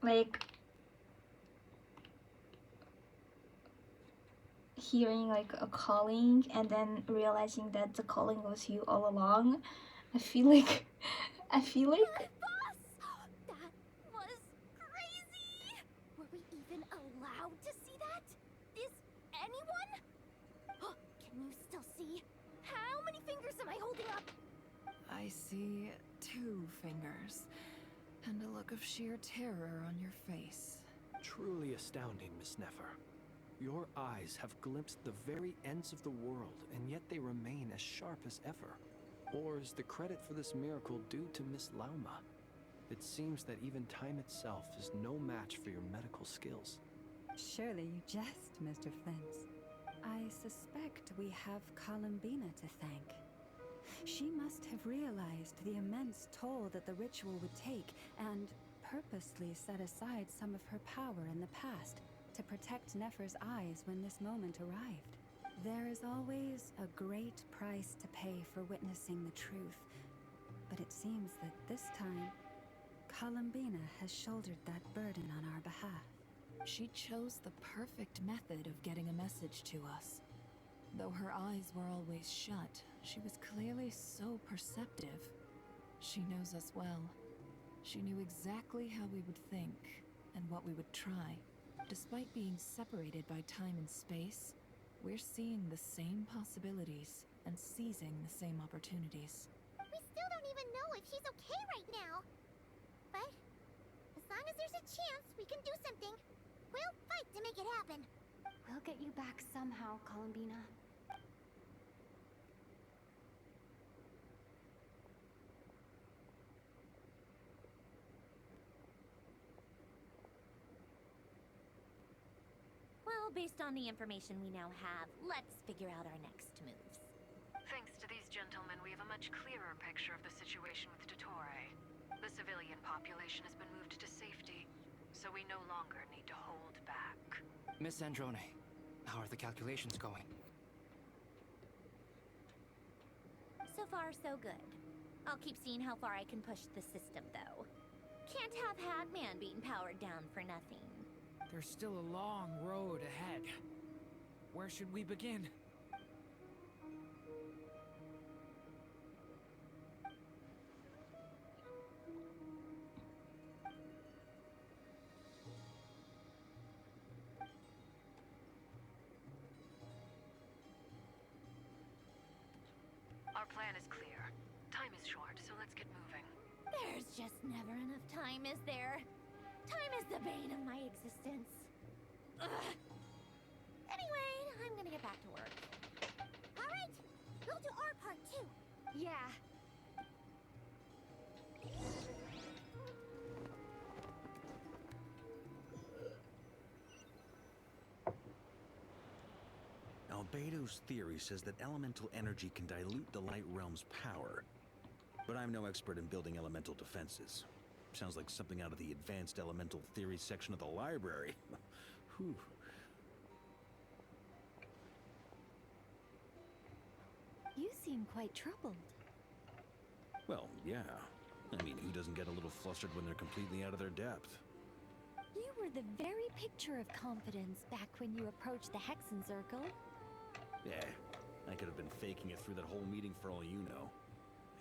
Like hearing like a calling and then realizing that the calling was you all along. I feel like Boss! That was crazy! Were we even allowed to see that? Is anyone? Can you still see? How many fingers am I holding up? I see 2 fingers. And a look of sheer terror on your face. Truly astounding, Miss Nefer. Your eyes have glimpsed the very ends of the world, and yet they remain as sharp as ever. Or is the credit for this miracle due to Miss Lauma? It seems that even time itself is no match for your medical skills. Surely you jest, Mr. Flint. I suspect we have Columbina to thank. She must have realized the immense toll that the ritual would take and purposely set aside some of her power in the past to protect Nefer's eyes when this moment arrived. There is always a great price to pay for witnessing the truth, but it seems that this time, Columbina has shouldered that burden on our behalf. She chose the perfect method of getting a message to us. Though her eyes were always shut, she was clearly so perceptive. She knows us well. She knew exactly how we would think and what we would try. Despite being separated by time and space, we're seeing the same possibilities and seizing the same opportunities. We still don't even know if she's okay right now. But as long as there's a chance we can do something, we'll fight to make it happen. We'll get you back somehow, Columbina. Well, based on the information we now have, let's figure out our next moves. Thanks to these gentlemen, we have a much clearer picture of the situation with Dottore. The civilian population has been moved to safety, so we no longer need to hold back. Miss Androne, how are the calculations going? So far, so good. I'll keep seeing how far I can push the system, though. Can't have Hadman being powered down for nothing. There's still a long road ahead. Where should we begin? Our plan is clear. Time is short, so let's get moving. There's just never enough time, is there? Time is the bane of my existence. Ugh. Anyway, I'm gonna get back to work. All right, we'll do our part too. Yeah. Albedo's theory says that elemental energy can dilute the Light Realm's power. But I'm no expert in building elemental defenses. Sounds like something out of the Advanced Elemental Theory section of the library. Whew. You seem quite troubled. Well, yeah. I mean, who doesn't get a little flustered when they're completely out of their depth? You were the very picture of confidence back when you approached the Hexen Circle. Yeah, I could have been faking it through that whole meeting for all you know.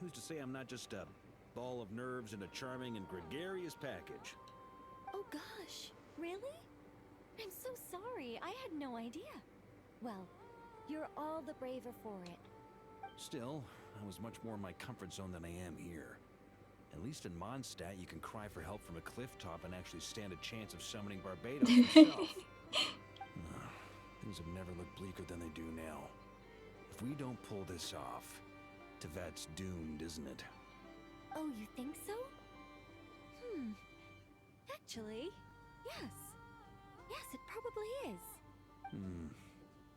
Who's to say I'm not just a ball of nerves in a charming and gregarious package? Oh gosh, really? I'm so sorry, I had no idea. Well, you're all the braver for it. Still, I was much more in my comfort zone than I am here. At least in Mondstadt, you can cry for help from a cliff top and actually stand a chance of summoning Barbados himself. Things have never looked bleaker than they do now. If we don't pull this off, Tevat's doomed, isn't it? Oh, you think so? Actually, yes. Yes, it probably is.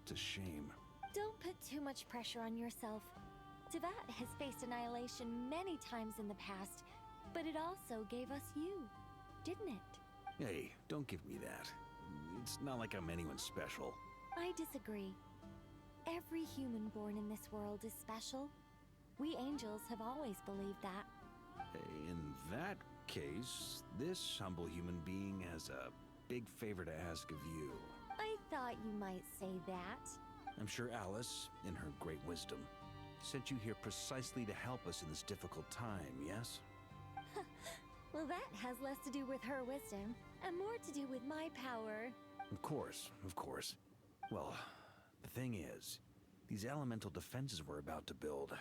It's a shame. Don't put too much pressure on yourself. Tevat has faced annihilation many times in the past, but it also gave us you, didn't it? Hey, don't give me that. It's not like I'm anyone special. I disagree. Every human born in this world is special. We angels have always believed that. In that case, this humble human being has a big favor to ask of you. I thought you might say that. I'm sure Alice, in her great wisdom, sent you here precisely to help us in this difficult time, yes? Well, that has less to do with her wisdom, and more to do with my power. Of course, of course. Well, the thing is, these elemental defenses we're about to build,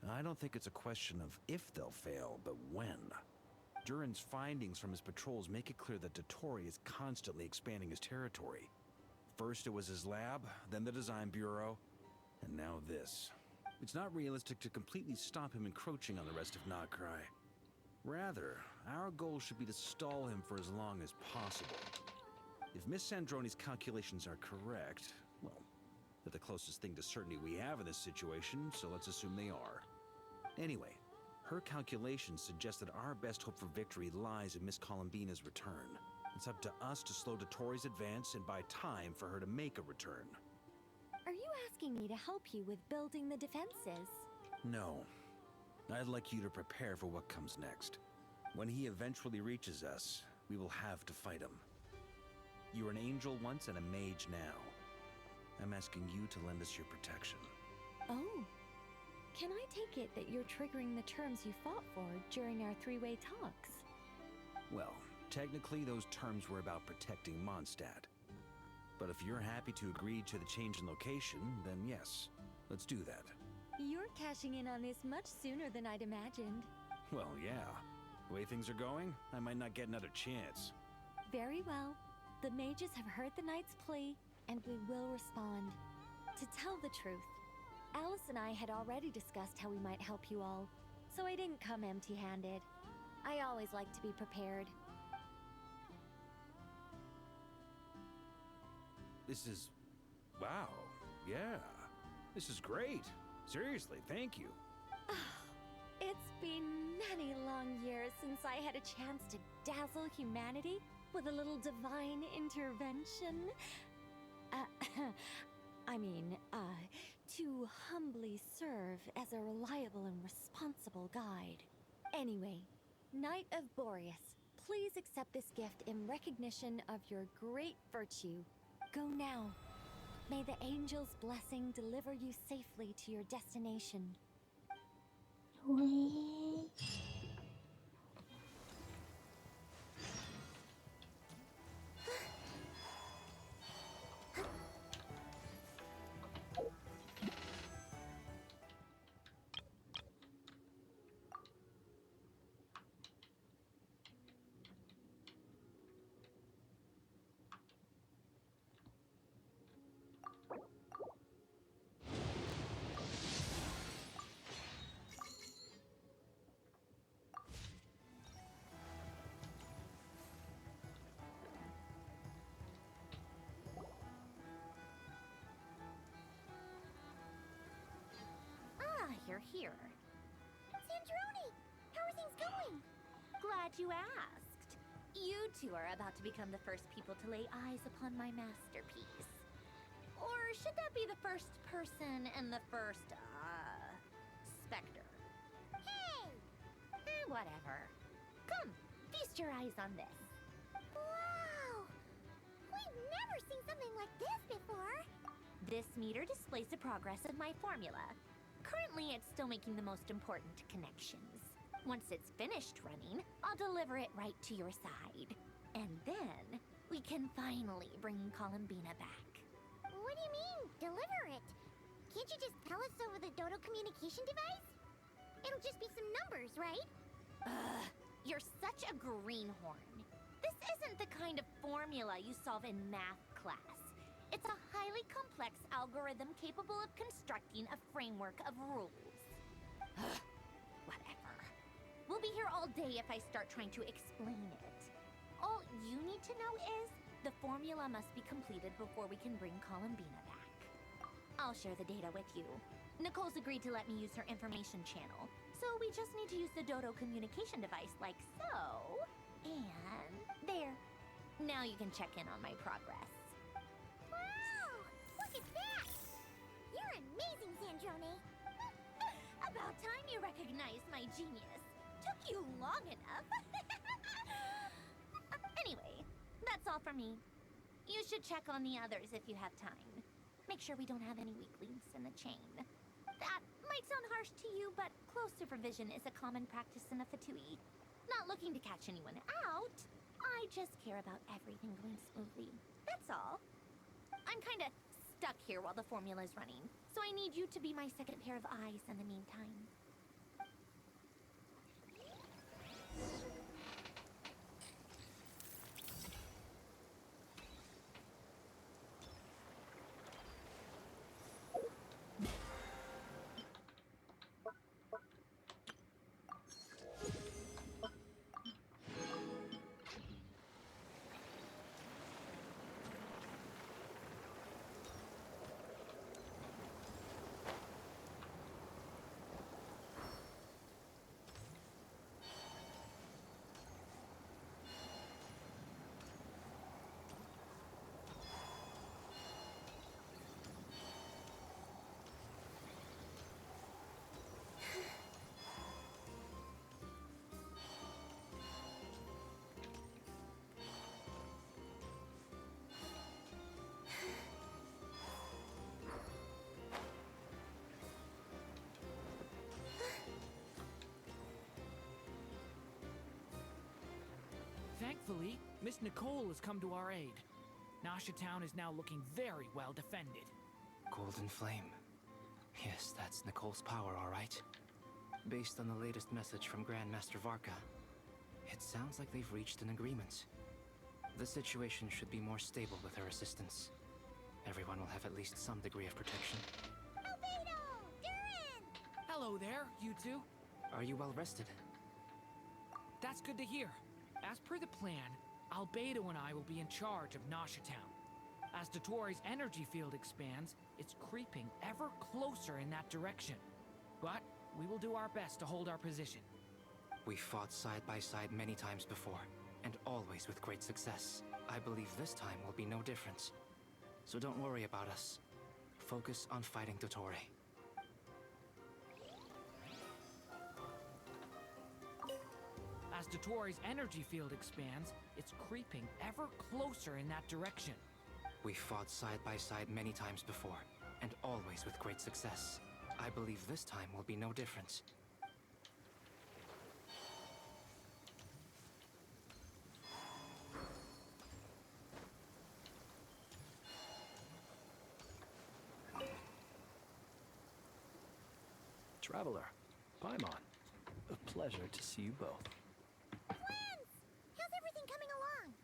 I don't think it's a question of if they'll fail, but when. Durin's findings from his patrols make it clear that Dottore is constantly expanding his territory. First it was his lab, then the design bureau, and now this. It's not realistic to completely stop him encroaching on the rest of Nokrai. Rather, our goal should be to stall him for as long as possible. If Miss Androne's calculations are correct, well, they're the closest thing to certainty we have in this situation, so let's assume they are. Anyway, her calculations suggest that our best hope for victory lies in Miss Columbina's return. It's up to us to slow Dotori's advance and buy time for her to make a return. Are you asking me to help you with building the defenses? No. I'd like you to prepare for what comes next. When he eventually reaches us, we will have to fight him. You were an angel once and a mage now. I'm asking you to lend us your protection. Oh. Can I take it that you're triggering the terms you fought for during our three-way talks? Well, technically those terms were about protecting Mondstadt. But if you're happy to agree to the change in location, then yes, let's do that. You're cashing in on this much sooner than I'd imagined. Well, yeah. The way things are going, I might not get another chance. Very well. The mages have heard the knight's plea, and we will respond. To tell the truth, Alice and I had already discussed how we might help you all, so I didn't come empty-handed. I always like to be prepared. This is... wow. Yeah. This is great. Seriously, thank you. It's been many long years since I had a chance to dazzle humanity with a little divine intervention. To humbly serve as a reliable and responsible guide. Anyway, Knight of Boreas, please accept this gift in recognition of your great virtue. Go now. May the angel's blessing deliver you safely to your destination. Wait. You're here. Sandrone! How are things going? Glad you asked. You two are about to become the first people to lay eyes upon my masterpiece. Or should that be the first person and the first, specter? Hey! Whatever. Come, feast your eyes on this. Wow! We've never seen something like this before. This meter displays the progress of my formula. Currently, it's still making the most important connections. Once it's finished running, I'll deliver it right to your side. And then, we can finally bring Columbina back. What do you mean, deliver it? Can't you just tell us over the Dodo communication device? It'll just be some numbers, right? You're such a greenhorn. This isn't the kind of formula you solve in math class. It's a highly complex algorithm capable of constructing a framework of rules. Whatever. We'll be here all day if I start trying to explain it. All you need to know is the formula must be completed before we can bring Columbina back. I'll share the data with you. Nicole's agreed to let me use her information channel, so we just need to use the Dodo communication device like so. And there. Now you can check in on my progress. Look at that! You're amazing, Sandrone! About time you recognized my genius. Took you long enough. Anyway, that's all for me. You should check on the others if you have time. Make sure we don't have any weak links in the chain. That might sound harsh to you, but close supervision is a common practice in a Fatui. Not looking to catch anyone out. I just care about everything going smoothly. That's all. I'm kinda stuck here while the formula's running, so I need you to be my second pair of eyes in the meantime. Thankfully, Miss Nicole has come to our aid. Nasha Town is now looking very well defended. Golden Flame. Yes, that's Nicole's power, all right. Based on the latest message from Grandmaster Varka, it sounds like they've reached an agreement. The situation should be more stable with her assistance. Everyone will have at least some degree of protection. Albedo! Durin! Hello there, you two. Are you well rested? That's good to hear. As per the plan, Albedo and I will be in charge of Nasha Town. As Dottoro's energy field expands, it's creeping ever closer in that direction. But we will do our best to hold our position. We fought side by side many times before, and always with great success. I believe this time will be no different. So don't worry about us. Focus on fighting Dottore. As Dottoro's energy field expands, it's creeping ever closer in that direction. We fought side by side many times before, and always with great success. I believe this time will be no different. Traveler, Paimon, a pleasure to see you both. Friends! How's everything coming along?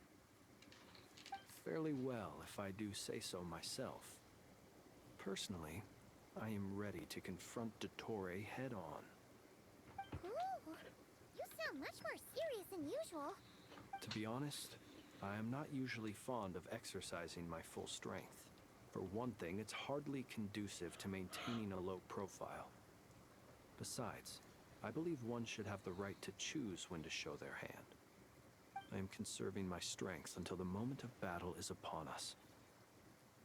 Fairly well, if I do say so myself. Personally, I am ready to confront Dottore head-on. Ooh, you sound much more serious than usual. To be honest, I am not usually fond of exercising my full strength. For one thing, it's hardly conducive to maintaining a low profile. Besides, I believe one should have the right to choose when to show their hand. I am conserving my strength until the moment of battle is upon us.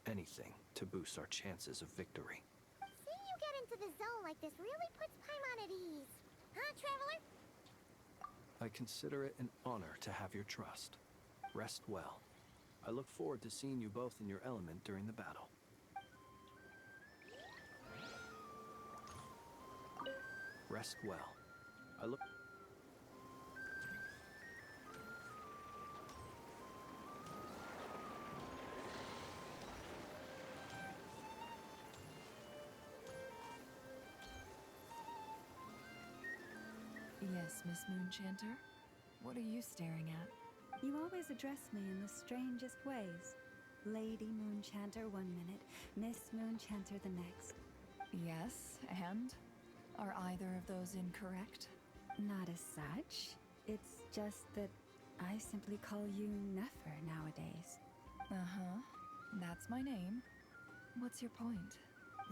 Anything to boost our chances of victory. Seeing you get into the zone like this really puts Paimon at ease. Huh, Traveler? I consider it an honor to have your trust. Rest well. I look forward to seeing you both in your element during the battle. Rest well. I look... Yes, Miss Moonchanter? What are you staring at? You always address me in the strangest ways. Lady Moonchanter one minute, Miss Moonchanter the next. Yes, and? Are either of those incorrect? Not as such. It's just that I simply call you Nefer nowadays. Uh-huh. That's my name. What's your point?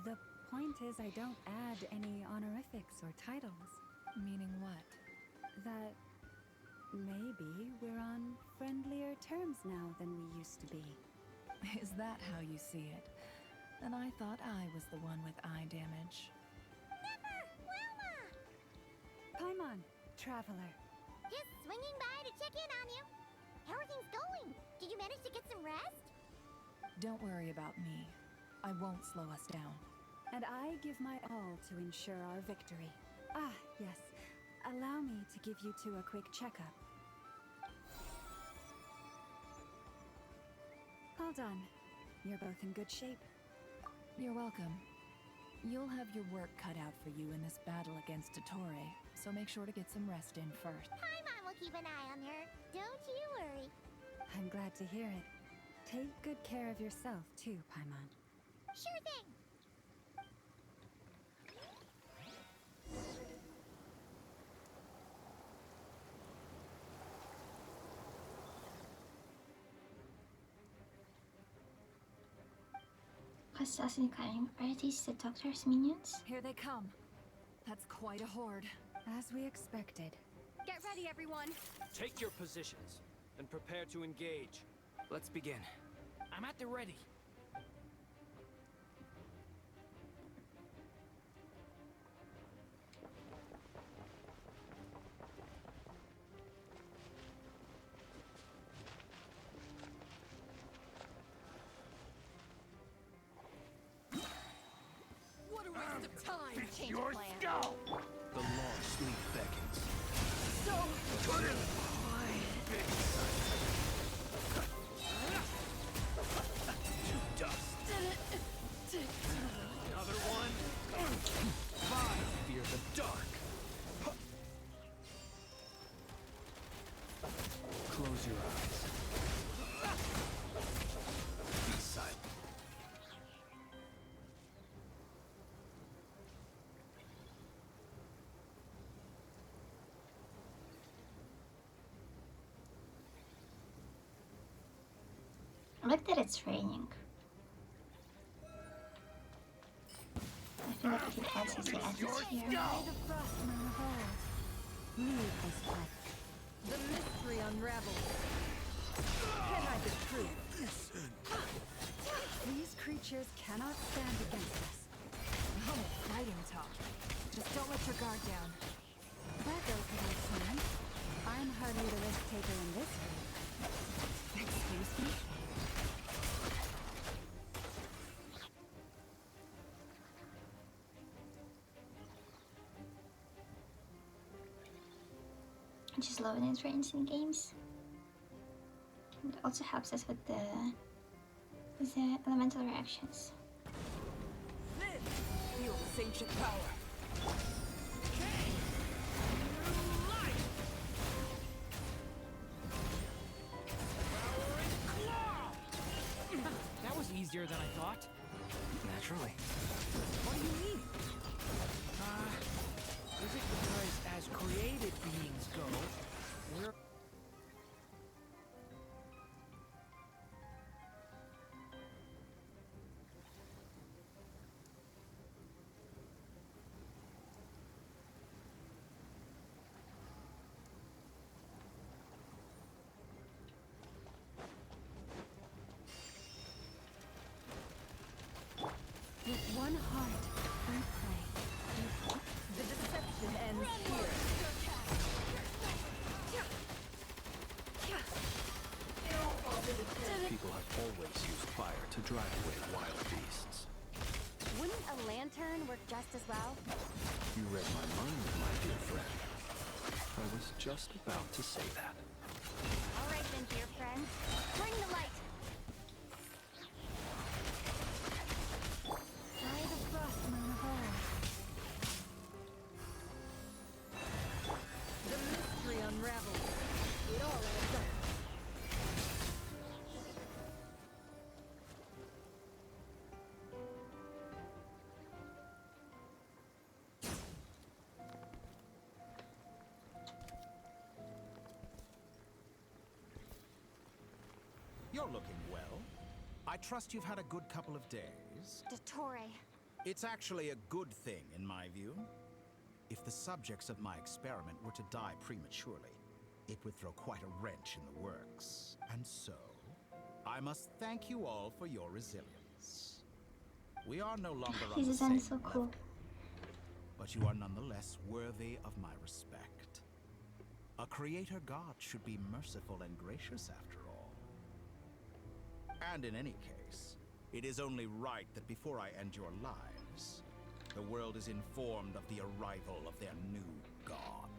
The point is I don't add any honorifics or titles. Meaning what? That maybe we're on friendlier terms now than we used to be. Is that how you see it? And I thought I was the one with eye damage. Nefer! Wilma! Paimon, Traveler. Just swinging by to check in on you. How are things going? Did you manage to get some rest? Don't worry about me. I won't slow us down. And I give my all to ensure our victory. Ah, yes. Allow me to give you two a quick checkup. All done. You're both in good shape. You're welcome. You'll have your work cut out for you in this battle against Dottore, so make sure to get some rest in first. Paimon will keep an eye on her. Don't you worry. I'm glad to hear it. Take good care of yourself, too, Paimon. Sure thing. What's Karing? Are these the doctor's minions? Here they come. That's quite a horde. As we expected. Get ready, everyone. Take your positions and prepare to engage. Let's begin. I'm at the ready. What a waste of time! Change your plan. Skull! The long sleep beckons. So quiet. Big Close your eyes. Be silent. I like that it's raining. I feel like it enhances the atmosphere. Leave this fight. The mystery unravels. Can I the truth? These creatures cannot stand against us. Oh, fighting talk. Just don't let your guard down. That goes without saying. I'm hardly the risk taker in this room. Excuse me? I just love when it rains in games. It also helps us with the elemental reactions. Feel this ancient power. That was easier than I thought. Naturally. What do you mean? Is it because as created beings go, we're... With one heart, we pray. The deception ends here. People have always used fire to drive away wild beasts. Wouldn't a lantern work just as well? You read my mind, my dear friend. I was just about to say that. All right then, dear friend. Bring the light. By the frost moon of old. The mystery unravels. It all adds up. You're looking well. I trust you've had a good couple of days. Dottore. It's actually a good thing, in my view. If the subjects of my experiment were to die prematurely, it would throw quite a wrench in the works. And so, I must thank you all for your resilience. We are no longer on His the design same is so cool. level, but you are nonetheless worthy of my respect. A creator god should be merciful and gracious after all. And in any case, it is only right that before I end your lives, the world is informed of the arrival of their new god.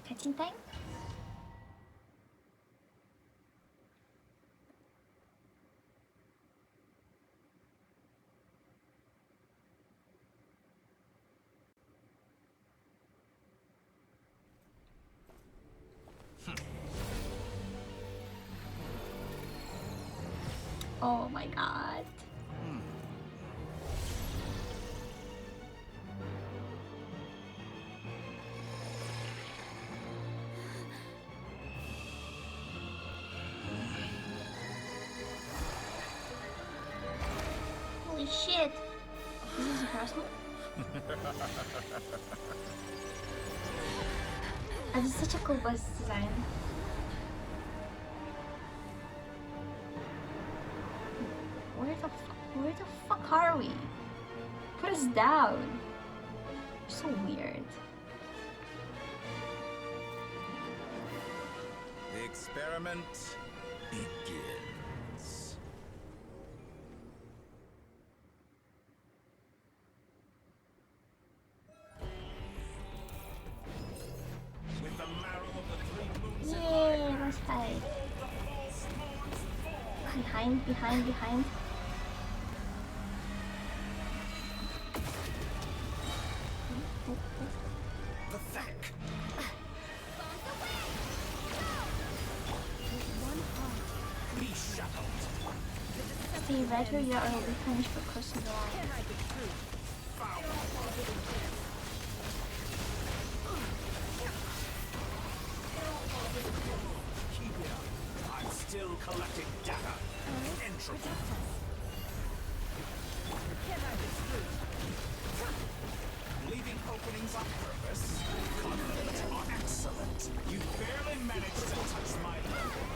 Cutscene time? Oh my god. Holy shit. Is this a person? That is such a cool bus design. Where the fuck are we? Put us down. You're so weird. The experiment begins. With the marrow of the three moons in Yay, let's hide. Behind. the thank. Stay right where you are or will be punished for crossing the line. Keep it up. I'm still collecting data. Entropy. Leaving openings on purpose. Confident or excellent. You barely managed to touch my level.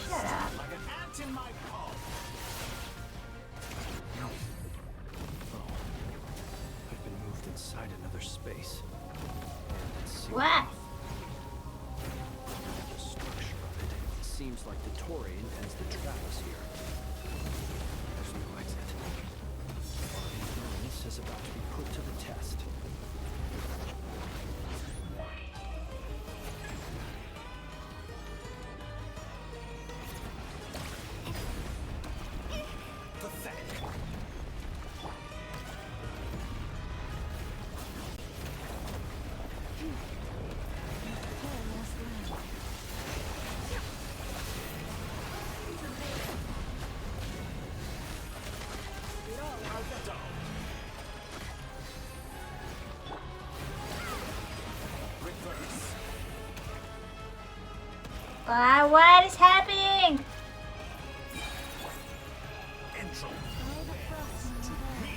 Shut up. Like an ant in my palm. I've been moved inside another space. And it's sealed What? off. The structure of it. It seems like the Tory intends to trap us here. There's no exit. Our endurance is about to be put to the test. Pathetic. Reverse. What is happening? Entropy. To me.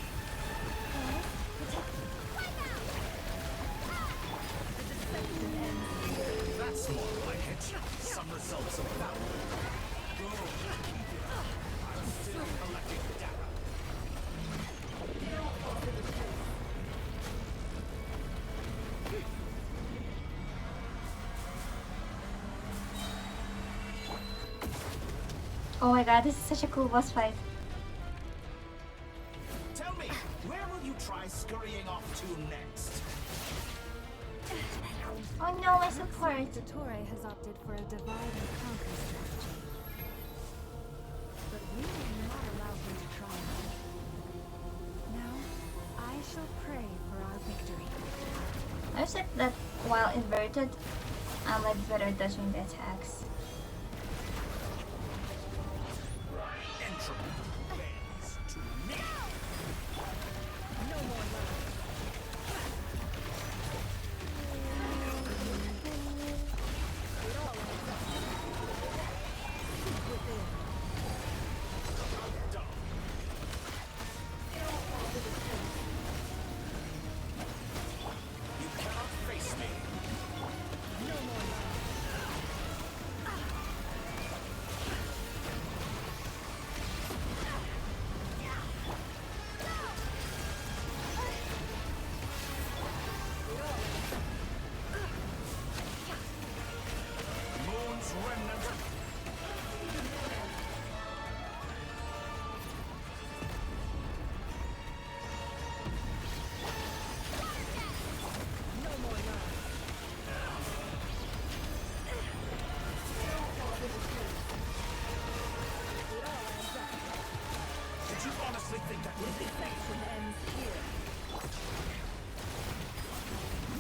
That's more like it. Some results of that. Go. Keep it up. I'm still collecting data. Oh my god, this is such a cool boss fight. Tell me, where will you try scurrying off to next? Oh no, my support. Dottore has opted for a divide and conquer strategy. But we will not allow him to triumph. Now, I shall pray for our victory. I said that while inverted, I'm like better dodging the attacks. Entropy bends to me. No more love. You cannot face me. No more love. Moon's remnant. No more love. Did you honestly think that would be Section ends here.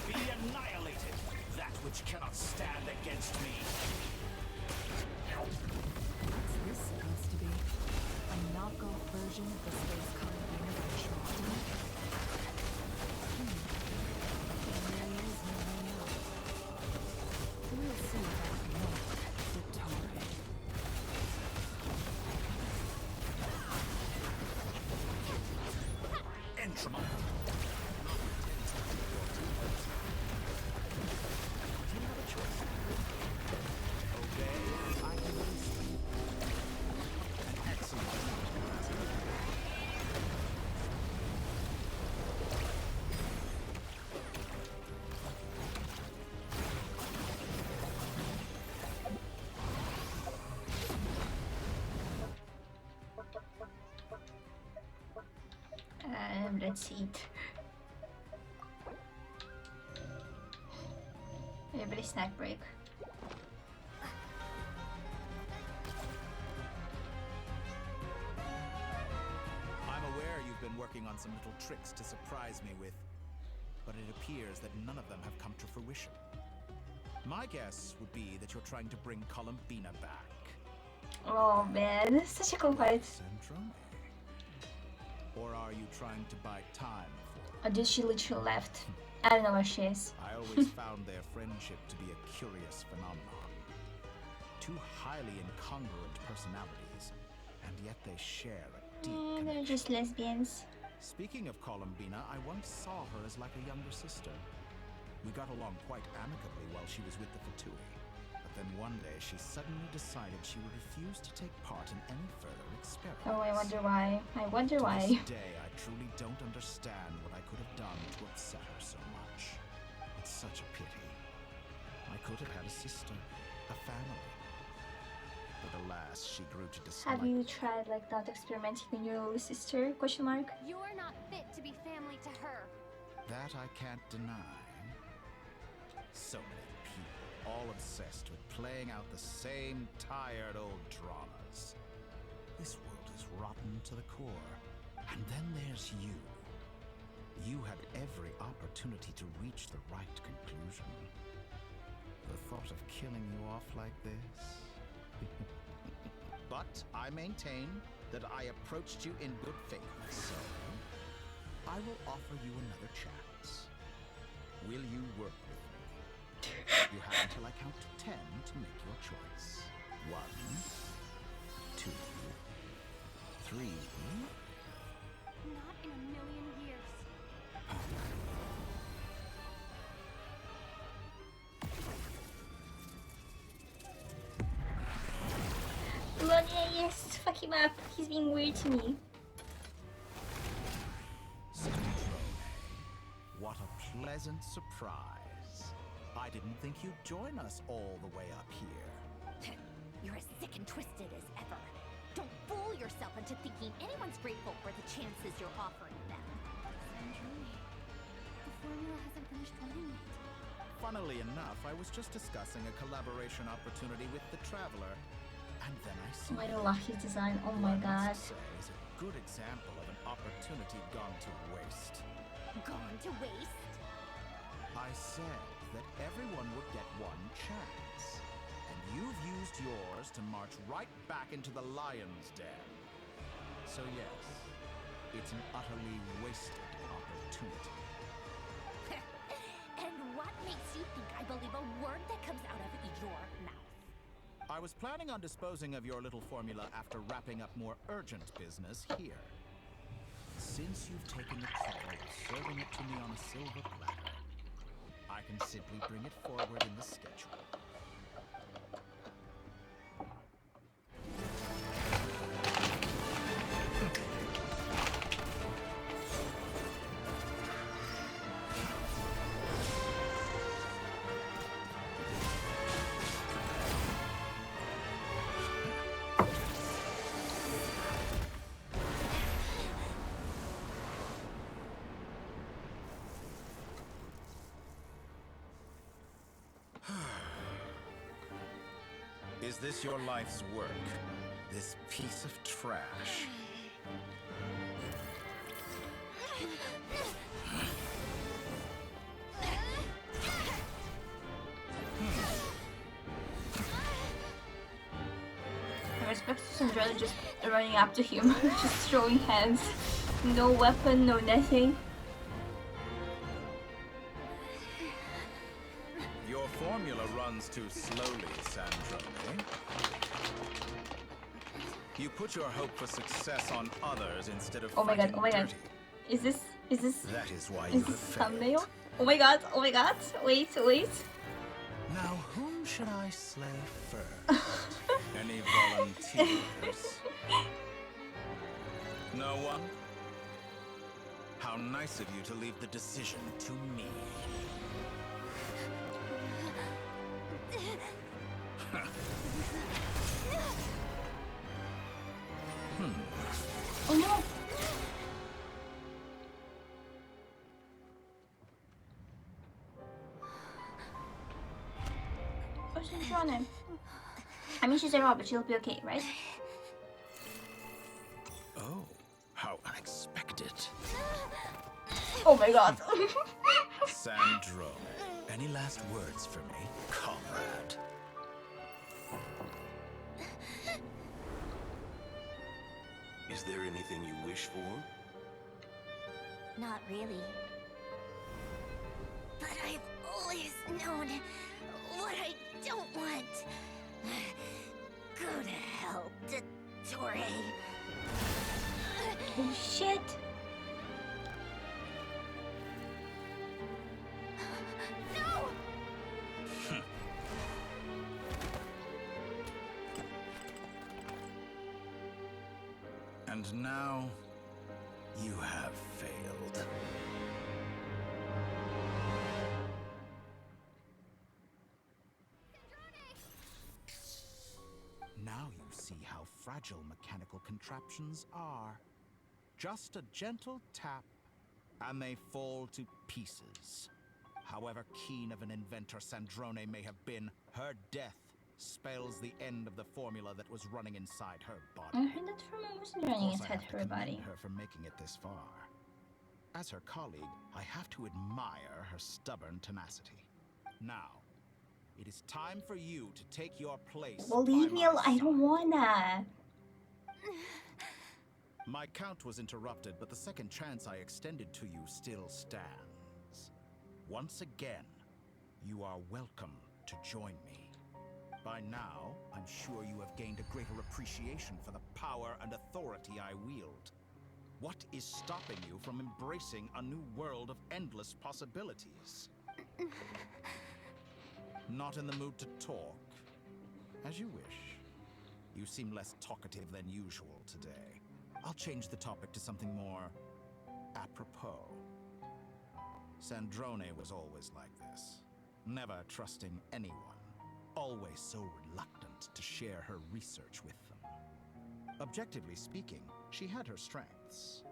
Be annihilated, that which cannot stand against me. What's this supposed to be? A knockoff version of the space carabiner by Schmalti? There really is no way out. We'll see about next, Dottore. Entropy. Do you have a choice? Obey or I can release you. An excellent Let's eat. Every snack break. I'm aware you've been working on some little tricks to surprise me with, but it appears that none of them have come to fruition. My guess would be that you're trying to bring Columbina back. Oh man, this is such a cool fight. Centrum? Or are you trying to buy time for Or did she literally left? I don't know where she is. I always found their friendship to be a curious phenomenon. Two highly incongruent personalities, and yet they share a deep They're just lesbians. Speaking of Columbina, I once saw her as like a younger sister. We got along quite amicably while she was with the Fatui. But then one day she suddenly decided she would refuse to take part in any further experiments. Oh, I wonder why. I wonder To why. this day, I truly don't understand what I could have done to upset her so much. It's such a pity. I could have had a sister, a family. But alas, she grew to dislike. Have you tried like not experimenting on your little sister? Question mark. You're not fit to be family to her. That I can't deny. So many people, all obsessed with playing out the same tired old dramas. This world is rotten to the core. And then there's you. You had every opportunity to reach the right conclusion. The thought of killing you off like this? But I maintain that I approached you in good faith, so I will offer you another chance. Will you work with me? You have until I count to 10 to make your choice. 1, 2, 3. Not in a million years. Blood, yeah, yes, fuck him up. He's being weird to me. What a pleasant surprise. I didn't think you'd join us all the way up here. You're as sick and twisted as ever. Don't fool yourself into thinking anyone's grateful for the chances you're offering them. Sandrine, the formula hasn't finished running yet. Funnily enough, I was just discussing a collaboration opportunity with the Traveler, and then I saw Oh, I don't like his design. Oh my god. say is a good example of an opportunity gone to waste. Gone to waste? I said that everyone would get one chance, and you've used yours to march right back into the lion's den. So yes, it's an utterly wasted opportunity. And what makes you think I believe a word that comes out of your mouth? I was planning on disposing of your little formula after wrapping up more urgent business here. Since you've taken the trouble of serving it to me on a silver platter, I can simply bring it forward in the schedule. Is this your life's work? This piece of trash? I respect Sandrine just running up to him, just throwing hands. No weapon, no nothing. Your formula runs too slowly, Sandrone. You put your hope for success on others instead of Oh my god, fighting oh my god. dirty. Is this That is why is you this have failed. thumbnail? Oh my god, wait. Now, whom should I slay first? Any volunteers? No one? How nice of you to leave the decision to me. Oh no! What's Sandrine? I mean, she's a robot, she'll be okay, right? Oh, How unexpected. Oh my god. Sandrone, any last words for me, comrade? Is there anything you wish for? Not really. But I've always known what I don't want. Go to hell, Dottore. Oh shit. No! And now, you have failed. Now you see how fragile mechanical contraptions are. Just a gentle tap, and they fall to pieces. However keen of an inventor Sandrone may have been, her death spells the end of the formula that was running inside her body. I heard that formula wasn't running inside her body. Her for making it this far. As her colleague, I have to admire her stubborn tenacity. Now, it is time for you to take your place. Well, leave me alone. I don't wanna. My count was interrupted, but the second chance I extended to you still stands. Once again, you are welcome to join me. By now, I'm sure you have gained a greater appreciation for the power and authority I wield. What is stopping you from embracing a new world of endless possibilities? Not in the mood to talk? As you wish. You seem less talkative than usual today. I'll change the topic to something more apropos. Sandrone was always like this, never trusting anyone, always so reluctant to share her research with them. Objectively speaking, she had her strengths.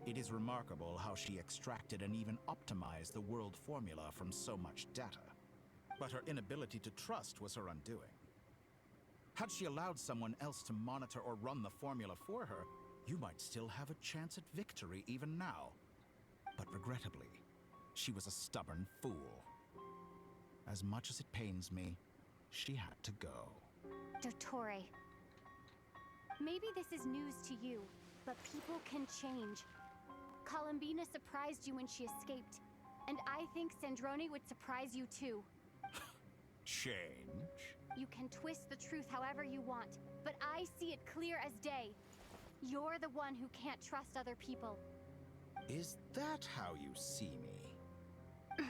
It is remarkable how she extracted and even optimized the world formula from so much data. But her inability to trust was her undoing. Had she allowed someone else to monitor or run the formula for her, you might still have a chance at victory even now. But regrettably, she was a stubborn fool. As much as it pains me, she had to go. Dottore. Maybe this is news to you, but people can change. Columbina surprised you when she escaped, and I think Sandrone would surprise you too. Change? You can twist the truth however you want, but I see it clear as day. You're the one who can't trust other people. Is that how you see me?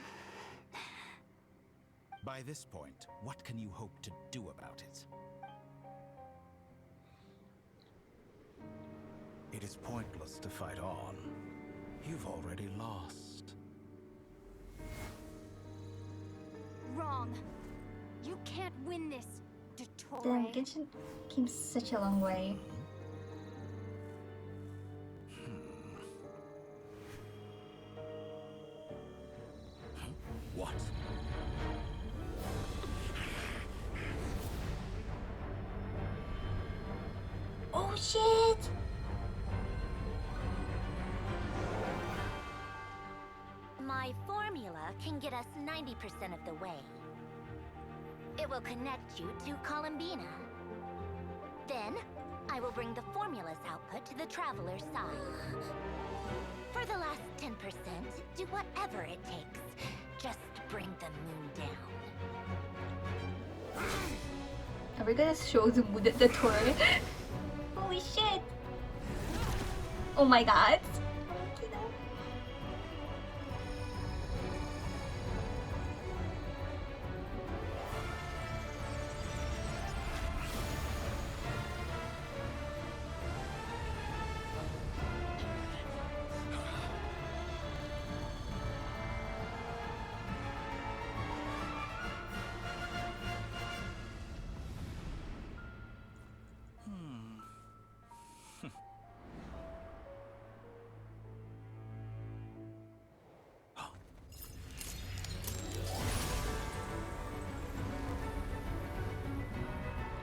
By this point, what can you hope to do about it? It is pointless to fight on. You've already lost. Wrong. You can't win this, Dottore. Damn, Genshin came such a long way. What? Oh shit! My formula can get us 90% of the way. It will connect you to Columbina. Then, I will bring the formula's output to the Traveler's side. For the last 10%, do whatever it takes. Just bring the moon down. Are we gonna show the moon at the tour? Holy shit! Oh my god!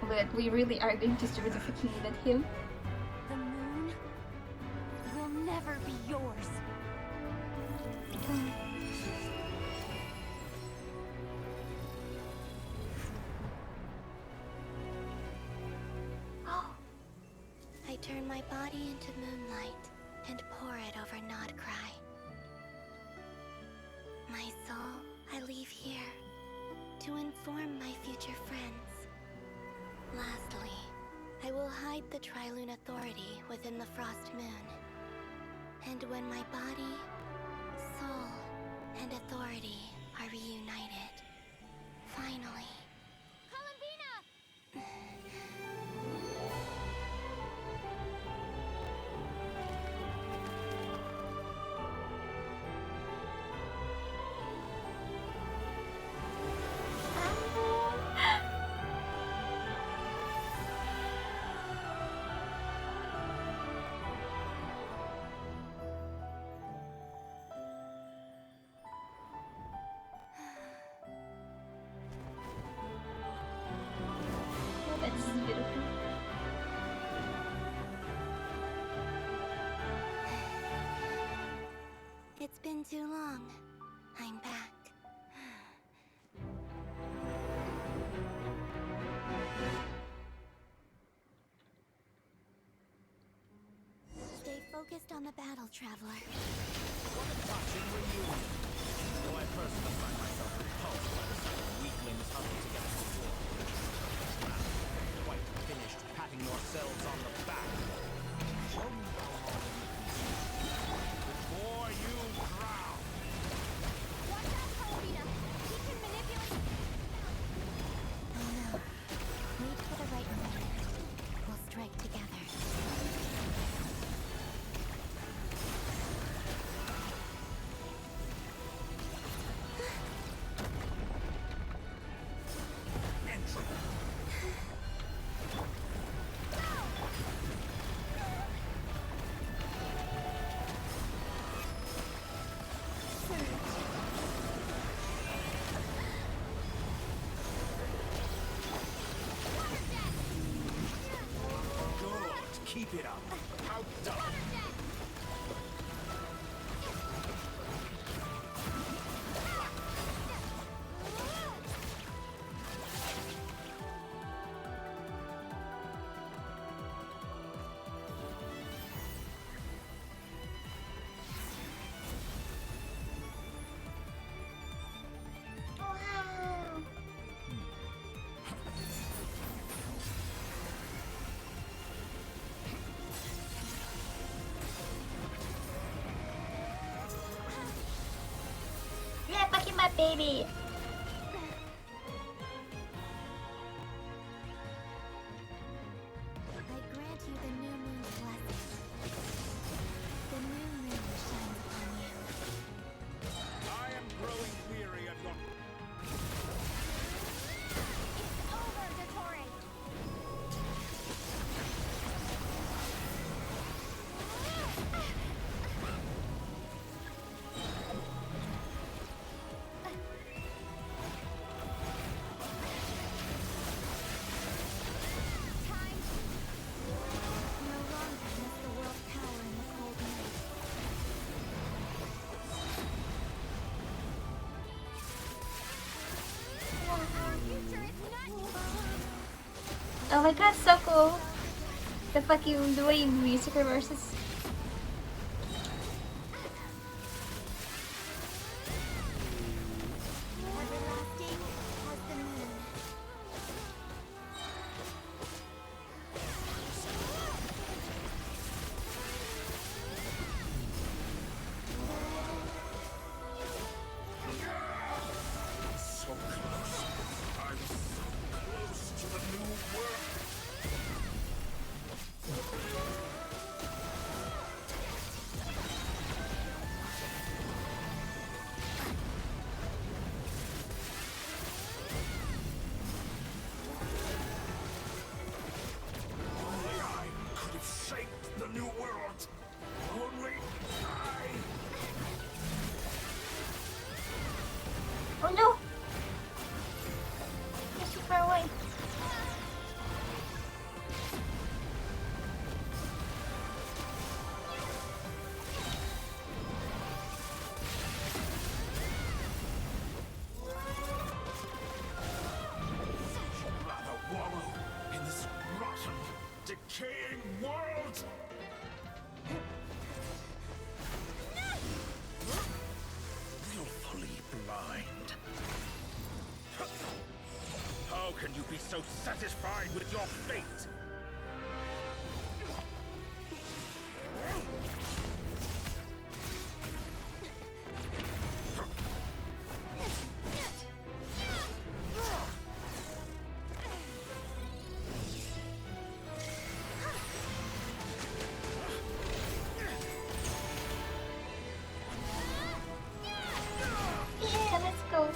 But we really are going to serve the freaking at him. The moon will Turn my body into moonlight and pour it over Nodcry. My soul, I leave here to inform my future friends. Lastly, I will hide the Trilune Authority within the Frost Moon. And when my body, soul, and authority are reunited, finally... Columbina! That's beautiful. It's been too long. I'm back. Stay focused on the battle, Traveler. What a touching reunion. Though I personally find myself repulsed by the sight of weaklings huddled together before. Quite finished patting yourselves on the back. Show me how long you can stand before you drown. Watch out, Columbina! He can manipulate... Oh no. Wait for the right moment. We'll strike together. Good. Keep it up. Outdone. Yeah, fucking my baby. I grant you the new moon's blessing. The new moon shines upon you. I am growing weary of your... It's over, Dottore! Time! No longer must the world cower in the cold night. Our future is not... Oh my god, so cool. The fucking the way music reverses. Everlasting as the moon. So close. I'm so close to the new world. so satisfied with your fate? Yeah, let's go.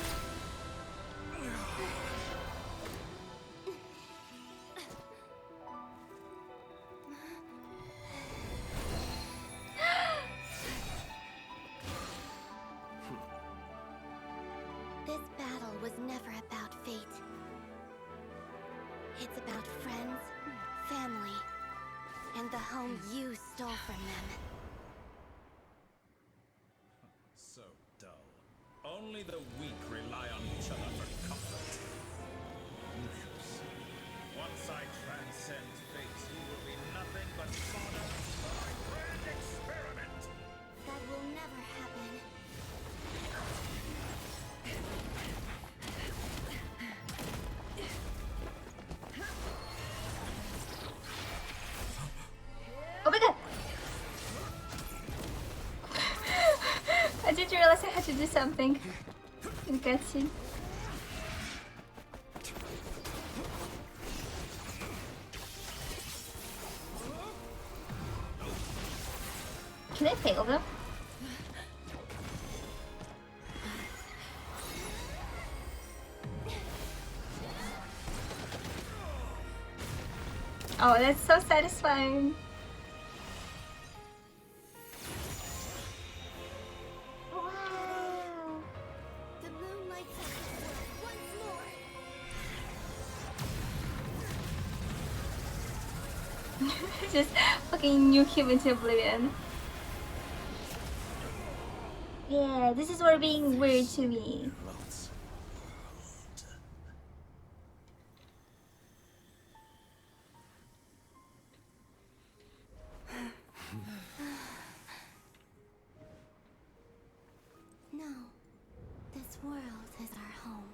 This battle was never about fate. It's about friends, family, and the home you stole from them. So dull. Only the weak rely on each other for comfort. You shall see. Once I transcend fate, you will be nothing but fodder for my grand experiment. That will never happen. Oh my god! I didn't realize I had to do something in the cutscene. Can I fail them? Oh, that's so satisfying. Wow. The moon lights up once more. Just fucking nuke him into oblivion. Yeah, this is where being weird to me. No, this world is our home.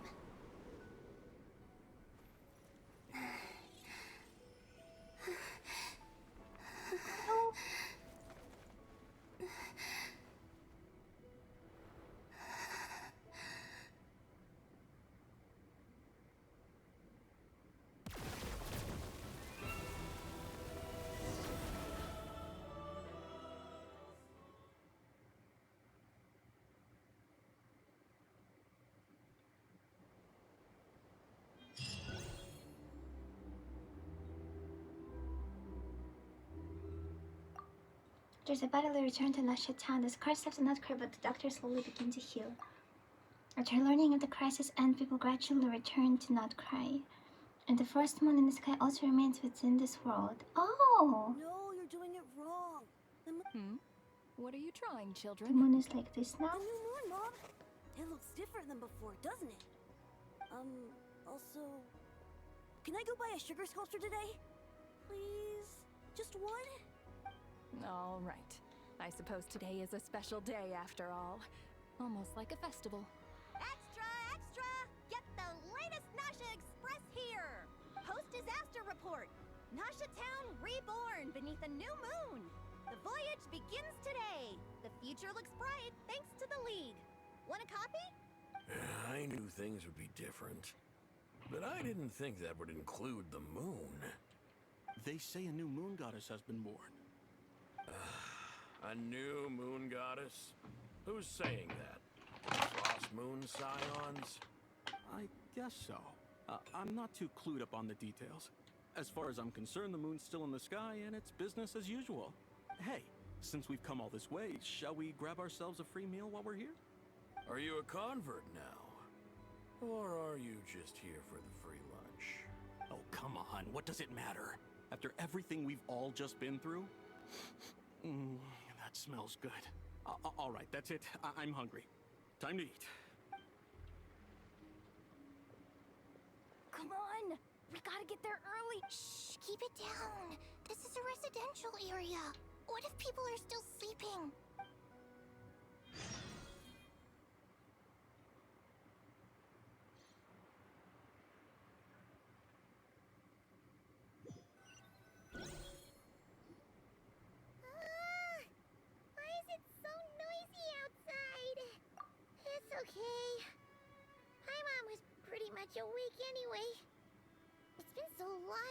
There's a bodily return to Nasha Town. The scars left do not cry, but the doctors slowly begin to heal. After learning of the crisis end, people gradually return to not cry. And the first moon in the sky also remains within this world. Oh! No, you're doing it wrong. What are you trying, The children? moon is like this now? The new moon, Mom. It looks different than before, doesn't it? Also, can I go buy a sugar sculpture today? Please? Just one? All right. I suppose today is a special day after all. Almost like a festival. Extra, extra! Get the latest Nasha Express here! Post-disaster report! Nasha Town reborn beneath a new moon! The voyage begins today! The future looks bright thanks to the League. Want a copy? I knew things would be different. But I didn't think that would include the moon. They say a new moon goddess has been born. A new moon goddess? Who's saying that? Frost moon scions? I guess so. I'm not too clued up on the details. As far as I'm concerned, the moon's still in the sky and it's business as usual. Hey, since we've come all this way, shall we grab ourselves a free meal while we're here? Are you a convert now? Or are you just here for the free lunch? Oh, come on. What does it matter? After everything we've all just been through? That smells good. All right, that's it. I'm hungry. Time to eat. Come on! We gotta get there early! Shh, keep it down. This is a residential area. What if people are still sleeping?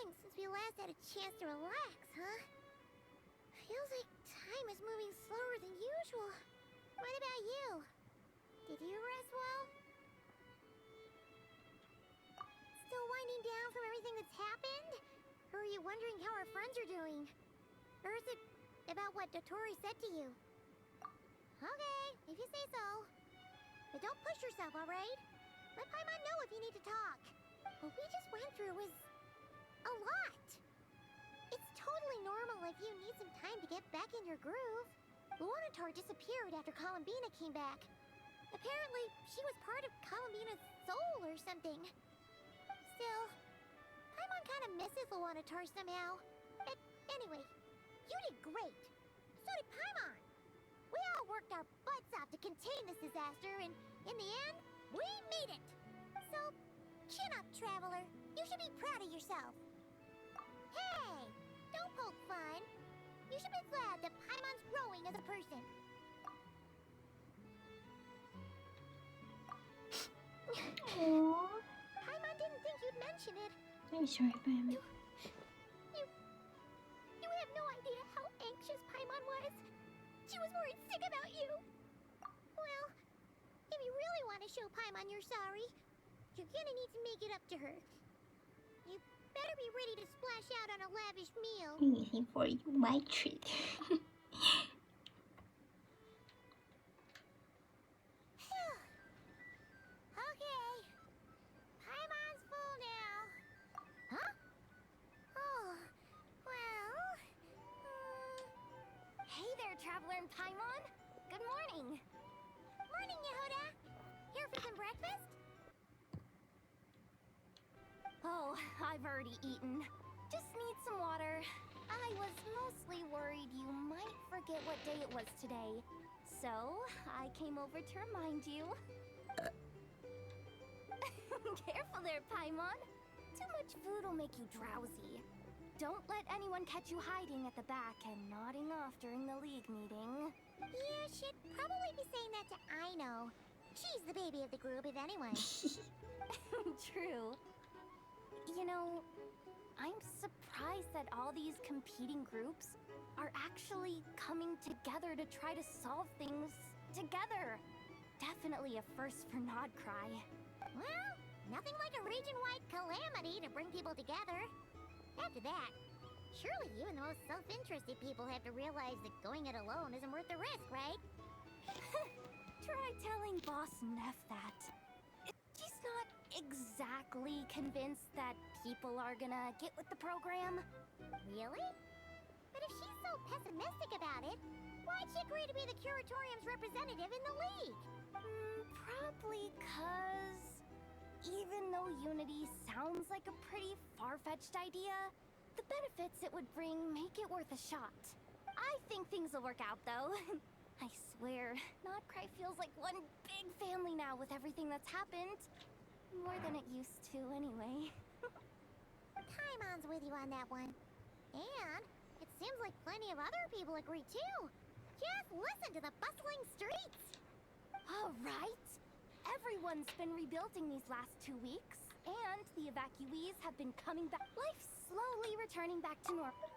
time since we last had a chance to relax, huh? Feels like time is moving slower than usual. What about you? Did you rest well? Still winding down from everything that's happened? Or are you wondering how our friends are doing? Or is it about what Dotori said to you? Okay, if you say so. But don't push yourself, alright? Let Paimon know if you need to talk. What we just went through was a lot. It's totally normal if you need some time to get back in your groove. Luanatar disappeared after Columbina came back. Apparently, she was part of Columbina's soul or something. Still, Paimon kind of misses Luanatar somehow. But anyway, you did great. So did Paimon. We all worked our butts off to contain this disaster, and in the end, we made it. So, chin up, Traveler. You should be proud of yourself. Hey, don't poke fun. You should be glad that Paimon's growing as a person. Aww. Paimon didn't think you'd mention it. I'm sorry, Paimon. You have no idea how anxious Paimon was. She was worried sick about you. Well, if you really want to show Paimon you're sorry, you're gonna need to make it up to her. You better be ready to splash out on a lavish meal. Anything for you, my treat. Okay. Paimon's full now. Huh? Oh, well... Hey there, Traveler and Paimon. Good morning. Morning, Yehuda. Here for some breakfast? Oh, I've already eaten. Just need some water. I was mostly worried you might forget what day it was today. So, I came over to remind you. Careful there, Paimon. Too much food will make you drowsy. Don't let anyone catch you hiding at the back and nodding off during the League meeting. Yeah, she'd probably be saying that to Aino. She's the baby of the group, if anyone. True. You know, I'm surprised that all these competing groups are actually coming together to try to solve things together. Definitely a first for Nodcry. Well, nothing like a region-wide calamity to bring people together. After that, surely even the most self-interested people have to realize that going it alone isn't worth the risk, right? Try telling Boss Neff that. She's not exactly convinced that people are gonna get with the program. Really? But if she's so pessimistic about it, why'd she agree to be the Curatorium's representative in the League? Probably 'cause even though Unity sounds like a pretty far-fetched idea, the benefits it would bring make it worth a shot. I think things will work out, though. I swear, Nodcry feels like one big family now with everything that's happened. More than it used to, anyway. Paimon's with you on that one. And it seems like plenty of other people agree, too. Just listen to the bustling streets. All right. Everyone's been rebuilding these last 2 weeks, and the evacuees have been coming back. Life's slowly returning back to normal.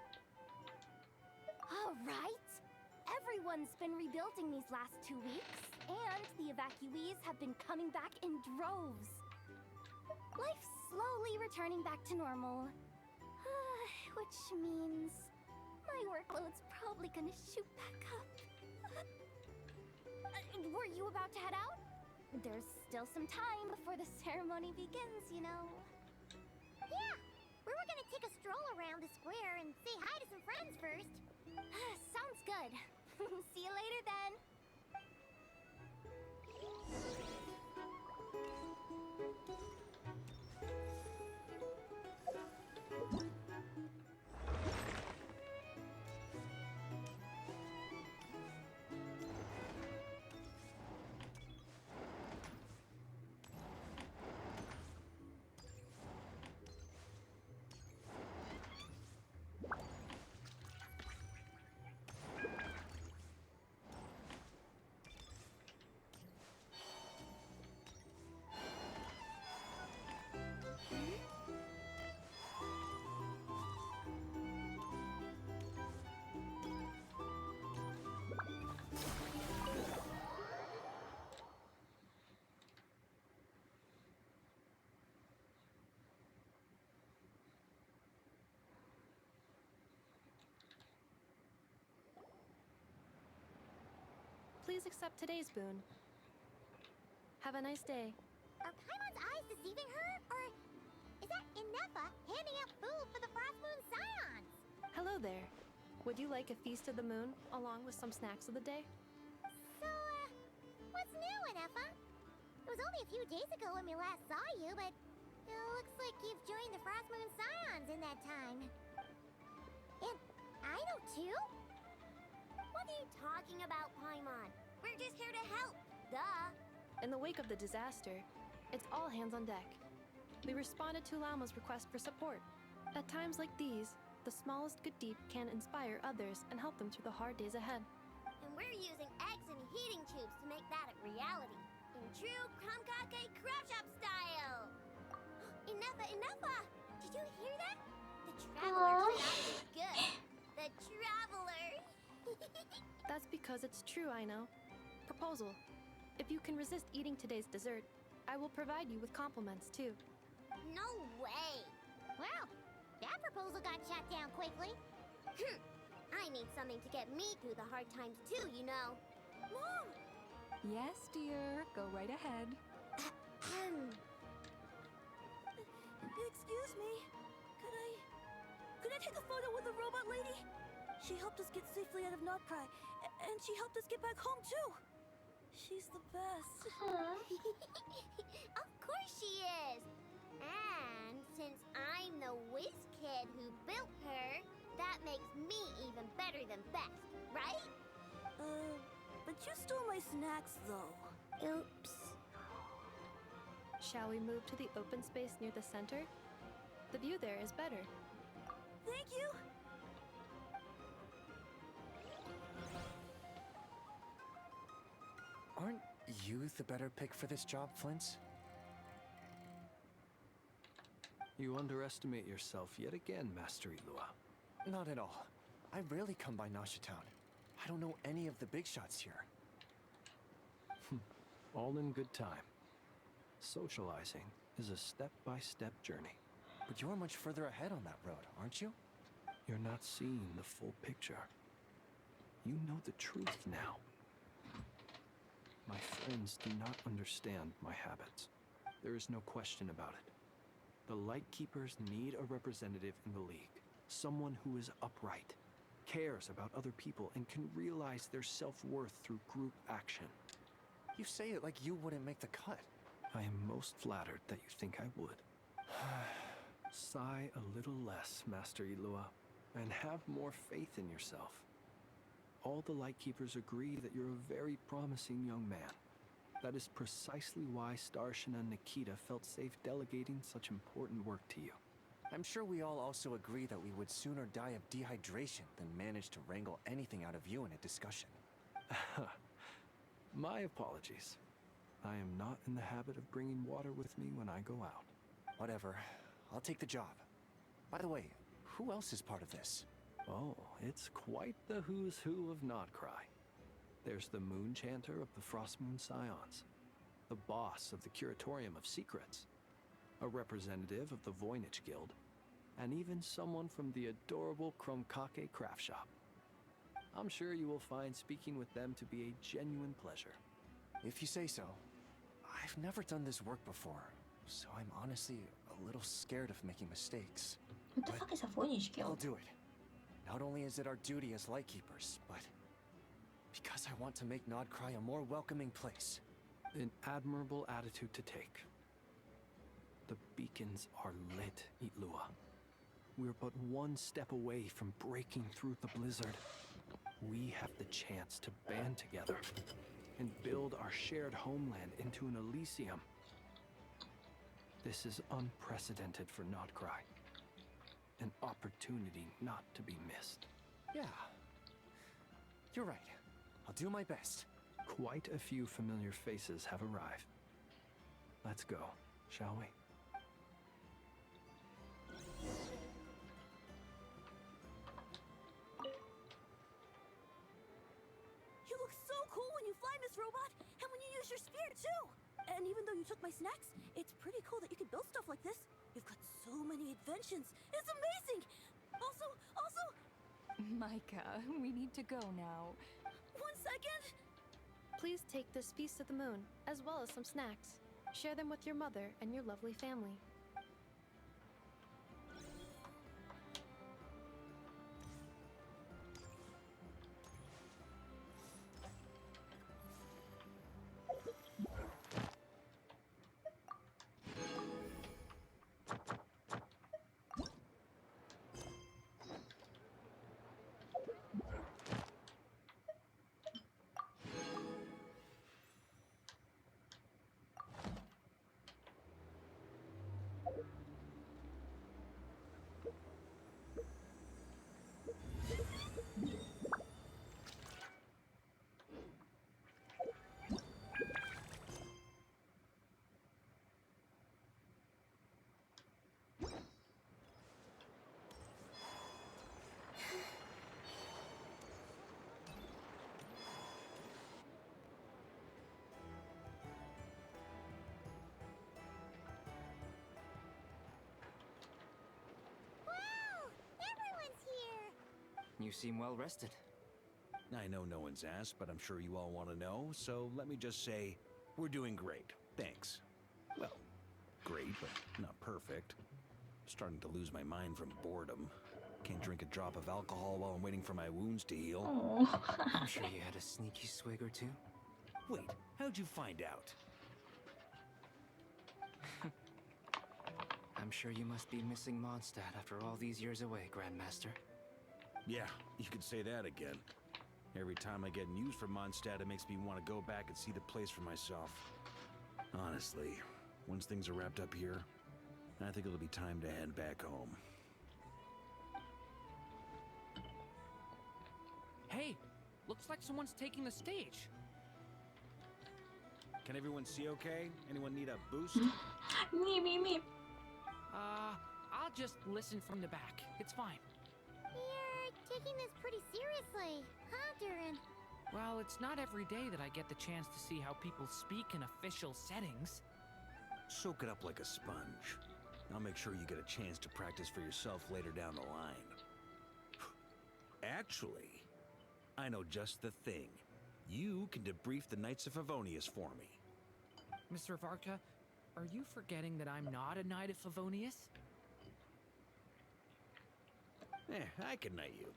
All right. Everyone's been rebuilding these last 2 weeks, and the evacuees have been coming back in droves. Life's slowly returning back to normal. Which means my workload's probably gonna shoot back up. Were you about to head out? There's still some time before the ceremony begins, you know. Yeah, we were gonna take a stroll around the square and say hi to some friends first. Sounds good. See you later then. Please accept today's boon. Have a nice day. Are Paimon's eyes deceiving her? Or is that Inefa handing out food for the Frost Moon Scions? Hello there. Would you like a feast of the moon, along with some snacks of the day? So, what's new, Inefa? It was only a few days ago when we last saw you, but it looks like you've joined the Frost Moon Scions in that time. And I know too? What are you talking about, Paimon? We're just here to help. Duh. In the wake of the disaster, it's all hands on deck. We responded to Lama's request for support. At times like these, the smallest good deed can inspire others and help them through the hard days ahead. And we're using eggs and heating tubes to make that a reality. In true Krumkake Craft Shop style! Inefa! Did you hear that? The Traveler sounded good. The Traveler! That's because it's true, I know. Proposal. If you can resist eating today's dessert, I will provide you with compliments, too. No way! Well, that proposal got shot down quickly. I need something to get me through the hard times too, you know. Mom! Yes, dear. Go right ahead. Excuse me. Could I take a photo with the robot lady? She helped us get safely out of Notcry, and she helped us get back home too. She's the best. Of course she is. And since I'm the whiz kid who built her, that makes me even better than best, right? But you stole my snacks though. Oops. Shall we move to the open space near the center? The view there is better. Thank you. Aren't you the better pick for this job, Flint? You underestimate yourself yet again, Master Ilua. Not at all. I rarely come by Nasha Town. I don't know any of the big shots here. All in good time. Socializing is a step-by-step journey. But you're much further ahead on that road, aren't you? You're not seeing the full picture. You know the truth now. My friends do not understand my habits. There is no question about it. The Lightkeepers need a representative in the League. Someone who is upright, cares about other people, and can realize their self-worth through group action. You say it like you wouldn't make the cut. I am most flattered that you think I would. Sigh a little less, Master Ilua, and have more faith in yourself. All the Lightkeepers agree that you're a very promising young man. That is precisely why Starshin and Nikita felt safe delegating such important work to you. I'm sure we all also agree that we would sooner die of dehydration than manage to wrangle anything out of you in a discussion. My apologies. I am not in the habit of bringing water with me when I go out. Whatever. I'll take the job. By the way, who else is part of this? Oh, it's quite the who's who of Notcry. There's the Moon Chanter of the Frost Moon Scions, the boss of the Curatorium of Secrets, a representative of the Voynich Guild, and even someone from the adorable Krumkake Craft Shop. I'm sure you will find speaking with them to be a genuine pleasure. If you say so. I've never done this work before, so I'm honestly a little scared of making mistakes. What the fuck is a Voynich Guild? I'll do it. Not only is it our duty as Lightkeepers, but because I want to make Notcry a more welcoming place. An admirable attitude to take. The beacons are lit, Itlua. We're but one step away from breaking through the blizzard. We have the chance to band together and build our shared homeland into an Elysium. This is unprecedented for Notcry. An opportunity not to be missed. Yeah. You're right. I'll do my best. Quite a few familiar faces have arrived. Let's go, shall we? You look so cool when you fly, Miss Robot, and when you use your spear too. And even though you took my snacks, it's pretty cool that you can build stuff like this. You've got so many inventions. It's amazing. Also, Micah, we need to go now. 1 second. Please take this Feast of the Moon, as well as some snacks. Share them with your mother and your lovely family. You seem well rested. I know no one's asked, but I'm sure you all want to know, so let me just say, we're doing great. Thanks. Well, great, but not perfect. Starting to lose my mind from boredom. Can't drink a drop of alcohol while I'm waiting for my wounds to heal. I'm sure you had a sneaky swig or two. Wait, how'd you find out? I'm sure you must be missing Mondstadt after all these years away, Grandmaster. Yeah, you could say that again. Every time I get news from Mondstadt, it makes me want to go back and see the place for myself. Honestly, once things are wrapped up here, I think it'll be time to head back home. Hey, looks like someone's taking the stage. Can everyone see okay? Anyone need a boost? Me. I'll just listen from the back. It's fine. You're taking this pretty seriously, huh, Durin? Well, it's not every day that I get the chance to see how people speak in official settings. Soak it up like a sponge. I'll make sure you get a chance to practice for yourself later down the line. Actually, I know just the thing. You can debrief the Knights of Favonius for me. Mr. Varka, are you forgetting that I'm not a Knight of Favonius? I can knight you.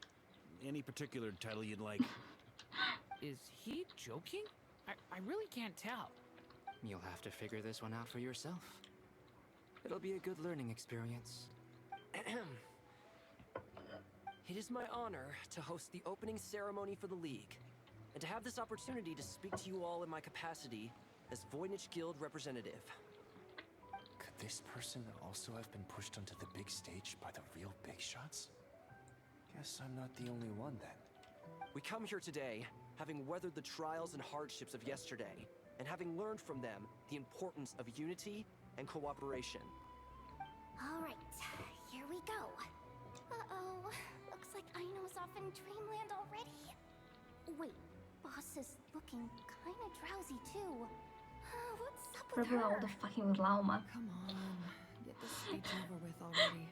Any particular title you'd like? Is he joking? I really can't tell. You'll have to figure this one out for yourself. It'll be a good learning experience. It is my honor to host the opening ceremony for the League, and to have this opportunity to speak to you all in my capacity as Voynich Guild representative. Could this person also have been pushed onto the big stage by the real big shots? Guess I'm not the only one then. We come here today, having weathered the trials and hardships of yesterday, and having learned from them the importance of unity and cooperation. All right, here we go. Uh-oh, looks like Aino's off in dreamland already. Wait, boss is looking kinda drowsy too. What's up with Probably all her? the fucking Lauma. Come on, get this speech over with already.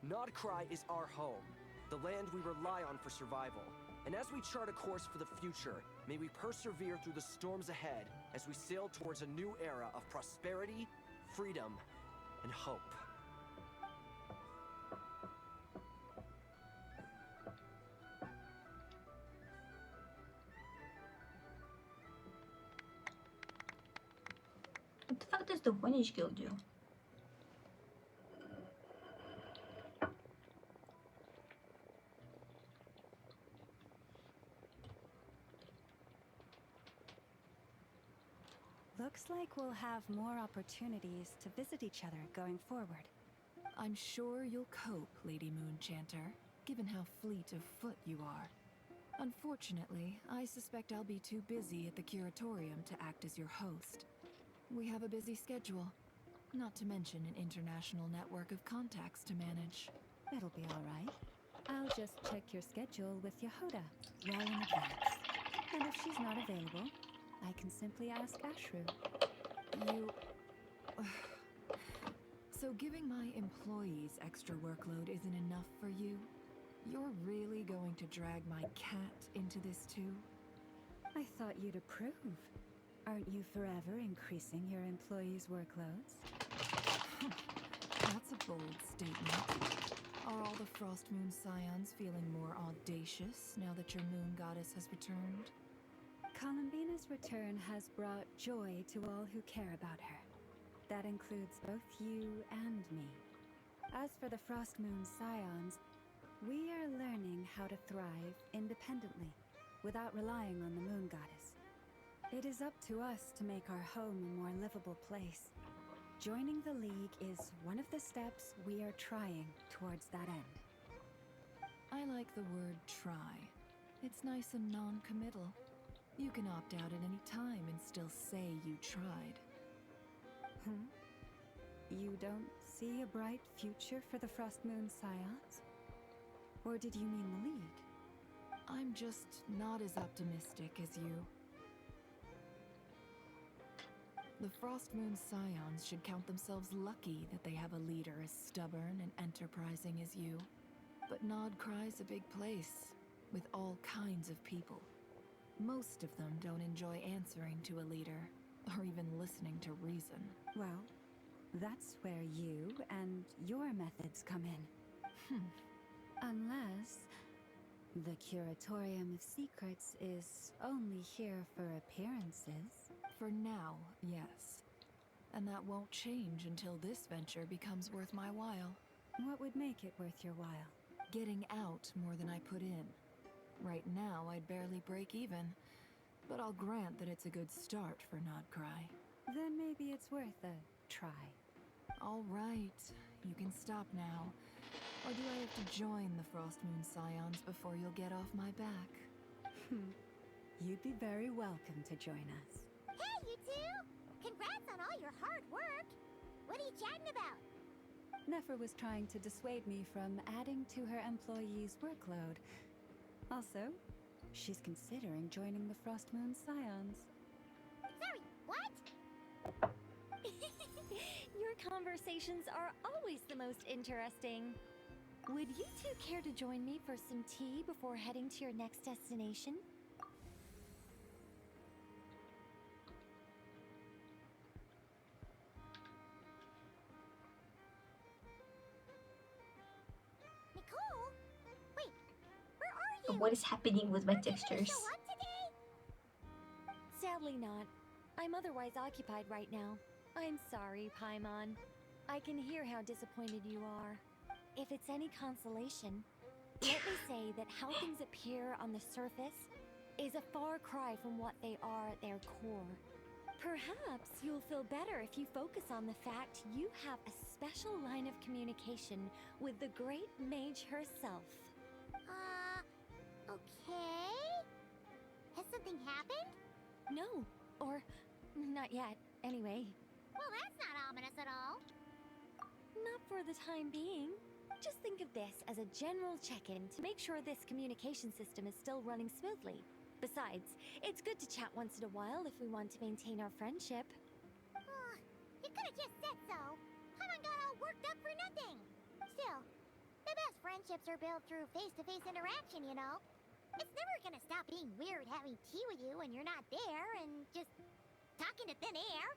Nodcry is our home, the land we rely on for survival. And as we chart a course for the future, may we persevere through the storms ahead as we sail towards a new era of prosperity, freedom, and hope. What the fuck does the Voynich Guild do? Looks like we'll have more opportunities to visit each other going forward. I'm sure you'll cope, Lady Moonchanter, given how fleet of foot you are. Unfortunately, I suspect I'll be too busy at the Curatorium to act as your host. We have a busy schedule, not to mention an international network of contacts to manage. That'll be all right. I'll just check your schedule with Yehoda well in advance. And if she's not available, I can simply ask Ashru. You... So giving my employees extra workload isn't enough for you? You're really going to drag my cat into this too? I thought you'd approve. Aren't you forever increasing your employees' workloads? That's a bold statement. Are all the Frost Moon Scions feeling more audacious now that your moon goddess has returned? Columbina's return has brought joy to all who care about her. That includes both you and me. As for the Frost Moon Scions, we are learning how to thrive independently, without relying on the moon goddess. It is up to us to make our home a more livable place. Joining the League is one of the steps we are trying towards that end. I like the word try. It's nice and non-committal. You can opt out at any time and still say you tried. You don't see a bright future for the Frost Moon Scions? Or did you mean the League? I'm just not as optimistic as you. The Frost Moon Scions should count themselves lucky that they have a leader as stubborn and enterprising as you. But Nodcry's a big place, with all kinds of people. Most of them don't enjoy answering to a leader, or even listening to reason. Well, that's where you and your methods come in. Unless the Curatorium of Secrets is only here for appearances. For now, yes. And that won't change until this venture becomes worth my while. What would make it worth your while? Getting out more than I put in. Right now, I'd barely break even. But I'll grant that it's a good start for Nodcry. Then maybe it's worth a try. All right, you can stop now. Or do I have to join the Frost Moon Scions before you'll get off my back? You'd be very welcome to join us. Hey, you two! Congrats on all your hard work! What are you chatting about? Nefer was trying to dissuade me from adding to her employees' workload. Also, she's considering joining the Frost Moon Scions. Sorry, what? Your conversations are always the most interesting. Would you two care to join me for some tea before heading to your next destination? Nicole? Wait, where are you? What is happening with my textures? Show up today? Sadly not. I'm otherwise occupied right now. I'm sorry, Paimon. I can hear how disappointed you are. If it's any consolation, let me say that how things appear on the surface is a far cry from what they are at their core. Perhaps you'll feel better if you focus on the fact you have a special line of communication with the great mage herself. Okay? Has something happened? No, or not yet, anyway. Well, that's not ominous at all. Not for the time being. Just think of this as a general check-in to make sure this communication system is still running smoothly. Besides, it's good to chat once in a while if we want to maintain our friendship. You could have just said so. Paimon got all worked up for nothing. Still, the best friendships are built through face-to-face interaction, you know? It's never gonna stop being weird having tea with you when you're not there and just talking to thin air.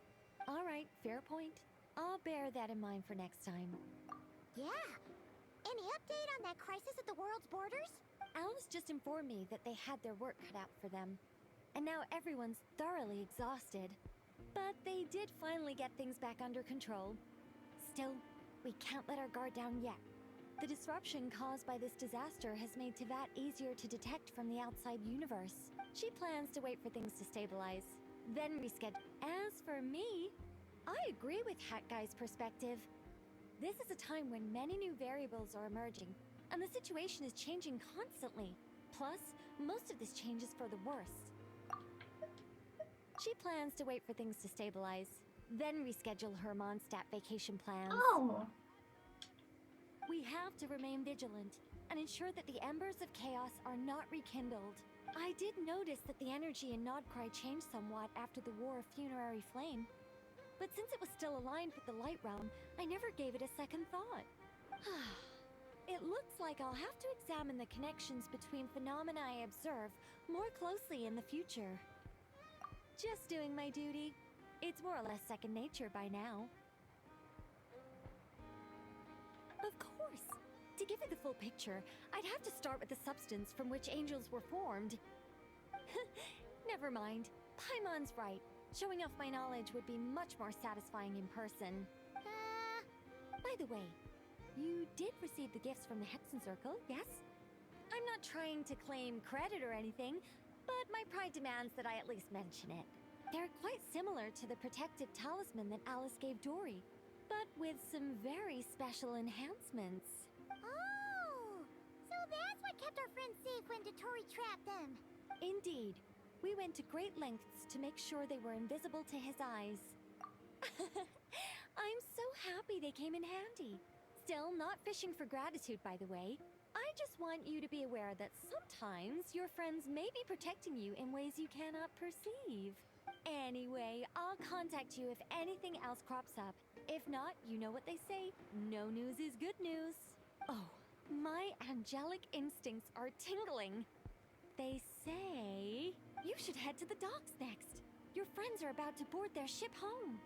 All right, fair point. I'll bear that in mind for next time. Yeah. Any update on that crisis at the world's borders? Alice just informed me that they had their work cut out for them. And now everyone's thoroughly exhausted. But they did finally get things back under control. Still, we can't let our guard down yet. The disruption caused by this disaster has made Teyvat easier to detect from the outside universe. She plans to wait for things to stabilize, then reschedule. As for me, I agree with Hat Guy's perspective. This is a time when many new variables are emerging, and the situation is changing constantly. Plus, most of this change is for the worse. She plans to wait for things to stabilize, then reschedule her Mondstadt vacation plans. Oh. We have to remain vigilant and ensure that the embers of chaos are not rekindled. I did notice that the energy in Nodcry changed somewhat after the War of Funerary Flame. But since it was still aligned with the Light Realm, I never gave it a second thought. It looks like I'll have to examine the connections between phenomena I observe more closely in the future. Just doing my duty. It's more or less second nature by now. Of course. To give you the full picture, I'd have to start with the substance from which angels were formed. Never mind. Paimon's right. Showing off my knowledge would be much more satisfying in person. By the way, you did receive the gifts from the Hexen Circle, yes? I'm not trying to claim credit or anything, but my pride demands that I at least mention it. They're quite similar to the protective talisman that Alice gave Dory, but with some very special enhancements. Oh! So that's what kept our friends safe when Dotori trapped them. Indeed. We went to great lengths to make sure they were invisible to his eyes. I'm so happy they came in handy. Still, not fishing for gratitude, by the way. I just want you to be aware that sometimes your friends may be protecting you in ways you cannot perceive. Anyway, I'll contact you if anything else crops up. If not, you know what they say, no news is good news. Oh, my angelic instincts are tingling. They say you should head to the docks next. Your friends are about to board their ship home.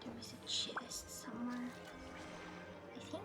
There was a chest somewhere, I think.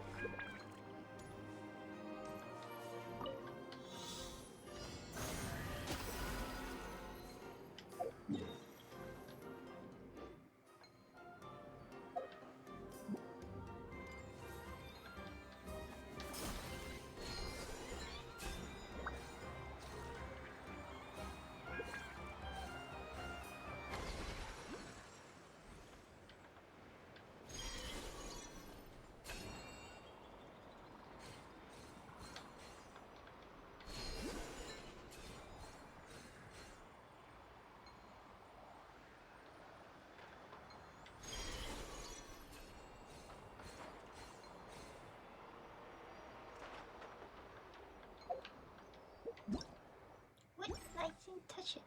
What? I didn't touch it.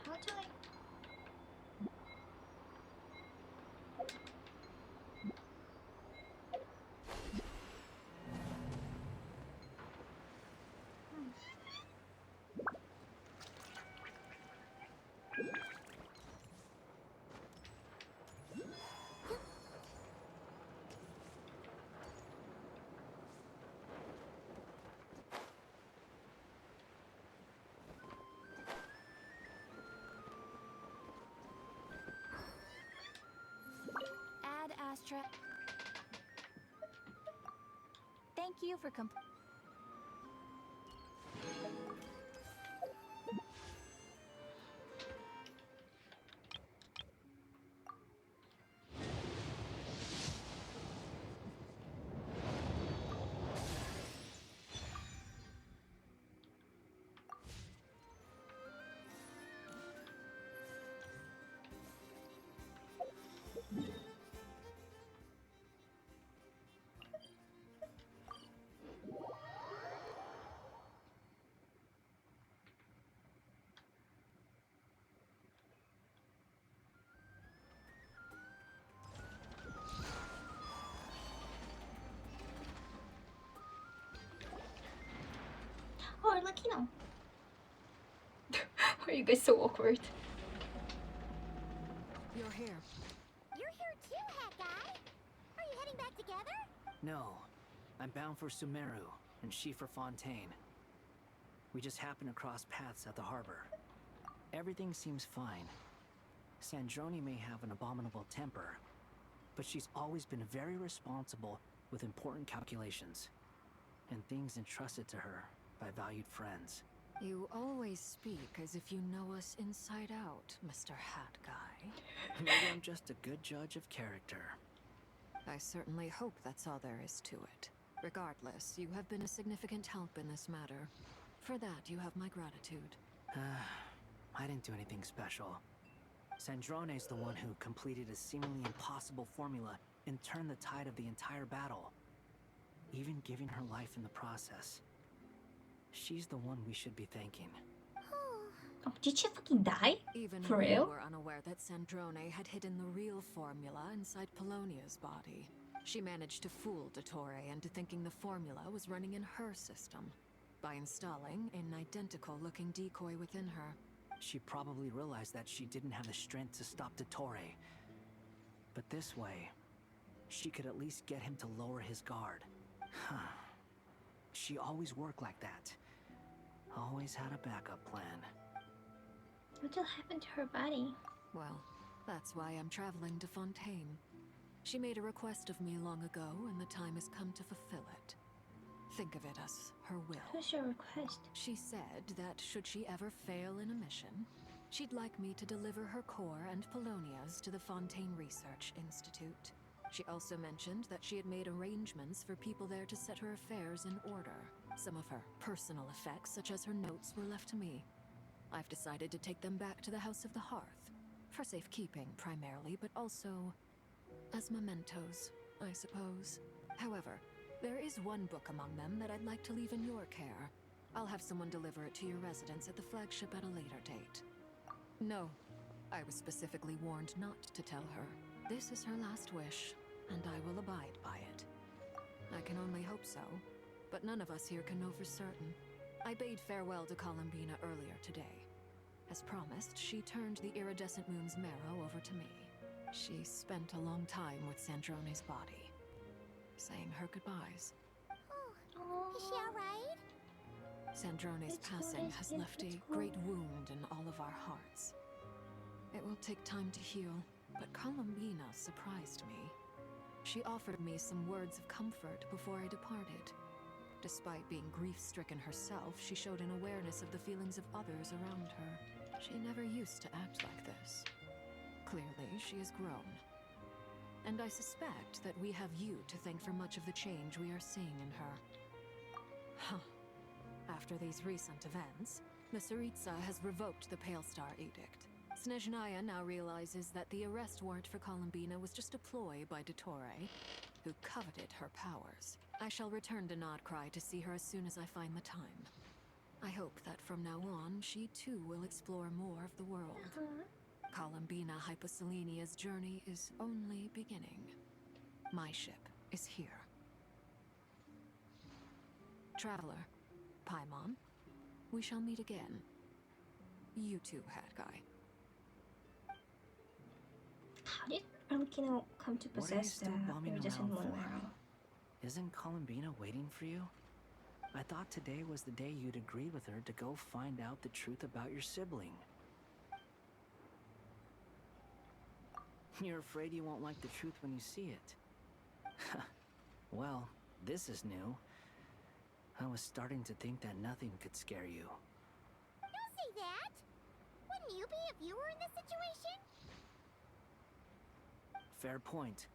How do I? Ad Astra. Thank you for Oh, Latino. Are you guys so awkward? You're here. You're here too, Hat Guy. Are you heading back together? No, I'm bound for Sumeru, and she for Fontaine. We just happened to cross paths at the harbor. Everything seems fine. Sandrone may have an abominable temper, but she's always been very responsible with important calculations, and things entrusted to her by valued friends. You always speak as if you know us inside out, Mr. Hat Guy. Maybe I'm just a good judge of character. I certainly hope that's all there is to it. Regardless, you have been a significant help in this matter. For that, you have my gratitude. I didn't do anything special. Sandrone's the one who completed a seemingly impossible formula and turned the tide of the entire battle, even giving her life in the process. She's the one we should be thanking. Oh, did she fucking die? Even For we real? were unaware that Sandrone had hidden the real formula inside Polonia's body. She managed to fool Dottore into thinking the formula was running in her system by installing an identical-looking decoy within her. She probably realized that she didn't have the strength to stop Dottore. But this way, she could at least get him to lower his guard. She always worked like that. Always had a backup plan. What will happen to her body? Well, that's why I'm traveling to Fontaine. She made a request of me long ago, and the time has come to fulfill it. Think of it as her will. Who's your request? She said that should she ever fail in a mission, she'd like me to deliver her core and Polonia's to the Fontaine Research Institute. She also mentioned that she had made arrangements for people there to set her affairs in order. Some of her personal effects, such as her notes, were left to me. I've decided to take them back to the House of the Hearth. For safekeeping, primarily, but also as mementos, I suppose. However, there is one book among them that I'd like to leave in your care. I'll have someone deliver it to your residence at the flagship at a later date. No, I was specifically warned not to tell her. This is her last wish, and I will abide by it. I can only hope so, but none of us here can know for certain. I bade farewell to Columbina earlier today. As promised, she turned the iridescent moon's marrow over to me. She spent a long time with Sandrone's body, saying her goodbyes. Oh, is she alright? Sandrone's passing has left a great wound in all of our hearts. It will take time to heal, but Columbina surprised me. She offered me some words of comfort before I departed. Despite being grief-stricken herself, she showed an awareness of the feelings of others around her. She never used to act like this. Clearly, she has grown. And I suspect that we have you to thank for much of the change we are seeing in her. Huh. After these recent events, the Tsaritsa has revoked the Pale Star Edict. Snezhnaya now realizes that the arrest warrant for Columbina was just a ploy by Dottore, who coveted her powers. I shall return to Nodcry to see her as soon as I find the time. I hope that from now on, she too will explore more of the world. Columbina Hyposelenia's journey is only beginning. My ship is here. Traveler, Paimon, we shall meet again. You too, Hat Guy. How did Arlecchino come to What are you possess the still bumming iridescent around moon for? marrow? Isn't Columbina waiting for you? I thought today was the day you'd agreed with her to go find out the truth about your sibling. You're afraid you won't like the truth when you see it. Well, this is new. I was starting to think that nothing could scare you. Don't say that! Wouldn't you be if you were in this situation? Fair point.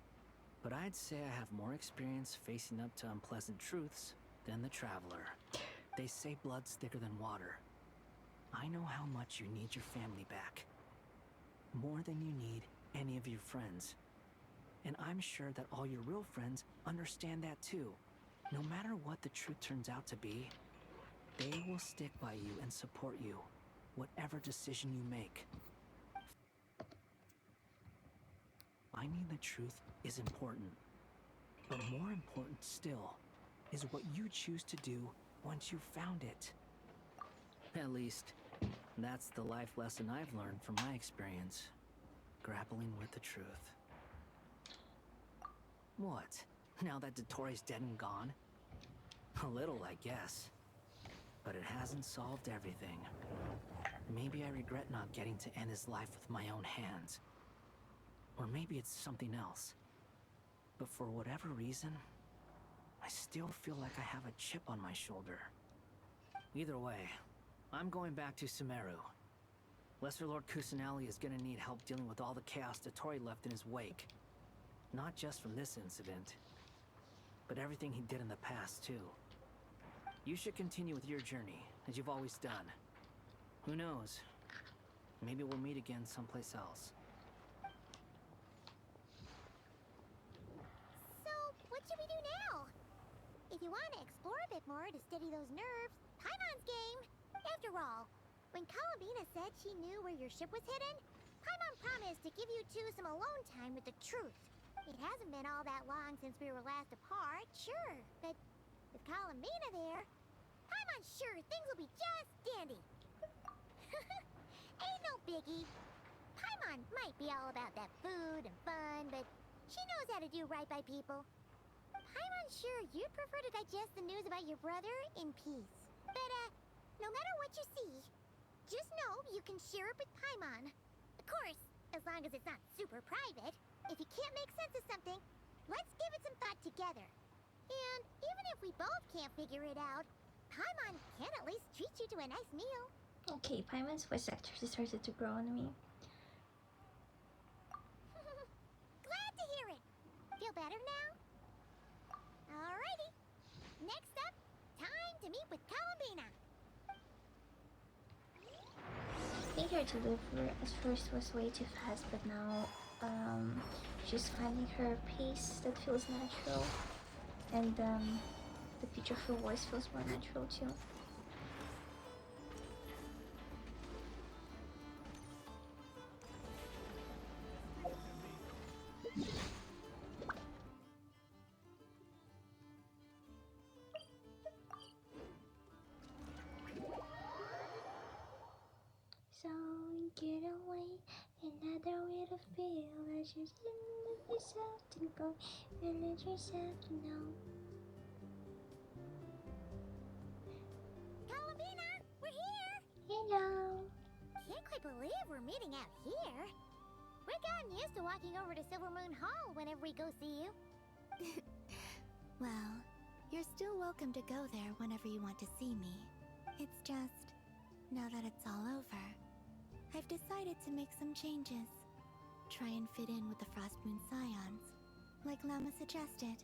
But I'd say I have more experience facing up to unpleasant truths than the Traveler. They say blood's thicker than water. I know how much you need your family back. More than you need any of your friends. And I'm sure that all your real friends understand that too. No matter what the truth turns out to be, they will stick by you and support you, whatever decision you make. Finding the truth is important. But more important still is what you choose to do once you've found it. At least, that's the life lesson I've learned from my experience. Grappling with the truth. What? Now that Dottoro's dead and gone? A little, I guess. But it hasn't solved everything. Maybe I regret not getting to end his life with my own hands. Or maybe it's something else. But for whatever reason, I still feel like I have a chip on my shoulder. Either way, I'm going back to Sumeru. Lesser Lord Kusanali is gonna need help dealing with all the chaos Dottori left in his wake. Not just from this incident, but everything he did in the past, too. You should continue with your journey, as you've always done. Who knows? Maybe we'll meet again someplace else. So, what should we do now? If you want to explore a bit more to steady those nerves, Paimon's game! After all, when Columbina said she knew where your ship was hidden, Paimon promised to give you two some alone time with the truth. It hasn't been all that long since we were last apart, sure, but with Columbina there, Paimon's sure things will be just dandy. Ain't no biggie. Paimon might be all about that food and fun, but she knows how to do right by people. Paimon's sure you'd prefer to digest the news about your brother in peace. But, no matter what you see, just know you can share it with Paimon. Of course, as long as it's not super private. If you can't make sense of something, let's give it some thought together. And even if we both can't figure it out, Paimon can at least treat you to a nice meal. Okay, Paimon's voice actually started to grow on me. Glad to hear it. Feel better now? Alrighty. Next up, time to meet with Columbina. I think her delivery at first was way too fast, but now she's finding her pace that feels natural, and the pitch of her voice feels more natural too. So get away, another way to feel as you let yourself to go and let yourself to know. Columbina, we're here! Hello! Can't quite believe we're meeting out here. We've gotten used to walking over to Silvermoon Hall whenever we go see you. Well, you're still welcome to go there whenever you want to see me. It's just, now that it's all over, I've decided to make some changes. Try and fit in with the Frostmoon Scions, like Lama suggested.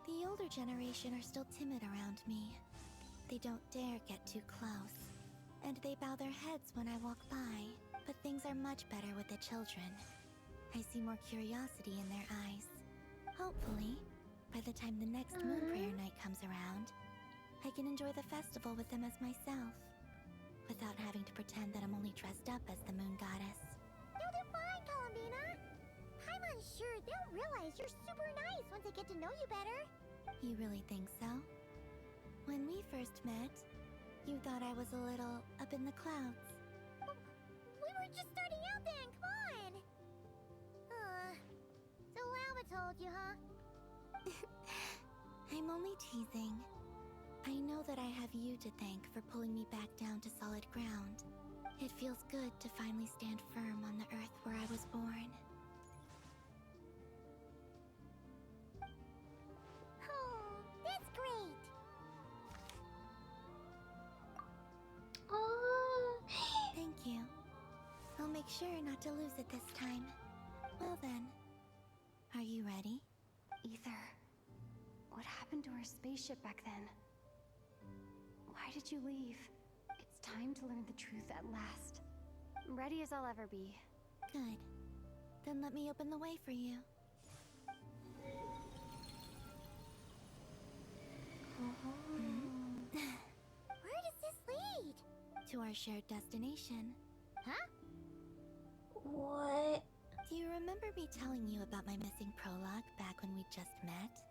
The older generation are still timid around me. They don't dare get too close, and they bow their heads when I walk by. But things are much better with the children. I see more curiosity in their eyes. Hopefully, by the time the next Moon Prayer Night comes around, I can enjoy the festival with them as myself, without having to pretend that I'm only dressed up as the Moon Goddess. You'll do fine, Columbina. Paimon's sure they'll realize you're super nice once they get to know you better. You really think so? When we first met, you thought I was a little up in the clouds. We were just starting out then, come on! So Lama told you, huh? I'm only teasing. I know that I have you to thank for pulling me back down to solid ground. It feels good to finally stand firm on the earth where I was born. Oh, that's great! Oh! Thank you. I'll make sure not to lose it this time. Well then, are you ready? Ether, what happened to our spaceship back then? Why did you leave? It's time to learn the truth at last. Ready as I'll ever be. Good. Then let me open the way for you. Where does this lead? To our shared destination. Huh? What? Do you remember me telling you about my missing prologue back when we just met?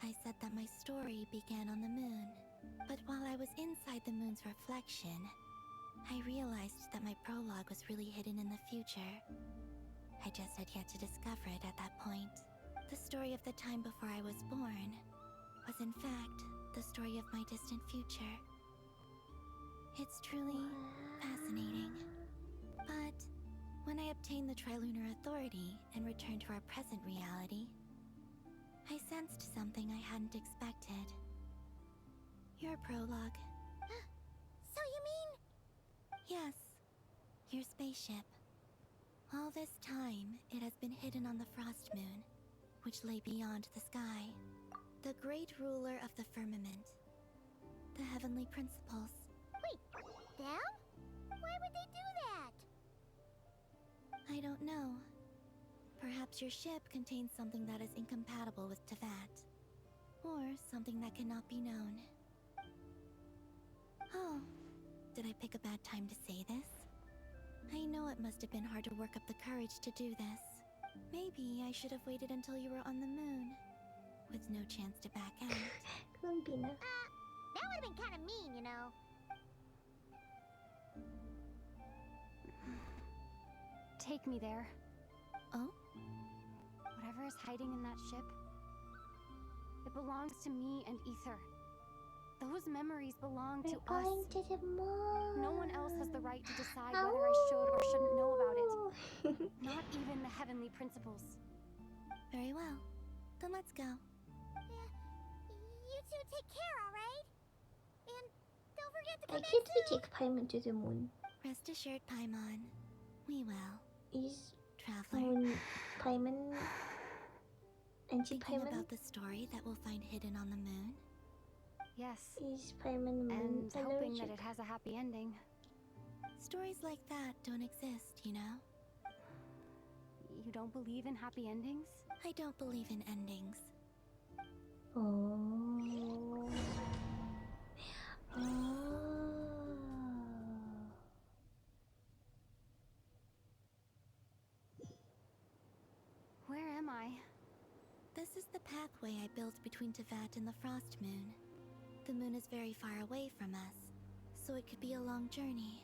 I said that my story began on the moon, But while I was inside the moon's reflection, I realized that my prologue was really hidden in the future. I just had yet to discover it at that point. The story of the time before I was born was in fact the story of my distant future. It's truly fascinating. But when I obtained the Trilunar Authority and returned to our present reality, I sensed something I hadn't expected. Your prologue. So you mean... Yes, your spaceship. All this time, it has been hidden on the Frost Moon, which lay beyond the sky. The great ruler of the firmament. The heavenly principles. Wait, them? Why would they do that? I don't know. Perhaps your ship contains something that is incompatible with Teyvat. Or something that cannot be known. Oh, did I pick a bad time to say this? I know it must have been hard to work up the courage to do this. Maybe I should have waited until you were on the moon, with no chance to back out. That would have been kind of mean, you know. Take me there. Oh? Whatever is hiding in that ship, it belongs to me and Ether. Those memories belong to us. To the moon. No one else has the right to decide whether I should or shouldn't know about it. Not even the heavenly principles. Very well. Then let's go. You two take care, alright? And don't forget to Why come back can't we soon. take Paimon to the moon? Rest assured, Paimon. We will. Is Traveler. moon Paimon and Thinking Paimon? about the story that we'll find hidden on the moon? Yes. Is Paimon moon And hoping that allergic? it has a happy ending. Stories like that don't exist, you know? You don't believe in happy endings? I don't believe in endings. Oh. Where am I? This is the pathway I built between Teyvat and the Frost Moon. The moon is very far away from us, so it could be a long journey.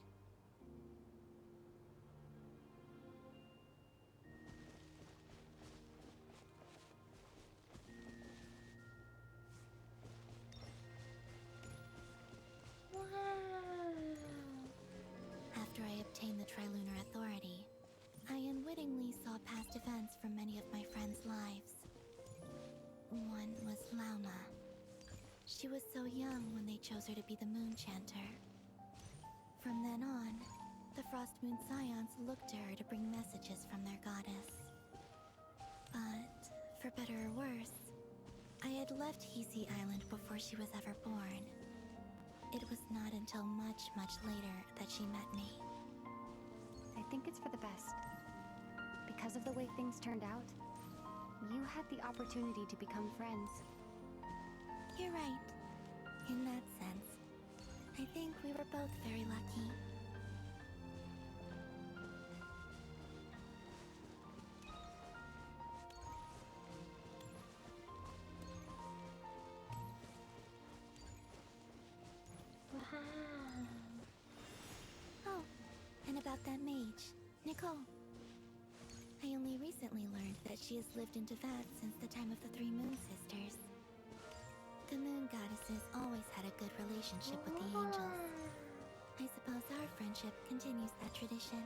After I obtained the Trilunar Authority, I unwittingly saw past events from many of my friends' lives. One was Lauma. She was so young when they chose her to be the Moon Chanter. From then on, the Frost Moon Scions looked to her to bring messages from their goddess. But, for better or worse, I had left Hisi Island before she was ever born. It was not until much, much later that she met me. I think it's for the best. Because of the way things turned out, you had the opportunity to become friends. You're right. In that sense, I think we were both very lucky. Oh, and about that mage, Nicole. I only recently learned that she has lived in Teyvat since the time of the Three Moon Sisters. The Moon Goddesses always had a good relationship with the angels. I suppose our friendship continues that tradition.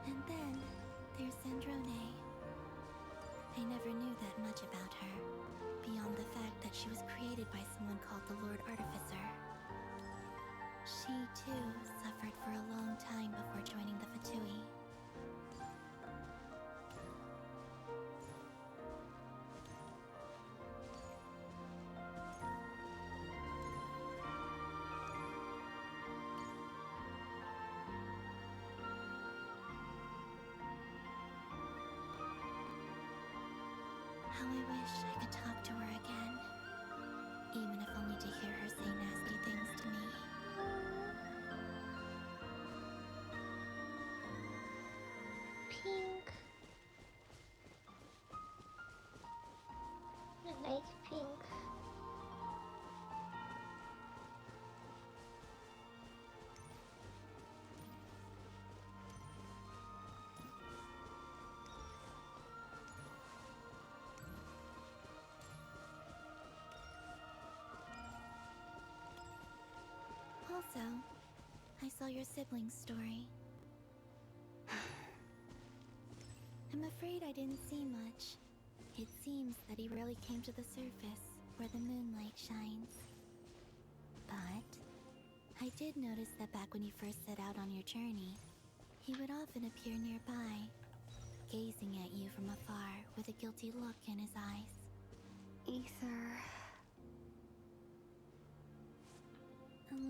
And then there's Sandrone. I never knew that much about her, beyond the fact that she was created by someone called the Lord Artificer. She, too, suffered for a long time before joining the Fatui. How I wish I could talk to her again. Even if only to hear her say nasty things to me. Pink. I like pink. Also, I saw your sibling's story. I'm afraid I didn't see much. It seems that he really came to the surface, where the moonlight shines. But I did notice that back when you first set out on your journey, he would often appear nearby, gazing at you from afar with a guilty look in his eyes. Ether.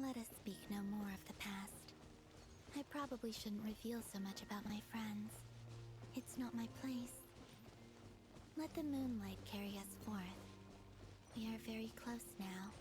Let us speak no more of the past. I probably shouldn't reveal so much about my friends. It's not my place. Let the moonlight carry us forth. We are very close now.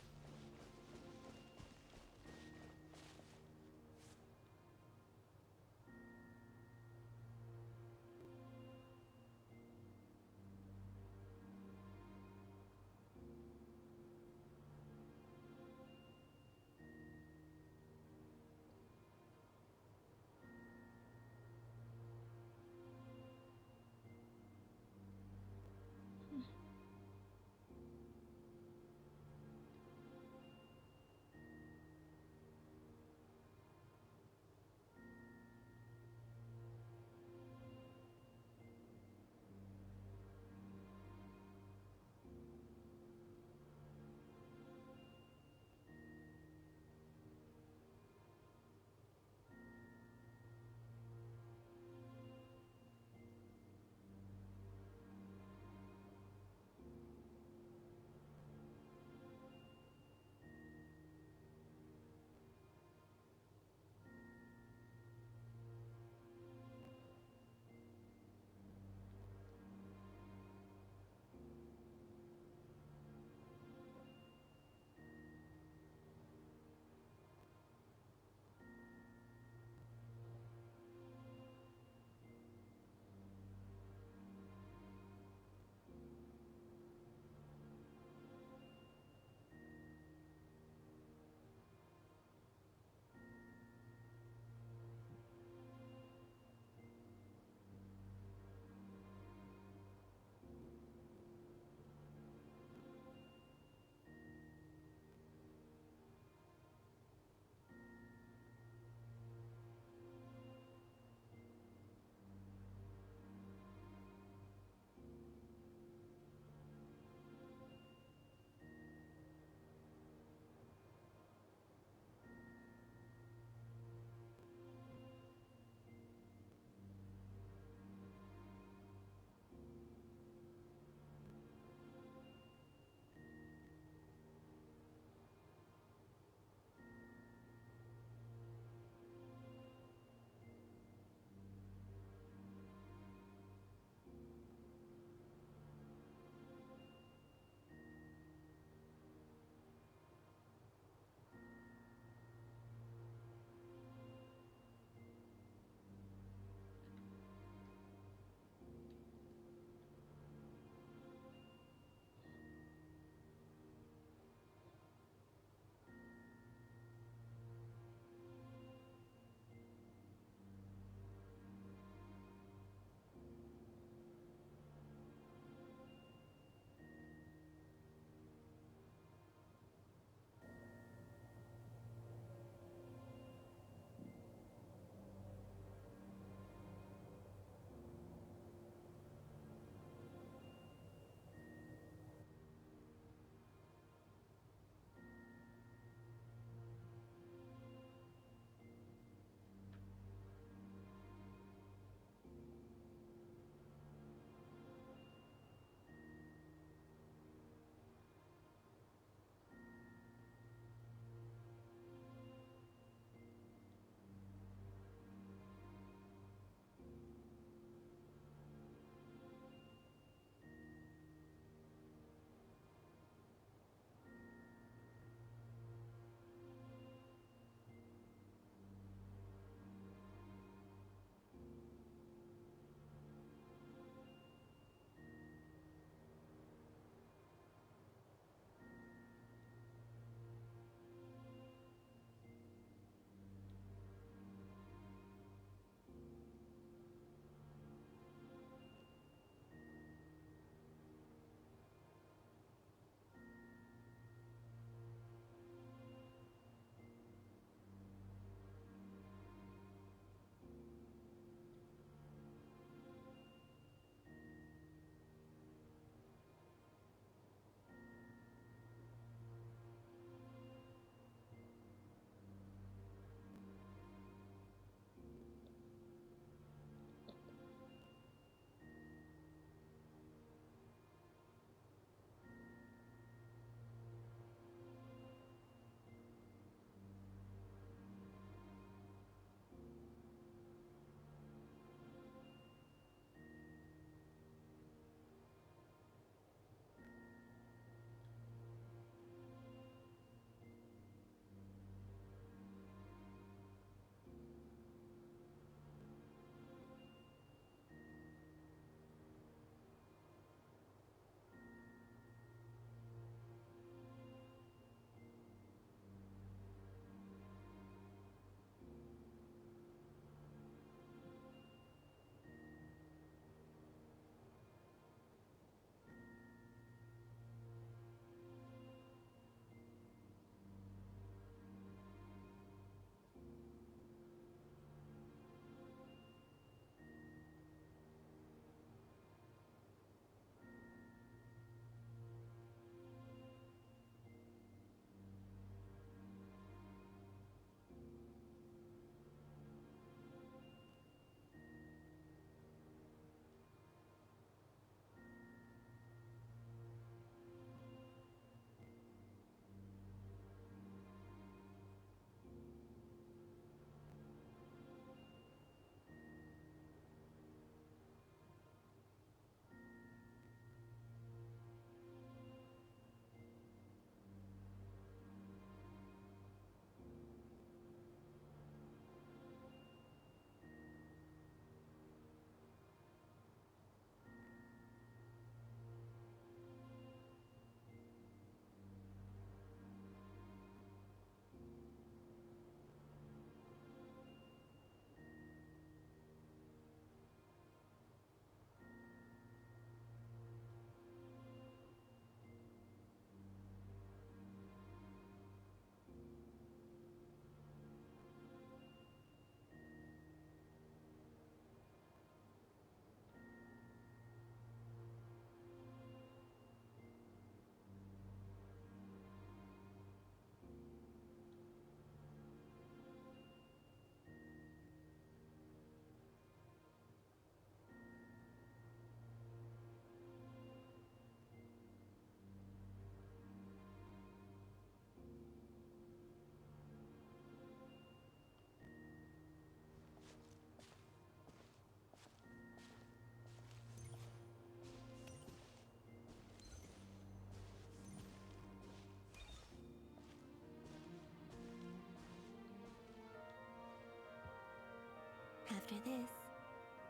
after this,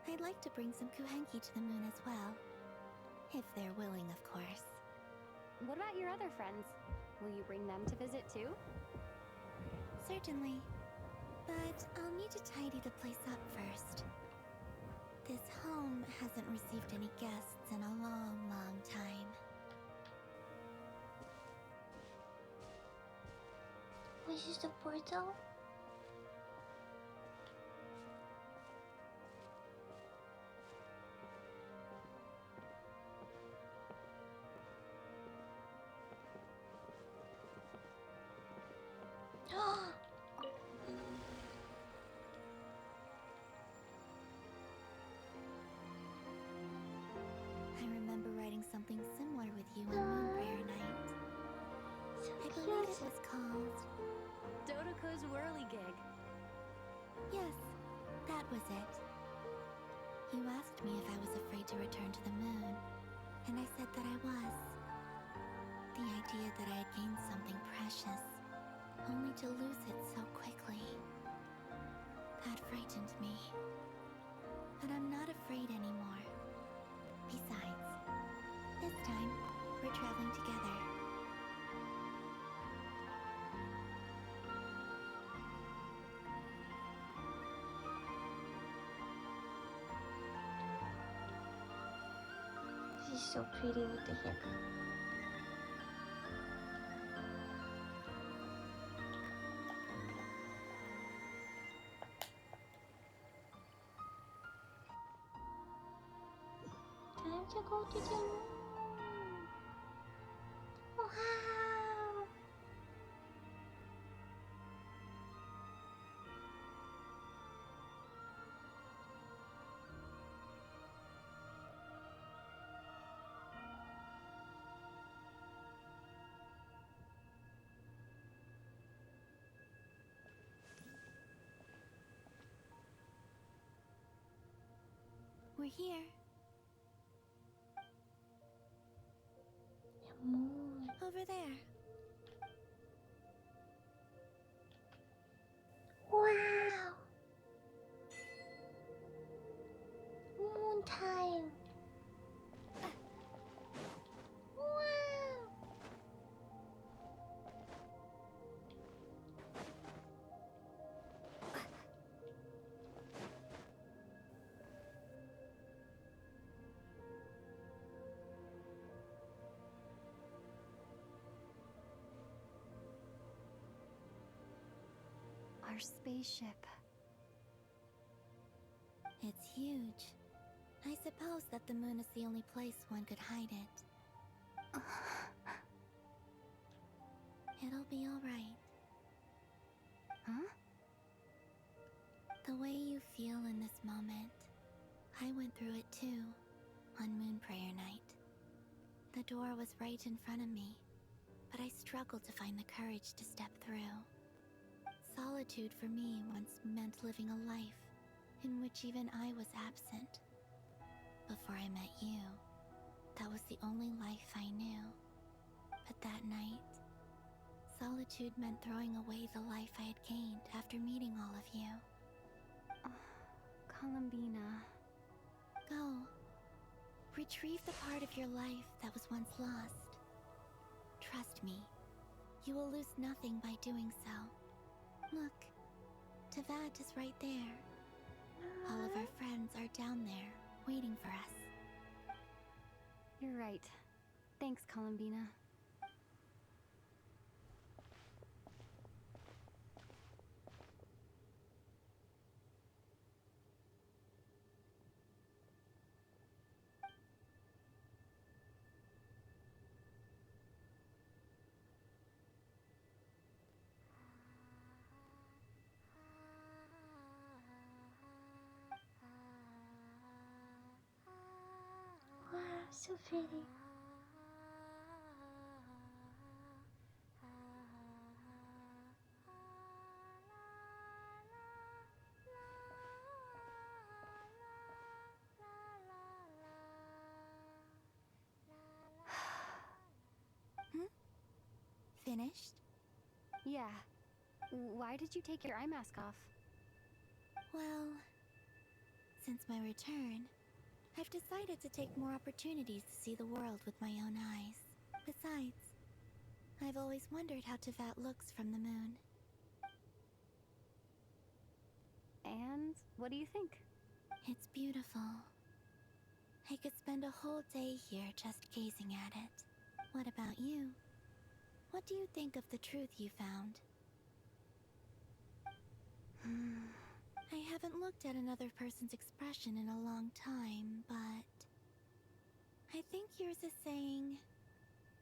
I'd like to bring some Kuhenki to the moon as well. If they're willing, of course. What about your other friends? Will you bring them to visit too? Certainly. But I'll need to tidy the place up first. This home hasn't received any guests in a long, long time. Which is the portal? I remember writing something similar with you on Moon Prayer Night. I believe it was called... Dodoko's Whirligig. Yes, that was it. You asked me if I was afraid to return to the moon, and I said that I was. The idea that I had gained something precious, only to lose it so quickly. That frightened me. But I'm not afraid anymore. Besides, this time, we're traveling together. This is so pretty with the hip. Time to go to the moon. Wow! We're here. The moon. Over there. Wow! Moon time. Wow! Our spaceship. It's huge. I suppose that the moon is the only place one could hide it. It'll be alright. Huh? The way you feel in this moment, I went through it too, on Moon Prayer Night. The door was right in front of me, but I struggled to find the courage to step through. Solitude for me once meant living a life in which even I was absent. Before I met you, that was the only life I knew. But that night, solitude meant throwing away the life I had gained after meeting all of you. Columbina. Go. Retrieve the part of your life that was once lost. Trust me, you will lose nothing by doing so. Look, Teyvat is right there. All of our friends are down there, waiting for us. You're right. Thanks, Columbina. Wow, so pretty. Finished? Yeah. Why did you take your eye mask off? Well, since my return, I've decided to take more opportunities to see the world with my own eyes. Besides, I've always wondered how Tevat looks from the moon. And what do you think? It's beautiful. I could spend a whole day here just gazing at it. What about you? What do you think of the truth you found? I haven't looked at another person's expression in a long time, but I think yours is saying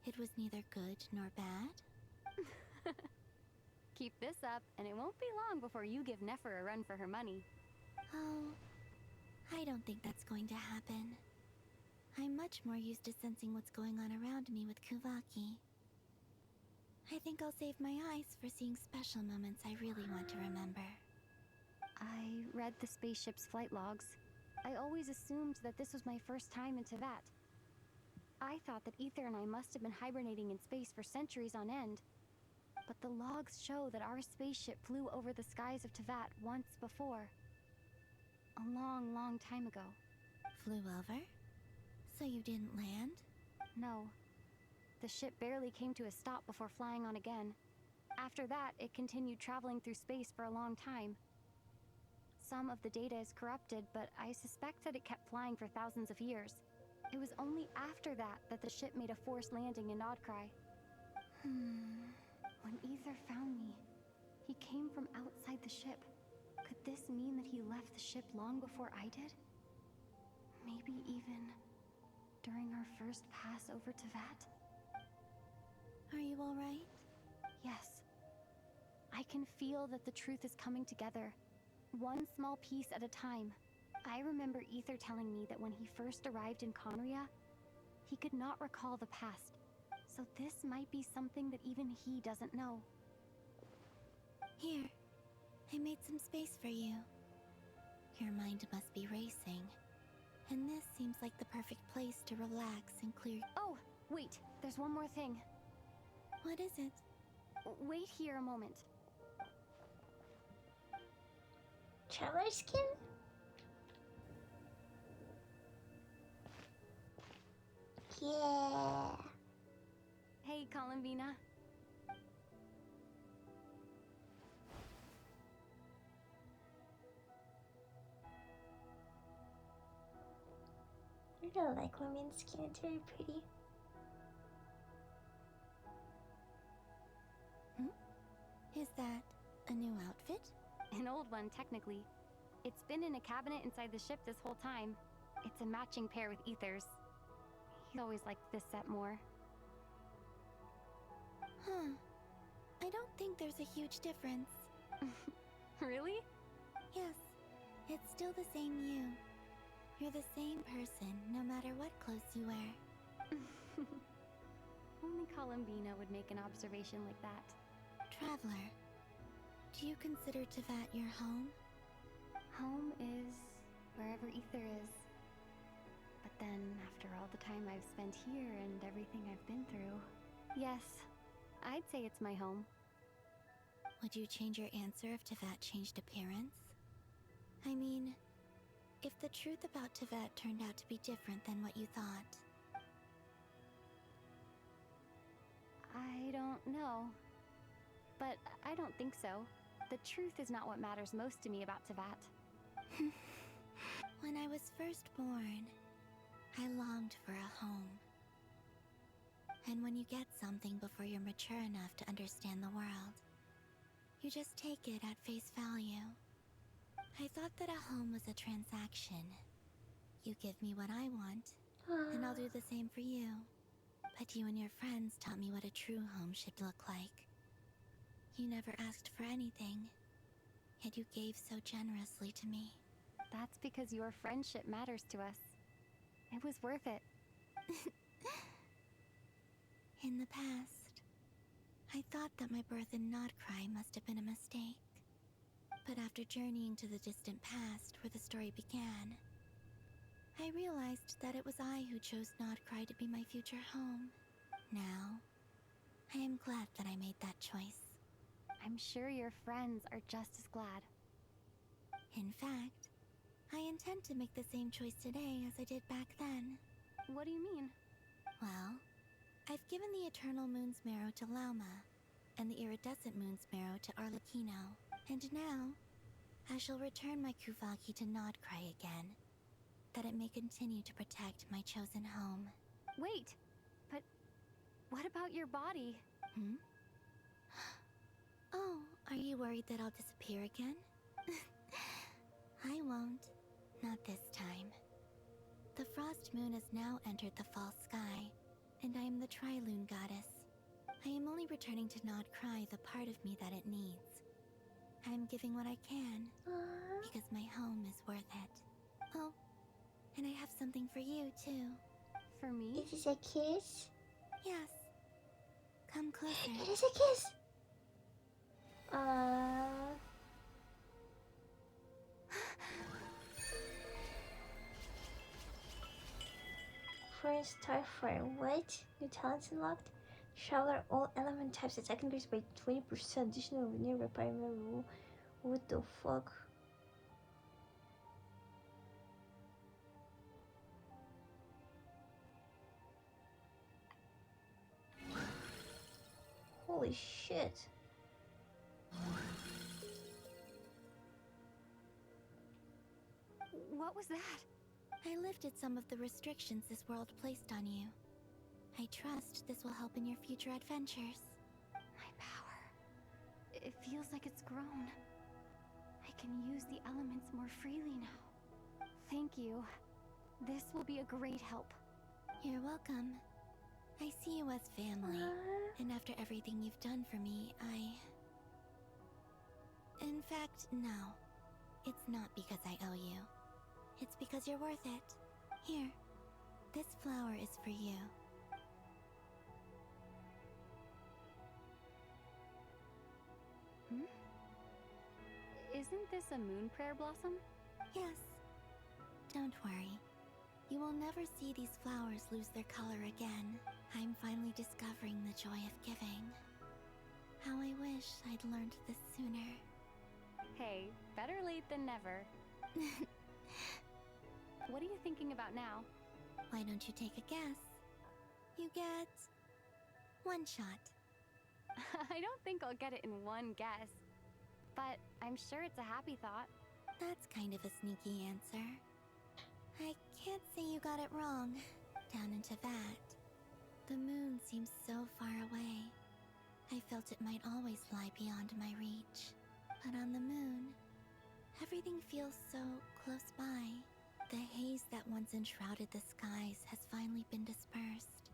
it was neither good nor bad. Keep this up, and it won't be long before you give Nefer a run for her money. Oh, I don't think that's going to happen. I'm much more used to sensing what's going on around me with Kuvaki. I think I'll save my eyes for seeing special moments I really want to remember. I read the spaceship's flight logs. I always assumed that this was my first time in Tevat. I thought that Ether and I must have been hibernating in space for centuries on end. But the logs show that our spaceship flew over the skies of Tevat once before. A long, long time ago. Flew over? So you didn't land? No. The ship barely came to a stop before flying on again. After that, it continued traveling through space for a long time. Some of the data is corrupted, but I suspect that it kept flying for thousands of years. It was only after that that the ship made a forced landing in Nodcry. When Ether found me, he came from outside the ship. Could this mean that he left the ship long before I did? Maybe even during our first pass over Tevat? Are you alright? Yes. I can feel that the truth is coming together, one small piece at a time. I remember Ether telling me that when he first arrived in Conria, he could not recall the past. So this might be something that even he doesn't know. Here, I made some space for you. Your mind must be racing, and this seems like the perfect place to relax and clear. Oh, wait, there's one more thing. What is it? Wait here a moment. Traveler skin? Yeah. Hey, Columbina. I really like women's skin, it's very pretty. Is that a new outfit? An old one, technically. It's been in a cabinet inside the ship this whole time. It's a matching pair with Ether's. He always liked this set more. Huh. I don't think there's a huge difference. Really? Yes. It's still the same you. You're the same person, no matter what clothes you wear. Only Columbina would make an observation like that. Traveler, do you consider Tevat your home? Home is wherever Ether is. But then, after all the time I've spent here and everything I've been through, yes, I'd say it's my home. Would you change your answer if Tevat changed appearance? I mean, if the truth about Tevat turned out to be different than what you thought. I don't know. But I don't think so. The truth is not what matters most to me about Tevat. When I was first born, I longed for a home. And when you get something before you're mature enough to understand the world, you just take it at face value. I thought that a home was a transaction. You give me what I want, and I'll do the same for you. But you and your friends taught me what a true home should look like. You never asked for anything, yet you gave so generously to me. That's because your friendship matters to us. It was worth it. In the past, I thought that my birth in Nodcry must have been a mistake. But after journeying to the distant past where the story began, I realized that it was I who chose Nodcry to be my future home. Now, I am glad that I made that choice. I'm sure your friends are just as glad. In fact, I intend to make the same choice today as I did back then. What do you mean? Well, I've given the Eternal Moon's Marrow to Lauma, and the Iridescent Moon's Marrow to Arlecchino. And now, I shall return my Kuvaki to Nodcry again, that it may continue to protect my chosen home. Wait, but what about your body? Oh, are you worried that I'll disappear again? I won't. Not this time. The Frost Moon has now entered the false sky, and I am the Trilune Goddess. I am only returning to Nodcry the part of me that it needs. I am giving what I can, because my home is worth it. Oh, and I have something for you, too. For me? Is this a kiss? Yes. Come closer. It is a kiss! Friend Starfire, what? New talents unlocked? Traveler all element types attack increased by 20%. Additional nearby primary rule. What the fuck? Holy shit. What was that? I lifted some of the restrictions this world placed on you. I trust this will help in your future adventures. My power. It feels like it's grown. I can use the elements more freely now. Thank you. This will be a great help. You're welcome. I see you as family, and after everything you've done for me, In fact, no. It's not because I owe you. It's because you're worth it. Here, this flower is for you. Isn't this a moon prayer blossom? Yes. Don't worry. You will never see these flowers lose their color again. I'm finally discovering the joy of giving. How I wish I'd learned this sooner. Hey, better late than never. What are you thinking about now? Why don't you take a guess? You get one shot. I don't think I'll get it in one guess. But I'm sure it's a happy thought. That's kind of a sneaky answer. I can't say you got it wrong. Down into that. The moon seems so far away. I felt it might always lie beyond my reach. But on the moon, everything feels so close by. The haze that once enshrouded the skies has finally been dispersed.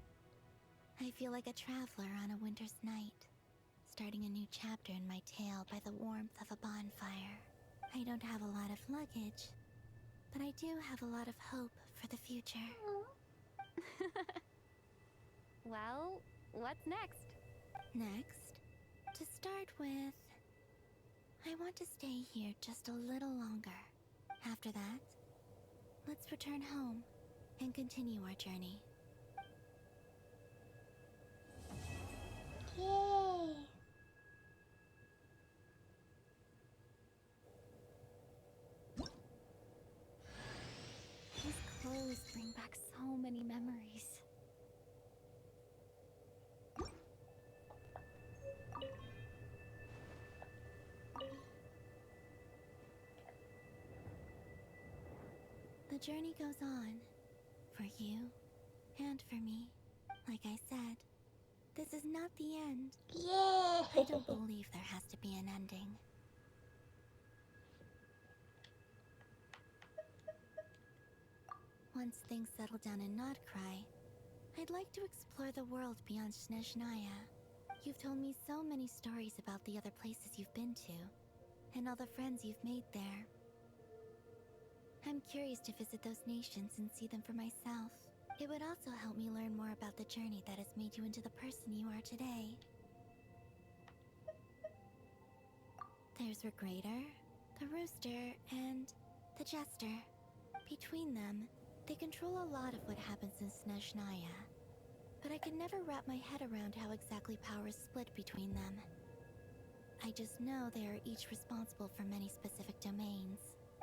I feel like a traveler on a winter's night, starting a new chapter in my tale by the warmth of a bonfire. I don't have a lot of luggage, but I do have a lot of hope for the future. Well, what's next? Next, to start with, I want to stay here just a little longer. After that, let's return home and continue our journey. Yay! These clothes bring back so many memories. The journey goes on, for you and for me. Like I said, this is not the end. Yay! I don't believe there has to be an ending. Once things settle down in Nodcry, I'd like to explore the world beyond Snezhnaya. You've told me so many stories about the other places you've been to, and all the friends you've made there. I'm curious to visit those nations and see them for myself. It would also help me learn more about the journey that has made you into the person you are today. There's Regrator, the Rooster, and the Jester. Between them, they control a lot of what happens in Snezhnaya. But I can never wrap my head around how exactly power is split between them. I just know they are each responsible for many specific domains.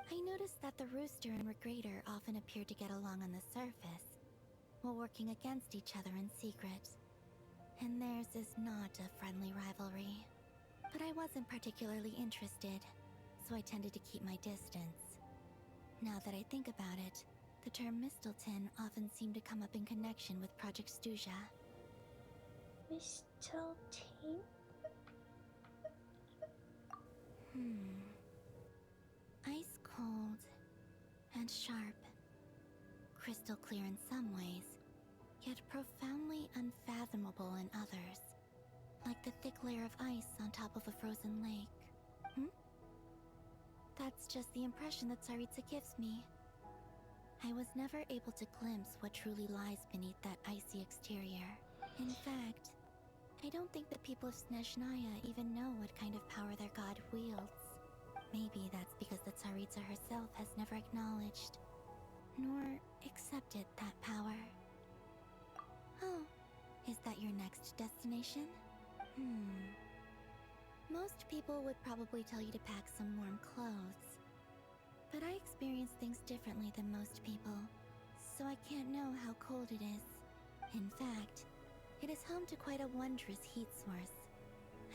I noticed that the Rooster and Regrator often appeared to get along on the surface, while working against each other in secret. And theirs is not a friendly rivalry. But I wasn't particularly interested, so I tended to keep my distance. Now that I think about it, the term Mistelton often seemed to come up in connection with Project Stuja. Mistelton? Ice cold and sharp. Crystal clear in some ways, yet profoundly unfathomable in others. Like the thick layer of ice on top of a frozen lake. That's just the impression that Tsaritsa gives me. I was never able to glimpse what truly lies beneath that icy exterior. In fact, I don't think the people of Snezhnaya even know what kind of power their god wields. Maybe that's because the Tsaritsa herself has never acknowledged, nor accepted that power. Oh, is that your next destination? Most people would probably tell you to pack some warm clothes. But I experience things differently than most people, so I can't know how cold it is. In fact, it is home to quite a wondrous heat source.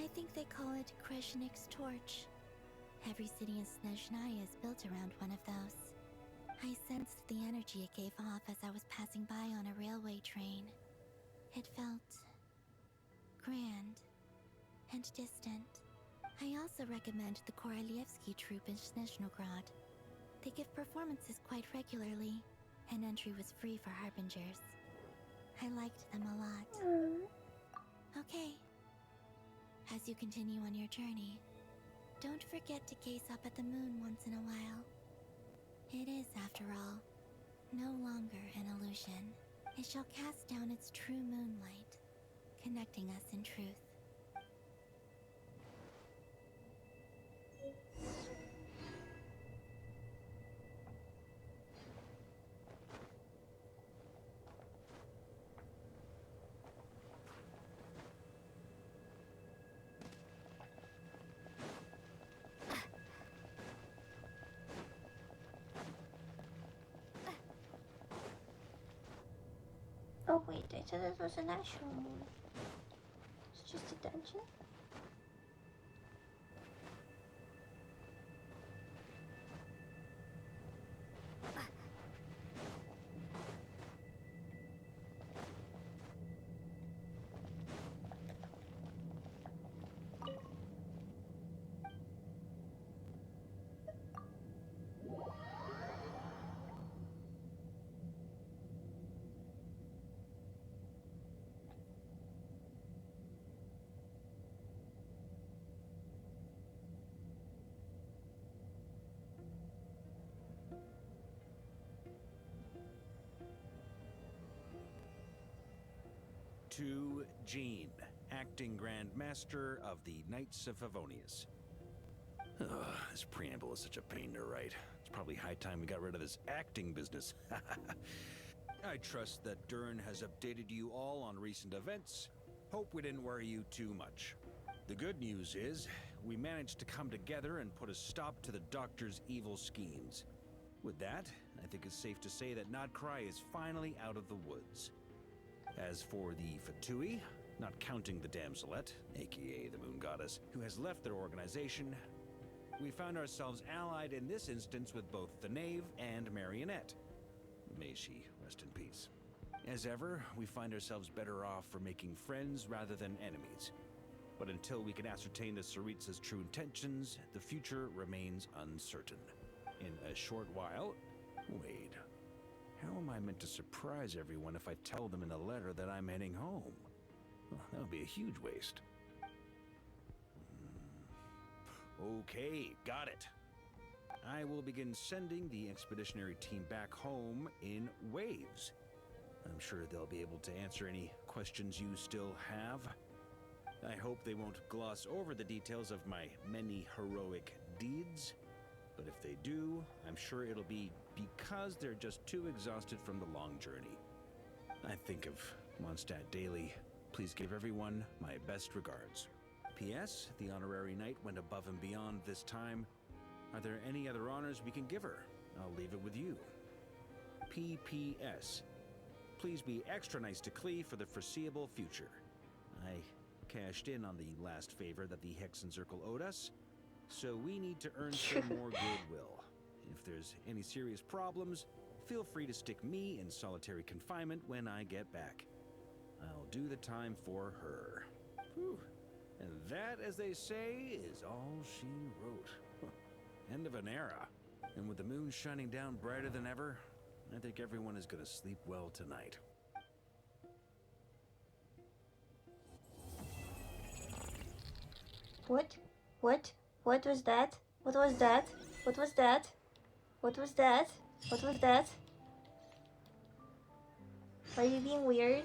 I think they call it Kreshnik's torch. Every city in Snezhnaya is built around one of those. I sensed the energy it gave off as I was passing by on a railway train. It felt grand and distant. I also recommend the Korolievsky troupe in Snezhnograd. They give performances quite regularly, and entry was free for Harbingers. I liked them a lot. Okay. As you continue on your journey, don't forget to gaze up at the moon once in a while. It is, after all, no longer an illusion. It shall cast down its true moonlight, connecting us in truth. Oh wait, I thought it was an actual moon. It's just a dungeon? To Jean, acting Grand Master of the Knights of Favonius. Ugh, this preamble is such a pain to write. It's probably high time we got rid of this acting business. I trust that Dern has updated you all on recent events. Hope we didn't worry you too much. The good news is, we managed to come together and put a stop to the Doctor's evil schemes. With that, I think it's safe to say that Nodcry is finally out of the woods. As for the Fatui, not counting the Damselette, aka the Moon Goddess, who has left their organization, we found ourselves allied in this instance with both the Knave and Marionette. May she rest in peace. As ever, we find ourselves better off for making friends rather than enemies. But until we can ascertain the Tsaritsa's true intentions, the future remains uncertain. In a short while... Wait. How am I meant to surprise everyone if I tell them in a letter that I'm heading home? Well, that would be a huge waste. Okay, got it. I will begin sending the expeditionary team back home in waves. I'm sure they'll be able to answer any questions you still have. I hope they won't gloss over the details of my many heroic deeds. But if they do, I'm sure it'll be because they're just too exhausted from the long journey. I think of Mondstadt daily. Please give everyone my best regards. P.S. The honorary knight went above and beyond this time. Are there any other honors we can give her? I'll leave it with you. P.P.S. Please be extra nice to Klee for the foreseeable future. I cashed in on the last favor that the Hexen Circle owed us, so we need to earn some more goodwill. If there's any serious problems, feel free to stick me in solitary confinement when I get back. I'll do the time for her. Whew. And that, as they say, is all she wrote. End of an era. And with the moon shining down brighter than ever, I think everyone is gonna sleep well tonight. What? What? What was that? What was that? What was that? What was that? What was that? Are you being weird?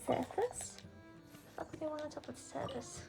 Cephas? Fuck, they want to talk with Cephas.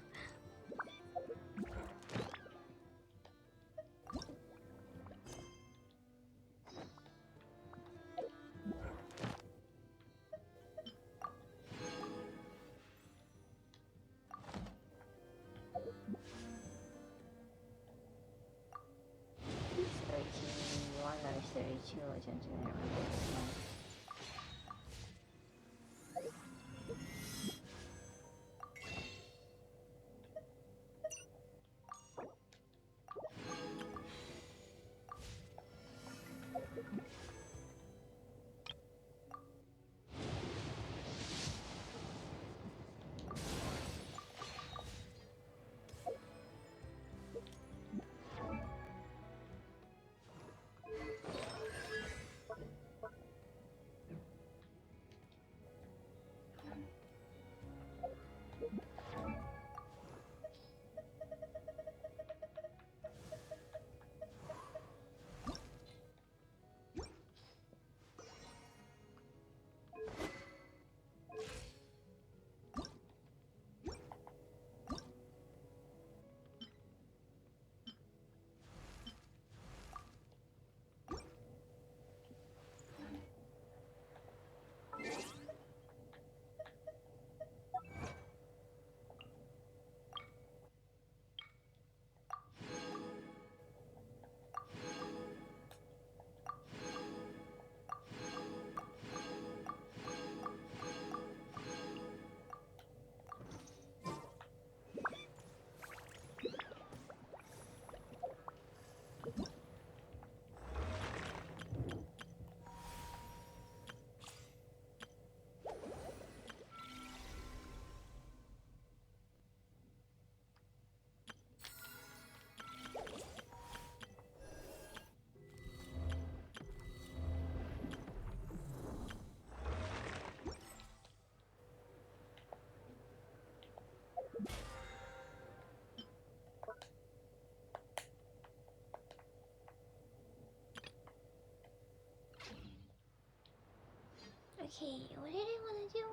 Okay, what did I want to do?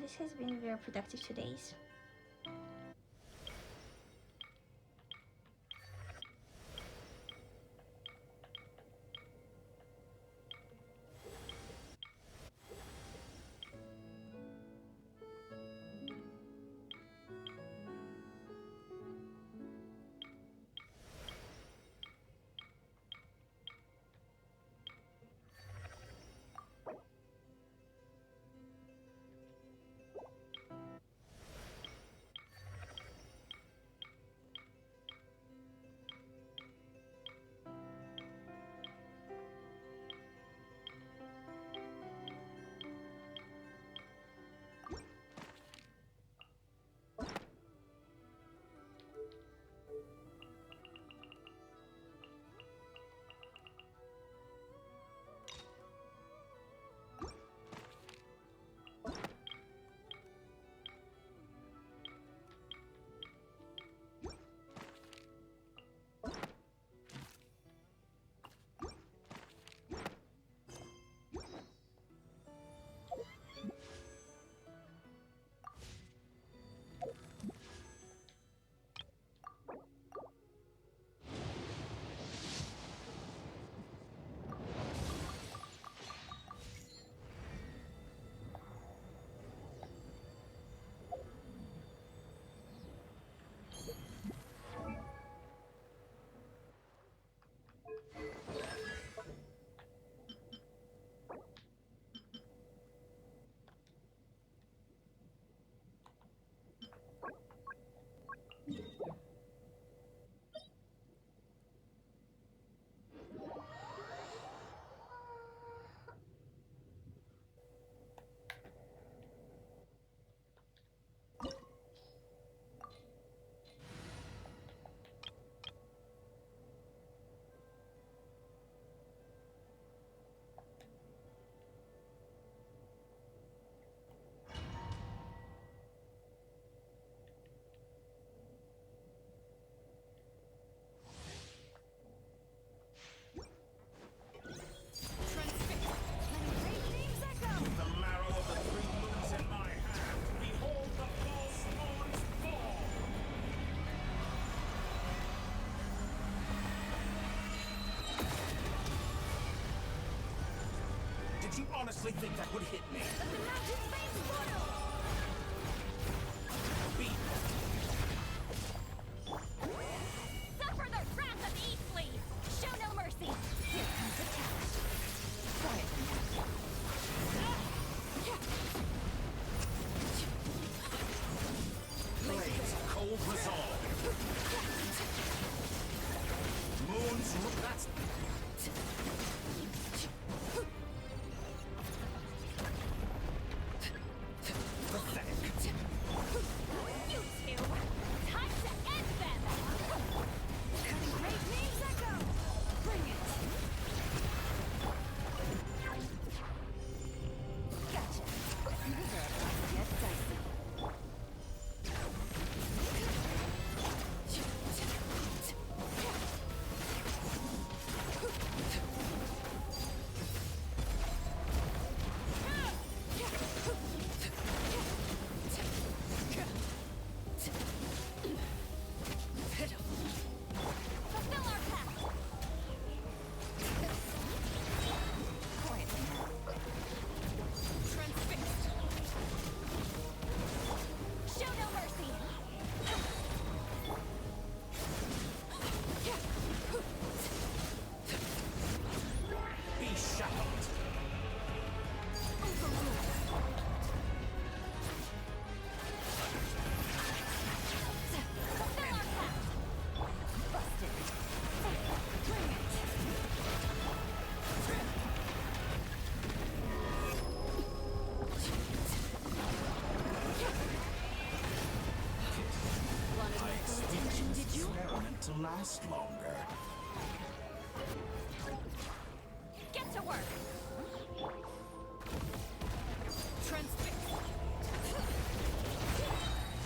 This has been very productive 2 days. Did you honestly think that would hit me? The mountain flames portal! Beat. Suffer the wrath of Eastleigh! Show no mercy! Here comes the test. Quiet. Blaze, cold resolve. Moon's that's pathetic. You two! Time to end them! Cutting great names echo! Bring it! Gotcha. These are about to get dicey. Fulfill our path! Quiet. Transfixed! Show no mercy! Be shackled. Fulfill our path! Busted! Bring it! I expected this experiment to last longer. Get to work! Transfix!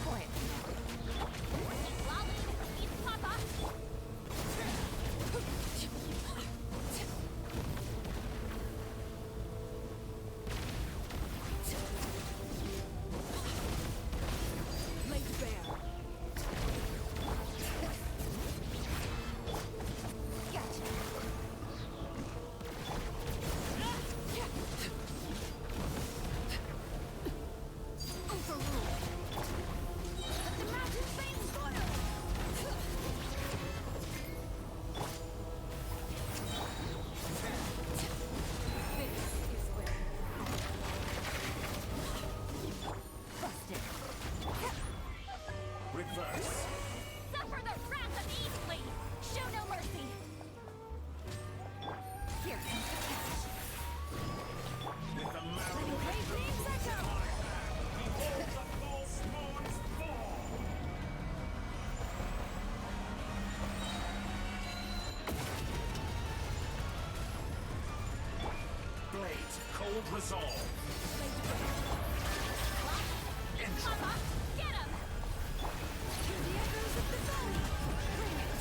Quiet. Lolly, eat Papa! Laid bare. Gotcha! Overruled. The mountain flames boil! Busted! Reverse. Suffer the wrath of Eastleigh! Show no mercy! Here comes the catch. With the marrow Letting great names echo! behold the false moon's fall. Blades, cold resolve. Papa, get him! Hear the echoes of the valley! Bring it!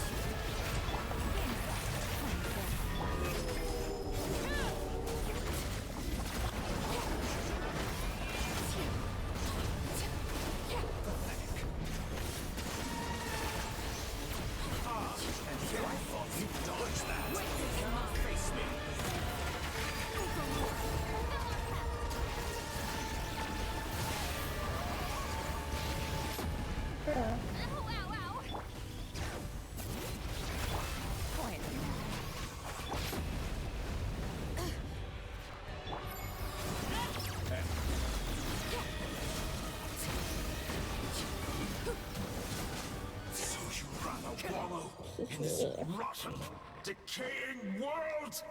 And here I thought you dodged that. You cannot face me. Quiet. So you rather wallow in this rotten, decaying world?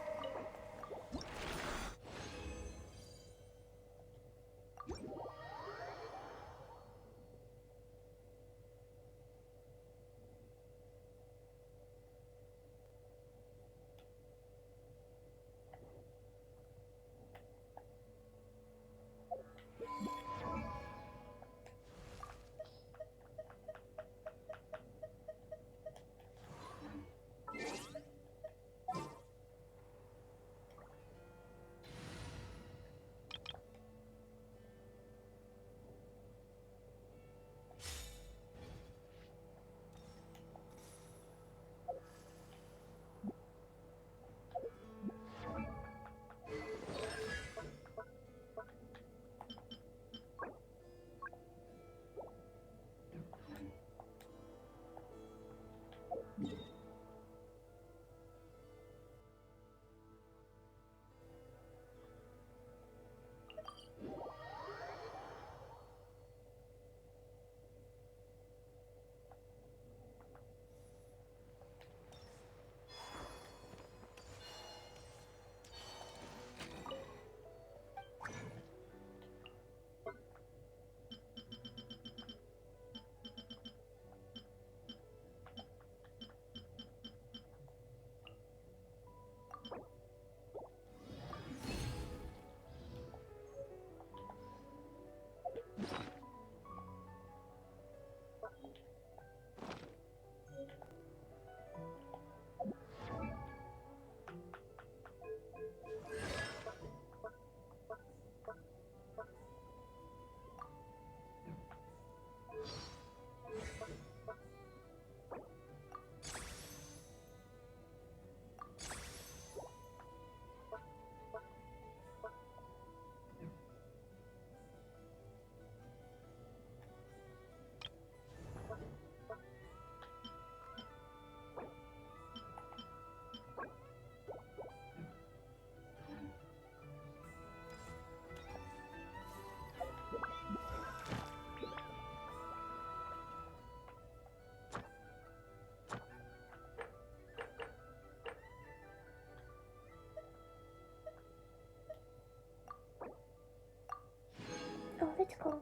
Oh, let's go.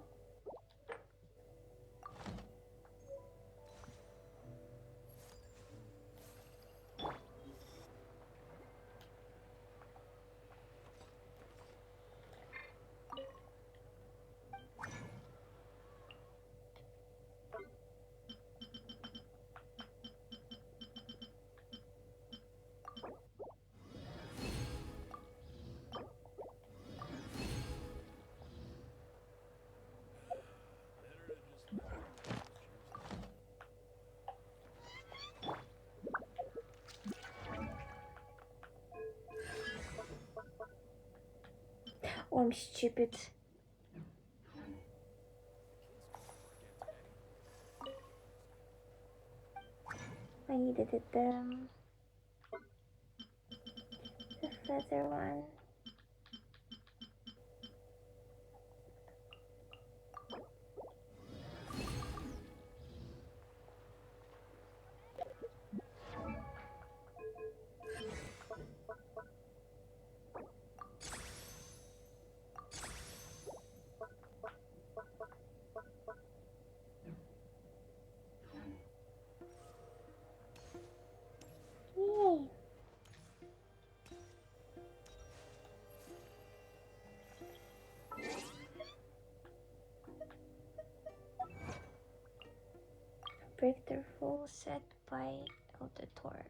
Oh, I'm stupid. I needed it, the feather one. Yay! Break the full set by Auditor.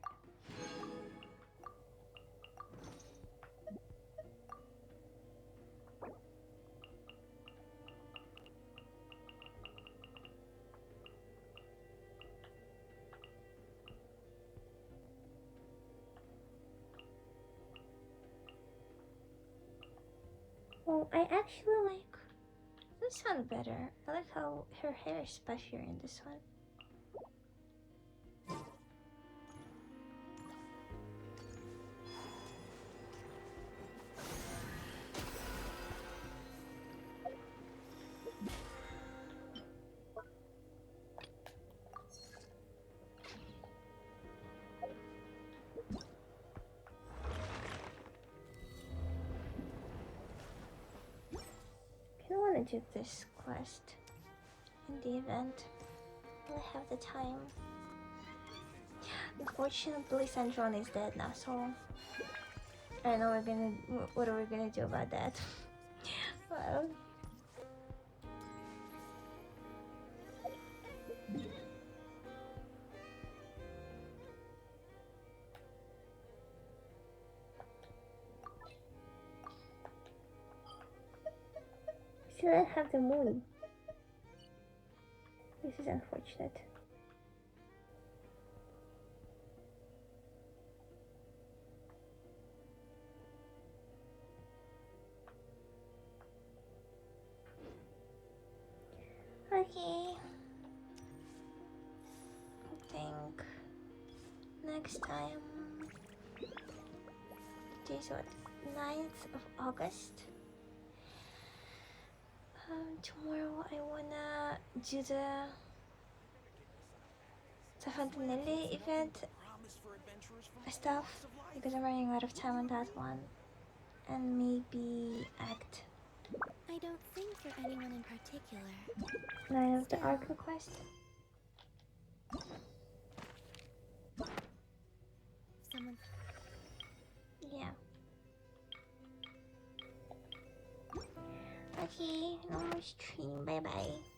Well, I actually like this one better. I like how her hair is splashier in this one. I want to do this quest in the event. I have the time. Unfortunately, Sandron is dead now, so I don't know what are we gonna do about that. Well, still don't have the moon. This is unfortunate. Okay. I think next time this what 9th of August. Tomorrow I wanna do the Fantanelli event stuff because I'm running out of time on that one, and maybe act I don't think you're anyone in particular. 9 of the Arc Request. Someone. Okay, no more stream. Bye bye.